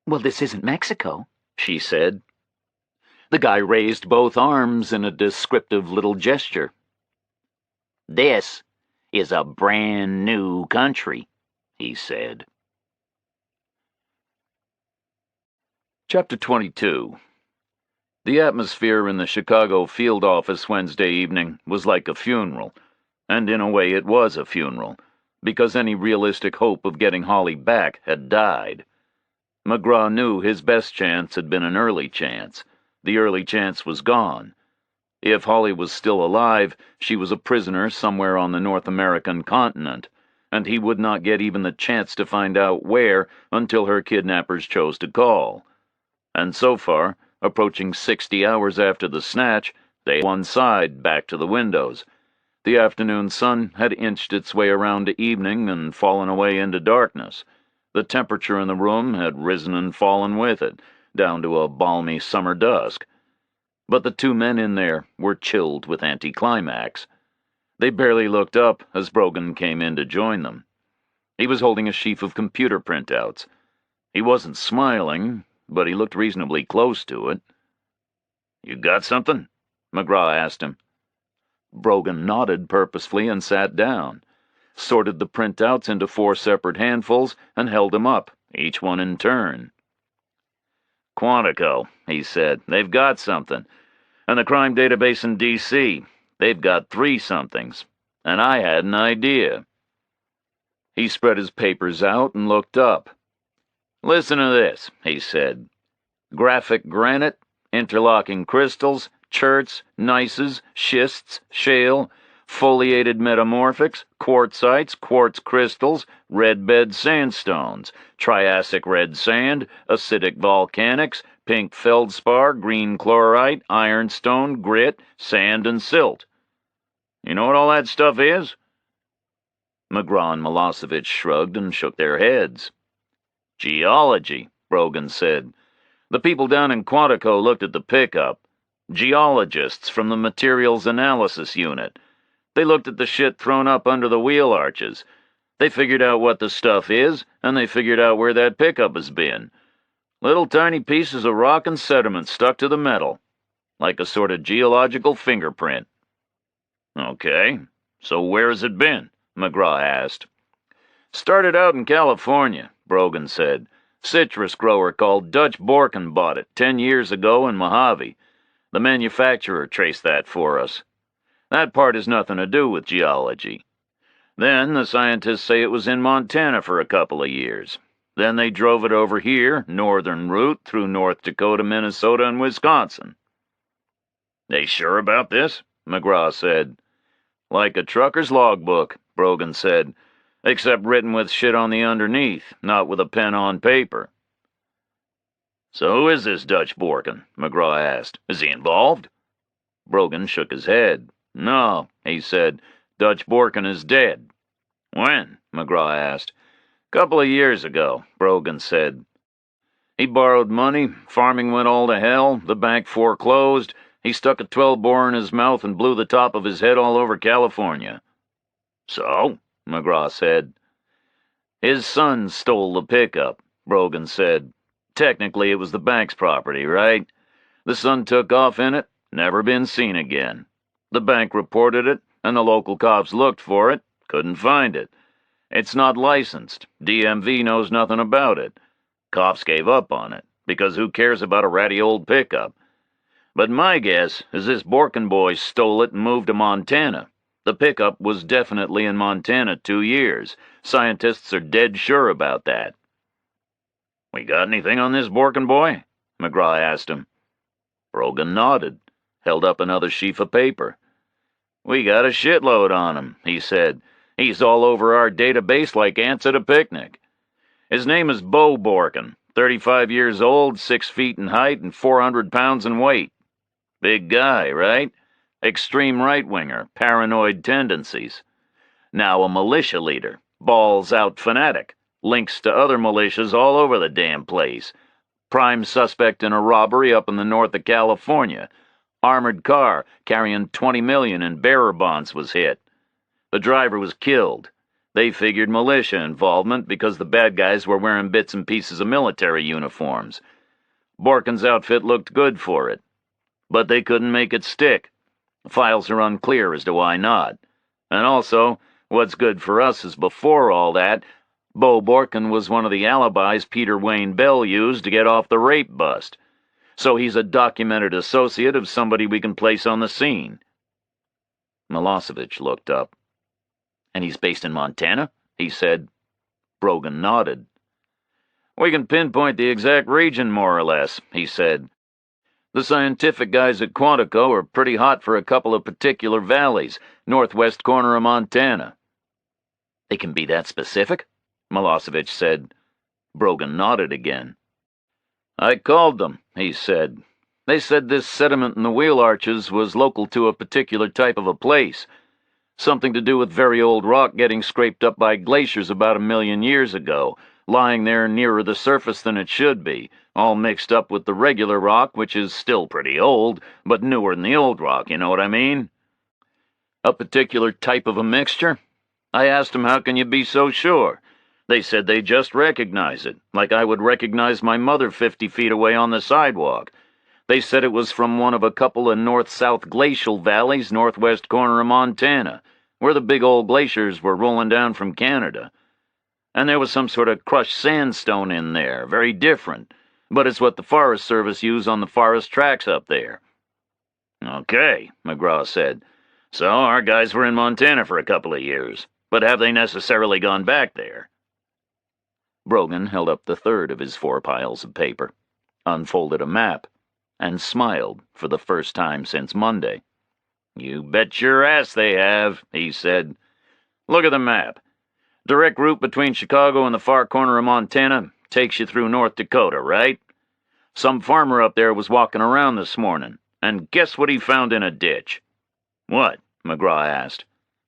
"Well, this isn't Mexico," she said. The guy raised both arms in a descriptive little gesture. "This is a brand new country," he said. Chapter 22. The atmosphere in the Chicago field office Wednesday evening was like a funeral, and in a way it was a funeral, because any realistic hope of getting Holly back had died. McGraw knew his best chance had been an early chance. The early chance was gone. If Holly was still alive, she was a prisoner somewhere on the North American continent, and he would not get even the chance to find out where until her kidnappers chose to call. And so far, approaching 60 hours after the snatch, they had one side back to the windows. The afternoon sun had inched its way around to evening and fallen away into darkness. The temperature in the room had risen and fallen with it, down to a balmy summer dusk. But the two men in there were chilled with anticlimax. They barely looked up as Brogan came in to join them. He was holding a sheaf of computer printouts. He wasn't smiling, but he looked reasonably close to it. "You got something?" McGraw asked him. Brogan nodded purposefully and sat down, sorted the printouts into 4 separate handfuls, and held them up, each one in turn. "Quantico," he said. "They've got something. And the crime database in D.C., they've got 3 somethings. And I had an idea." He spread his papers out and looked up. "Listen to this," he said. "Graphic granite, interlocking crystals, cherts, gneisses, schists, shale, foliated metamorphics, quartzites, quartz crystals, red bed sandstones, Triassic red sand, acidic volcanics, pink feldspar, green chlorite, ironstone, grit, sand, and silt. You know what all that stuff is?" McGraw and Milosevic shrugged and shook their heads. "Geology," Brogan said. "The people down in Quantico looked at the pickup. Geologists from the Materials Analysis Unit. They looked at the shit thrown up under the wheel arches. They figured out what the stuff is, and they figured out where that pickup has been. Little tiny pieces of rock and sediment stuck to the metal, like a sort of geological fingerprint." "Okay, so where has it been?" McGraw asked. "Started out in California," Brogan said. "Citrus grower called Dutch Borken bought it 10 years ago in Mojave. The manufacturer traced that for us. That part has nothing to do with geology. Then the scientists say it was in Montana for a couple of years. Then they drove it over here, northern route, through North Dakota, Minnesota, and Wisconsin." "They sure about this?" McGraw said. "Like a trucker's logbook," Brogan said, "except written with shit on the underneath, not with a pen on paper." "So who is this Dutch Borken?" McGraw asked. "Is he involved?" Brogan shook his head. "No," he said. "Dutch Borken is dead." "When?" McGraw asked. "Couple of years ago," Brogan said. "He borrowed money, farming went all to hell, the bank foreclosed, he stuck a 12-bore in his mouth and blew the top of his head all over California." "So?" McGraw said. "His son stole the pickup," Brogan said. "Technically it was the bank's property, right? The son took off in it, never been seen again. The bank reported it, and the local cops looked for it, couldn't find it. It's not licensed. DMV knows nothing about it. Cops gave up on it, because who cares about a ratty old pickup? But my guess is this Borken boy stole it and moved to Montana. The pickup was definitely in Montana 2 years. Scientists are dead sure about that." "We got anything on this Borken boy?" McGraw asked him. Brogan nodded, held up another sheaf of paper. "We got a shitload on him," he said. "He's all over our database like ants at a picnic. His name is Bo Borken, 35 years old, 6 feet in height, and 400 pounds in weight. Big guy, right? Extreme right-winger, paranoid tendencies. Now a militia leader, balls-out fanatic, links to other militias all over the damn place. Prime suspect in a robbery up in the north of California. armored car carrying $20 million in bearer bonds was hit. The driver was killed. They figured militia involvement because the bad guys were wearing bits and pieces of military uniforms. Borkin's outfit looked good for it, but they couldn't make it stick. Files are unclear as to why not. And also, what's good for us is before all that, Bo Borkin was one of the alibis Peter Wayne Bell used to get off the rape bust. So he's a documented associate of somebody we can place on the scene. Milosevic looked up. "And he's based in Montana?" he said. Brogan nodded. "We can pinpoint the exact region, more or less," he said. "The scientific guys at Quantico are pretty hot for a couple of particular valleys, northwest corner of Montana." "They can be that specific?" Milosevic said. Brogan nodded again. "I called them," he said. "They said this sediment in the wheel arches was local to a particular type of a place. Something to do with very old rock getting scraped up by glaciers about 1,000,000 years ago, lying there nearer the surface than it should be, all mixed up with the regular rock, which is still pretty old, but newer than the old rock, you know what I mean?" "A particular type of a mixture?" I asked them, "How can you be so sure?" They said they just recognize it, like I would recognize my mother 50 feet away on the sidewalk. They said it was from one of a couple of north-south glacial valleys northwest corner of Montana, where the big old glaciers were rolling down from Canada. And there was some sort of crushed sandstone in there, very different, but it's what the Forest Service use on the forest tracks up there. "Okay," McGraw said. "So our guys were in Montana for a couple of years, but have they necessarily gone back there?" Brogan held up the third of his 4 piles of paper, unfolded a map, and smiled for the first time since Monday. "You bet your ass they have," he said. "Look at the map. Direct route between Chicago and the far corner of Montana takes you through North Dakota, right? Some farmer up there was walking around this morning, and guess what he found in a ditch?" "What?" McGraw asked.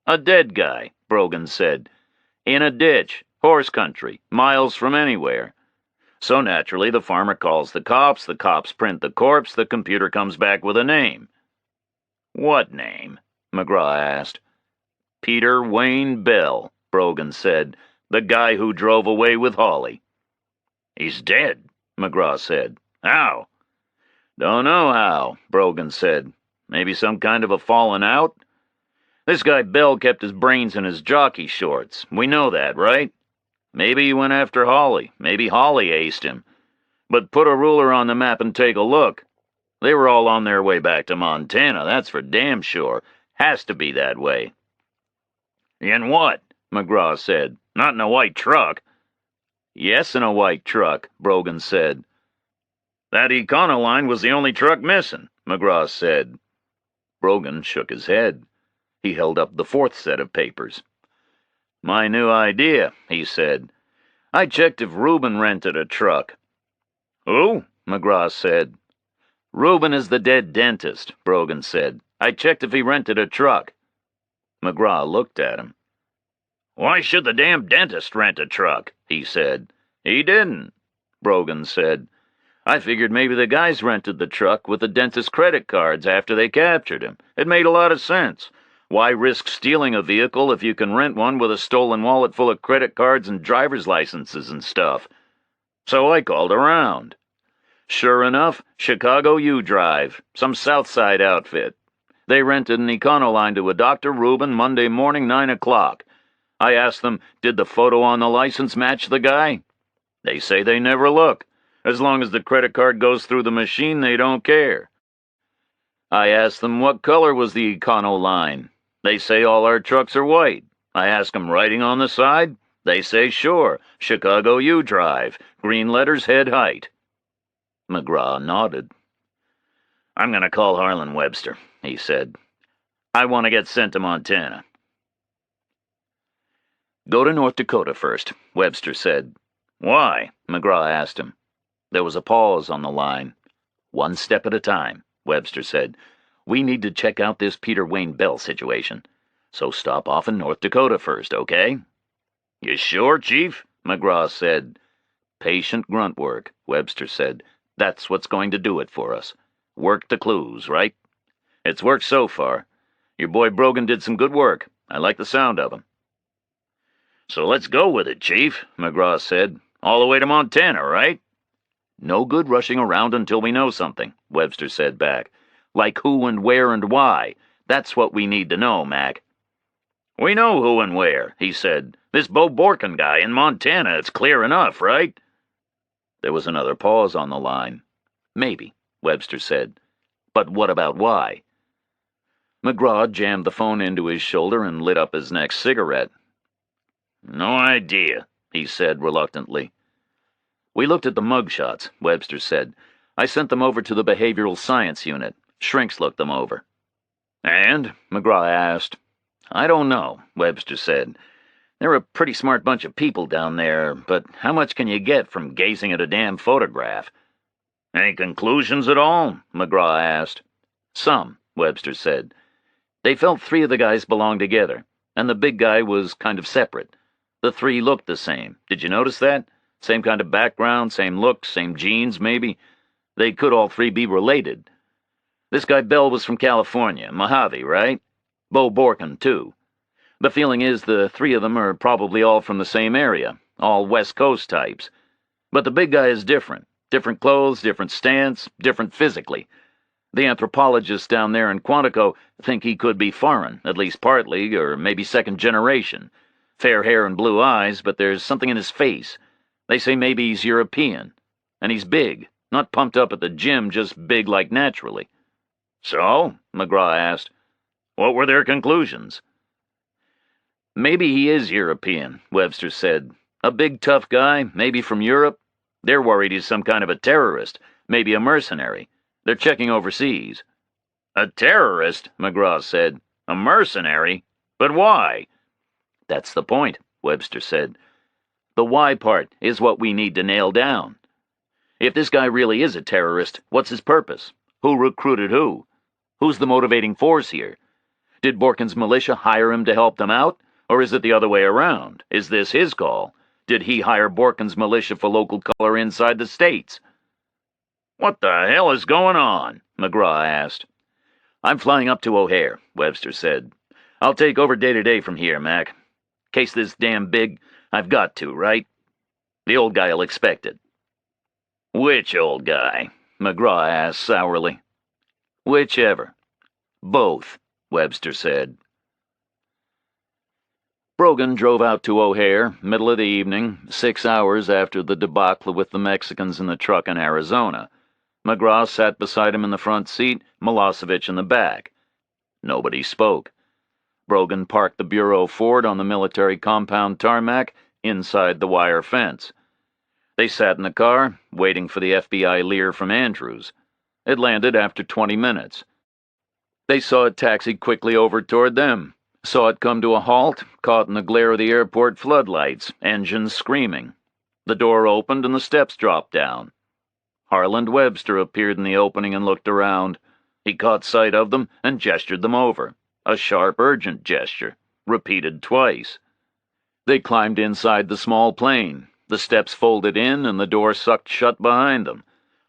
"A dead guy," Brogan said. "In a ditch, horse country, miles from anywhere. So naturally, the farmer calls the cops print the corpse, the computer comes back with a name." "What name?" McGraw asked. "Peter Wayne Bell," Brogan said. "The guy who drove away with Holly." "He's dead," McGraw said. "How?" "Don't know how," Brogan said. "Maybe some kind of a falling out? This guy Bell kept his brains in his jockey shorts. We know that, right? Maybe he went after Holly. Maybe Holly aced him. But put a ruler on the map and take a look. They were all on their way back to Montana, that's for damn sure. Has to be that way." "In what?" McGraw said. "Not in a white truck." "Yes, in a white truck," Brogan said. "That Econoline was the only truck missing," McGraw said. Brogan shook his head. He held up the 4th set of papers. "My new idea," he said. "I checked if Reuben rented a truck." "Who?" McGraw said. "Reuben is the dead dentist," Brogan said. "I checked if he rented a truck." McGraw looked at him. "Why should the damn dentist rent a truck?" he said. "He didn't," Brogan said. "I figured maybe the guys rented the truck with the dentist's credit cards after they captured him. It made a lot of sense. Why risk stealing a vehicle if you can rent one with a stolen wallet full of credit cards and driver's licenses and stuff? So I called around. Sure enough, Chicago U-Drive, some Southside outfit. They rented an Econoline to a Dr. Reuben Monday morning, 9 o'clock. I asked them, did the photo on the license match the guy? They say they never look. As long as the credit card goes through the machine, they don't care. I asked them what color was the Econoline. They say all our trucks are white. I ask them writing on the side. They say sure, Chicago U-Drive, green letters head height. McGraw nodded. "I'm going to call Harlan Webster," he said. "I want to get sent to Montana." "Go to North Dakota first," Webster said. "Why?" McGraw asked him. There was a pause on the line. "One step at a time," Webster said. "We need to check out this Peter Wayne Bell situation. So stop off in North Dakota first, okay?" "You sure, Chief?" McGraw said. "Patient grunt work," Webster said. "That's what's going to do it for us. Work the clues, right? It's worked so far. Your boy Brogan did some good work. I like the sound of him. So let's go with it, Chief, McGraw said. All the way to Montana, right? No good rushing around until we know something, Webster said back. Like who and where and why. That's what we need to know, Mac. We know who and where, he said. This Bo Borkin guy in Montana, it's clear enough, right? There was another pause on the line. Maybe, Webster said. But what about why? McGraw jammed the phone into his shoulder and lit up his next cigarette. No idea, he said reluctantly. We looked at the mugshots, Webster said. I sent them over to the behavioral science unit. Shrinks looked them over. And? McGraw asked. I don't know, Webster said. They're a pretty smart bunch of people down there, but how much can you get from gazing at a damn photograph? Any conclusions at all? McGraw asked. Some, Webster said. They felt 3 of the guys belonged together, and the big guy was kind of separate. The 3 looked the same. Did you notice that? Same kind of background, same looks, same genes, maybe. They could all 3 be related. This guy Bell was from California, Mojave, right? Bo Borkin, too. The feeling is the 3 of them are probably all from the same area, all West Coast types. But the big guy is different. Different clothes, different stance, different physically. The anthropologists down there in Quantico think he could be foreign, at least partly, or maybe second generation. Fair hair and blue eyes, but there's something in his face. They say maybe he's European. And he's big, not pumped up at the gym, just big like naturally. So? McGraw asked. What were their conclusions? Maybe he is European, Webster said. A big tough guy, maybe from Europe. They're worried he's some kind of a terrorist, maybe a mercenary. They're checking overseas. A terrorist, McGraw said. A mercenary? But why? That's the point, Webster said. The why part is what we need to nail down. If this guy really is a terrorist, what's his purpose? Who recruited who? Who's the motivating force here? Did Borkin's militia hire him to help them out? Or is it the other way around? Is this his call? Did he hire Borkin's militia for local color inside the States? What the hell is going on? McGraw asked. I'm flying up to O'Hare, Webster said. I'll take over day-to-day from here, Mac. Case this damn big, I've got to, right? The old guy'll expect it. Which old guy? McGraw asked sourly. Whichever. Both, Webster said. Brogan drove out to O'Hare, middle of the evening, 6 hours after the debacle with the Mexicans in the truck in Arizona. McGraw sat beside him in the front seat, Milosevic in the back. Nobody spoke. Brogan parked the Bureau Ford on the military compound tarmac inside the wire fence. They sat in the car, waiting for the FBI leer from Andrews. It landed after 20 minutes. They saw it taxi quickly over toward them, saw it come to a halt, caught in the glare of the airport floodlights, engines screaming. The door opened and the steps dropped down. Harland Webster appeared in the opening and looked around. He caught sight of them and gestured them over. A sharp, urgent gesture, repeated twice. They climbed inside the small plane. The steps folded in and the door sucked shut behind them.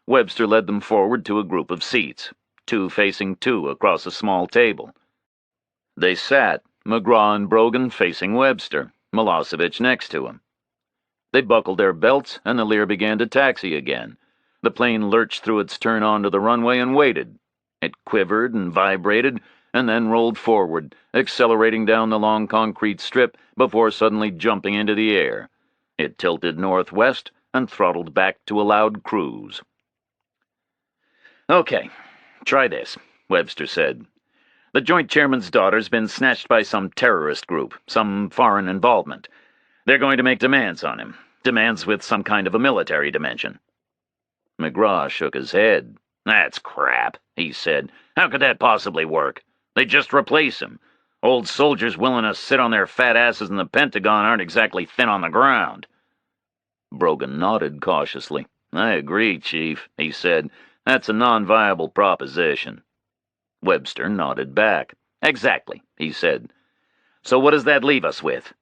Webster led them forward to a group of seats, 2 facing 2 across a small table. They sat, McGraw and Brogan facing Webster, Milosevic next to him. They buckled their belts and the Lear began to taxi again. The plane lurched through its turn onto the runway and waited. It quivered and vibrated, and then rolled forward, accelerating down the long concrete strip before suddenly jumping into the air. It tilted northwest and throttled back to a loud cruise. Okay, try this, Webster said. The Joint Chairman's daughter's been snatched by some terrorist group, some foreign involvement. They're going to make demands on him, demands with some kind of a military dimension. McGraw shook his head. That's crap, he said. How could that possibly work? They just replace him. Old soldiers willing to sit on their fat asses in the Pentagon aren't exactly thin on the ground. Brogan nodded cautiously. I agree, Chief, he said. That's a non-viable proposition. Webster nodded back. Exactly, he said. So what does that leave us with?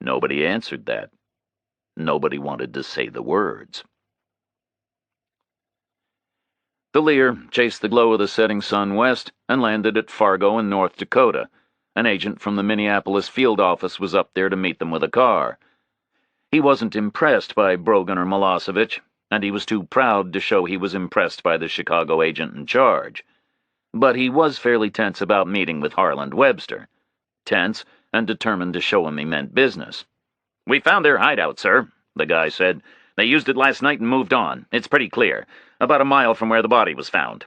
Nobody answered that. Nobody wanted to say the words. The Lear chased the glow of the setting sun west and landed at Fargo in North Dakota. An agent from the Minneapolis field office was up there to meet them with a car. He wasn't impressed by Brogan or Milosevic, and he was too proud to show he was impressed by the Chicago agent in charge. But he was fairly tense about meeting with Harland Webster. Tense and determined to show him he meant business. "We found their hideout, sir," the guy said. "They used it last night and moved on. It's pretty clear. About a mile from where the body was found."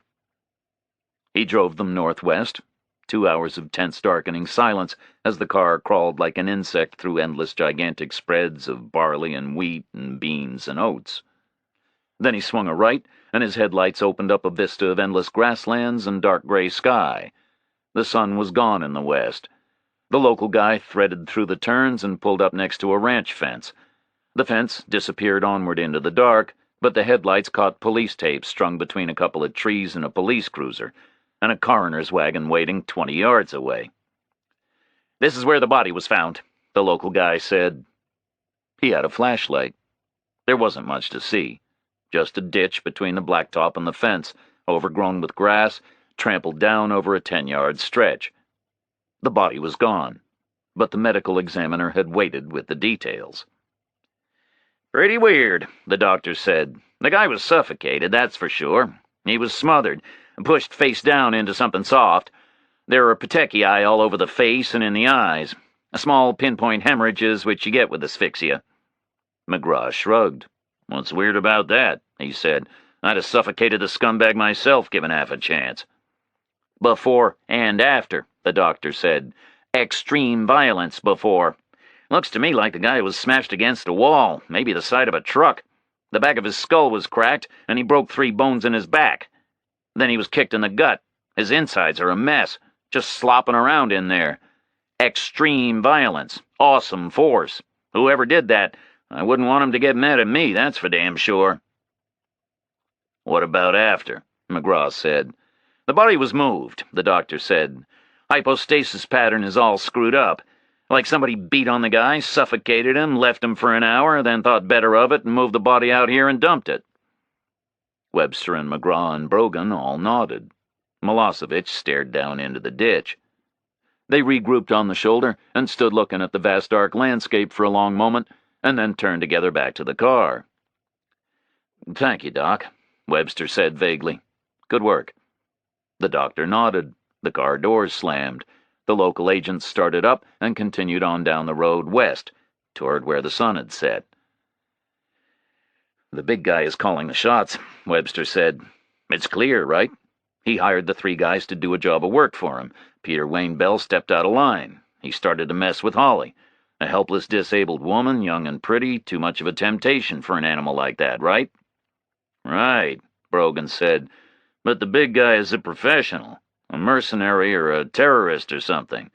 He drove them northwest. 2 hours of tense, darkening silence as the car crawled like an insect through endless, gigantic spreads of barley and wheat and beans and oats. Then he swung a right, and his headlights opened up a vista of endless grasslands and dark gray sky. The sun was gone in the west. The local guy threaded through the turns and pulled up next to a ranch fence. The fence disappeared onward into the dark, but the headlights caught police tapes strung between a couple of trees and a police cruiser, and a coroner's wagon waiting 20 yards away. "This is where the body was found," the local guy said. He had a flashlight. There wasn't much to see. Just a ditch between the blacktop and the fence, overgrown with grass, trampled down over a 10-yard stretch. The body was gone, but the medical examiner had waited with the details. "Pretty weird," the doctor said. "The guy was suffocated, that's for sure. He was smothered, pushed face down into something soft. There were petechiae all over the face and in the eyes. Small pinpoint hemorrhages which you get with asphyxia." McGraw shrugged. "What's weird about that?" he said. "I'd have suffocated the scumbag myself, given half a chance." "Before and after," the doctor said. "Extreme violence before. Looks to me like the guy was smashed against a wall, maybe the side of a truck. The back of his skull was cracked, and he broke 3 bones in his back. Then he was kicked in the gut. His insides are a mess, just slopping around in there. Extreme violence. Awesome force. Whoever did that, I wouldn't want him to get mad at me, that's for damn sure." "What about after?" McGraw said. "The body was moved," the doctor said. "Hypostasis pattern is all screwed up. Like somebody beat on the guy, suffocated him, left him for an hour, then thought better of it and moved the body out here and dumped it." Webster and McGraw and Brogan all nodded. Milosevic stared down into the ditch. They regrouped on the shoulder and stood looking at the vast dark landscape for a long moment, and then turned together back to the car. "Thank you, Doc," Webster said vaguely. "Good work." The doctor nodded. The car doors slammed. The local agent started up and continued on down the road west, toward where the sun had set. "The big guy is calling the shots," Webster said. "It's clear, right? He hired the 3 guys to do a job of work for him. Peter Wayne Bell stepped out of line. He started to mess with Holly. A helpless, disabled woman, young and pretty, too much of a temptation for an animal like that, right?" "Right," Brogan said. "But the big guy is a professional. A mercenary or a terrorist or something.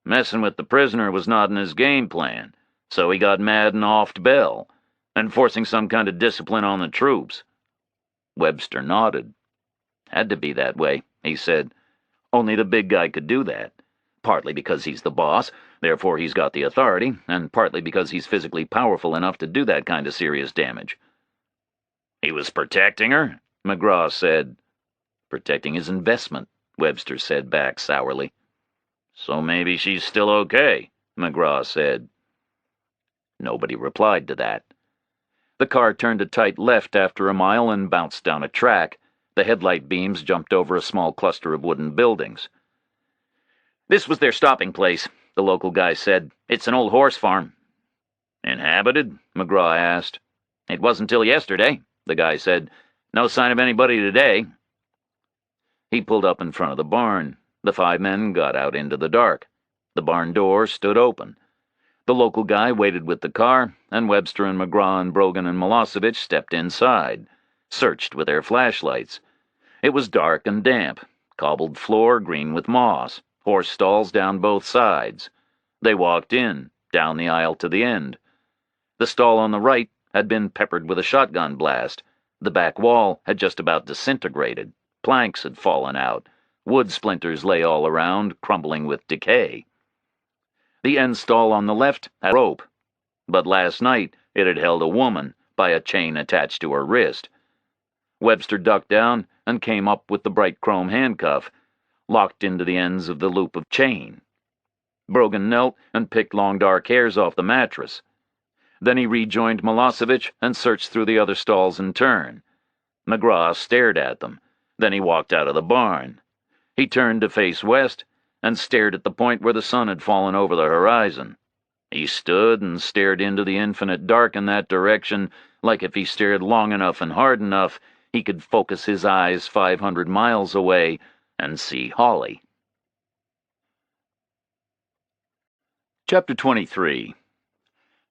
Messing with the prisoner was not in his game plan, so he got mad and offed Bell, enforcing some kind of discipline on the troops." Webster nodded. "Had to be that way," he said. "Only the big guy could do that. Partly because he's the boss, therefore he's got the authority, and partly because he's physically powerful enough to do that kind of serious damage." "He was protecting her?" McGraw said. "Protecting his investment," Webster said back sourly. "So maybe she's still okay," McGraw said. Nobody replied to that. The car turned a tight left after a mile and bounced down a track. The headlight beams jumped over a small cluster of wooden buildings. "This was their stopping place," the local guy said. "It's an old horse farm." "Inhabited?" McGraw asked. "It wasn't till yesterday," the guy said. "No sign of anybody today." He pulled up in front of the barn. The 5 men got out into the dark. The barn door stood open. The local guy waited with the car, and Webster and McGraw and Brogan and Milosevic stepped inside, searched with their flashlights. It was dark and damp, cobbled floor green with moss, horse stalls down both sides. They walked in, down the aisle to the end. The stall on the right had been peppered with a shotgun blast. The back wall had just about disintegrated. Planks had fallen out. Wood splinters lay all around, crumbling with decay. The end stall on the left had a rope, but last night it had held a woman by a chain attached to her wrist. Webster ducked down and came up with the bright chrome handcuff, locked into the ends of the loop of chain. Brogan knelt and picked long dark hairs off the mattress. Then he rejoined Milosevic and searched through the other stalls in turn. McGraw stared at them. Then he walked out of the barn. He turned to face west and stared at the point where the sun had fallen over the horizon. He stood and stared into the infinite dark in that direction, like if he stared long enough and hard enough, he could focus his eyes 500 miles away and see Holly. Chapter 23.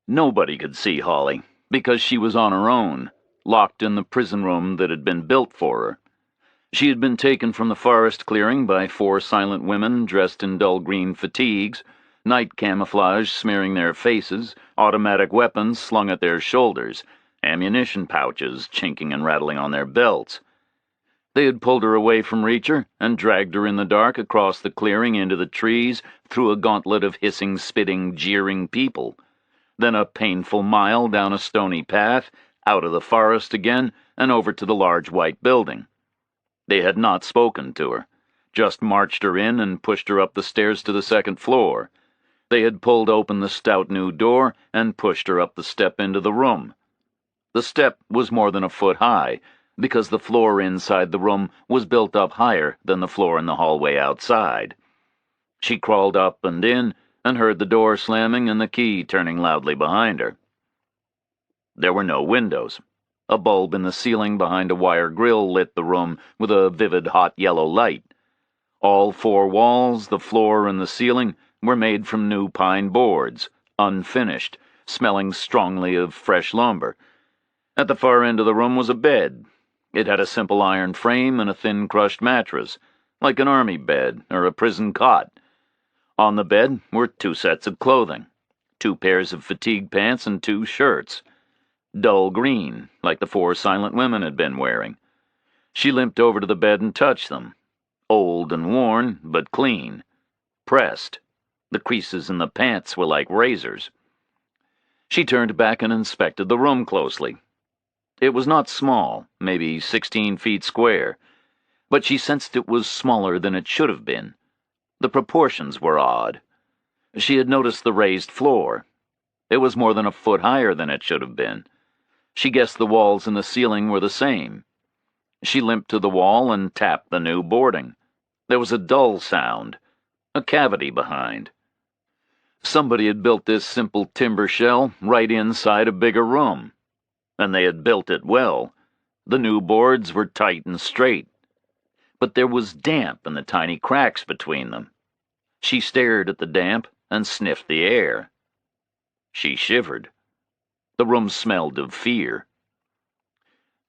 Nobody could see Holly, because she was on her own, locked in the prison room that had been built for her. She had been taken from the forest clearing by 4 silent women dressed in dull green fatigues, night camouflage smearing their faces, automatic weapons slung at their shoulders, ammunition pouches chinking and rattling on their belts. They had pulled her away from Reacher and dragged her in the dark across the clearing into the trees, through a gauntlet of hissing, spitting, jeering people. Then a painful mile down a stony path, out of the forest again, and over to the large white building. They had not spoken to her, just marched her in and pushed her up the stairs to the 2nd floor. They had pulled open the stout new door and pushed her up the step into the room. The step was more than a foot high, because the floor inside the room was built up higher than the floor in the hallway outside. She crawled up and in, and heard the door slamming and the key turning loudly behind her. There were no windows. A bulb in the ceiling behind a wire grill lit the room with a vivid hot yellow light. All 4 walls, the floor, and the ceiling were made from new pine boards, unfinished, smelling strongly of fresh lumber. At the far end of the room was a bed. It had a simple iron frame and a thin crushed mattress, like an army bed or a prison cot. On the bed were 2 sets of clothing, 2 pairs of fatigue pants and 2 shirts. Dull green, like the 4 silent women had been wearing. She limped over to the bed and touched them. Old and worn, but clean. Pressed. The creases in the pants were like razors. She turned back and inspected the room closely. It was not small, maybe 16 feet square, but she sensed it was smaller than it should have been. The proportions were odd. She had noticed the raised floor. It was more than a foot higher than it should have been. She guessed the walls and the ceiling were the same. She limped to the wall and tapped the new boarding. There was a dull sound, a cavity behind. Somebody had built this simple timber shell right inside a bigger room, and they had built it well. The new boards were tight and straight, but there was damp in the tiny cracks between them. She stared at the damp and sniffed the air. She shivered. The room smelled of fear.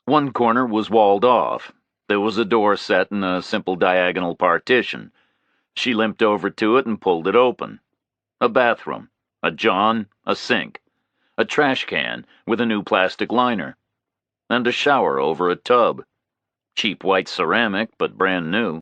One corner was walled off. There was a door set in a simple diagonal partition. She limped over to it and pulled it open. A bathroom, a john, a sink, a trash can with a new plastic liner, and a shower over a tub. Cheap white ceramic, but brand new.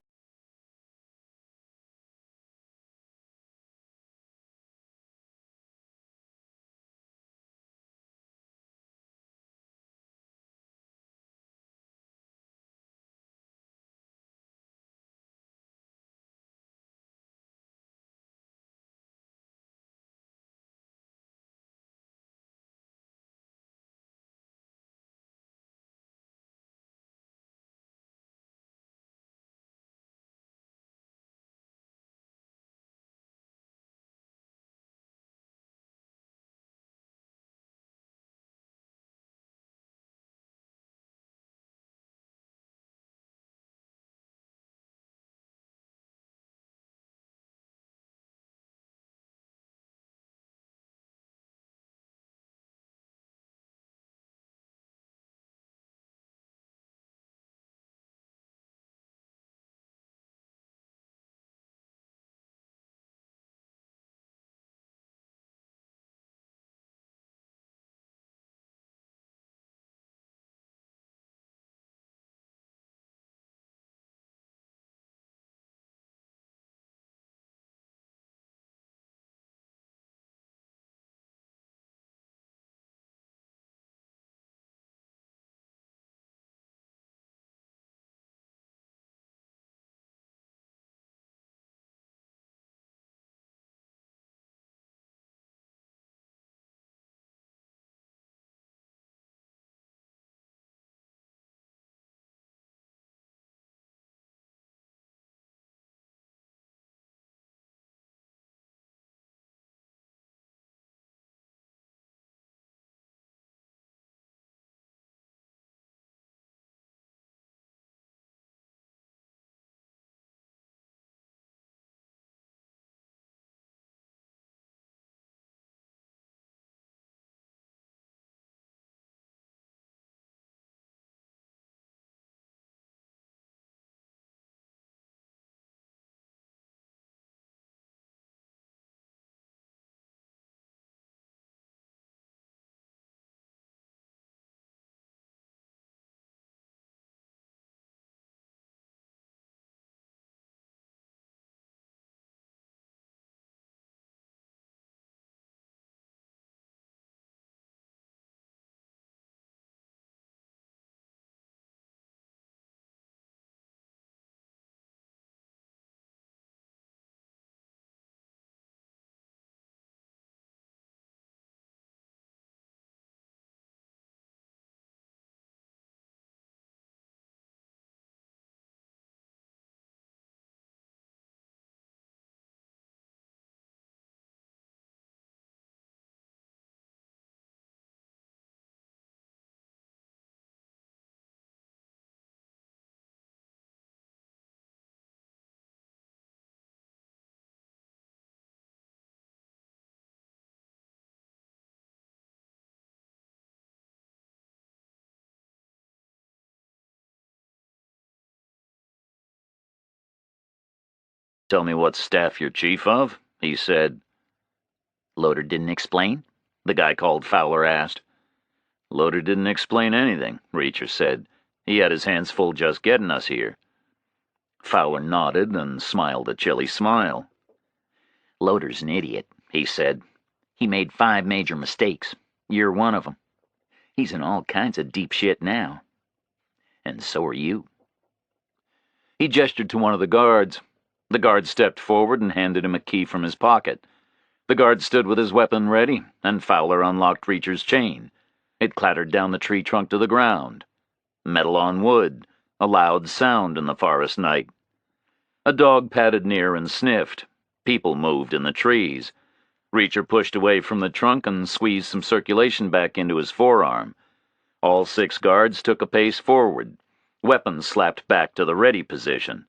"Tell me what staff you're chief of," he said. "Loader didn't explain?" the guy called Fowler asked. "Loader didn't explain anything," Reacher said. "He had his hands full just getting us here." Fowler nodded and smiled a chilly smile. "Loader's an idiot," he said. "He made 5 major mistakes. You're one of them. He's in all kinds of deep shit now. And so are you." He gestured to one of the guards. The guard stepped forward and handed him a key from his pocket. The guard stood with his weapon ready, and Fowler unlocked Reacher's chain. It clattered down the tree trunk to the ground. Metal on wood, a loud sound in the forest night. A dog padded near and sniffed. People moved in the trees. Reacher pushed away from the trunk and squeezed some circulation back into his forearm. All 6 guards took a pace forward, weapons slapped back to the ready position.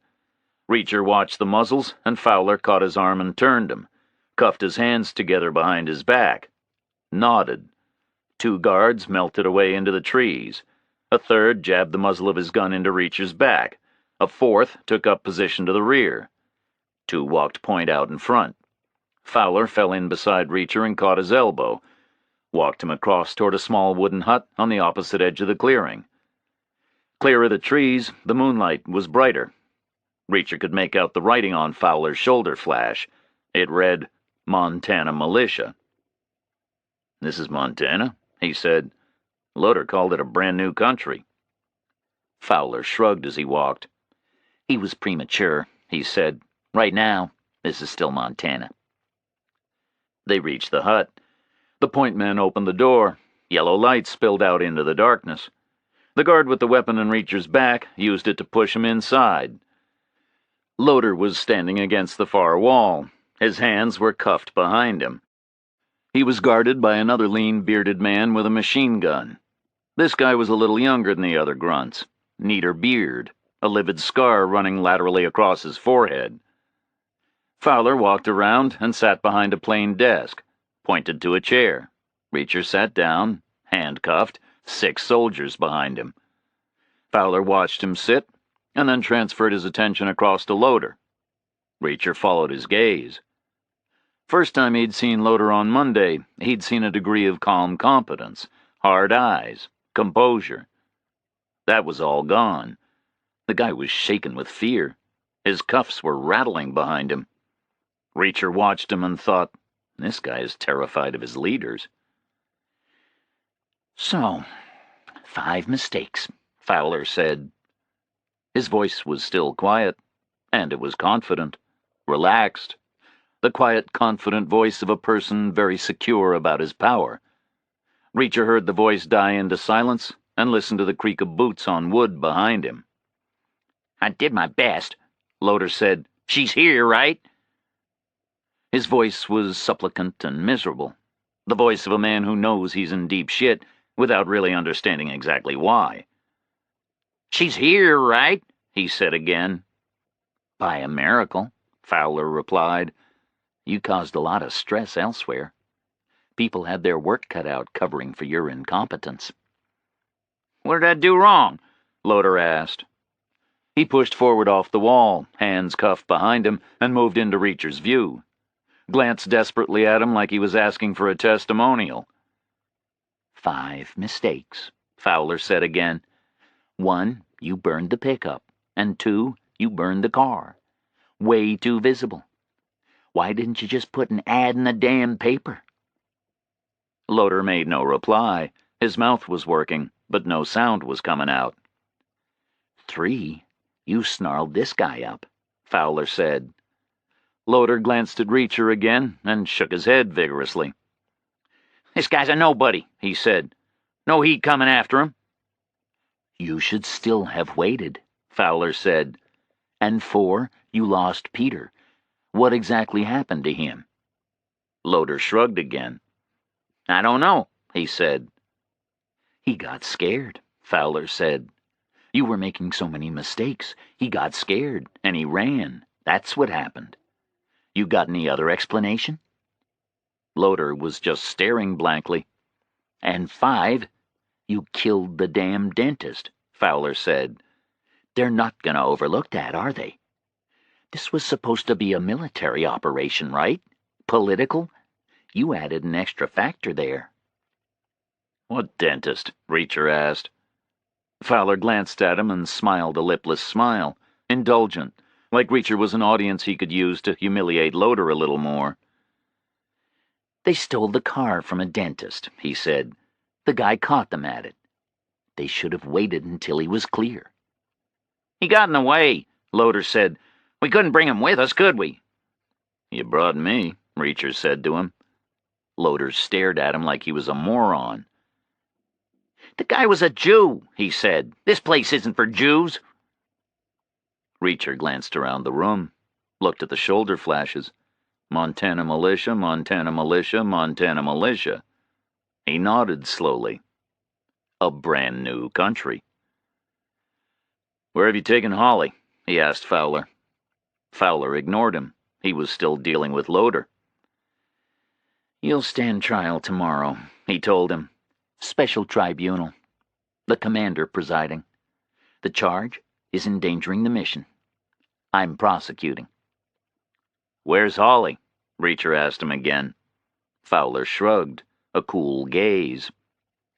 Reacher watched the muzzles, and Fowler caught his arm and turned him, cuffed his hands together behind his back, nodded. 2 guards melted away into the trees. A third jabbed the muzzle of his gun into Reacher's back. A 4th took up position to the rear. 2 walked point out in front. Fowler fell in beside Reacher and caught his elbow, walked him across toward a small wooden hut on the opposite edge of the clearing. Clear of the trees, the moonlight was brighter. Reacher could make out the writing on Fowler's shoulder flash. It read, "Montana Militia." "This is Montana," he said. "Loader called it a brand new country." Fowler shrugged as he walked. "He was premature," he said. "Right now, this is still Montana." They reached the hut. The point man opened the door. Yellow light spilled out into the darkness. The guard with the weapon in Reacher's back used it to push him inside. Loader was standing against the far wall. His hands were cuffed behind him. He was guarded by another lean, bearded man with a machine gun. This guy was a little younger than the other grunts. Neater beard, a livid scar running laterally across his forehead. Fowler walked around and sat behind a plain desk, pointed to a chair. Reacher sat down, handcuffed, 6 soldiers behind him. Fowler watched him sit, and then transferred his attention across to Loader. Reacher followed his gaze. First time he'd seen Loader on Monday, he'd seen a degree of calm competence, hard eyes, composure. That was all gone. The guy was shaken with fear. His cuffs were rattling behind him. Reacher watched him and thought, this guy is terrified of his leaders. "So, 5 mistakes," Fowler said. His voice was still quiet, and it was confident, relaxed. The quiet, confident voice of a person very secure about his power. Reacher heard the voice die into silence and listened to the creak of boots on wood behind him. "I did my best," Loader said. "She's here, right?" His voice was supplicant and miserable, the voice of a man who knows he's in deep shit without really understanding exactly why. "She's here, right?" he said again. "By a miracle," Fowler replied. "You caused a lot of stress elsewhere. People had their work cut out covering for your incompetence." "What did I do wrong?" Loader asked. He pushed forward off the wall, hands cuffed behind him, and moved into Reacher's view. Glanced desperately at him like he was asking for a testimonial. 5 mistakes, Fowler said again. 1, you burned the pickup, and 2, you burned the car. Way too visible. Why didn't you just put an ad in the damn paper?" Loader made no reply. His mouth was working, but no sound was coming out. 3, you snarled this guy up, Fowler said. Loader glanced at Reacher again and shook his head vigorously. "This guy's a nobody," he said. "No heat coming after him." "You should still have waited," Fowler said. "And 4, you lost Peter. What exactly happened to him?" Loader shrugged again. "I don't know," he said. "He got scared," Fowler said. "You were making so many mistakes. He got scared, and he ran. That's what happened. You got any other explanation?" Loader was just staring blankly. "And 5, you killed the damn dentist," Fowler said. "They're not going to overlook that, are they? This was supposed to be a military operation, right? Political? You added an extra factor there. What dentist? Reacher asked. Fowler glanced at him and smiled a lipless smile, indulgent, like Reacher was an audience he could use to humiliate Loader a little more. They stole the car from a dentist, he said. The guy caught them at it. They should have waited until he was clear. He got in the way, Loader said. We couldn't bring him with us, could we? You brought me, Reacher said to him. Loader stared at him like he was a moron. The guy was a Jew, he said. This place isn't for Jews. Reacher glanced around the room, looked at the shoulder flashes. Montana militia, Montana militia, Montana militia. He nodded slowly. A brand new country. Where have you taken Holly? He asked Fowler. Fowler ignored him. He was still dealing with Loader. You'll stand trial tomorrow, he told him. Special tribunal. The commander presiding. The charge is endangering the mission. I'm prosecuting. Where's Holly? Reacher asked him again. Fowler shrugged, a cool gaze.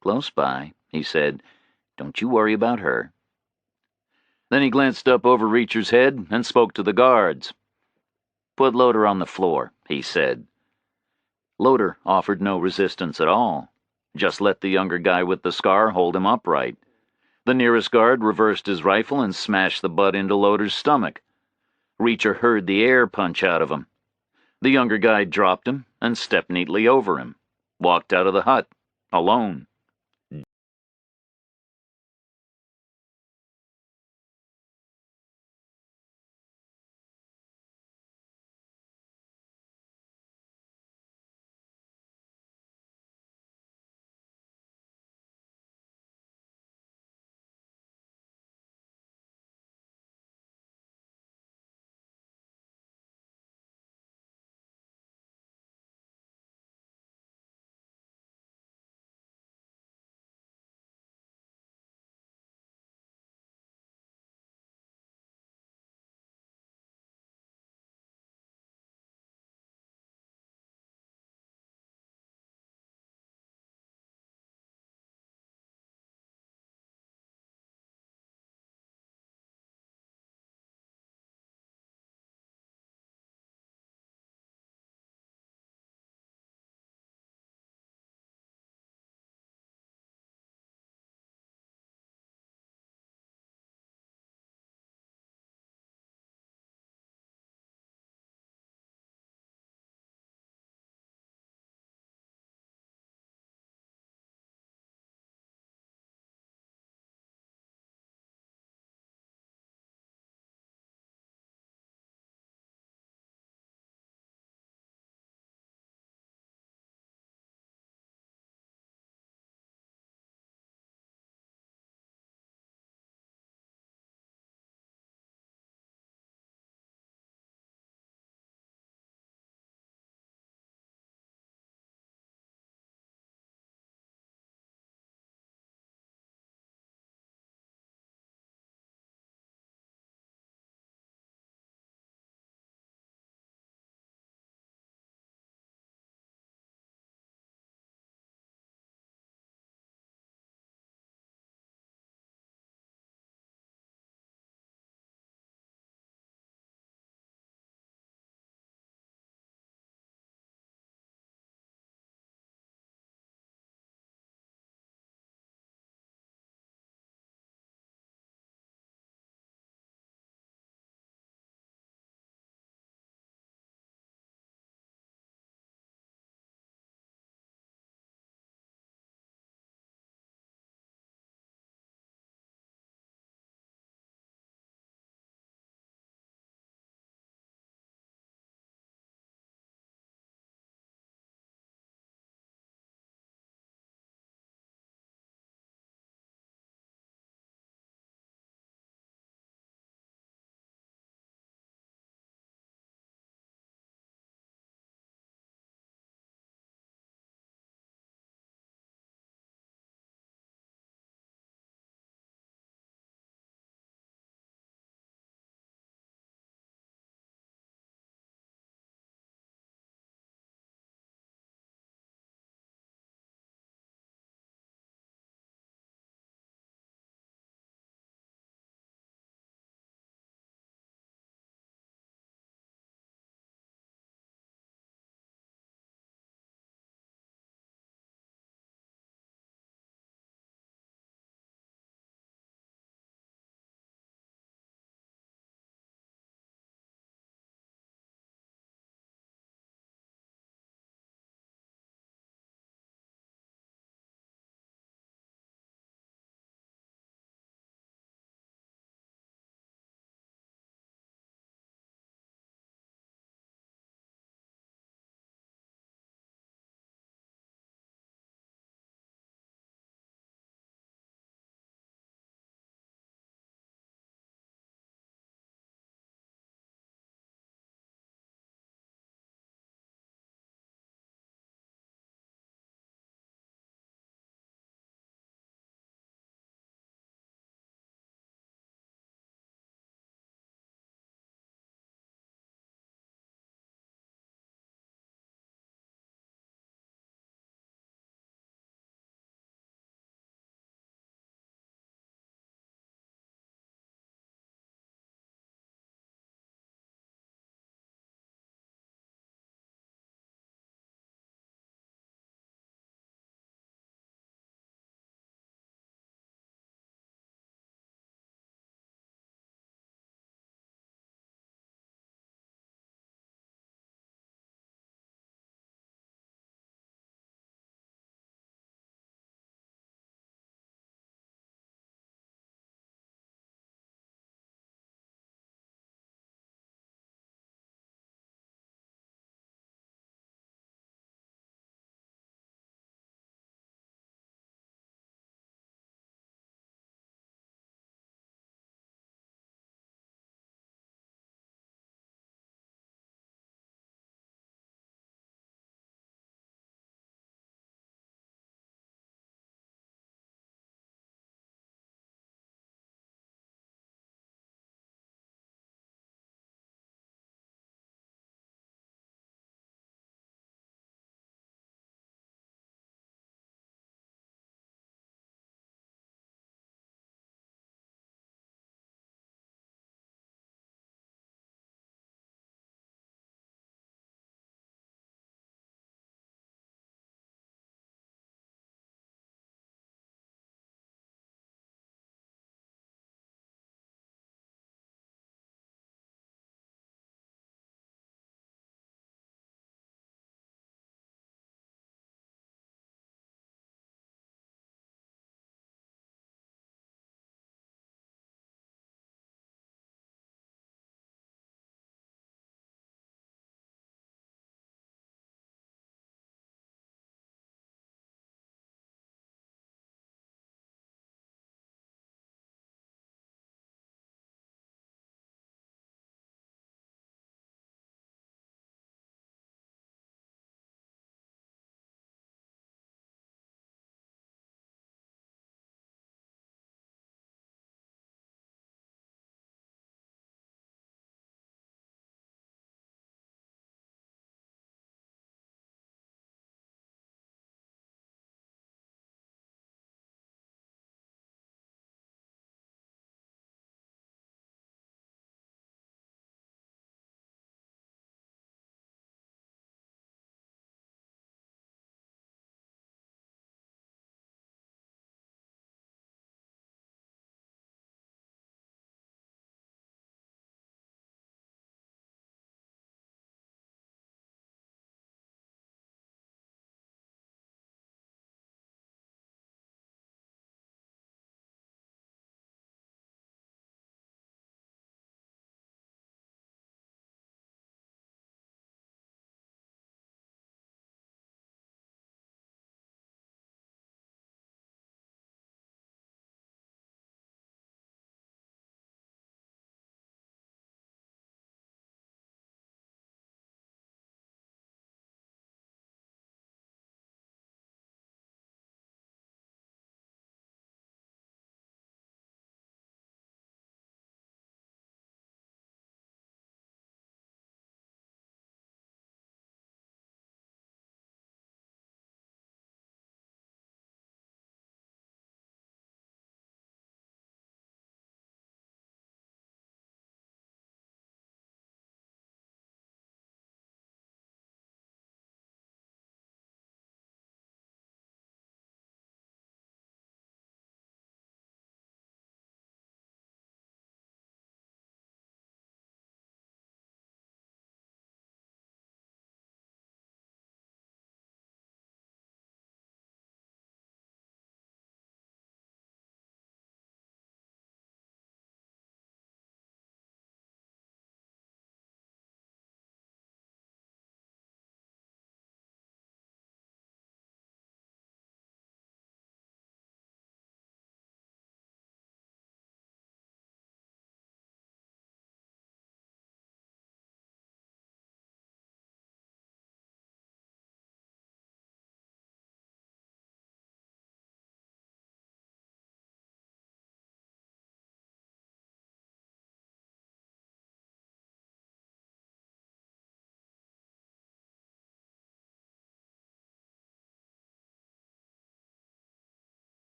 Close by, he said. Don't you worry about her. Then he glanced up over Reacher's head and spoke to the guards. Put Loader on the floor, he said. Loader offered no resistance at all. Just let the younger guy with the scar hold him upright. The nearest guard reversed his rifle and smashed the butt into Loader's stomach. Reacher heard the air punch out of him. The younger guy dropped him and stepped neatly over him, walked out of the hut, alone.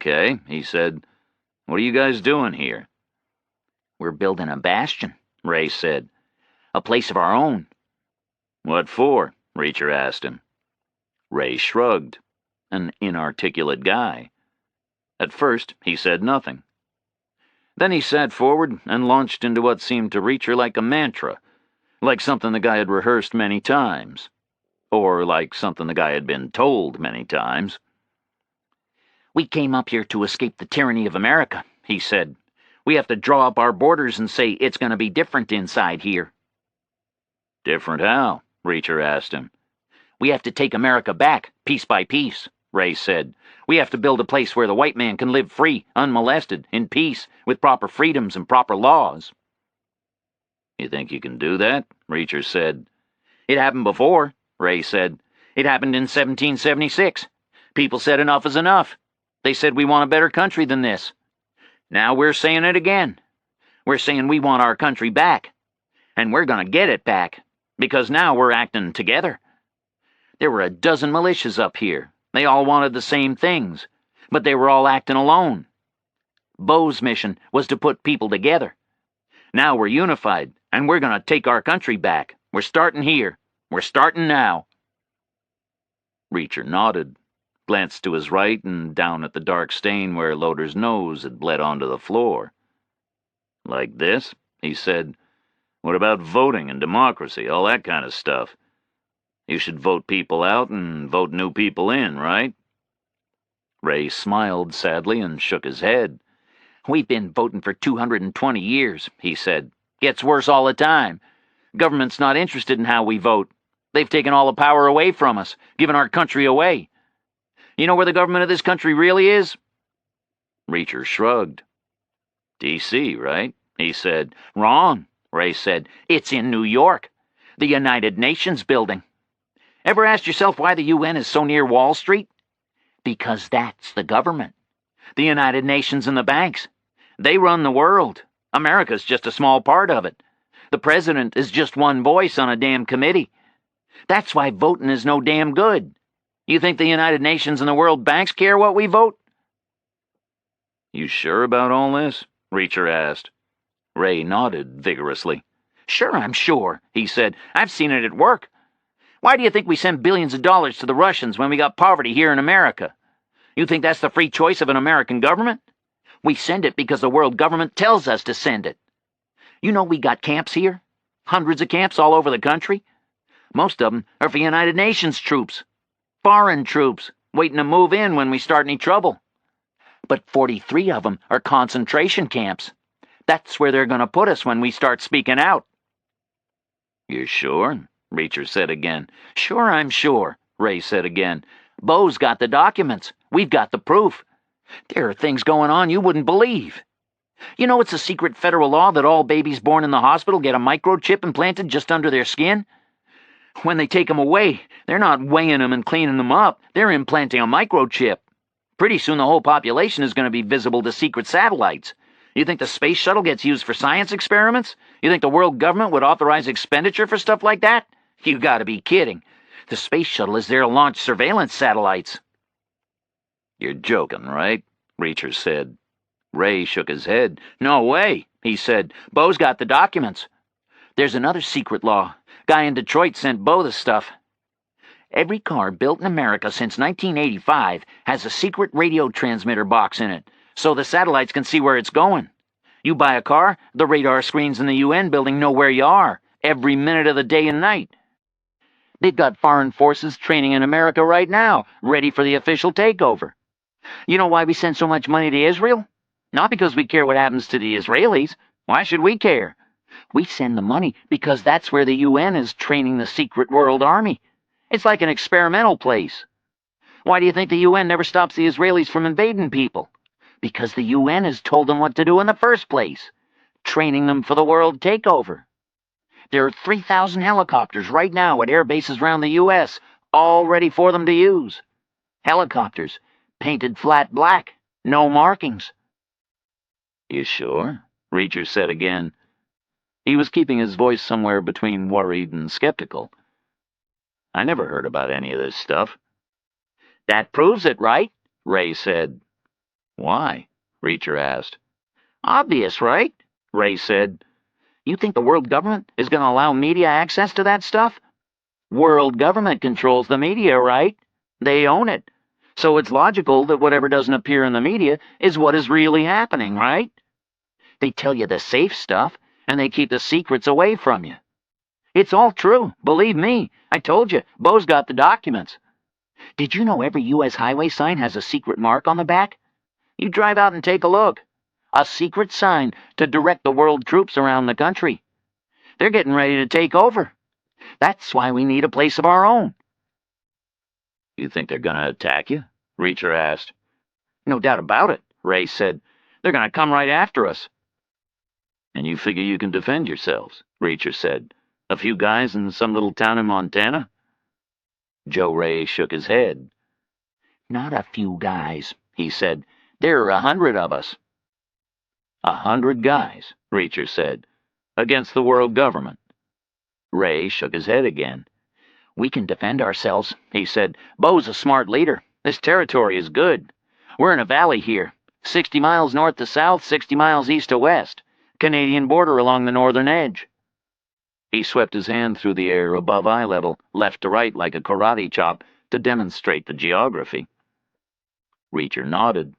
Okay, he said. What are you guys doing here? We're building a bastion, Ray said. A place of our own. What for? Reacher asked him. Ray shrugged. An inarticulate guy. At first, he said nothing. Then he sat forward and launched into what seemed to Reacher like a mantra, like something the guy had rehearsed many times. Or like something the guy had been told many times. We came up here to escape the tyranny of America, he said. We have to draw up our borders and say it's going to be different inside here. Different how? Reacher asked him. We have to take America back, piece by piece, Ray said. We have to build a place where the white man can live free, unmolested, in peace, with proper freedoms and proper laws. You think you can do that? Reacher said. It happened before, Ray said. It happened in 1776. People said enough is enough. They said we want a better country than this. Now we're saying it again. We're saying we want our country back. And we're going to get it back, because now we're acting together. There were a dozen militias up here. They all wanted the same things, but they were all acting alone. Bo's mission was to put people together. Now we're unified, and we're going to take our country back. We're starting here. We're starting now. Reacher nodded, glanced to his right and down at the dark stain where Loder's nose had bled onto the floor. Like this? He said. What about voting and democracy, all that kind of stuff? You should vote people out and vote new people in, right? Ray smiled sadly and shook his head. We've been voting for 220 years, he said. Gets worse all the time. Government's not interested in how we vote. They've taken all the power away from us, given our country away. You know where the government of this country really is? Reacher shrugged. D.C., right? He said. Wrong, Ray said. It's in New York. The United Nations building. Ever asked yourself why the UN is so near Wall Street? Because that's the government. The United Nations and the banks. They run the world. America's just a small part of it. The president is just one voice on a damn committee. That's why voting is no damn good. You think the United Nations and the World Banks care what we vote? You sure about all this? Reacher asked. Ray nodded vigorously. Sure, I'm sure, he said. I've seen it at work. Why do you think we send billions of dollars to the Russians when we got poverty here in America? You think that's the free choice of an American government? We send it because the world government tells us to send it. You know we got camps here? Hundreds of camps all over the country. Most of them are for United Nations troops. Foreign troops, waiting to move in when we start any trouble. But 43 of them are concentration camps. That's where they're going to put us when we start speaking out. You're sure? Reacher said again. Sure, I'm sure, Ray said again. Bo's got the documents. We've got the proof. There are things going on you wouldn't believe. You know it's a secret federal law that all babies born in the hospital get a microchip implanted just under their skin? When they take them away, they're not weighing them and cleaning them up. They're implanting a microchip. Pretty soon the whole population is going to be visible to secret satellites. You think the space shuttle gets used for science experiments? You think the world government would authorize expenditure for stuff like that? You gotta be kidding. The space shuttle is there to launch surveillance satellites. You're joking, right? Reacher said. Ray shook his head. No way, he said. Bo's got the documents. There's another secret law. Guy in Detroit sent Bo the stuff. Every car built in America since 1985 has a secret radio transmitter box in it, so the satellites can see where it's going. You buy a car, the radar screens in the UN building know where you are, every minute of the day and night. They've got foreign forces training in America right now, ready for the official takeover. You know why we send so much money to Israel? Not because we care what happens to the Israelis. Why should we care? We send the money because that's where the UN is training the secret world army. It's like an experimental place. Why do you think the UN never stops the Israelis from invading people? Because the UN has told them what to do in the first place, training them for the world takeover. There are 3,000 helicopters right now at air bases around the U.S., all ready for them to use. Helicopters, painted flat black, no markings. You sure? Reacher said again. He was keeping his voice somewhere between worried and skeptical. I never heard about any of this stuff. That proves it, right? Ray said. Why? Reacher asked. Obvious, right? Ray said. You think the world government is going to allow media access to that stuff? World government controls the media, right? They own it. So it's logical that whatever doesn't appear in the media is what is really happening, right? They tell you the safe stuff, and they keep the secrets away from you. It's all true, believe me. I told you, Bo's got the documents. Did you know every U.S. highway sign has a secret mark on the back? You drive out and take a look. A secret sign to direct the world troops around the country. They're getting ready to take over. That's why we need a place of our own. You think they're going to attack you? Reacher asked. No doubt about it, Ray said. They're going to come right after us. And you figure you can defend yourselves, Reacher said. A few guys in some little town in Montana? Joe Ray shook his head. Not a few guys, he said. There are 100 of us. 100 guys, Reacher said, against the world government. Ray shook his head again. We can defend ourselves, he said. Bo's a smart leader. This territory is good. We're in a valley here, 60 miles north to south, 60 miles east to west. Canadian border along the northern edge. He swept his hand through the air above eye level, left to right like a karate chop, to demonstrate the geography. Reacher nodded.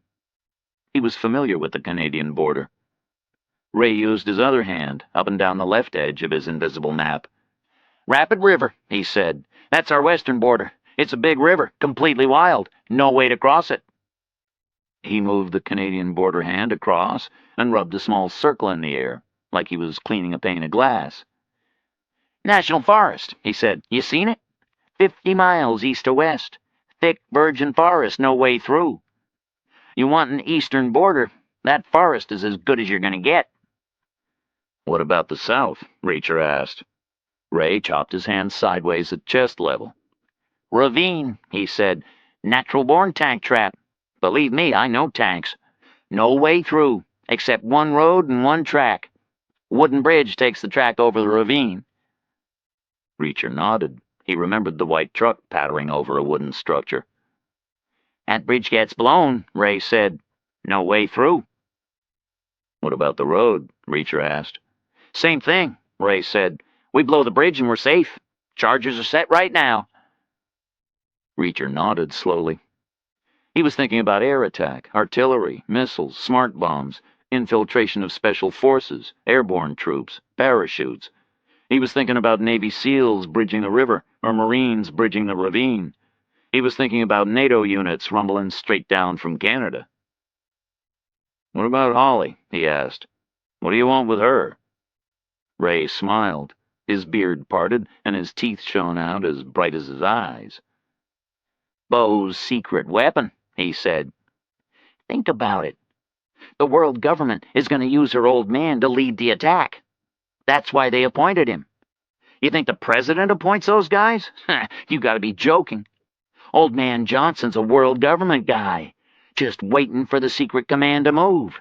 He was familiar with the Canadian border. Ray used his other hand up and down the left edge of his invisible nap. Rapid River, he said. That's our western border. It's a big river, completely wild. No way to cross it. He moved the Canadian border hand across and rubbed a small circle in the air, like he was cleaning a pane of glass. National Forest, he said. You seen it? 50 miles east to west. Thick virgin forest, no way through. You want an eastern border, that forest is as good as you're going to get. What about the south? Reacher asked. Ray chopped his hand sideways at chest level. Ravine, he said. Natural-born tank trap. Believe me, I know tanks. No way through, except one road and one track. Wooden bridge takes the track over the ravine. Reacher nodded. He remembered the white truck pattering over a wooden structure. That bridge gets blown, Ray said. No way through. What about the road? Reacher asked. Same thing, Ray said. We blow the bridge and we're safe. Charges are set right now. Reacher nodded slowly. He was thinking about air attack, artillery, missiles, smart bombs, infiltration of special forces, airborne troops, parachutes. He was thinking about Navy SEALs bridging the river, or Marines bridging the ravine. He was thinking about NATO units rumbling straight down from Canada. What about Holly? He asked. What do you want with her? Ray smiled. His beard parted, and his teeth shone out as bright as his eyes. Bo's secret weapon, he said. Think about it. The world government is going to use her old man to lead the attack. That's why they appointed him. You think the president appoints those guys? You gotta be joking. Old man Johnson's a world government guy, just waiting for the secret command to move.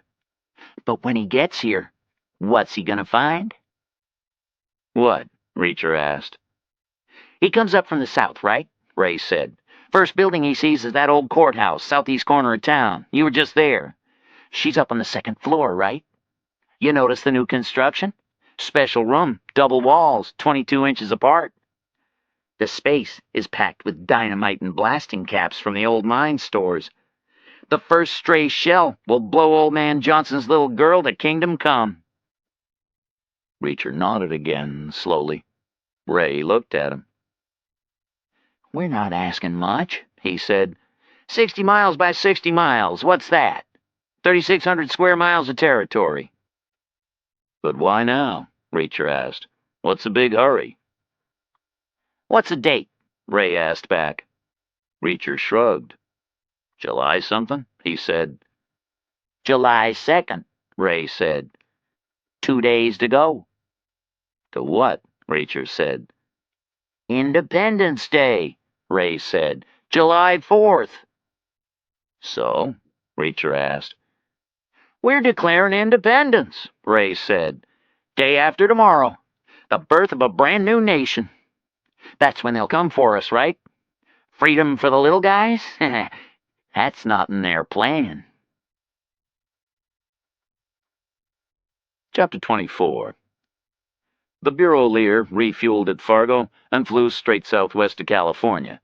But when he gets here, what's he gonna find? What? Reacher asked. He comes up from the south, right? Ray said. First building he sees is that old courthouse, southeast corner of town. You were just there. She's up on the second floor, right? You notice the new construction? Special room, double walls, 22 inches apart. The space is packed with dynamite and blasting caps from the old mine stores. The first stray shell will blow old man Johnson's little girl to kingdom come. Reacher nodded again, slowly. Ray looked at him. We're not asking much, he said. 60 miles by 60 miles, what's that? 3,600 square miles of territory. But why now? Reacher asked. What's the big hurry? What's the date? Ray asked back. Reacher shrugged. July something? He said. July 2nd, Ray said. 2 days to go. To what? Reacher said. Independence Day, Ray said. July 4th. So? Reacher asked. We're declaring independence, Ray said. Day after tomorrow. The birth of a brand new nation. That's when they'll come for us, right? Freedom for the little guys? That's not in their plan. Chapter 24. The Bureau Lear refueled at Fargo and flew straight southwest to California.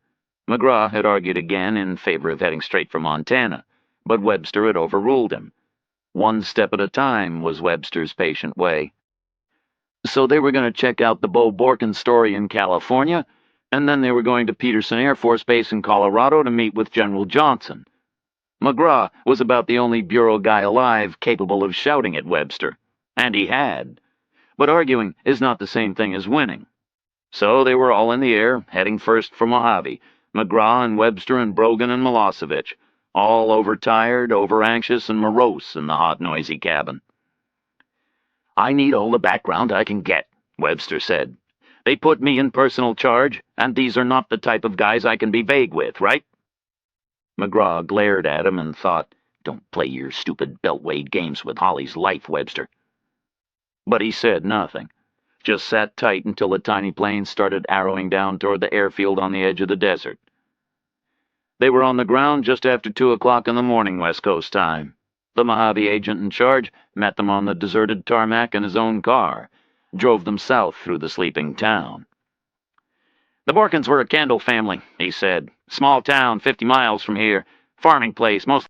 McGraw had argued again in favor of heading straight for Montana, but Webster had overruled him. One step at a time was Webster's patient way. So they were going to check out the Bo Borkin story in California, and then they were going to Peterson Air Force Base in Colorado to meet with General Johnson. McGraw was about the only Bureau guy alive capable of shouting at Webster, and he had. But arguing is not the same thing as winning. So they were all in the air, heading first for Mojave, McGraw and Webster and Brogan and Milosevic, all overtired, overanxious, and morose in the hot, noisy cabin. "I need all the background I can get," Webster said. "They put me in personal charge, and these are not the type of guys I can be vague with, right?" McGraw glared at him and thought, "Don't play your stupid beltway games with Holly's life, Webster." But he said nothing, just sat tight until the tiny plane started arrowing down toward the airfield on the edge of the desert. They were on the ground just after 2 o'clock in the morning, West Coast time. The Mojave agent in charge met them on the deserted tarmac in his own car, drove them south through the sleeping town. "The Borkins were a Kendall family," he said. "Small town, 50 miles from here. Farming place, most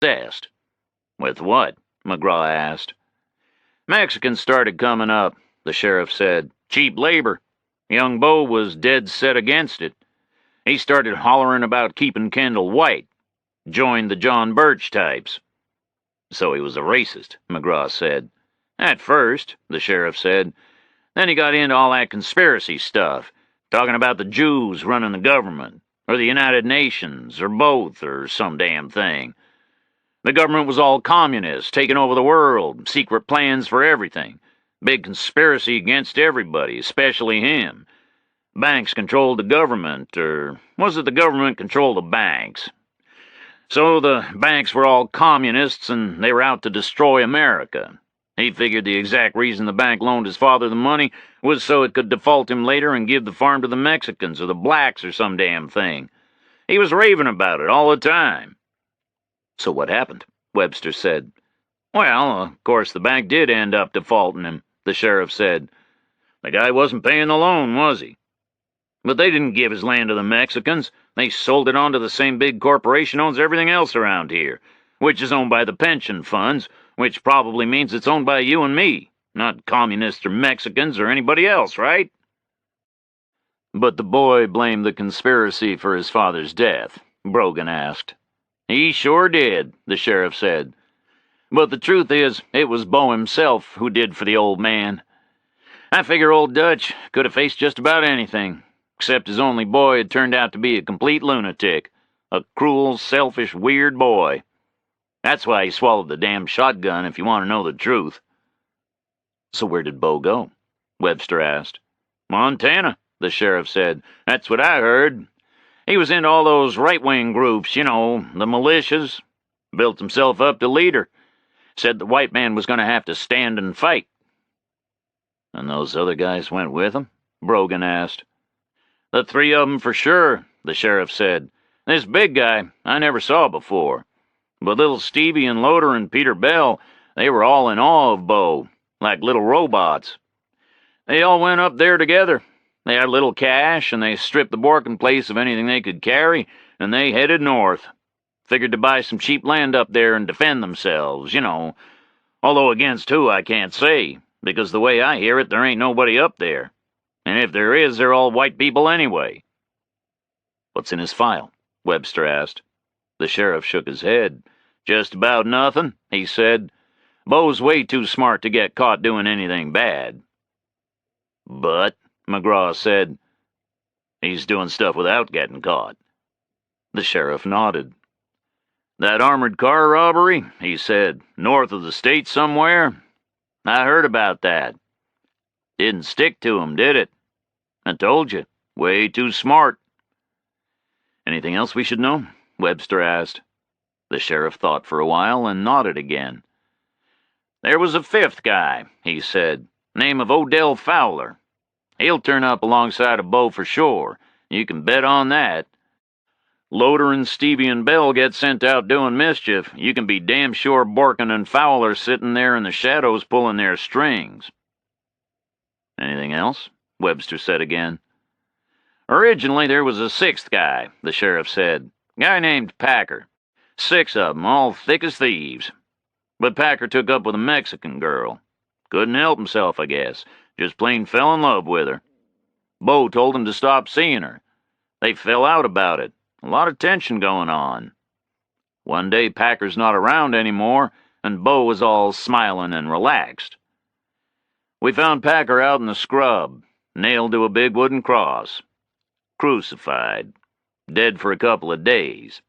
obsessed. With what? McGraw asked. Mexicans started coming up, the sheriff said. Cheap labor. Young Bo was dead set against it. He started hollering about keeping Kendall white. Joined the John Birch types. So he was a racist, McGraw said. At first, the sheriff said. Then he got into all that conspiracy stuff, talking about the Jews running the government, or the United Nations, or both, or some damn thing. The government was all communist, taking over the world, secret plans for everything. Big conspiracy against everybody, especially him. Banks controlled the government, or was it the government controlled the banks? So the banks were all communists, and they were out to destroy America. He figured the exact reason the bank loaned his father the money was so it could default him later and give the farm to the Mexicans or the blacks or some damn thing. He was raving about it all the time. So what happened? Webster said. Well, of course the bank did end up defaulting him, the sheriff said. The guy wasn't paying the loan, was he? But they didn't give his land to the Mexicans. They sold it on to the same big corporation owns everything else around here, which is owned by the pension funds, which probably means it's owned by you and me, not communists or Mexicans or anybody else, right? But the boy blamed the conspiracy for his father's death, Brogan asked. He sure did, the sheriff said. But the truth is, it was Bo himself who did for the old man. I figure old Dutch could have faced just about anything, except his only boy had turned out to be a complete lunatic, a cruel, selfish, weird boy. That's why he swallowed the damn shotgun, if you want to know the truth. So where did Bo go? Webster asked. Montana, the sheriff said. That's what I heard. He was into all those right-wing groups, you know, the militias. Built himself up to leader. Said the white man was going to have to stand and fight. And those other guys went with him? Brogan asked. The three of them for sure, the sheriff said. This big guy I never saw before. But little Stevie and Loader and Peter Bell, they were all in awe of Bo, like little robots. They all went up there together. They had a little cash, and they stripped the Borkin place of anything they could carry, and they headed north. Figured to buy some cheap land up there and defend themselves, you know. Although against who, I can't say, because the way I hear it, there ain't nobody up there. And if there is, they're all white people anyway. What's in his file? Webster asked. The sheriff shook his head. Just about nothing, he said. Bo's way too smart to get caught doing anything bad. But, McGraw said, he's doing stuff without getting caught. The sheriff nodded. That armored car robbery, he said, north of the state somewhere? I heard about that. Didn't stick to him, did it? I told you, way too smart. Anything else we should know? Webster asked. The sheriff thought for a while and nodded again. There was a fifth guy, he said, name of Odell Fowler. He'll turn up alongside of Bo for sure. You can bet on that. Loader and Stevie and Bell get sent out doing mischief. You can be damn sure Borkin and Fowler sitting there in the shadows pulling their strings. Anything else? Webster said again. Originally there was a sixth guy, the sheriff said. Guy named Packer. 6 of 'em, all thick as thieves. But Packer took up with a Mexican girl. Couldn't help himself, I guess. Just plain fell in love with her. Bo told him to stop seeing her. They fell out about it. A lot of tension going on. One day Packer's not around anymore, and Bo was all smiling and relaxed. We found Packer out in the scrub, nailed to a big wooden cross. Crucified. Dead for a couple of days.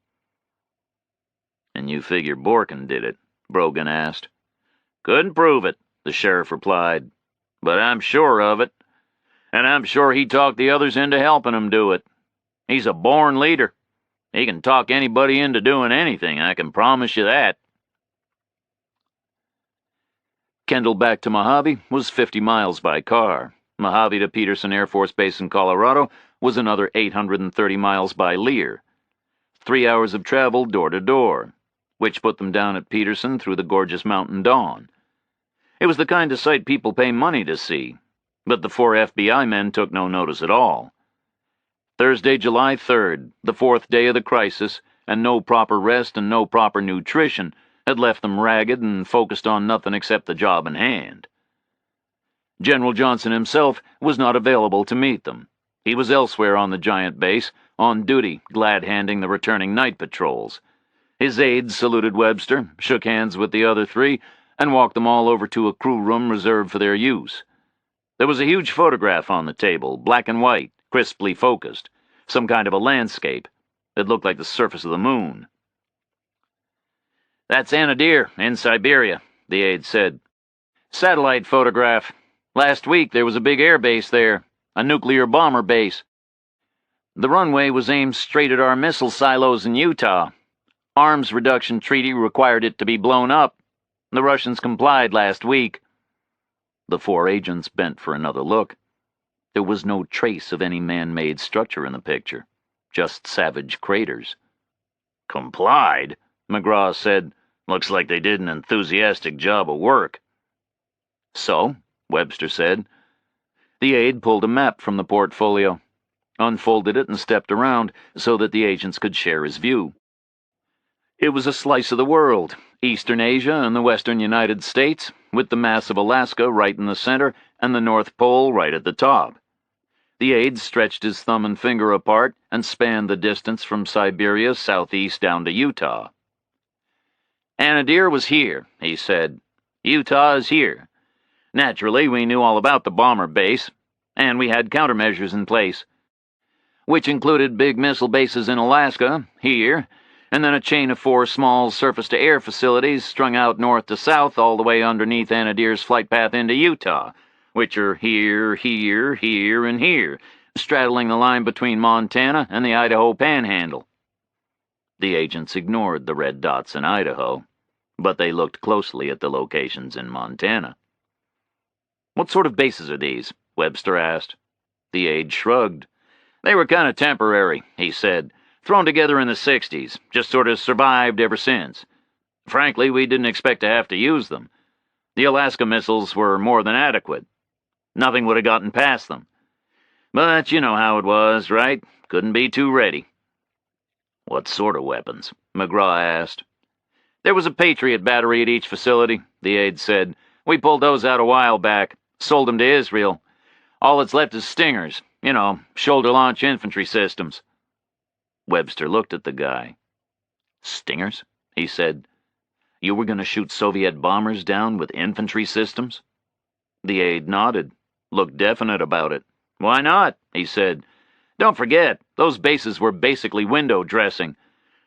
And you figure Borkin did it? Brogan asked. Couldn't prove it, the sheriff replied. But I'm sure of it. And I'm sure he talked the others into helping him do it. He's a born leader. He can talk anybody into doing anything, I can promise you that. Kendall back to Mojave was 50 miles by car. Mojave to Peterson Air Force Base in Colorado was another 830 miles by Lear. 3 hours of travel door to door, which put them down at Peterson through the gorgeous mountain dawn. It was the kind of sight people pay money to see, but the 4 FBI men took no notice at all. Thursday, July 3rd, the 4th day of the crisis, and no proper rest and no proper nutrition had left them ragged and focused on nothing except the job in hand. General Johnson himself was not available to meet them. He was elsewhere on the giant base, on duty, glad-handing the returning night patrols. His aides saluted Webster, shook hands with the other three, and walked them all over to a crew room reserved for their use. There was a huge photograph on the table, black and white, crisply focused, some kind of a landscape. It looked like the surface of the moon. "That's Anadyr, in Siberia," the aide said. "Satellite photograph. Last week there was a big air base there, a nuclear bomber base. The runway was aimed straight at our missile silos in Utah. Arms reduction treaty required it to be blown up. The Russians complied last week." The four agents bent for another look. There was no trace of any man-made structure in the picture, just savage craters. "Complied?" McGraw said. "Looks like they did an enthusiastic job of work." "So?" Webster said. The aide pulled a map from the portfolio, unfolded it and stepped around so that the agents could share his view. It was a slice of the world, Eastern Asia and the Western United States, with the mass of Alaska right in the center and the North Pole right at the top. The aide stretched his thumb and finger apart and spanned the distance from Siberia southeast down to Utah. "Anadyr was here," he said. "Utah is here. Naturally, we knew all about the bomber base, and we had countermeasures in place, which included big missile bases in Alaska, here, and then a chain of 4 small surface-to-air facilities strung out north to south all the way underneath Anadyr's flight path into Utah, which are here, here, here, and here, straddling the line between Montana and the Idaho Panhandle." The agents ignored the red dots in Idaho, but they looked closely at the locations in Montana. "What sort of bases are these?" Webster asked. The aide shrugged. "They were kind of temporary," he said. "Thrown together in the 60s, just sort of survived ever since. Frankly, we didn't expect to have to use them. The Alaska missiles were more than adequate. Nothing would have gotten past them. But you know how it was, right? Couldn't be too ready." "What sort of weapons?" McGraw asked. "There was a Patriot battery at each facility," the aide said. "We pulled those out a while back, sold them to Israel. All that's left is Stingers, shoulder-launch infantry systems." Webster looked at the guy. "Stingers?" he said. "You were going to shoot Soviet bombers down with infantry systems?" The aide nodded, looked definite about it. "Why not?" he said. "Don't forget, those bases were basically window dressing.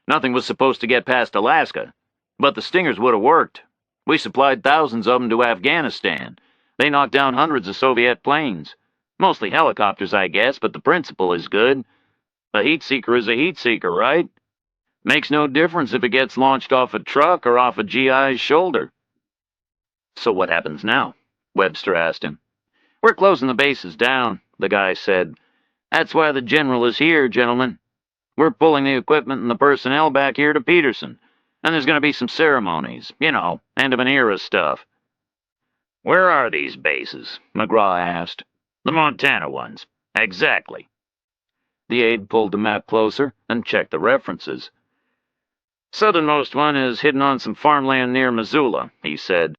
Nothing was supposed to get past Alaska. But the Stingers would have worked. We supplied thousands of them to Afghanistan. They knocked down hundreds of Soviet planes. Mostly helicopters, I guess, but the principle is good. A heat seeker is a heat seeker, right? Makes no difference if it gets launched off a truck or off a GI's shoulder." "So what happens now?" Webster asked him. "We're closing the bases down," the guy said. "That's why the general is here, gentlemen. We're pulling the equipment and the personnel back here to Peterson, and there's going to be some ceremonies, end of an era stuff." "Where are these bases?" McGraw asked. "The Montana ones." "Exactly." The aide pulled the map closer and checked the references. "Southernmost one is hidden on some farmland near Missoula," he said.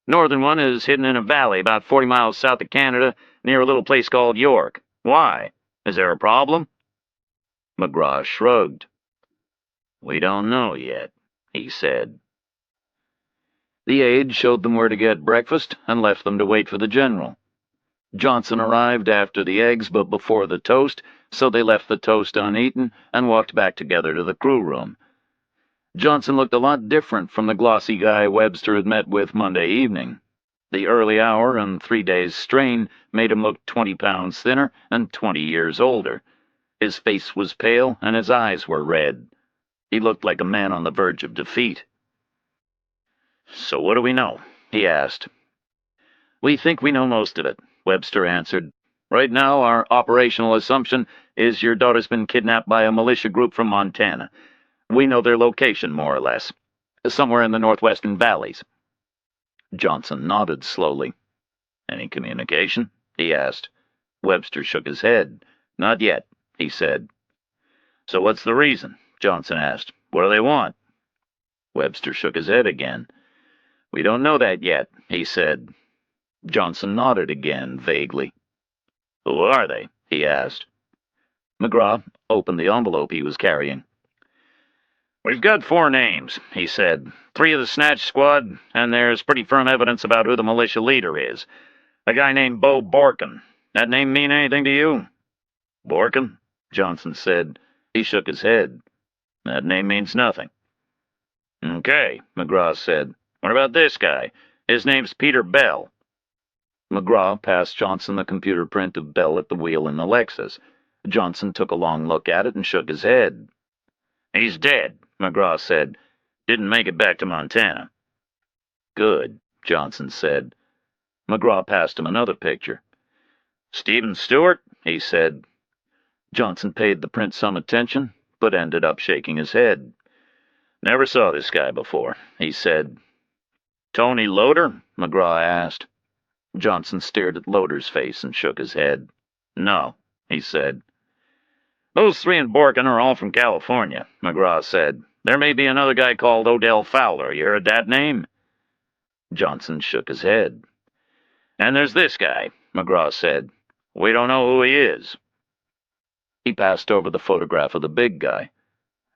"Northern one is hidden in a valley about 40 miles south of Canada near a little place called York. Why? Is there a problem?" McGraw shrugged. "We don't know yet," he said. The aide showed them where to get breakfast and left them to wait for the general. Johnson arrived after the eggs but before the toast, so they left the toast uneaten and walked back together to the crew room. Johnson looked a lot different from the glossy guy Webster had met with Monday evening. The early hour and 3 days' strain made him look 20 pounds thinner and 20 years older. His face was pale and his eyes were red. He looked like a man on the verge of defeat. "So what do we know?" he asked. "We think we know most of it," Webster answered. "Right now, our operational assumption is your daughter's been kidnapped by a militia group from Montana. We know their location, more or less. Somewhere in the northwestern valleys." Johnson nodded slowly. "Any communication?" he asked. Webster shook his head. "Not yet," he said. "So what's the reason?" Johnson asked. What do they want? Webster shook his head again. We don't know that yet, he said. Johnson nodded again, vaguely. Who are they? He asked. McGraw opened the envelope he was carrying. We've got 4 names, he said. 3 of the Snatch Squad, and there's pretty firm evidence about who the militia leader is. A guy named Bo Borkin. That name mean anything to you? Borkin? Johnson said. He shook his head. That name means nothing. Okay, McGraw said. What about this guy? His name's Peter Bell. McGraw passed Johnson the computer print of Bell at the wheel in the Lexus. Johnson took a long look at it and shook his head. He's dead, McGraw said. Didn't make it back to Montana. Good, Johnson said. McGraw passed him another picture. Stephen Stewart, he said. Johnson paid the print some attention, but ended up shaking his head. Never saw this guy before, he said. Tony Loader? McGraw asked. Johnson stared at Loader's face and shook his head. No, he said. Those 3 in Borkin are all from California, McGraw said. There may be another guy called Odell Fowler. You heard that name? Johnson shook his head. And there's this guy, McGraw said. We don't know who he is. He passed over the photograph of the big guy.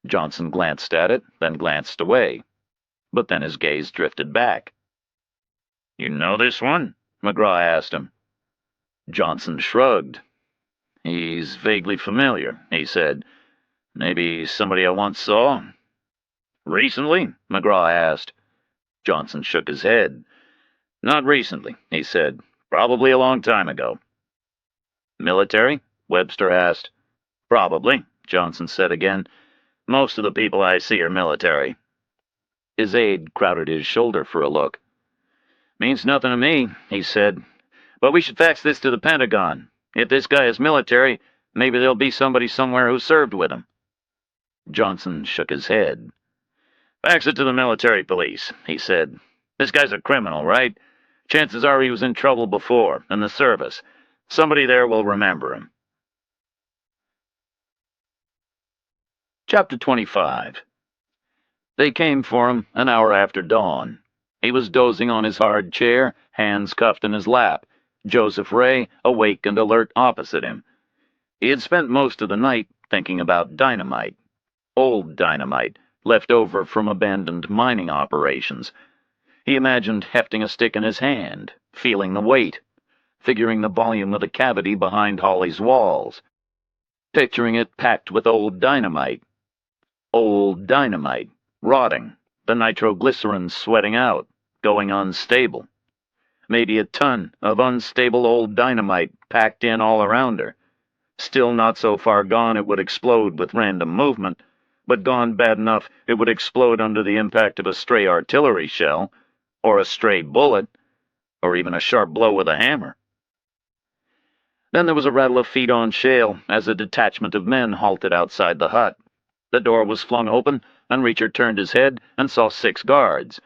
Johnson glanced at it, then glanced away. But then his gaze drifted back. You know this one? McGraw asked him. Johnson shrugged. He's vaguely familiar, he said. Maybe somebody I once saw? Recently? McGraw asked. Johnson shook his head. Not recently, he said. Probably a long time ago. Military? Webster asked. Probably, Johnson said again. Most of the people I see are military. His aide crowded his shoulder for a look. Means nothing to me, he said. But we should fax this to the Pentagon. If this guy is military, maybe there'll be somebody somewhere who served with him. Johnson shook his head. Fax it to the military police, he said. This guy's a criminal, right? Chances are he was in trouble before, in the service. Somebody there will remember him. Chapter 25. They came for him an hour after dawn. He was dozing on his hard chair, hands cuffed in his lap, Joseph Ray awake and alert opposite him. He had spent most of the night thinking about dynamite. Old dynamite, left over from abandoned mining operations. He imagined hefting a stick in his hand, feeling the weight, figuring the volume of the cavity behind Holly's walls, picturing it packed with old dynamite. Old dynamite, rotting, the nitroglycerin sweating out, going unstable. Maybe a ton of unstable old dynamite packed in all around her. Still not so far gone it would explode with random movement, but gone bad enough it would explode under the impact of a stray artillery shell, or a stray bullet, or even a sharp blow with a hammer. Then there was a rattle of feet on shale as a detachment of men halted outside the hut. The door was flung open, and Reacher turned his head and saw 6 guards.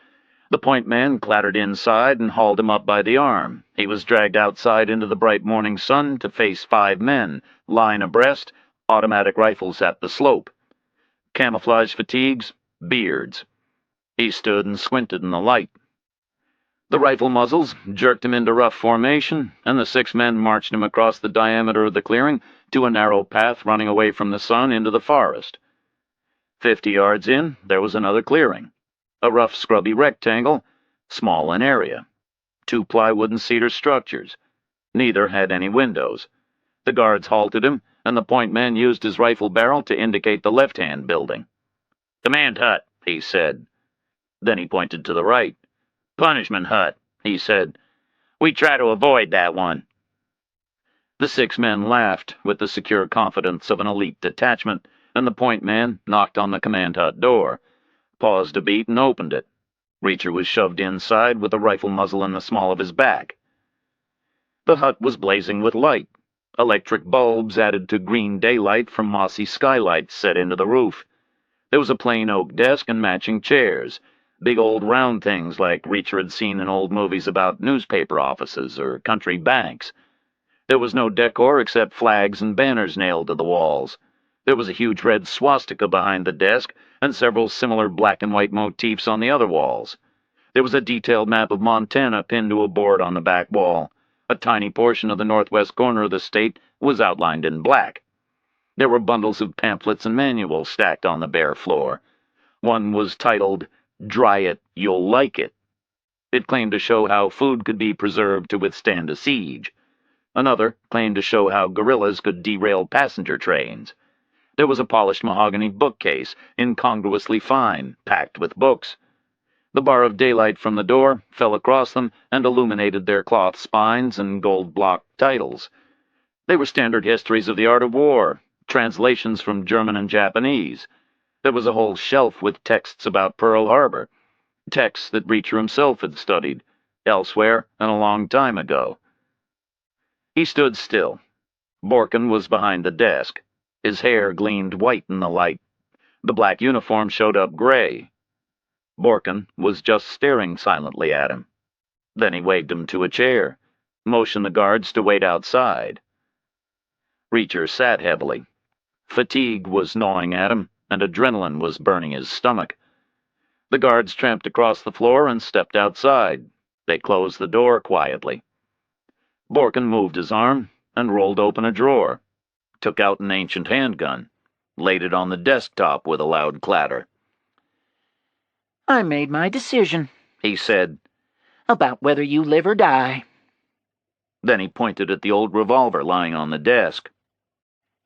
The point man clattered inside and hauled him up by the arm. He was dragged outside into the bright morning sun to face 5 men, line abreast, automatic rifles at the slope. Camouflage fatigues, beards. He stood and squinted in the light. The rifle muzzles jerked him into rough formation, and the 6 men marched him across the diameter of the clearing to a narrow path running away from the sun into the forest. 50 yards in, there was another clearing. A rough, scrubby rectangle, small in area. 2 plywood and cedar structures. Neither had any windows. The guards halted him, and the point man used his rifle barrel to indicate the left-hand building. Command hut, he said. Then he pointed to the right. Punishment hut, he said. We try to avoid that one. The 6 men laughed with the secure confidence of an elite detachment, and the point man knocked on the command hut door, paused a beat and opened it. Reacher was shoved inside with a rifle muzzle in the small of his back. The hut was blazing with light. Electric bulbs added to green daylight from mossy skylights set into the roof. There was a plain oak desk and matching chairs, big old round things like Reacher had seen in old movies about newspaper offices or country banks. There was no decor except flags and banners nailed to the walls. There was a huge red swastika behind the desk, and several similar black and white motifs on the other walls. There was a detailed map of Montana pinned to a board on the back wall. A tiny portion of the northwest corner of the state was outlined in black. There were bundles of pamphlets and manuals stacked on the bare floor. One was titled, "Dry It, You'll Like It." It claimed to show how food could be preserved to withstand a siege. Another claimed to show how guerrillas could derail passenger trains. There was a polished mahogany bookcase, incongruously fine, packed with books. The bar of daylight from the door fell across them and illuminated their cloth spines and gold-block titles. They were standard histories of the art of war, translations from German and Japanese. There was a whole shelf with texts about Pearl Harbor, texts that Reacher himself had studied, elsewhere and a long time ago. He stood still. Borkin was behind the desk. His hair gleamed white in the light. The black uniform showed up gray. Borkin was just staring silently at him. Then he waved him to a chair, motioned the guards to wait outside. Reacher sat heavily. Fatigue was gnawing at him, and adrenaline was burning his stomach. The guards tramped across the floor and stepped outside. They closed the door quietly. Borkin moved his arm and rolled open a drawer, took out an ancient handgun, laid it on the desktop with a loud clatter. "I made my decision," he said, "about whether you live or die." Then he pointed at the old revolver lying on the desk.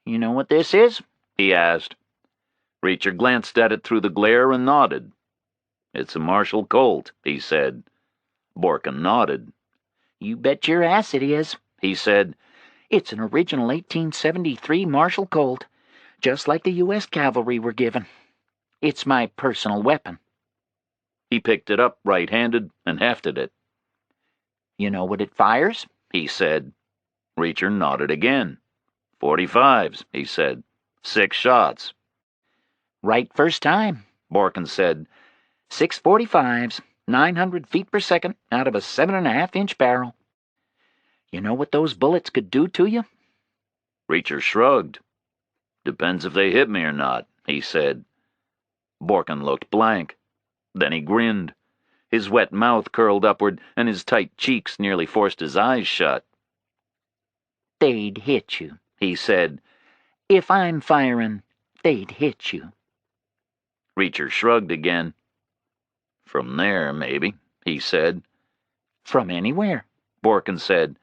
"You know what this is?" he asked. Reacher glanced at it through the glare and nodded. "It's a Marshall Colt," he said. Borkin nodded. "You bet your ass it is," he said. "It's an original 1873 Marshall Colt, just like the U.S. Cavalry were given. It's my personal weapon." He picked it up right-handed and hefted it. "You know what it fires?" he said. Reacher nodded again. "45s, he said. 6 shots. "Right first time," Borkin said. 6.45s, 900 feet per second out of a 7.5-inch barrel. You know what those bullets could do to you?" Reacher shrugged. "Depends if they hit me or not," he said. Borkin looked blank. Then he grinned. His wet mouth curled upward, and his tight cheeks nearly forced his eyes shut. "They'd hit you," he said. "If I'm firing, they'd hit you." Reacher shrugged again. "From there, maybe," he said. "From anywhere," Borkin said.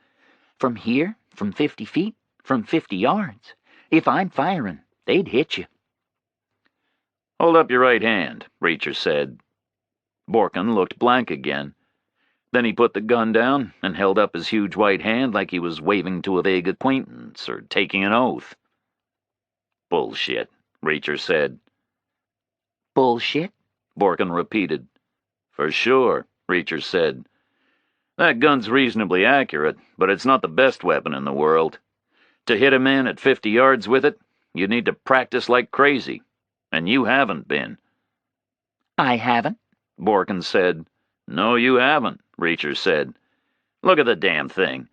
"From here, from 50 feet, from 50 yards. If I'm firing, they'd hit you." "Hold up your right hand," Reacher said. Borkin looked blank again. Then he put the gun down and held up his huge white hand like he was waving to a vague acquaintance or taking an oath. "Bullshit," Reacher said. "Bullshit?" Borkin repeated. "For sure," Reacher said. "That gun's reasonably accurate, but it's not the best weapon in the world. To hit a man at 50 yards with it, you need to practice like crazy, and you haven't been." "I haven't," Borkin said. "No, you haven't," Reacher said. "Look at the damn thing.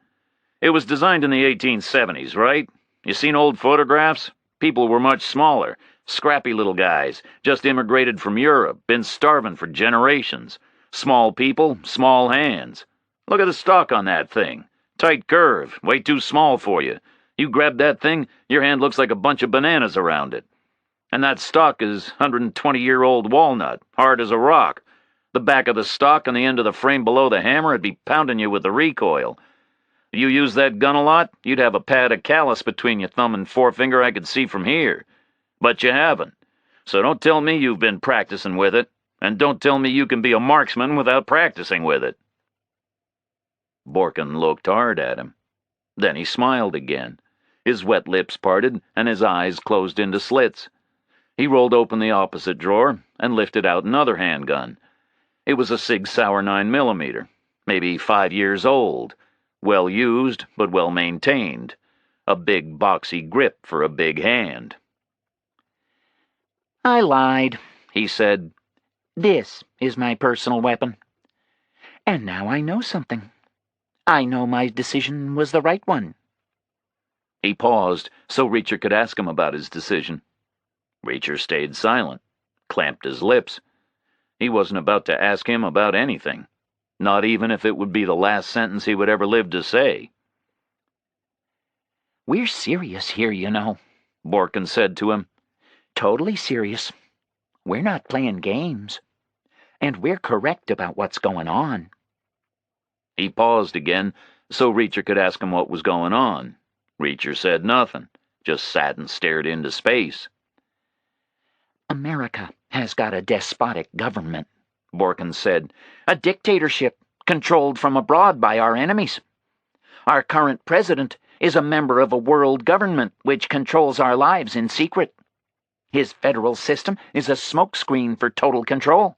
It was designed in the 1870s, right? You seen old photographs? People were much smaller, scrappy little guys, just immigrated from Europe, been starving for generations. Small people, small hands. Look at the stock on that thing. Tight curve, way too small for you. You grab that thing, your hand looks like a bunch of bananas around it. And that stock is 120-year-old walnut, hard as a rock. The back of the stock and the end of the frame below the hammer would be pounding you with the recoil. You use that gun a lot, you'd have a pad of callus between your thumb and forefinger I could see from here. But you haven't. So don't tell me you've been practicing with it, and don't tell me you can be a marksman without practicing with it." Borkin looked hard at him. Then he smiled again. His wet lips parted, and his eyes closed into slits. He rolled open the opposite drawer and lifted out another handgun. It was a Sig Sauer 9mm, maybe 5 years old, well used but well maintained, a big boxy grip for a big hand. "I lied," he said. "This is my personal weapon. And now I know something. I know my decision was the right one." He paused so Reacher could ask him about his decision. Reacher stayed silent. clamped his lips. He wasn't about to ask him about anything, not even if it would be the last sentence he would ever live to say. "We're serious here, you know," Borkin said to him. "Totally serious. We're not playing games. And we're correct about what's going on." He paused again so Reacher could ask him what was going on. Reacher said nothing, just sat and stared into space. "America has got a despotic government," Borkin said. "A dictatorship controlled from abroad by our enemies. Our current president is a member of a world government which controls our lives in secret. His federal system is a smokescreen for total control.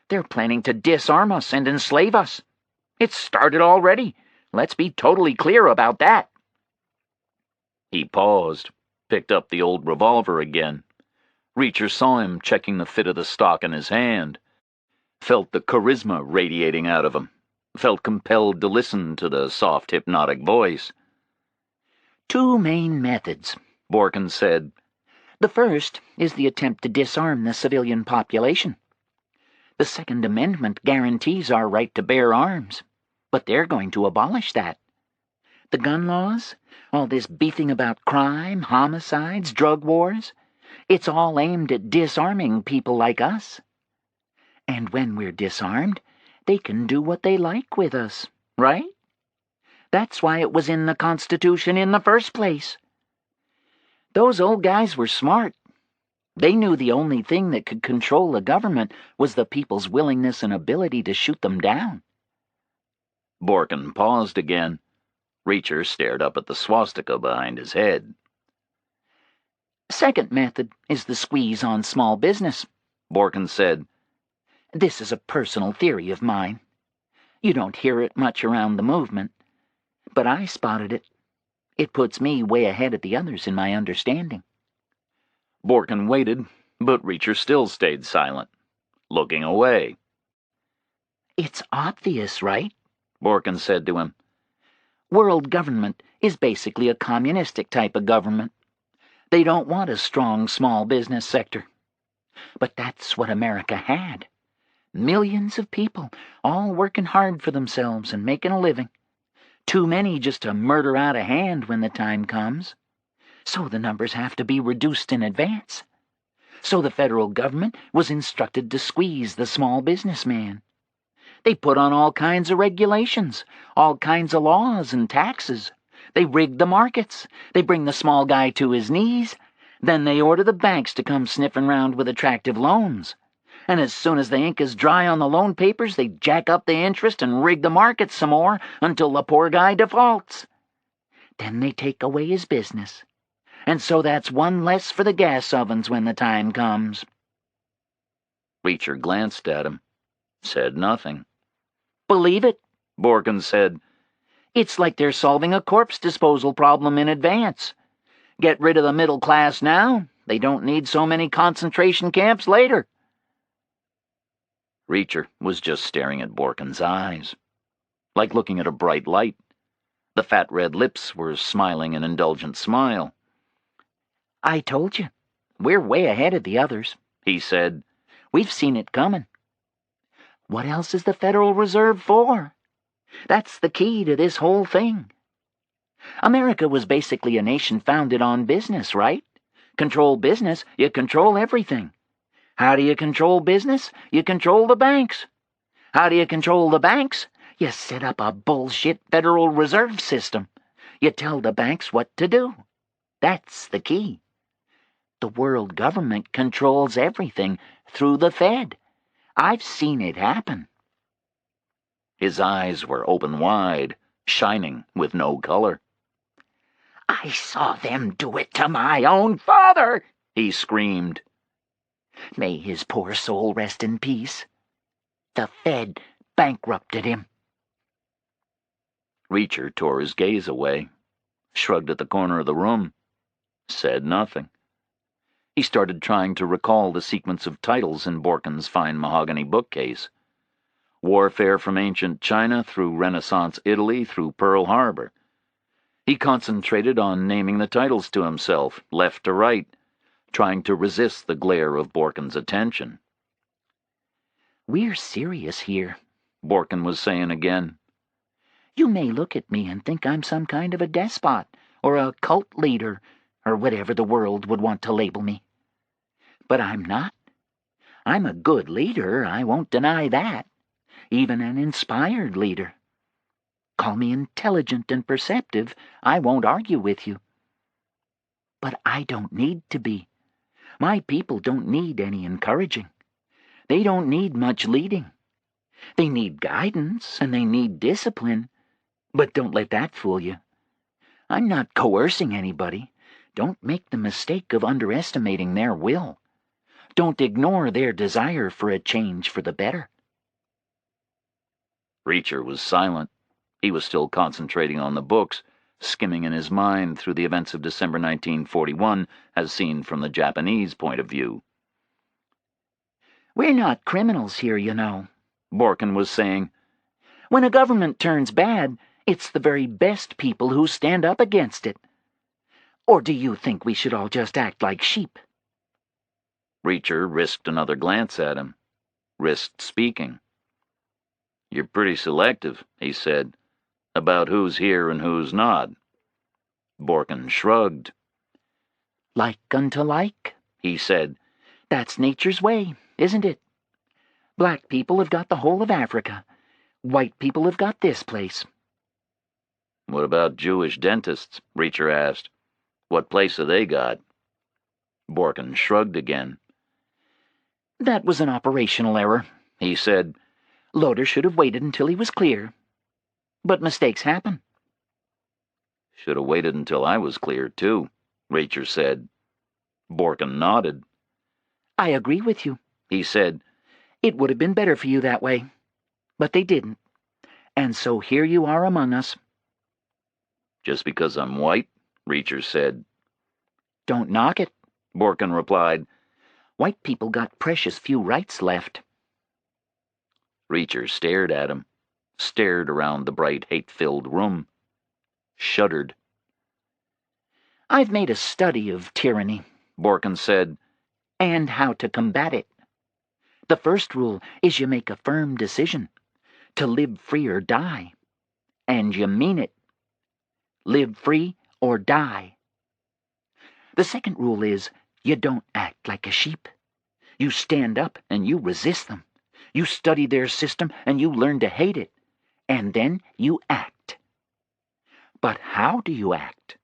They're planning to disarm us and enslave us. It's started already. Let's be totally clear about that." He paused, picked up the old revolver again. Reacher saw him checking the fit of the stock in his hand, felt the charisma radiating out of him, felt compelled to listen to the soft, hypnotic voice. "Two main methods," Borkin said. "The first is the attempt to disarm the civilian population. The Second Amendment guarantees our right to bear arms, but they're going to abolish that. The gun laws, all this beefing about crime, homicides, drug wars, it's all aimed at disarming people like us. And when we're disarmed, they can do what they like with us, right? That's why it was in the Constitution in the first place. Those old guys were smart. They knew the only thing that could control the government was the people's willingness and ability to shoot them down." Borkin paused again. Reacher stared up at the swastika behind his head. "Second method is the squeeze on small business," Borkin said. "This is a personal theory of mine. You don't hear it much around the movement, but I spotted it. It puts me way ahead of the others in my understanding." Borkin waited, but Reacher still stayed silent, looking away. "It's obvious, right?" Borkin said to him. "World government is basically a communistic type of government. They don't want a strong small business sector. But that's what America had. Millions of people, all working hard for themselves and making a living. Too many just to murder out of hand when the time comes. So the numbers have to be reduced in advance. So the federal government was instructed to squeeze the small businessman. They put on all kinds of regulations, all kinds of laws and taxes. They rig the markets. They bring the small guy to his knees. Then they order the banks to come sniffing round with attractive loans. And as soon as the ink is dry on the loan papers, they jack up the interest and rig the markets some more until the poor guy defaults. Then they take away his business. And so that's one less for the gas ovens when the time comes." Reacher glanced at him, said nothing. "Believe it," Borkin said. "It's like they're solving a corpse disposal problem in advance. Get rid of the middle class now, they don't need so many concentration camps later." Reacher was just staring at Borkin's eyes, like looking at a bright light. The fat red lips were smiling an indulgent smile. "I told you, we're way ahead of the others," he said. "We've seen it coming. What else is the Federal Reserve for? That's the key to this whole thing. America was basically a nation founded on business, right? Control business, you control everything. How do you control business? You control the banks. How do you control the banks? You set up a bullshit Federal Reserve System. You tell the banks what to do. That's the key. The world government controls everything through the Fed. I've seen it happen." His eyes were open wide, shining with no color. "I saw them do it to my own father," he screamed. "May his poor soul rest in peace. The Fed bankrupted him." Reacher tore his gaze away, shrugged at the corner of the room, said nothing. He started trying to recall the sequence of titles in Borkin's fine mahogany bookcase. Warfare from ancient China through Renaissance Italy through Pearl Harbor. He concentrated on naming the titles to himself, left to right, trying to resist the glare of Borkin's attention. "We're serious here," Borkin was saying again. "You may look at me and think I'm some kind of a despot, or a cult leader, or whatever the world would want to label me. But I'm not. I'm a good leader, I won't deny that. Even an inspired leader. Call me intelligent and perceptive, I won't argue with you. But I don't need to be. My people don't need any encouraging. They don't need much leading. They need guidance, and they need discipline, but don't let that fool you. I'm not coercing anybody. Don't make the mistake of underestimating their will. Don't ignore their desire for a change for the better." Reacher was silent. He was still concentrating on the books, skimming in his mind through the events of December 1941 as seen from the Japanese point of view. "We're not criminals here, you know," Borkin was saying. "When a government turns bad, it's the very best people who stand up against it. Or do you think we should all just act like sheep?" Reacher risked another glance at him, risked speaking. "You're pretty selective," he said, "about who's here and who's not." Borkin shrugged. "Like unto like," he said. "That's nature's way, isn't it? Black people have got the whole of Africa. White people have got this place." "What about Jewish dentists?" Reacher asked. "What place have they got?" Borkin shrugged again. "That was an operational error," he said. "Loader should have waited until he was clear. But mistakes happen." "Should have waited until I was clear, too," Reacher said. Borkin nodded. "I agree with you," he said. "It would have been better for you that way. But they didn't. And so here you are among us." "Just because I'm white?" Reacher said. "Don't knock it," Borkin replied. "White people got precious few rights left." Reacher stared at him, stared around the bright, hate-filled room, shuddered. "I've made a study of tyranny," Borkin said, "and how to combat it. The first rule is you make a firm decision to live free or die. And you mean it. Live free or die. The second rule is you don't act like a sheep. You stand up and you resist them. You study their system and you learn to hate it. And then you act. But how do you act?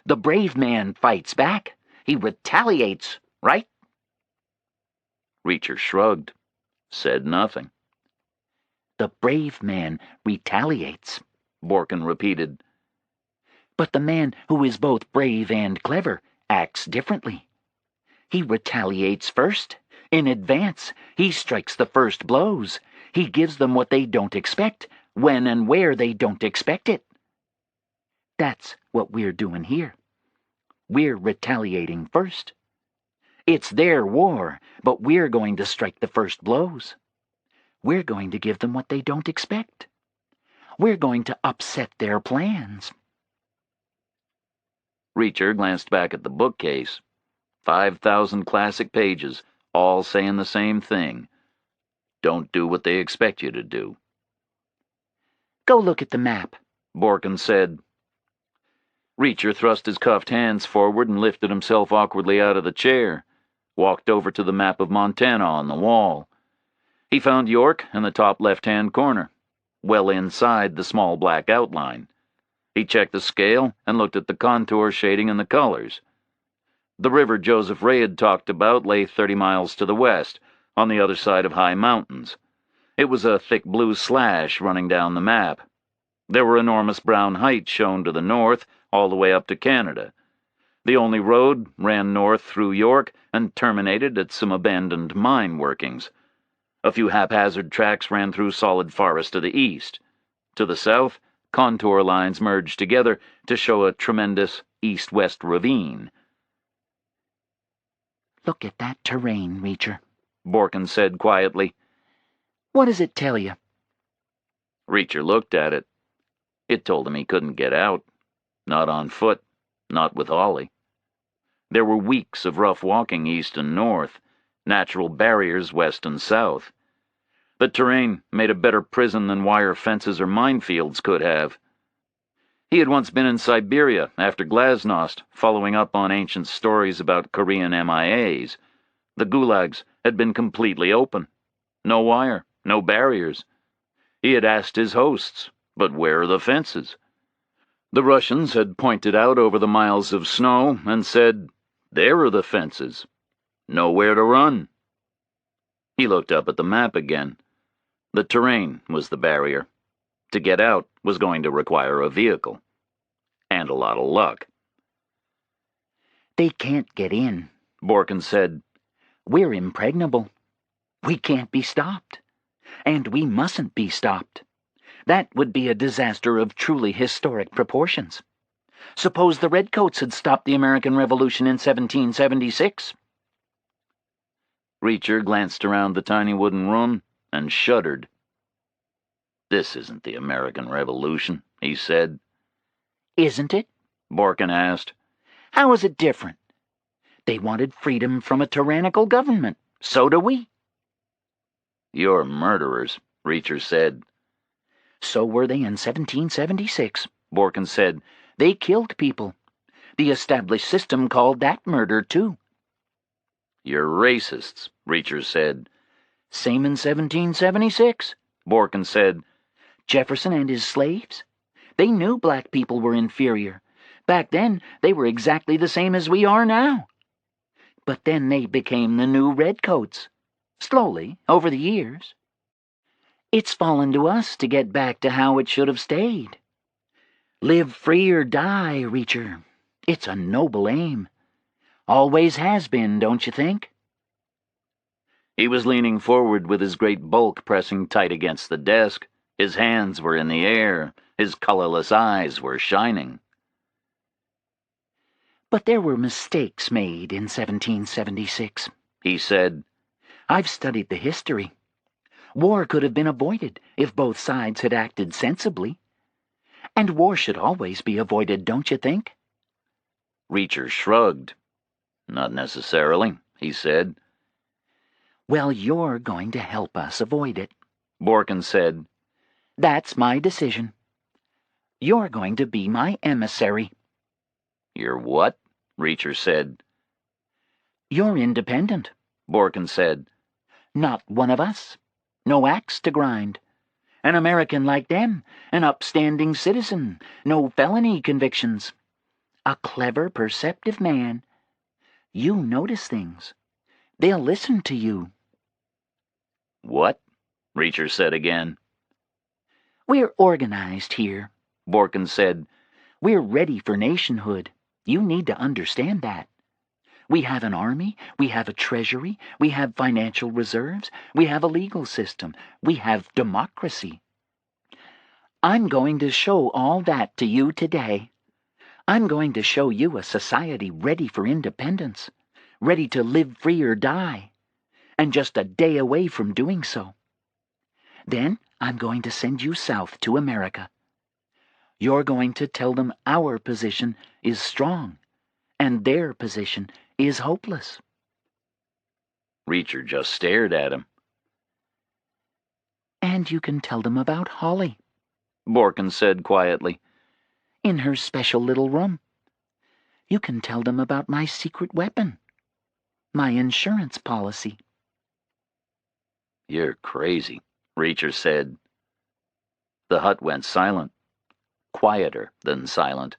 The brave man fights back. He retaliates, right?" Reacher shrugged, said nothing. "The brave man retaliates," Borkin repeated. "But the man who is both brave and clever acts differently. He retaliates first. In advance, he strikes the first blows. He gives them what they don't expect, when and where they don't expect it. That's what we're doing here. We're retaliating first. It's their war, but we're going to strike the first blows. We're going to give them what they don't expect. We're going to upset their plans." Reacher glanced back at the bookcase. 5,000 classic pages, all saying the same thing. Don't do what they expect you to do. "Go look at the map," Borkin said. Reacher thrust his cuffed hands forward and lifted himself awkwardly out of the chair, walked over to the map of Montana on the wall. He found York in the top left-hand corner, well inside the small black outline. He checked the scale and looked at the contour shading and the colors. The river Joseph Ray had talked about lay 30 miles to the west, on the other side of high mountains. It was a thick blue slash running down the map. There were enormous brown heights shown to the north, all the way up to Canada. The only road ran north through York and terminated at some abandoned mine workings. A few haphazard tracks ran through solid forest to the east. To the south, contour lines merged together to show a tremendous east-west ravine. "Look at that terrain, Reacher," Borkin said quietly. "What does it tell you?" Reacher looked at it. It told him he couldn't get out. Not on foot. Not with Ollie. There were weeks of rough walking east and north, natural barriers west and south. The terrain made a better prison than wire fences or minefields could have. He had once been in Siberia after Glasnost, following up on ancient stories about Korean MIAs. The gulags had been completely open. No wire, no barriers. He had asked his hosts, but where are the fences? The Russians had pointed out over the miles of snow and said, there are the fences. Nowhere to run. He looked up at the map again. The terrain was the barrier. To get out was going to require a vehicle. And a lot of luck. They can't get in, Borkin said. We're impregnable. We can't be stopped. And we mustn't be stopped. That would be a disaster of truly historic proportions. Suppose the Redcoats had stopped the American Revolution in 1776. Reacher glanced around the tiny wooden room and shuddered. This isn't the American Revolution, he said. Isn't it? Borkin asked. How is it different? They wanted freedom from a tyrannical government. So do we. You're murderers, Reacher said. So were they in 1776, Borkin said. They killed people. The established system called that murder, too. You're racists, Reacher said. Same in 1776, Borkin said. Jefferson and his slaves? They knew black people were inferior. Back then, they were exactly the same as we are now. But then they became the new redcoats. Slowly, over the years. It's fallen to us to get back to how it should have stayed. Live free or die, Reacher. It's a noble aim. Always has been, don't you think? He was leaning forward with his great bulk pressing tight against the desk. His hands were in the air. His colorless eyes were shining. But there were mistakes made in 1776, he said. I've studied the history. War could have been avoided if both sides had acted sensibly. And war should always be avoided, don't you think? Reacher shrugged. Not necessarily, he said. Well, you're going to help us avoid it, Borkin said. That's my decision. You're going to be my emissary. You're what? Reacher said. You're independent, Borkin said. Not one of us. No axe to grind. An American like them, an upstanding citizen, no felony convictions. A clever, perceptive man. You notice things. They'll listen to you. What? Reacher said again. We're organized here, Borkin said. We're ready for nationhood. You need to understand that. We have an army, we have a treasury, we have financial reserves, we have a legal system, we have democracy. I'm going to show all that to you today. I'm going to show you a society ready for independence, ready to live free or die, and just a day away from doing so. Then I'm going to send you south to America. You're going to tell them our position is strong, and their position is hopeless. Reacher just stared at him. And you can tell them about Holly, Borkin said quietly. In her special little room. You can tell them about my secret weapon, my insurance policy. You're crazy, Reacher said. The hut went silent, quieter than silent.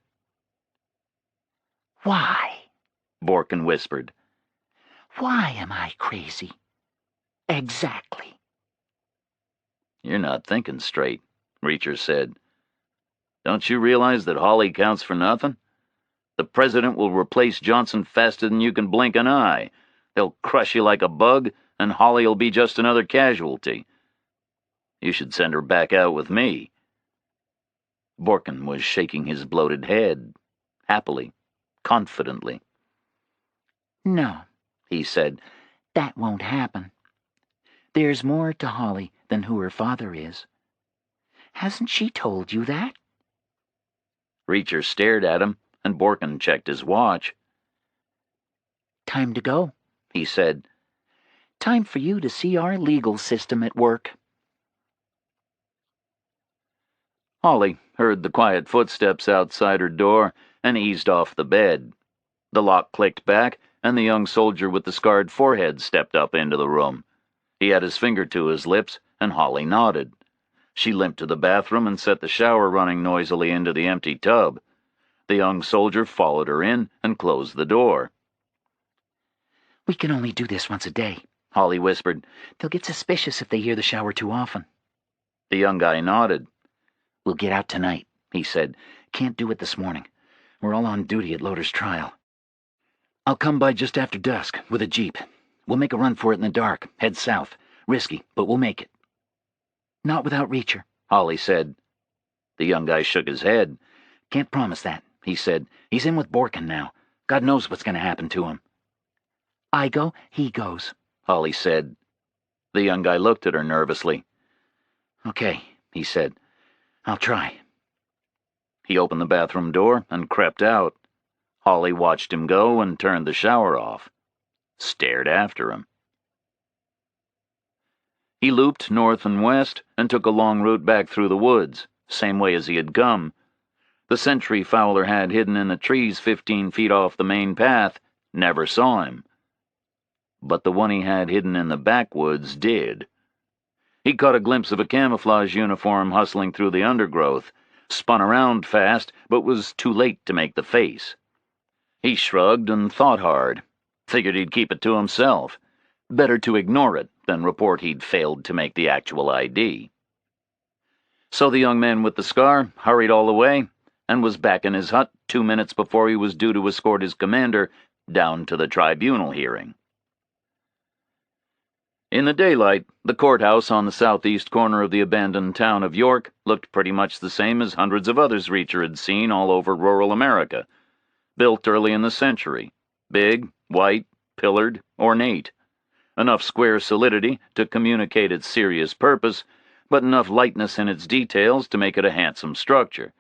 Why? Borkin whispered. Why am I crazy? Exactly. You're not thinking straight, Reacher said. Don't you realize that Holly counts for nothing? The president will replace Johnson faster than you can blink an eye. They'll crush you like a bug, and Holly'll be just another casualty. You should send her back out with me. Borkin was shaking his bloated head, happily, confidently. No, he said, that won't happen. There's more to Holly than who her father is. Hasn't she told you that? Reacher stared at him, and Borkin checked his watch. Time to go, he said. Time for you to see our legal system at work. Holly heard the quiet footsteps outside her door and eased off the bed. The lock clicked back, and the young soldier with the scarred forehead stepped up into the room. He had his finger to his lips, and Holly nodded. She limped to the bathroom and set the shower running noisily into the empty tub. The young soldier followed her in and closed the door. We can only do this once a day, Holly whispered. They'll get suspicious if they hear the shower too often. The young guy nodded. We'll get out tonight, he said. Can't do it this morning. We're all on duty at Loder's trial. I'll come by just after dusk with a jeep. We'll make a run for it in the dark, head south. Risky, but we'll make it. Not without Reacher, Holly said. The young guy shook his head. Can't promise that, he said. He's in with Borkin now. God knows what's going to happen to him. I go, he goes, Holly said. The young guy looked at her nervously. Okay, he said. I'll try. He opened the bathroom door and crept out. Holly watched him go and turned the shower off. Stared after him. He looped north and west and took a long route back through the woods, same way as he had come. The sentry Fowler had hidden in the trees 15 feet off the main path never saw him. But the one he had hidden in the backwoods did. He caught a glimpse of a camouflage uniform hustling through the undergrowth, spun around fast, but was too late to make the face. He shrugged and thought hard. Figured he'd keep it to himself. Better to ignore it than report he'd failed to make the actual ID. So the young man with the scar hurried all the way and was back in his hut 2 minutes before he was due to escort his commander down to the tribunal hearing. In the daylight, the courthouse on the southeast corner of the abandoned town of York looked pretty much the same as hundreds of others Reacher had seen all over rural America. Built early in the century. Big, white, pillared, ornate. Enough square solidity to communicate its serious purpose, but enough lightness in its details to make it a handsome structure.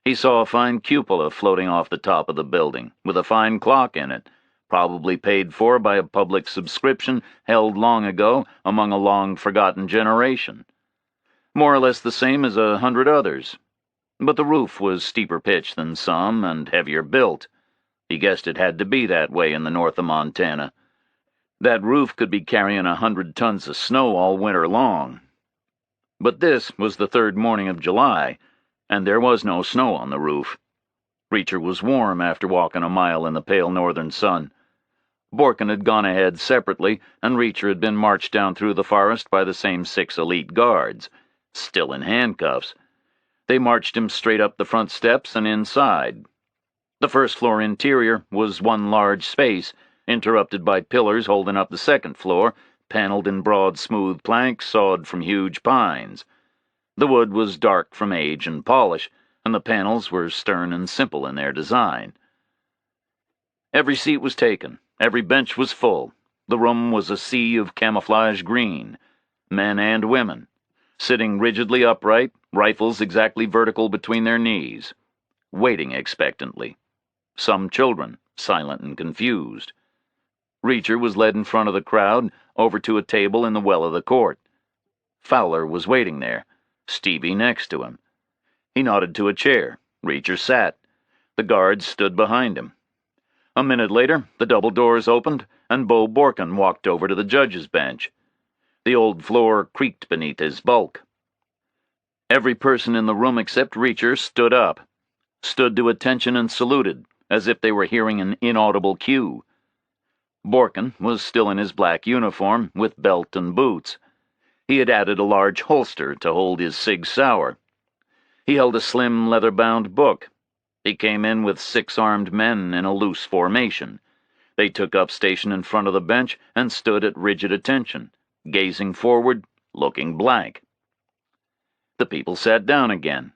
He saw a fine cupola floating off the top of the building, with a fine clock in it, probably paid for by a public subscription held long ago among a long-forgotten generation. More or less the same as 100 others. But the roof was steeper pitched than some and heavier built. He guessed it had to be that way in the north of Montana. That roof could be carrying 100 tons of snow all winter long. But this was the 3rd morning of July, and there was no snow on the roof. Reacher was warm after walking a mile in the pale northern sun. Borkin had gone ahead separately, and Reacher had been marched down through the forest by the same 6 elite guards, still in handcuffs. They marched him straight up the front steps and inside. The first-floor interior was one large space, interrupted by pillars holding up the second floor, paneled in broad, smooth planks sawed from huge pines. The wood was dark from age and polish, and the panels were stern and simple in their design. Every seat was taken. Every bench was full. The room was a sea of camouflage green. Men and women, sitting rigidly upright, rifles exactly vertical between their knees, waiting expectantly. Some children, silent and confused. Reacher was led in front of the crowd over to a table in the well of the court. Fowler was waiting there, Stevie next to him. He nodded to a chair. Reacher sat. The guards stood behind him. A minute later, the double doors opened, and Bo Borkin walked over to the judge's bench. The old floor creaked beneath his bulk. Every person in the room except Reacher stood up, stood to attention and saluted, as if they were hearing an inaudible cue. Borkin was still in his black uniform, with belt and boots. He had added a large holster to hold his Sig Sauer. He held a slim, leather-bound book. He came in with 6 armed men in a loose formation. They took up station in front of the bench and stood at rigid attention, gazing forward, looking blank. The people sat down again.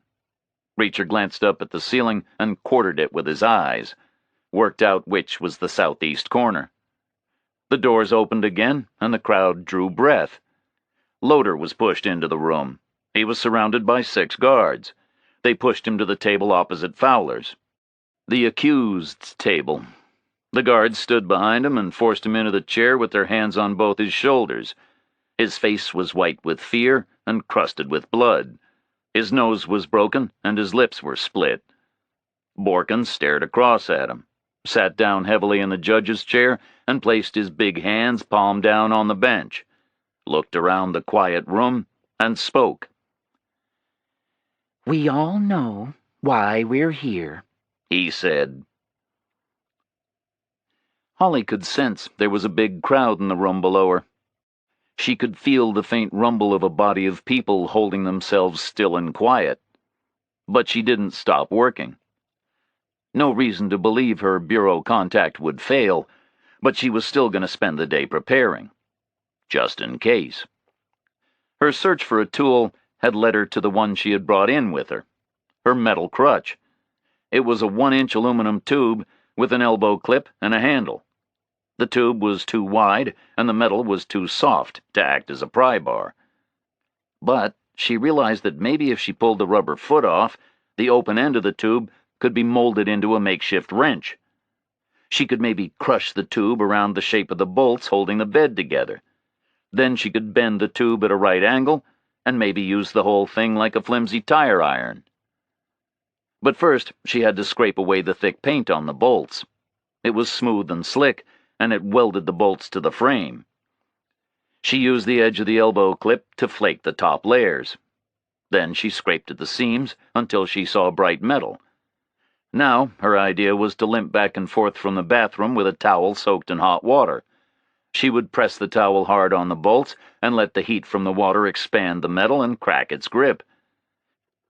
Reacher glanced up at the ceiling and quartered it with his eyes, worked out which was the southeast corner. The doors opened again, and the crowd drew breath. Loder was pushed into the room. He was surrounded by 6 guards. They pushed him to the table opposite Fowler's. The accused's table. The guards stood behind him and forced him into the chair with their hands on both his shoulders. His face was white with fear and crusted with blood. His nose was broken and his lips were split. Borkin stared across at him, sat down heavily in the judge's chair, and placed his big hands palm down on the bench, looked around the quiet room, and spoke. "We all know why we're here," he said. Holly could sense there was a big crowd in the room below her. She could feel the faint rumble of a body of people holding themselves still and quiet. But she didn't stop working. No reason to believe her bureau contact would fail, but she was still going to spend the day preparing, just in case. Her search for a tool had led her to the one she had brought in with her, her metal crutch. It was a 1-inch aluminum tube with an elbow clip and a handle. The tube was too wide and the metal was too soft to act as a pry bar. But she realized that maybe if she pulled the rubber foot off, the open end of the tube could be molded into a makeshift wrench. She could maybe crush the tube around the shape of the bolts holding the bed together. Then she could bend the tube at a right angle and maybe use the whole thing like a flimsy tire iron. But first, she had to scrape away the thick paint on the bolts. It was smooth and slick, and it welded the bolts to the frame. She used the edge of the elbow clip to flake the top layers. Then she scraped at the seams until she saw bright metal. Now her idea was to limp back and forth from the bathroom with a towel soaked in hot water. She would press the towel hard on the bolts and let the heat from the water expand the metal and crack its grip.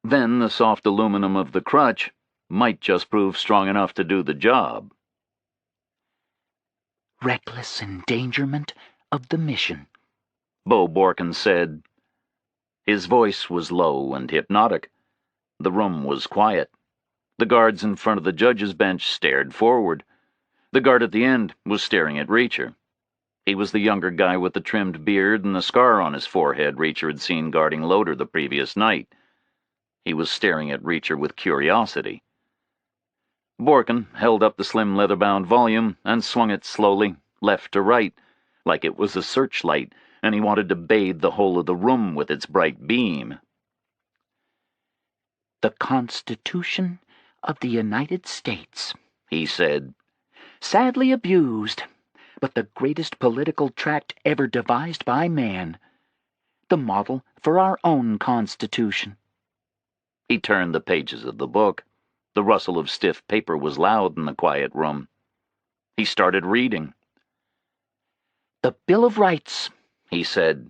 Then the soft aluminum of the crutch might just prove strong enough to do the job. "Reckless endangerment of the mission," Bo Borkin said. His voice was low and hypnotic. The room was quiet. The guards in front of the judge's bench stared forward. The guard at the end was staring at Reacher. He was the younger guy with the trimmed beard and the scar on his forehead Reacher had seen guarding Loader the previous night. He was staring at Reacher with curiosity. Borkin held up the slim leather-bound volume and swung it slowly, left to right, like it was a searchlight, and he wanted to bathe the whole of the room with its bright beam. "The Constitution of the United States," he said. "Sadly abused, but the greatest political tract ever devised by man. The model for our own Constitution." He turned the pages of the book. The rustle of stiff paper was loud in the quiet room. He started reading. "The Bill of Rights," he said.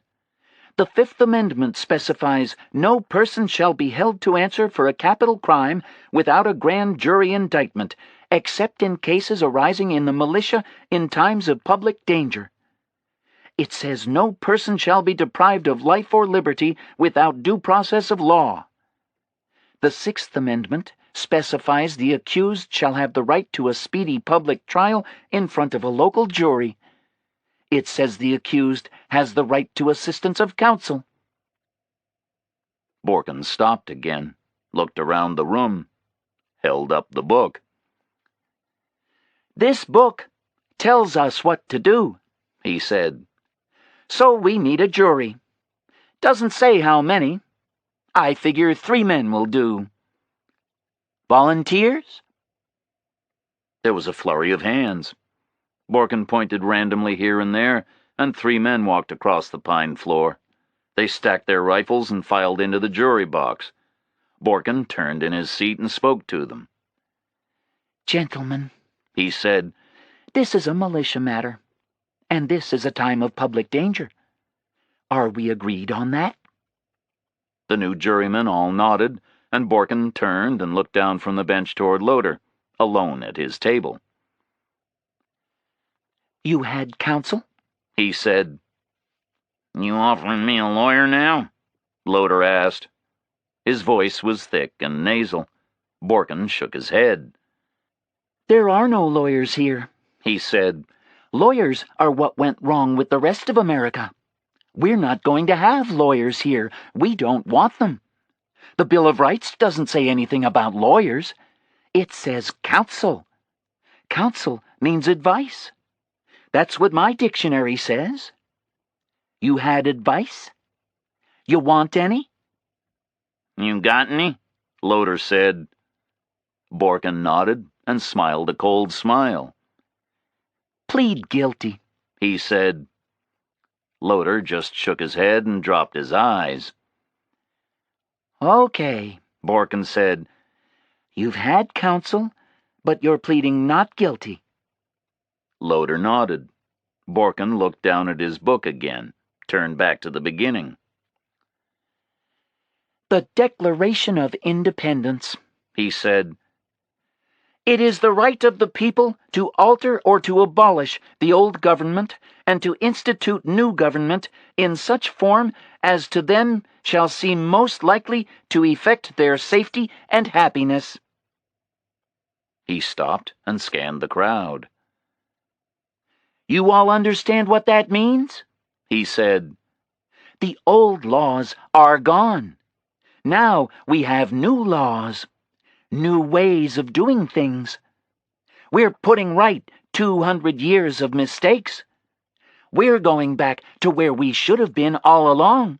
"The Fifth Amendment specifies no person shall be held to answer for a capital crime without a grand jury indictment, except in cases arising in the militia in times of public danger. It says no person shall be deprived of life or liberty without due process of law. The Sixth Amendment specifies the accused shall have the right to a speedy public trial in front of a local jury. It says the accused has the right to assistance of counsel." Borkin stopped again, looked around the room, held up the book. "This book tells us what to do," he said. "So we need a jury. Doesn't say how many. I figure 3 men will do. Volunteers?" There was a flurry of hands. Borkin pointed randomly here and there, and 3 men walked across the pine floor. They stacked their rifles and filed into the jury box. Borkin turned in his seat and spoke to them. "Gentlemen," he said, "this is a militia matter, and this is a time of public danger. Are we agreed on that?" The new jurymen all nodded, and Borkin turned and looked down from the bench toward Loader, alone at his table. "You had counsel?" he said. "You offering me a lawyer now?" Loader asked. His voice was thick and nasal. Borkin shook his head. "There are no lawyers here," he said. "Lawyers are what went wrong with the rest of America. We're not going to have lawyers here. We don't want them. The Bill of Rights doesn't say anything about lawyers. It says counsel. Counsel means advice. That's what my dictionary says. You had advice? You want any? You got any? Loader said. Borkin nodded and smiled a cold smile. Plead guilty, he said. Loader just shook his head and dropped his eyes. Okay, Borkin said. You've had counsel, but you're pleading not guilty. Loader nodded. Borkin looked down at his book again, turned back to the beginning. The Declaration of Independence, he said. It is the right of the people to alter or to abolish the old government and to institute new government in such form as to them shall seem most likely to effect their safety and happiness. He stopped and scanned the crowd. You all understand what that means? He said. The old laws are gone. Now we have new laws, new ways of doing things. We're putting right 200 years of mistakes. We're going back to where we should have been all along.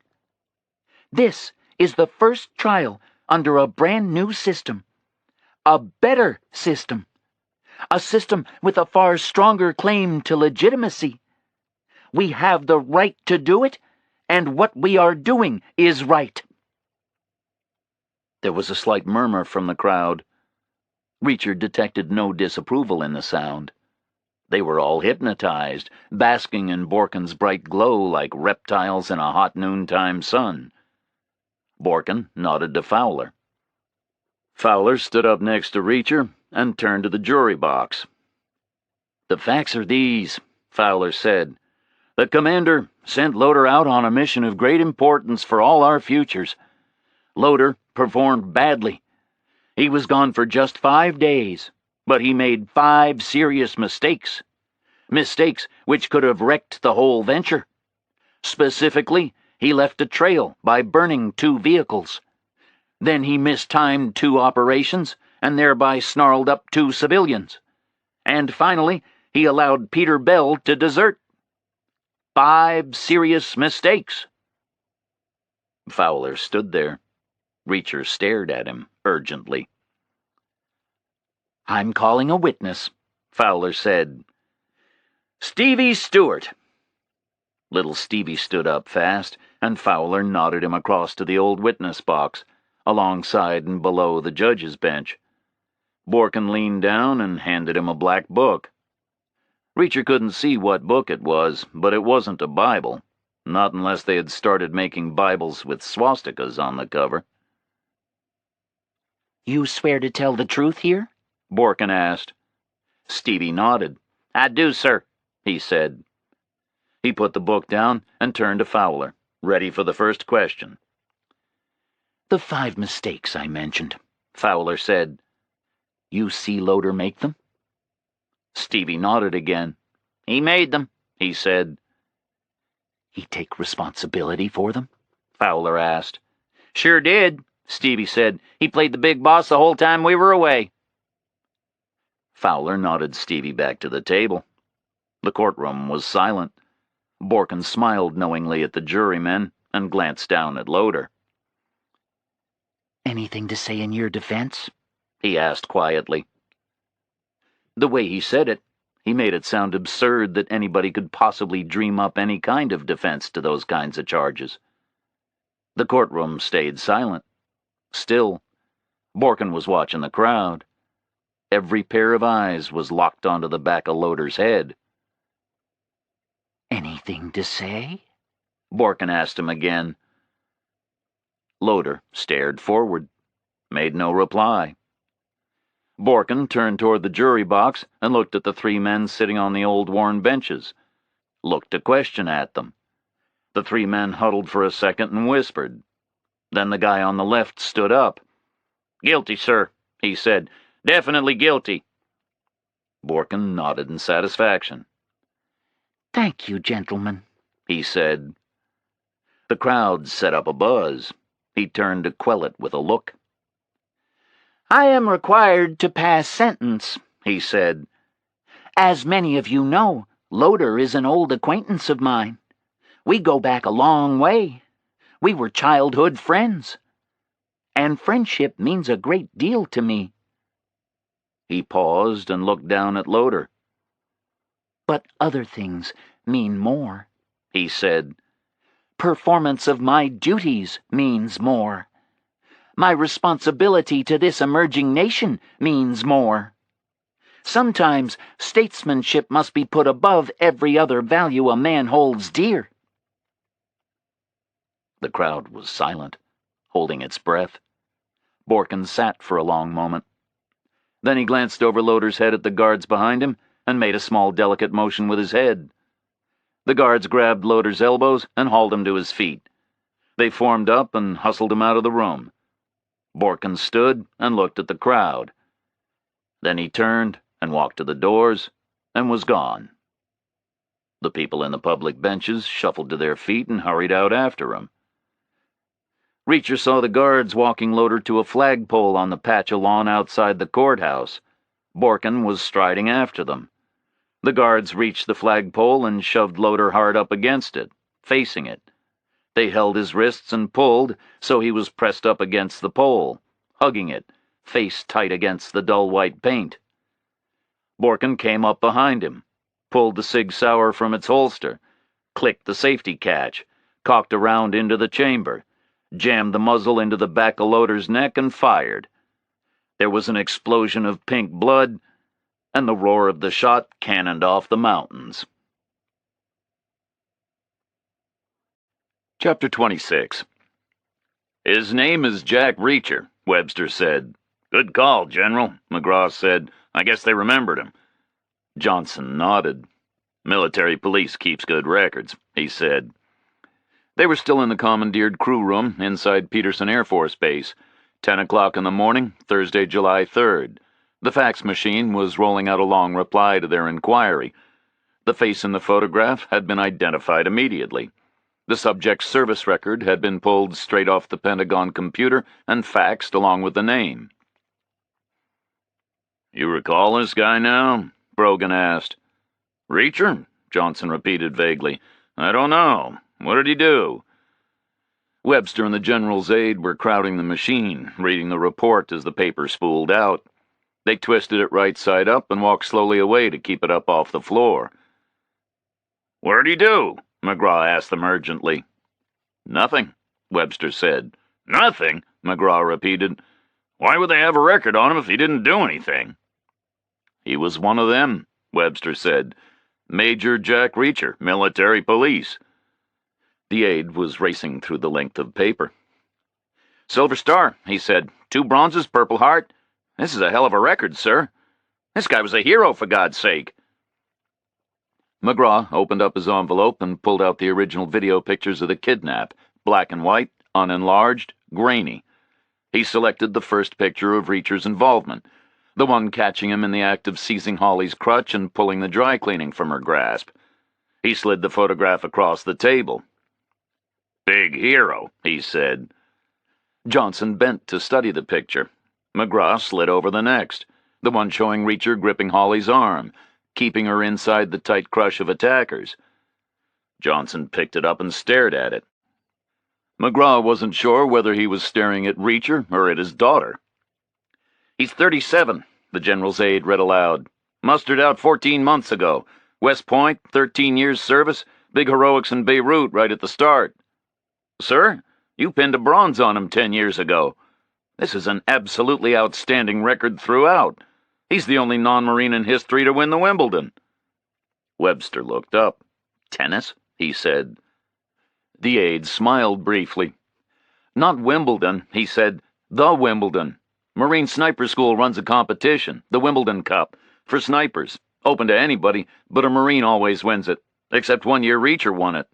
This is the first trial under a brand new system. A better system. A system with a far stronger claim to legitimacy. We have the right to do it, and what we are doing is right. There was a slight murmur from the crowd. Reacher detected no disapproval in the sound. They were all hypnotized, basking in Borkin's bright glow like reptiles in a hot noontime sun. Borkin nodded to Fowler. Fowler stood up next to Reacher and turned to the jury box. The facts are these, Fowler said. The commander sent Loader out on a mission of great importance for all our futures. Loader performed badly. He was gone for just 5 days, but he made 5 serious mistakes. Mistakes which could have wrecked the whole venture. Specifically, he left a trail by burning 2 vehicles. Then he mistimed 2 operations and thereby snarled up 2 civilians. And finally, he allowed Peter Bell to desert. 5 serious mistakes. Fowler stood there. Reacher stared at him urgently. I'm calling a witness, Fowler said. Stevie Stewart. Little Stevie stood up fast, and Fowler nodded him across to the old witness box, alongside and below the judge's bench. Borkin leaned down and handed him a black book. Reacher couldn't see what book it was, but it wasn't a Bible, not unless they had started making Bibles with swastikas on the cover. You swear to tell the truth here? Borkin asked. Stevie nodded. I do, sir, he said. He put the book down and turned to Fowler, ready for the first question. The 5 mistakes I mentioned, Fowler said. You see Loader make them? Stevie nodded again. He made them, he said. He take responsibility for them? Fowler asked. Sure did, Stevie said. He played the big boss the whole time we were away. Fowler nodded Stevie back to the table. The courtroom was silent. Borkin smiled knowingly at the jurymen and glanced down at Loader. Anything to say in your defense? He asked quietly. The way he said it, he made it sound absurd that anybody could possibly dream up any kind of defense to those kinds of charges. The courtroom stayed silent. Still, Borkin was watching the crowd. Every pair of eyes was locked onto the back of Loader's head. Anything to say? Borkin asked him again. Loader stared forward, made no reply. Borkin turned toward the jury box and looked at the 3 men sitting on the old worn benches, looked a question at them. The 3 men huddled for a second and whispered. Then the guy on the left stood up. Guilty, sir, he said. Definitely guilty. Borkin nodded in satisfaction. Thank you, gentlemen, he said. The crowd set up a buzz. He turned to quell it with a look. I am required to pass sentence, he said. As many of you know, Loader is an old acquaintance of mine. We go back a long way. We were childhood friends. And friendship means a great deal to me." He paused and looked down at Loader. "But other things mean more," he said. "Performance of my duties means more. My responsibility to this emerging nation means more. Sometimes statesmanship must be put above every other value a man holds dear." The crowd was silent, holding its breath. Borkin sat for a long moment. Then he glanced over Loader's head at the guards behind him and made a small, delicate motion with his head. The guards grabbed Loader's elbows and hauled him to his feet. They formed up and hustled him out of the room. Borkin stood and looked at the crowd. Then he turned and walked to the doors and was gone. The people in the public benches shuffled to their feet and hurried out after him. Reacher saw the guards walking Loader to a flagpole on the patch of lawn outside the courthouse. Borkin was striding after them. The guards reached the flagpole and shoved Loader hard up against it, facing it. They held his wrists and pulled, so he was pressed up against the pole, hugging it, face tight against the dull white paint. Borkin came up behind him, pulled the Sig Sauer from its holster, clicked the safety catch, cocked around into the chamber, jammed the muzzle into the back of Loader's neck, and fired. There was an explosion of pink blood, and the roar of the shot cannoned off the mountains. Chapter 26. "His name is Jack Reacher," Webster said. "Good call, General," McGraw said. "I guess they remembered him." Johnson nodded. "Military police keeps good records," he said. They were still in the commandeered crew room inside Peterson Air Force Base, 10 o'clock in the morning, Thursday, July 3rd. The fax machine was rolling out a long reply to their inquiry. The face in the photograph had been identified immediately. The subject's service record had been pulled straight off the Pentagon computer and faxed along with the name. "You recall this guy now?" Brogan asked. "Reacher?" Johnson repeated vaguely. "I don't know. What did he do?" Webster and the general's aide were crowding the machine, reading the report as the paper spooled out. They twisted it right side up and walked slowly away to keep it up off the floor. "What did he do?" McGraw asked them urgently. "Nothing," Webster said. "Nothing?" McGraw repeated. "Why would they have a record on him if he didn't do anything?" "He was one of them," Webster said. "Major Jack Reacher, military police." The aide was racing through the length of paper. "Silver Star," he said. "2 bronzes, Purple Heart. This is a hell of a record, sir. This guy was a hero, for God's sake." McGraw opened up his envelope and pulled out the original video pictures of the kidnap, black and white, unenlarged, grainy. He selected the first picture of Reacher's involvement, the one catching him in the act of seizing Holly's crutch and pulling the dry cleaning from her grasp. He slid the photograph across the table. "Big hero," he said. Johnson bent to study the picture. McGraw slid over the next, the one showing Reacher gripping Holly's arm, keeping her inside the tight crush of attackers. Johnson picked it up and stared at it. McGraw wasn't sure whether he was staring at Reacher or at his daughter. "He's 37, the general's aide read aloud. "Mustered out 14 months ago. West Point, 13 years service, big heroics in Beirut right at the start. Sir, you pinned a bronze on him 10 years ago. This is an absolutely outstanding record throughout. He's the only non-Marine in history to win the Wimbledon." Webster looked up. "Tennis?" he said. The aide smiled briefly. "Not Wimbledon," he said. "The Wimbledon. Marine Sniper School runs a competition, the Wimbledon Cup, for snipers. Open to anybody, but a Marine always wins it, except one year Reacher won it."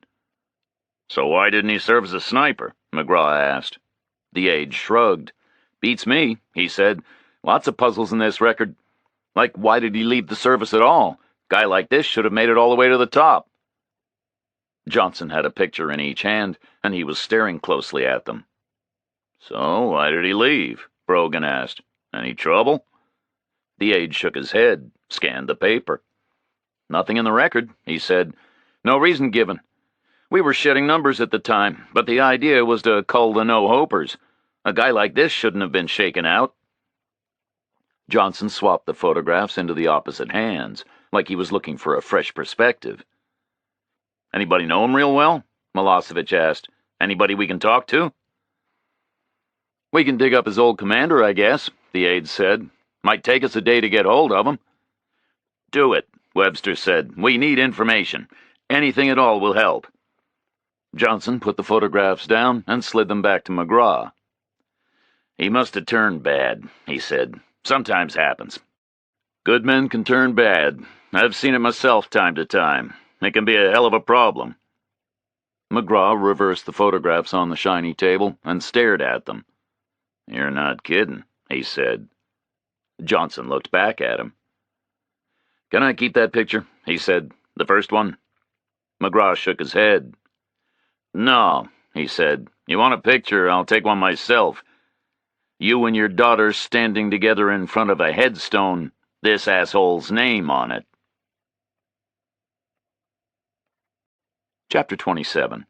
"So why didn't he serve as a sniper?" McGraw asked. The aide shrugged. "Beats me," he said. "Lots of puzzles in this record. Like, why did he leave the service at all? Guy like this should have made it all the way to the top." Johnson had a picture in each hand, and he was staring closely at them. "So why did he leave?" Brogan asked. "Any trouble?" The aide shook his head, scanned the paper. Nothing in the record, he said. No reason given. We were shitting numbers at the time, but the idea was to cull the no-hopers. A guy like this shouldn't have been shaken out. Johnson swapped the photographs into the opposite hands, like he was looking for a fresh perspective. Anybody know him real well? Milosevic asked. Anybody we can talk to? We can dig up his old commander, I guess, the aide said. Might take us a day to get hold of him. Do it, Webster said. We need information. Anything at all will help. Johnson put the photographs down and slid them back to McGraw. He must have turned bad, he said. Sometimes happens. Good men can turn bad. I've seen it myself time to time. It can be a hell of a problem. McGraw reversed the photographs on the shiny table and stared at them. You're not kidding, he said. Johnson looked back at him. Can I keep that picture? He said. The first one? McGraw shook his head. No, he said. You want a picture? I'll take one myself. You and your daughter standing together in front of a headstone, this asshole's name on it. Chapter 27.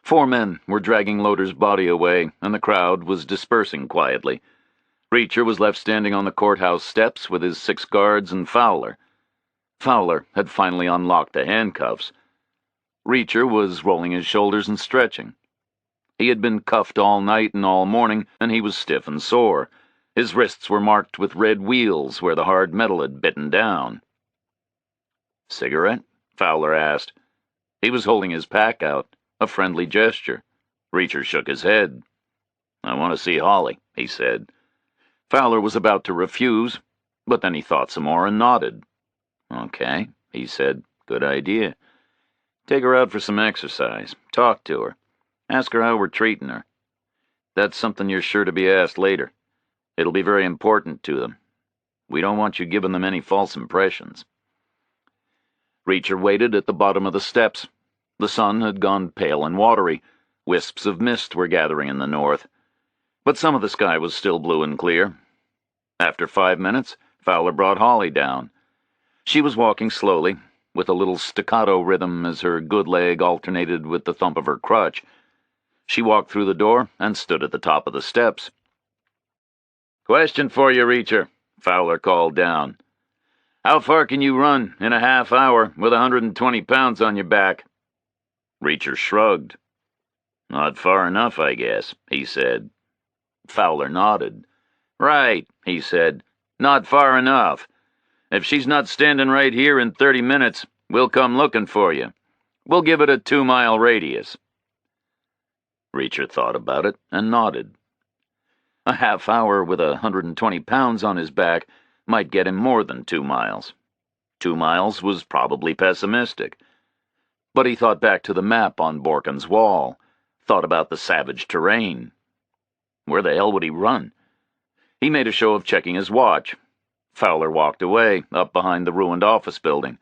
4 men were dragging Loder's body away, and the crowd was dispersing quietly. Reacher was left standing on the courthouse steps with his 6 guards and Fowler. Fowler had finally unlocked the handcuffs. Reacher was rolling his shoulders and stretching. He had been cuffed all night and all morning, and he was stiff and sore. His wrists were marked with red wheals where the hard metal had bitten down. Cigarette? Fowler asked. He was holding his pack out, a friendly gesture. Reacher shook his head. I want to see Holly, he said. Fowler was about to refuse, but then he thought some more and nodded. Okay, he said. Good idea. Take her out for some exercise. Talk to her. Ask her how we're treating her. That's something you're sure to be asked later. It'll be very important to them. We don't want you giving them any false impressions. Reacher waited at the bottom of the steps. The sun had gone pale and watery. Wisps of mist were gathering in the north. But some of the sky was still blue and clear. After 5 minutes, Fowler brought Holly down. She was walking slowly, with a little staccato rhythm as her good leg alternated with the thump of her crutch. She walked through the door and stood at the top of the steps. Question for you, Reacher, Fowler called down. How far can you run in a half hour with 120 pounds on your back? Reacher shrugged. Not far enough, I guess, he said. Fowler nodded. Right, he said. Not far enough. If she's not standing right here in 30 minutes, we'll come looking for you. We'll give it a 2-mile radius. Reacher thought about it and nodded. A half hour with 120 pounds on his back might get him more than 2 miles. 2 miles was probably pessimistic. But he thought back to the map on Borken's wall, thought about the savage terrain. Where the hell would he run? He made a show of checking his watch. Fowler walked away, up behind the ruined office building.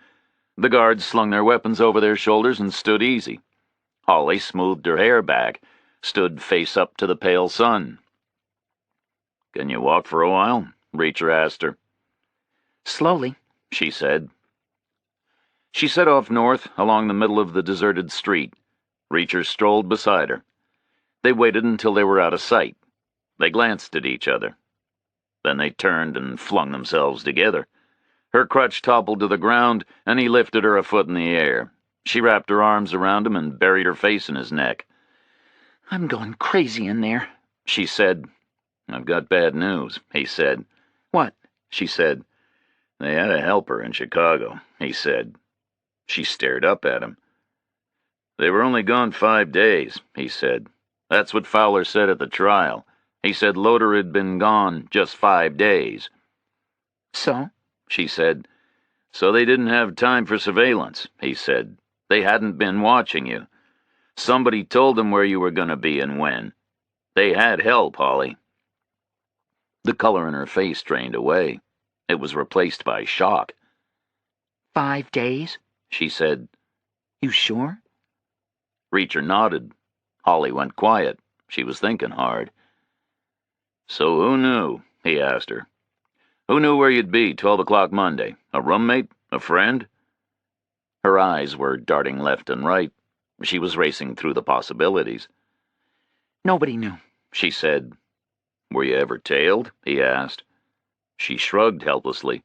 The guards slung their weapons over their shoulders and stood easy. Holly smoothed her hair back, stood face up to the pale sun. Can you walk for a while? Reacher asked her. Slowly, she said. She set off north along the middle of the deserted street. Reacher strolled beside her. They waited until they were out of sight. They glanced at each other. Then they turned and flung themselves together. Her crutch toppled to the ground, and he lifted her a foot in the air. She wrapped her arms around him and buried her face in his neck. I'm going crazy in there, she said. I've got bad news, he said. What? She said. They had a helper in Chicago, he said. She stared up at him. They were only gone 5 days, he said. That's what Fowler said at the trial. He said Loder had been gone just 5 days. So? She said. So they didn't have time for surveillance, he said. They hadn't been watching you. Somebody told them where you were going to be and when. They had help, Holly. The color in her face drained away. It was replaced by shock. 5 days? She said. You sure? Reacher nodded. Holly went quiet. She was thinking hard. So who knew? He asked her. Who knew where you'd be 12 o'clock Monday? A roommate? A friend? Her eyes were darting left and right. She was racing through the possibilities. Nobody knew, she said. Were you ever tailed? He asked. She shrugged helplessly.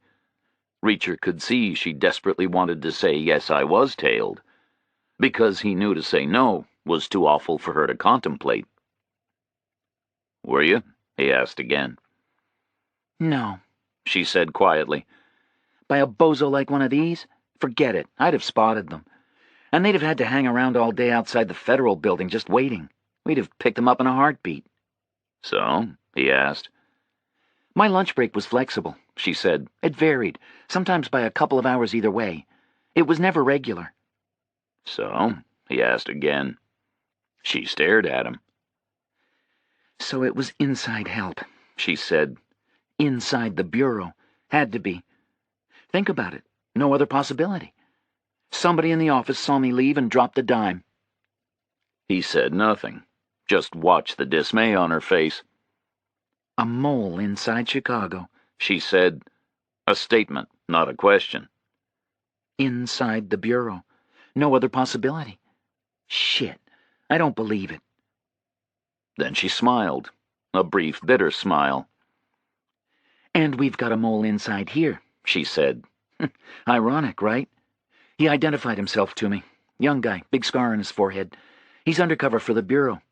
Reacher could see she desperately wanted to say, yes, I was tailed, because he knew to say no was too awful for her to contemplate. Were you? He asked again. No, she said quietly. By a bozo like one of these? Forget it. I'd have spotted them. And they'd have had to hang around all day outside the Federal building just waiting. We'd have picked them up in a heartbeat. So? He asked. My lunch break was flexible, she said. It varied, sometimes by a couple of hours either way. It was never regular. So? He asked again. She stared at him. So it was inside help, she said. Inside the bureau. Had to be. Think about it. No other possibility. Somebody in the office saw me leave and dropped a dime. He said nothing, just watched the dismay on her face. A mole inside Chicago, she said. A statement, not a question. Inside the bureau. No other possibility. Shit, I don't believe it. Then she smiled, a brief, bitter smile. And we've got a mole inside here, she said. Ironic, right? He identified himself to me. Young guy, big scar on his forehead. He's undercover for the Bureau.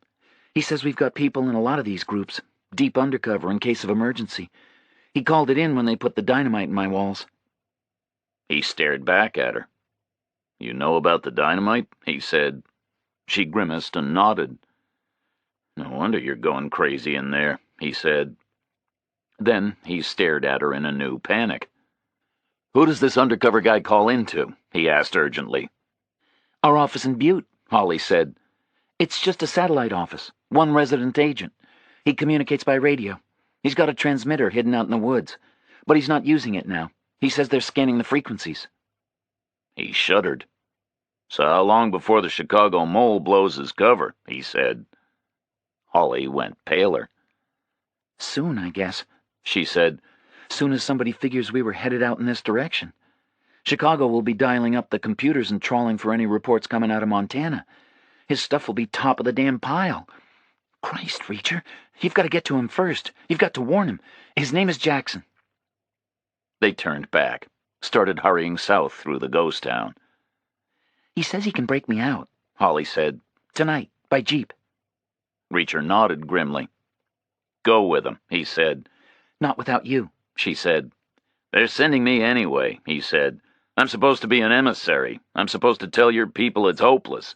He says we've got people in a lot of these groups, deep undercover in case of emergency. He called it in when they put the dynamite in my walls. He stared back at her. You know about the dynamite? He said. She grimaced and nodded. No wonder you're going crazy in there, he said. Then he stared at her in a new panic. Who does this undercover guy call into? He asked urgently. Our office in Butte, Holly said. It's just a satellite office, one resident agent. He communicates by radio. He's got a transmitter hidden out in the woods, but he's not using it now. He says they're scanning the frequencies. He shuddered. So how long before the Chicago mole blows his cover? He said. Holly went paler. Soon, I guess, she said. Soon as somebody figures we were headed out in this direction. Chicago will be dialing up the computers and trawling for any reports coming out of Montana. His stuff will be top of the damn pile. Christ, Reacher, you've got to get to him first. You've got to warn him. His name is Jackson. They turned back, started hurrying south through the ghost town. He says he can break me out, Holly said. Tonight, by jeep. Reacher nodded grimly. Go with him, he said. Not without you, she said. They're sending me anyway, he said. I'm supposed to be an emissary. I'm supposed to tell your people it's hopeless.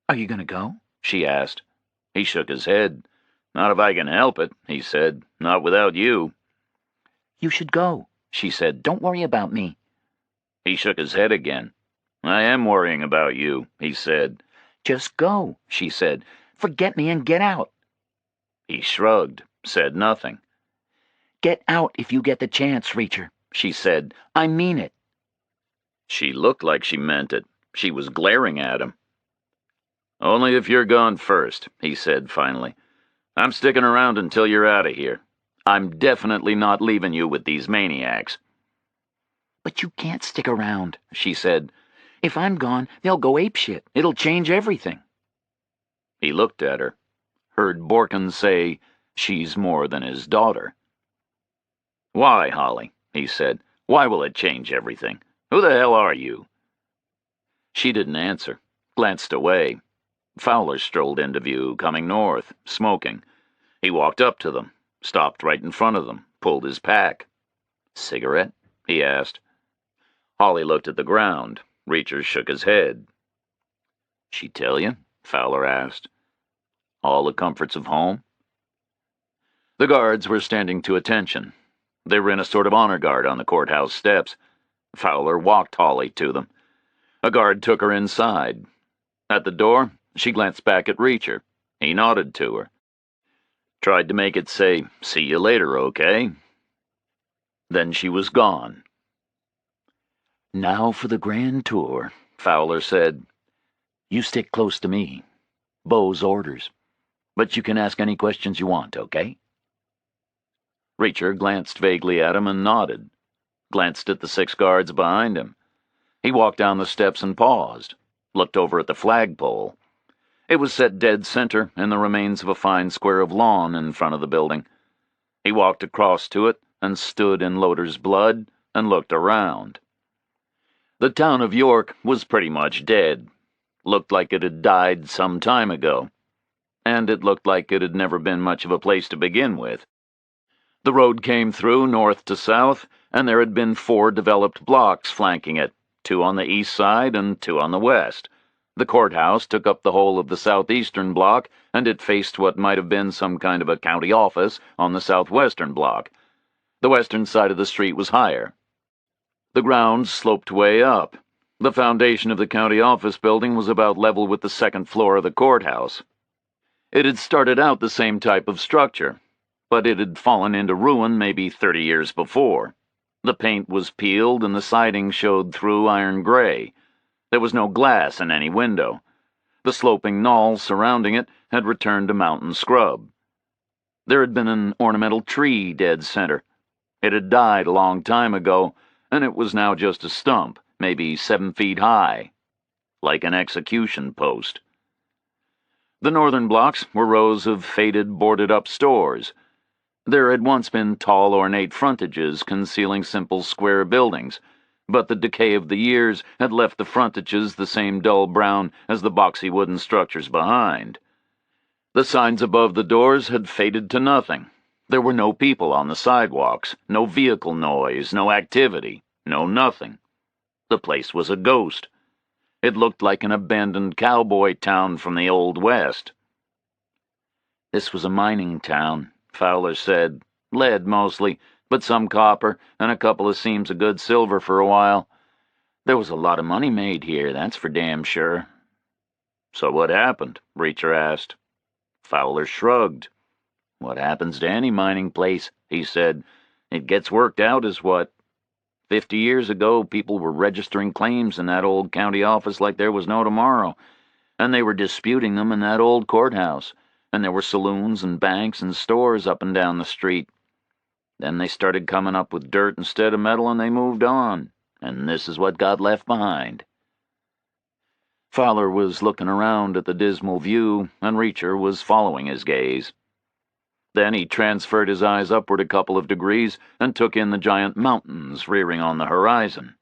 Are you going to go? She asked. He shook his head. Not if I can help it, he said. Not without you. You should go, she said. Don't worry about me. He shook his head again. I am worrying about you, he said. Just go, she said. Forget me and get out. He shrugged, said nothing. Get out if you get the chance, Reacher, she said. I mean it. She looked like she meant it. She was glaring at him. Only if you're gone first, he said finally. I'm sticking around until you're out of here. I'm definitely not leaving you with these maniacs. But you can't stick around, she said. If I'm gone, they'll go apeshit. It'll change everything. He looked at her, heard Borkin say, she's more than his daughter. Why, Holly? He said. Why will it change everything? Who the hell are you? She didn't answer, glanced away. Fowler strolled into view, coming north, smoking. He walked up to them, stopped right in front of them, pulled his pack. Cigarette? He asked. Holly looked at the ground. Reacher shook his head. She tell you? Fowler asked. All the comforts of home? The guards were standing to attention. They were in a sort of honor guard on the courthouse steps. Fowler walked Holly to them. A guard took her inside. At the door, she glanced back at Reacher. He nodded to her. Tried to make it say, see you later, okay? Then she was gone. Now for the grand tour, Fowler said. You stick close to me. Beau's orders. But you can ask any questions you want, okay? Reacher glanced vaguely at him and nodded. Glanced at the 6 guards behind him. He walked down the steps and paused, looked over at the flagpole. It was set dead center in the remains of a fine square of lawn in front of the building. He walked across to it and stood in Loder's blood and looked around. The town of York was pretty much dead. Looked like it had died some time ago. And it looked like it had never been much of a place to begin with. The road came through north to south, and there had been 4 developed blocks flanking it, 2 on the east side and 2 on the west. The courthouse took up the whole of the southeastern block, and it faced what might have been some kind of a county office on the southwestern block. The western side of the street was higher. The grounds sloped way up. The foundation of the county office building was about level with the second floor of the courthouse. It had started out the same type of structure, but it had fallen into ruin maybe 30 years before. The paint was peeled and the siding showed through iron gray. There was no glass in any window. The sloping knoll surrounding it had returned to mountain scrub. There had been an ornamental tree dead center. It had died a long time ago, and it was now just a stump, maybe 7 feet high, like an execution post. The northern blocks were rows of faded, boarded-up stores. There had once been tall, ornate frontages concealing simple square buildings, but the decay of the years had left the frontages the same dull brown as the boxy wooden structures behind. The signs above the doors had faded to nothing. There were no people on the sidewalks, no vehicle noise, no activity, no nothing. The place was a ghost. It looked like an abandoned cowboy town from the Old West. This was a mining town, Fowler said. Lead mostly, but some copper and a couple of seams of good silver for a while. There was a lot of money made here, that's for damn sure. So what happened? Reacher asked. Fowler shrugged. What happens to any mining place, he said. It gets worked out as what? 50 years ago, people were registering claims in that old county office like there was no tomorrow, and they were disputing them in that old courthouse, and there were saloons and banks and stores up and down the street. Then they started coming up with dirt instead of metal, and they moved on, and this is what got left behind. Fowler was looking around at the dismal view, and Reacher was following his gaze. Then he transferred his eyes upward a couple of degrees and took in the giant mountains rearing on the horizon.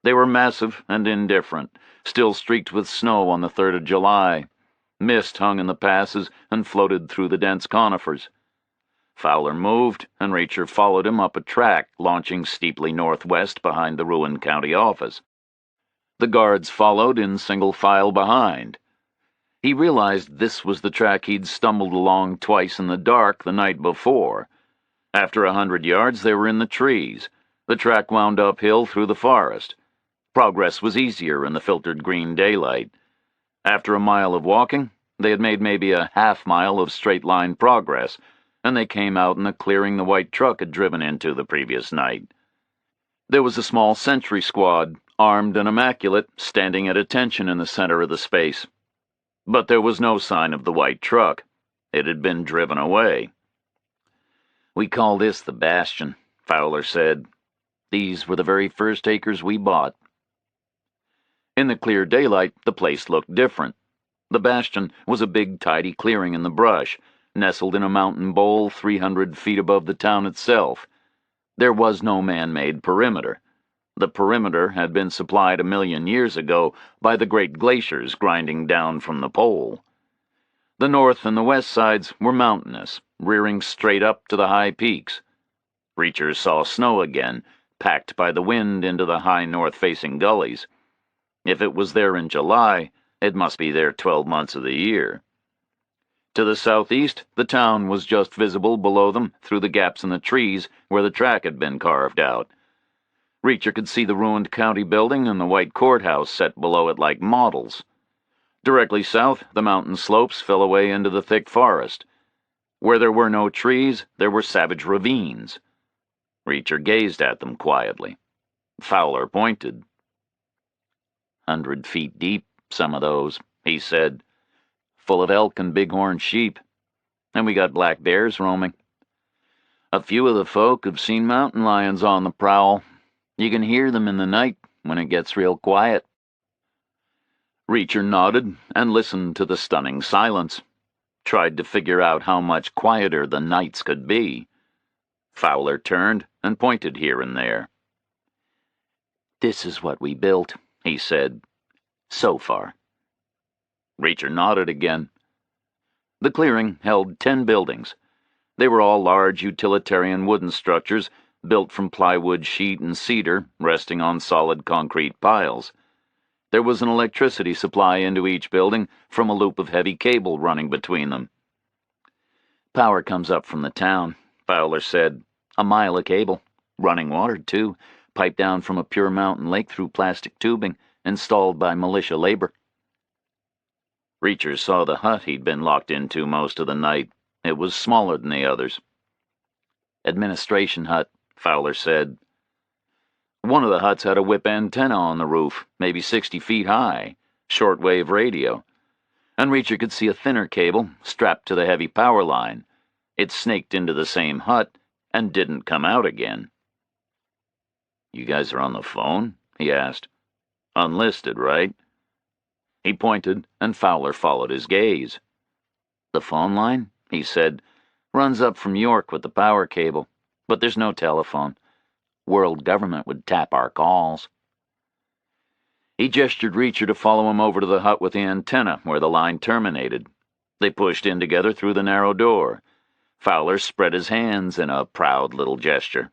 They were massive and indifferent, still streaked with snow on the 3rd of July. Mist hung in the passes and floated through the dense conifers. Fowler moved, and Reacher followed him up a track launching steeply northwest behind the ruined county office. The guards followed in single file behind. He realized this was the track he'd stumbled along twice in the dark the night before. After 100 yards, they were in the trees. The track wound uphill through the forest. Progress was easier in the filtered green daylight. After a mile of walking, they had made maybe a half-mile of straight-line progress, and they came out in the clearing the white truck had driven into the previous night. There was a small sentry squad, armed and immaculate, standing at attention in the center of the space. But there was no sign of the white truck. It had been driven away. We call this the Bastion, Fowler said. These were the very first acres we bought. In the clear daylight, the place looked different. The Bastion was a big, tidy clearing in the brush, nestled in a mountain bowl 300 feet above the town itself. There was no man-made perimeter. The perimeter had been supplied 1,000,000 years ago by the great glaciers grinding down from the pole. The north and the west sides were mountainous, rearing straight up to the high peaks. Reacher saw snow again, packed by the wind into the high north-facing gullies. If it was there in July, it must be there 12 months of the year. To the southeast, the town was just visible below them through the gaps in the trees where the track had been carved out. Reacher could see the ruined county building and the white courthouse set below it like models. Directly south, the mountain slopes fell away into the thick forest. Where there were no trees, there were savage ravines. Reacher gazed at them quietly. Fowler pointed. 100 feet deep, some of those, he said. Full of elk and bighorn sheep. And we got black bears roaming. A few of the folk have seen mountain lions on the prowl. You can hear them in the night, when it gets real quiet." Reacher nodded and listened to the stunning silence. Tried to figure out how much quieter the nights could be. Fowler turned and pointed here and there. "This is what we built," he said. "So far." Reacher nodded again. The clearing held 10 buildings. They were all large utilitarian wooden structures built from plywood sheet and cedar resting on solid concrete piles. There was an electricity supply into each building from a loop of heavy cable running between them. "Power comes up from the town," Fowler said. "A mile of cable. Running water, too, piped down from a pure mountain lake through plastic tubing, installed by militia labor." Reacher saw the hut he'd been locked into most of the night. It was smaller than the others. "Administration hut," Fowler said. One of the huts had a whip antenna on the roof, maybe 60 feet high, shortwave radio, and Reacher could see a thinner cable strapped to the heavy power line. It snaked into the same hut and didn't come out again. "You guys are on the phone?" he asked. "Unlisted, right?" He pointed, and Fowler followed his gaze. "The phone line," he said, "runs up from York with the power cable, but there's no telephone. World government would tap our calls." He gestured Reacher to follow him over to the hut with the antenna where the line terminated. They pushed in together through the narrow door. Fowler spread his hands in a proud little gesture.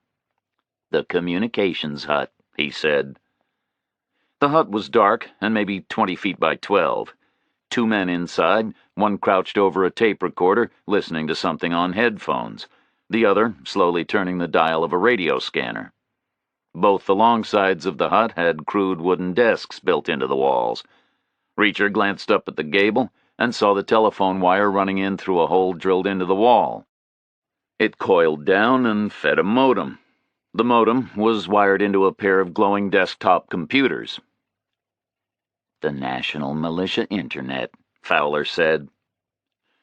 "The communications hut," he said. The hut was dark and maybe 20 feet by 12. 2 men inside, one crouched over a tape recorder listening to something on headphones, the other slowly turning the dial of a radio scanner. Both the long sides of the hut had crude wooden desks built into the walls. Reacher glanced up at the gable and saw the telephone wire running in through a hole drilled into the wall. It coiled down and fed a modem. The modem was wired into a pair of glowing desktop computers. "The National Militia Internet," Fowler said.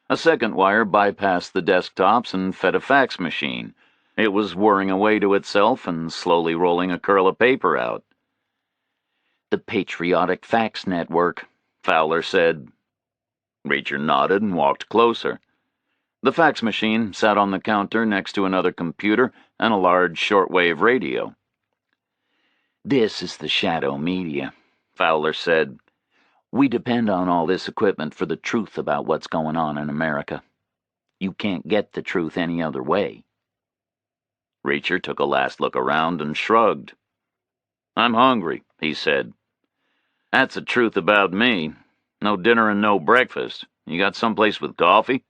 A second wire bypassed the desktops and fed a fax machine. It was whirring away to itself and slowly rolling a curl of paper out. "The Patriotic Fax Network," Fowler said. Reacher nodded and walked closer. The fax machine sat on the counter next to another computer and a large shortwave radio. "This is the shadow media," Fowler said. "We depend on all this equipment for the truth about what's going on in America. You can't get the truth any other way." Reacher took a last look around and shrugged. "I'm hungry," he said. "That's the truth about me. No dinner and no breakfast. You got someplace with coffee?"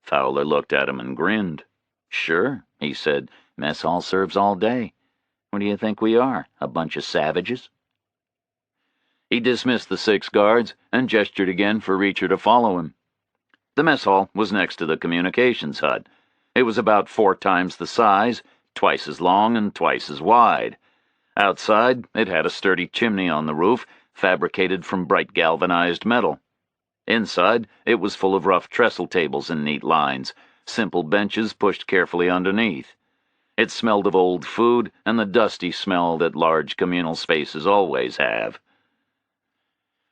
Fowler looked at him and grinned. "Sure," he said. "Mess hall serves all day. What do you think we are, a bunch of savages?" He dismissed the 6 guards and gestured again for Reacher to follow him. The mess hall was next to the communications hut. It was about 4 times the size, twice as long and twice as wide. Outside, it had a sturdy chimney on the roof, fabricated from bright galvanized metal. Inside, it was full of rough trestle tables in neat lines, simple benches pushed carefully underneath. It smelled of old food and the dusty smell that large communal spaces always have.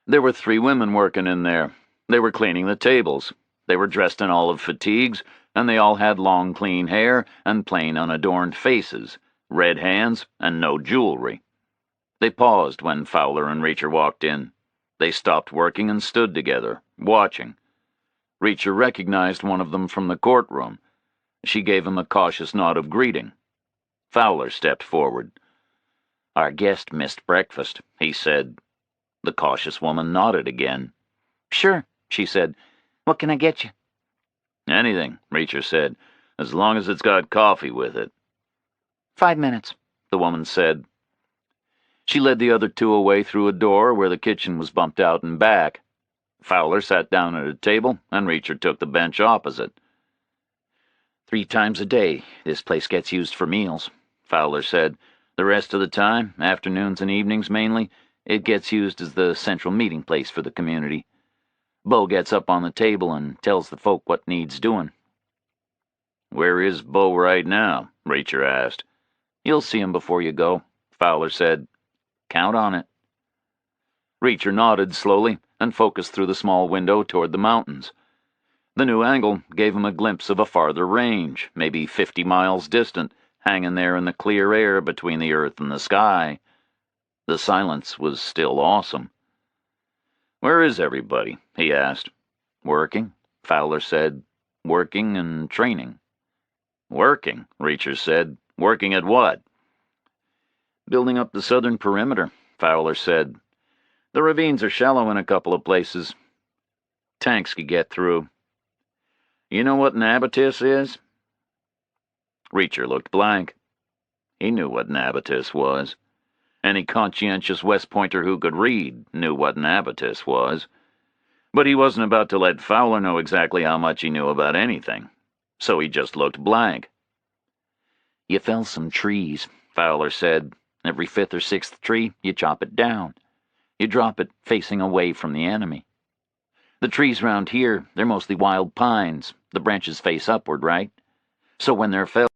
There were 3 women working in there. They were cleaning the tables. They were dressed in olive fatigues, and they all had long, clean hair and plain, unadorned faces, red hands, and no jewelry. They paused when Fowler and Reacher walked in. They stopped working and stood together, watching. Reacher recognized one of them from the courtroom. She gave him a cautious nod of greeting. Fowler stepped forward. "Our guest missed breakfast," he said. The cautious woman nodded again. "Sure," she said. "What can I get you?" "Anything," Reacher said, "as long as it's got coffee with it." 5 minutes, the woman said. She led the other 2 away through a door where the kitchen was bumped out and back. Fowler sat down at a table, and Reacher took the bench opposite. 3 times a day, this place gets used for meals, Fowler said. The rest of the time, afternoons and evenings mainly, it gets used as the central meeting place for the community. Bo gets up on the table and tells the folk what needs doing. "Where is Bo right now?" Reacher asked. "You'll see him before you go," Fowler said. Count on it. Reacher nodded slowly and focused through the small window toward the mountains. The new angle gave him a glimpse of a farther range, maybe 50 miles distant, hanging there in the clear air between the earth and the sky. The silence was still awesome. "Where is everybody?" he asked. "Working," Fowler said. "Working and training." "Working," Reacher said. "Working at what?" "Building up the southern perimeter," Fowler said. "The ravines are shallow in a couple of places. Tanks could get through. You know what an abatis is?" Reacher looked blank. He knew what an abatis was. Any conscientious West Pointer who could read knew what an abatis was. But he wasn't about to let Fowler know exactly how much he knew about anything, so he just looked blank. "You fell some trees," Fowler said. "Every fifth or sixth tree, you chop it down. You drop it facing away from the enemy. The trees round here, they're mostly wild pines. The branches face upward, right? So when they're felled,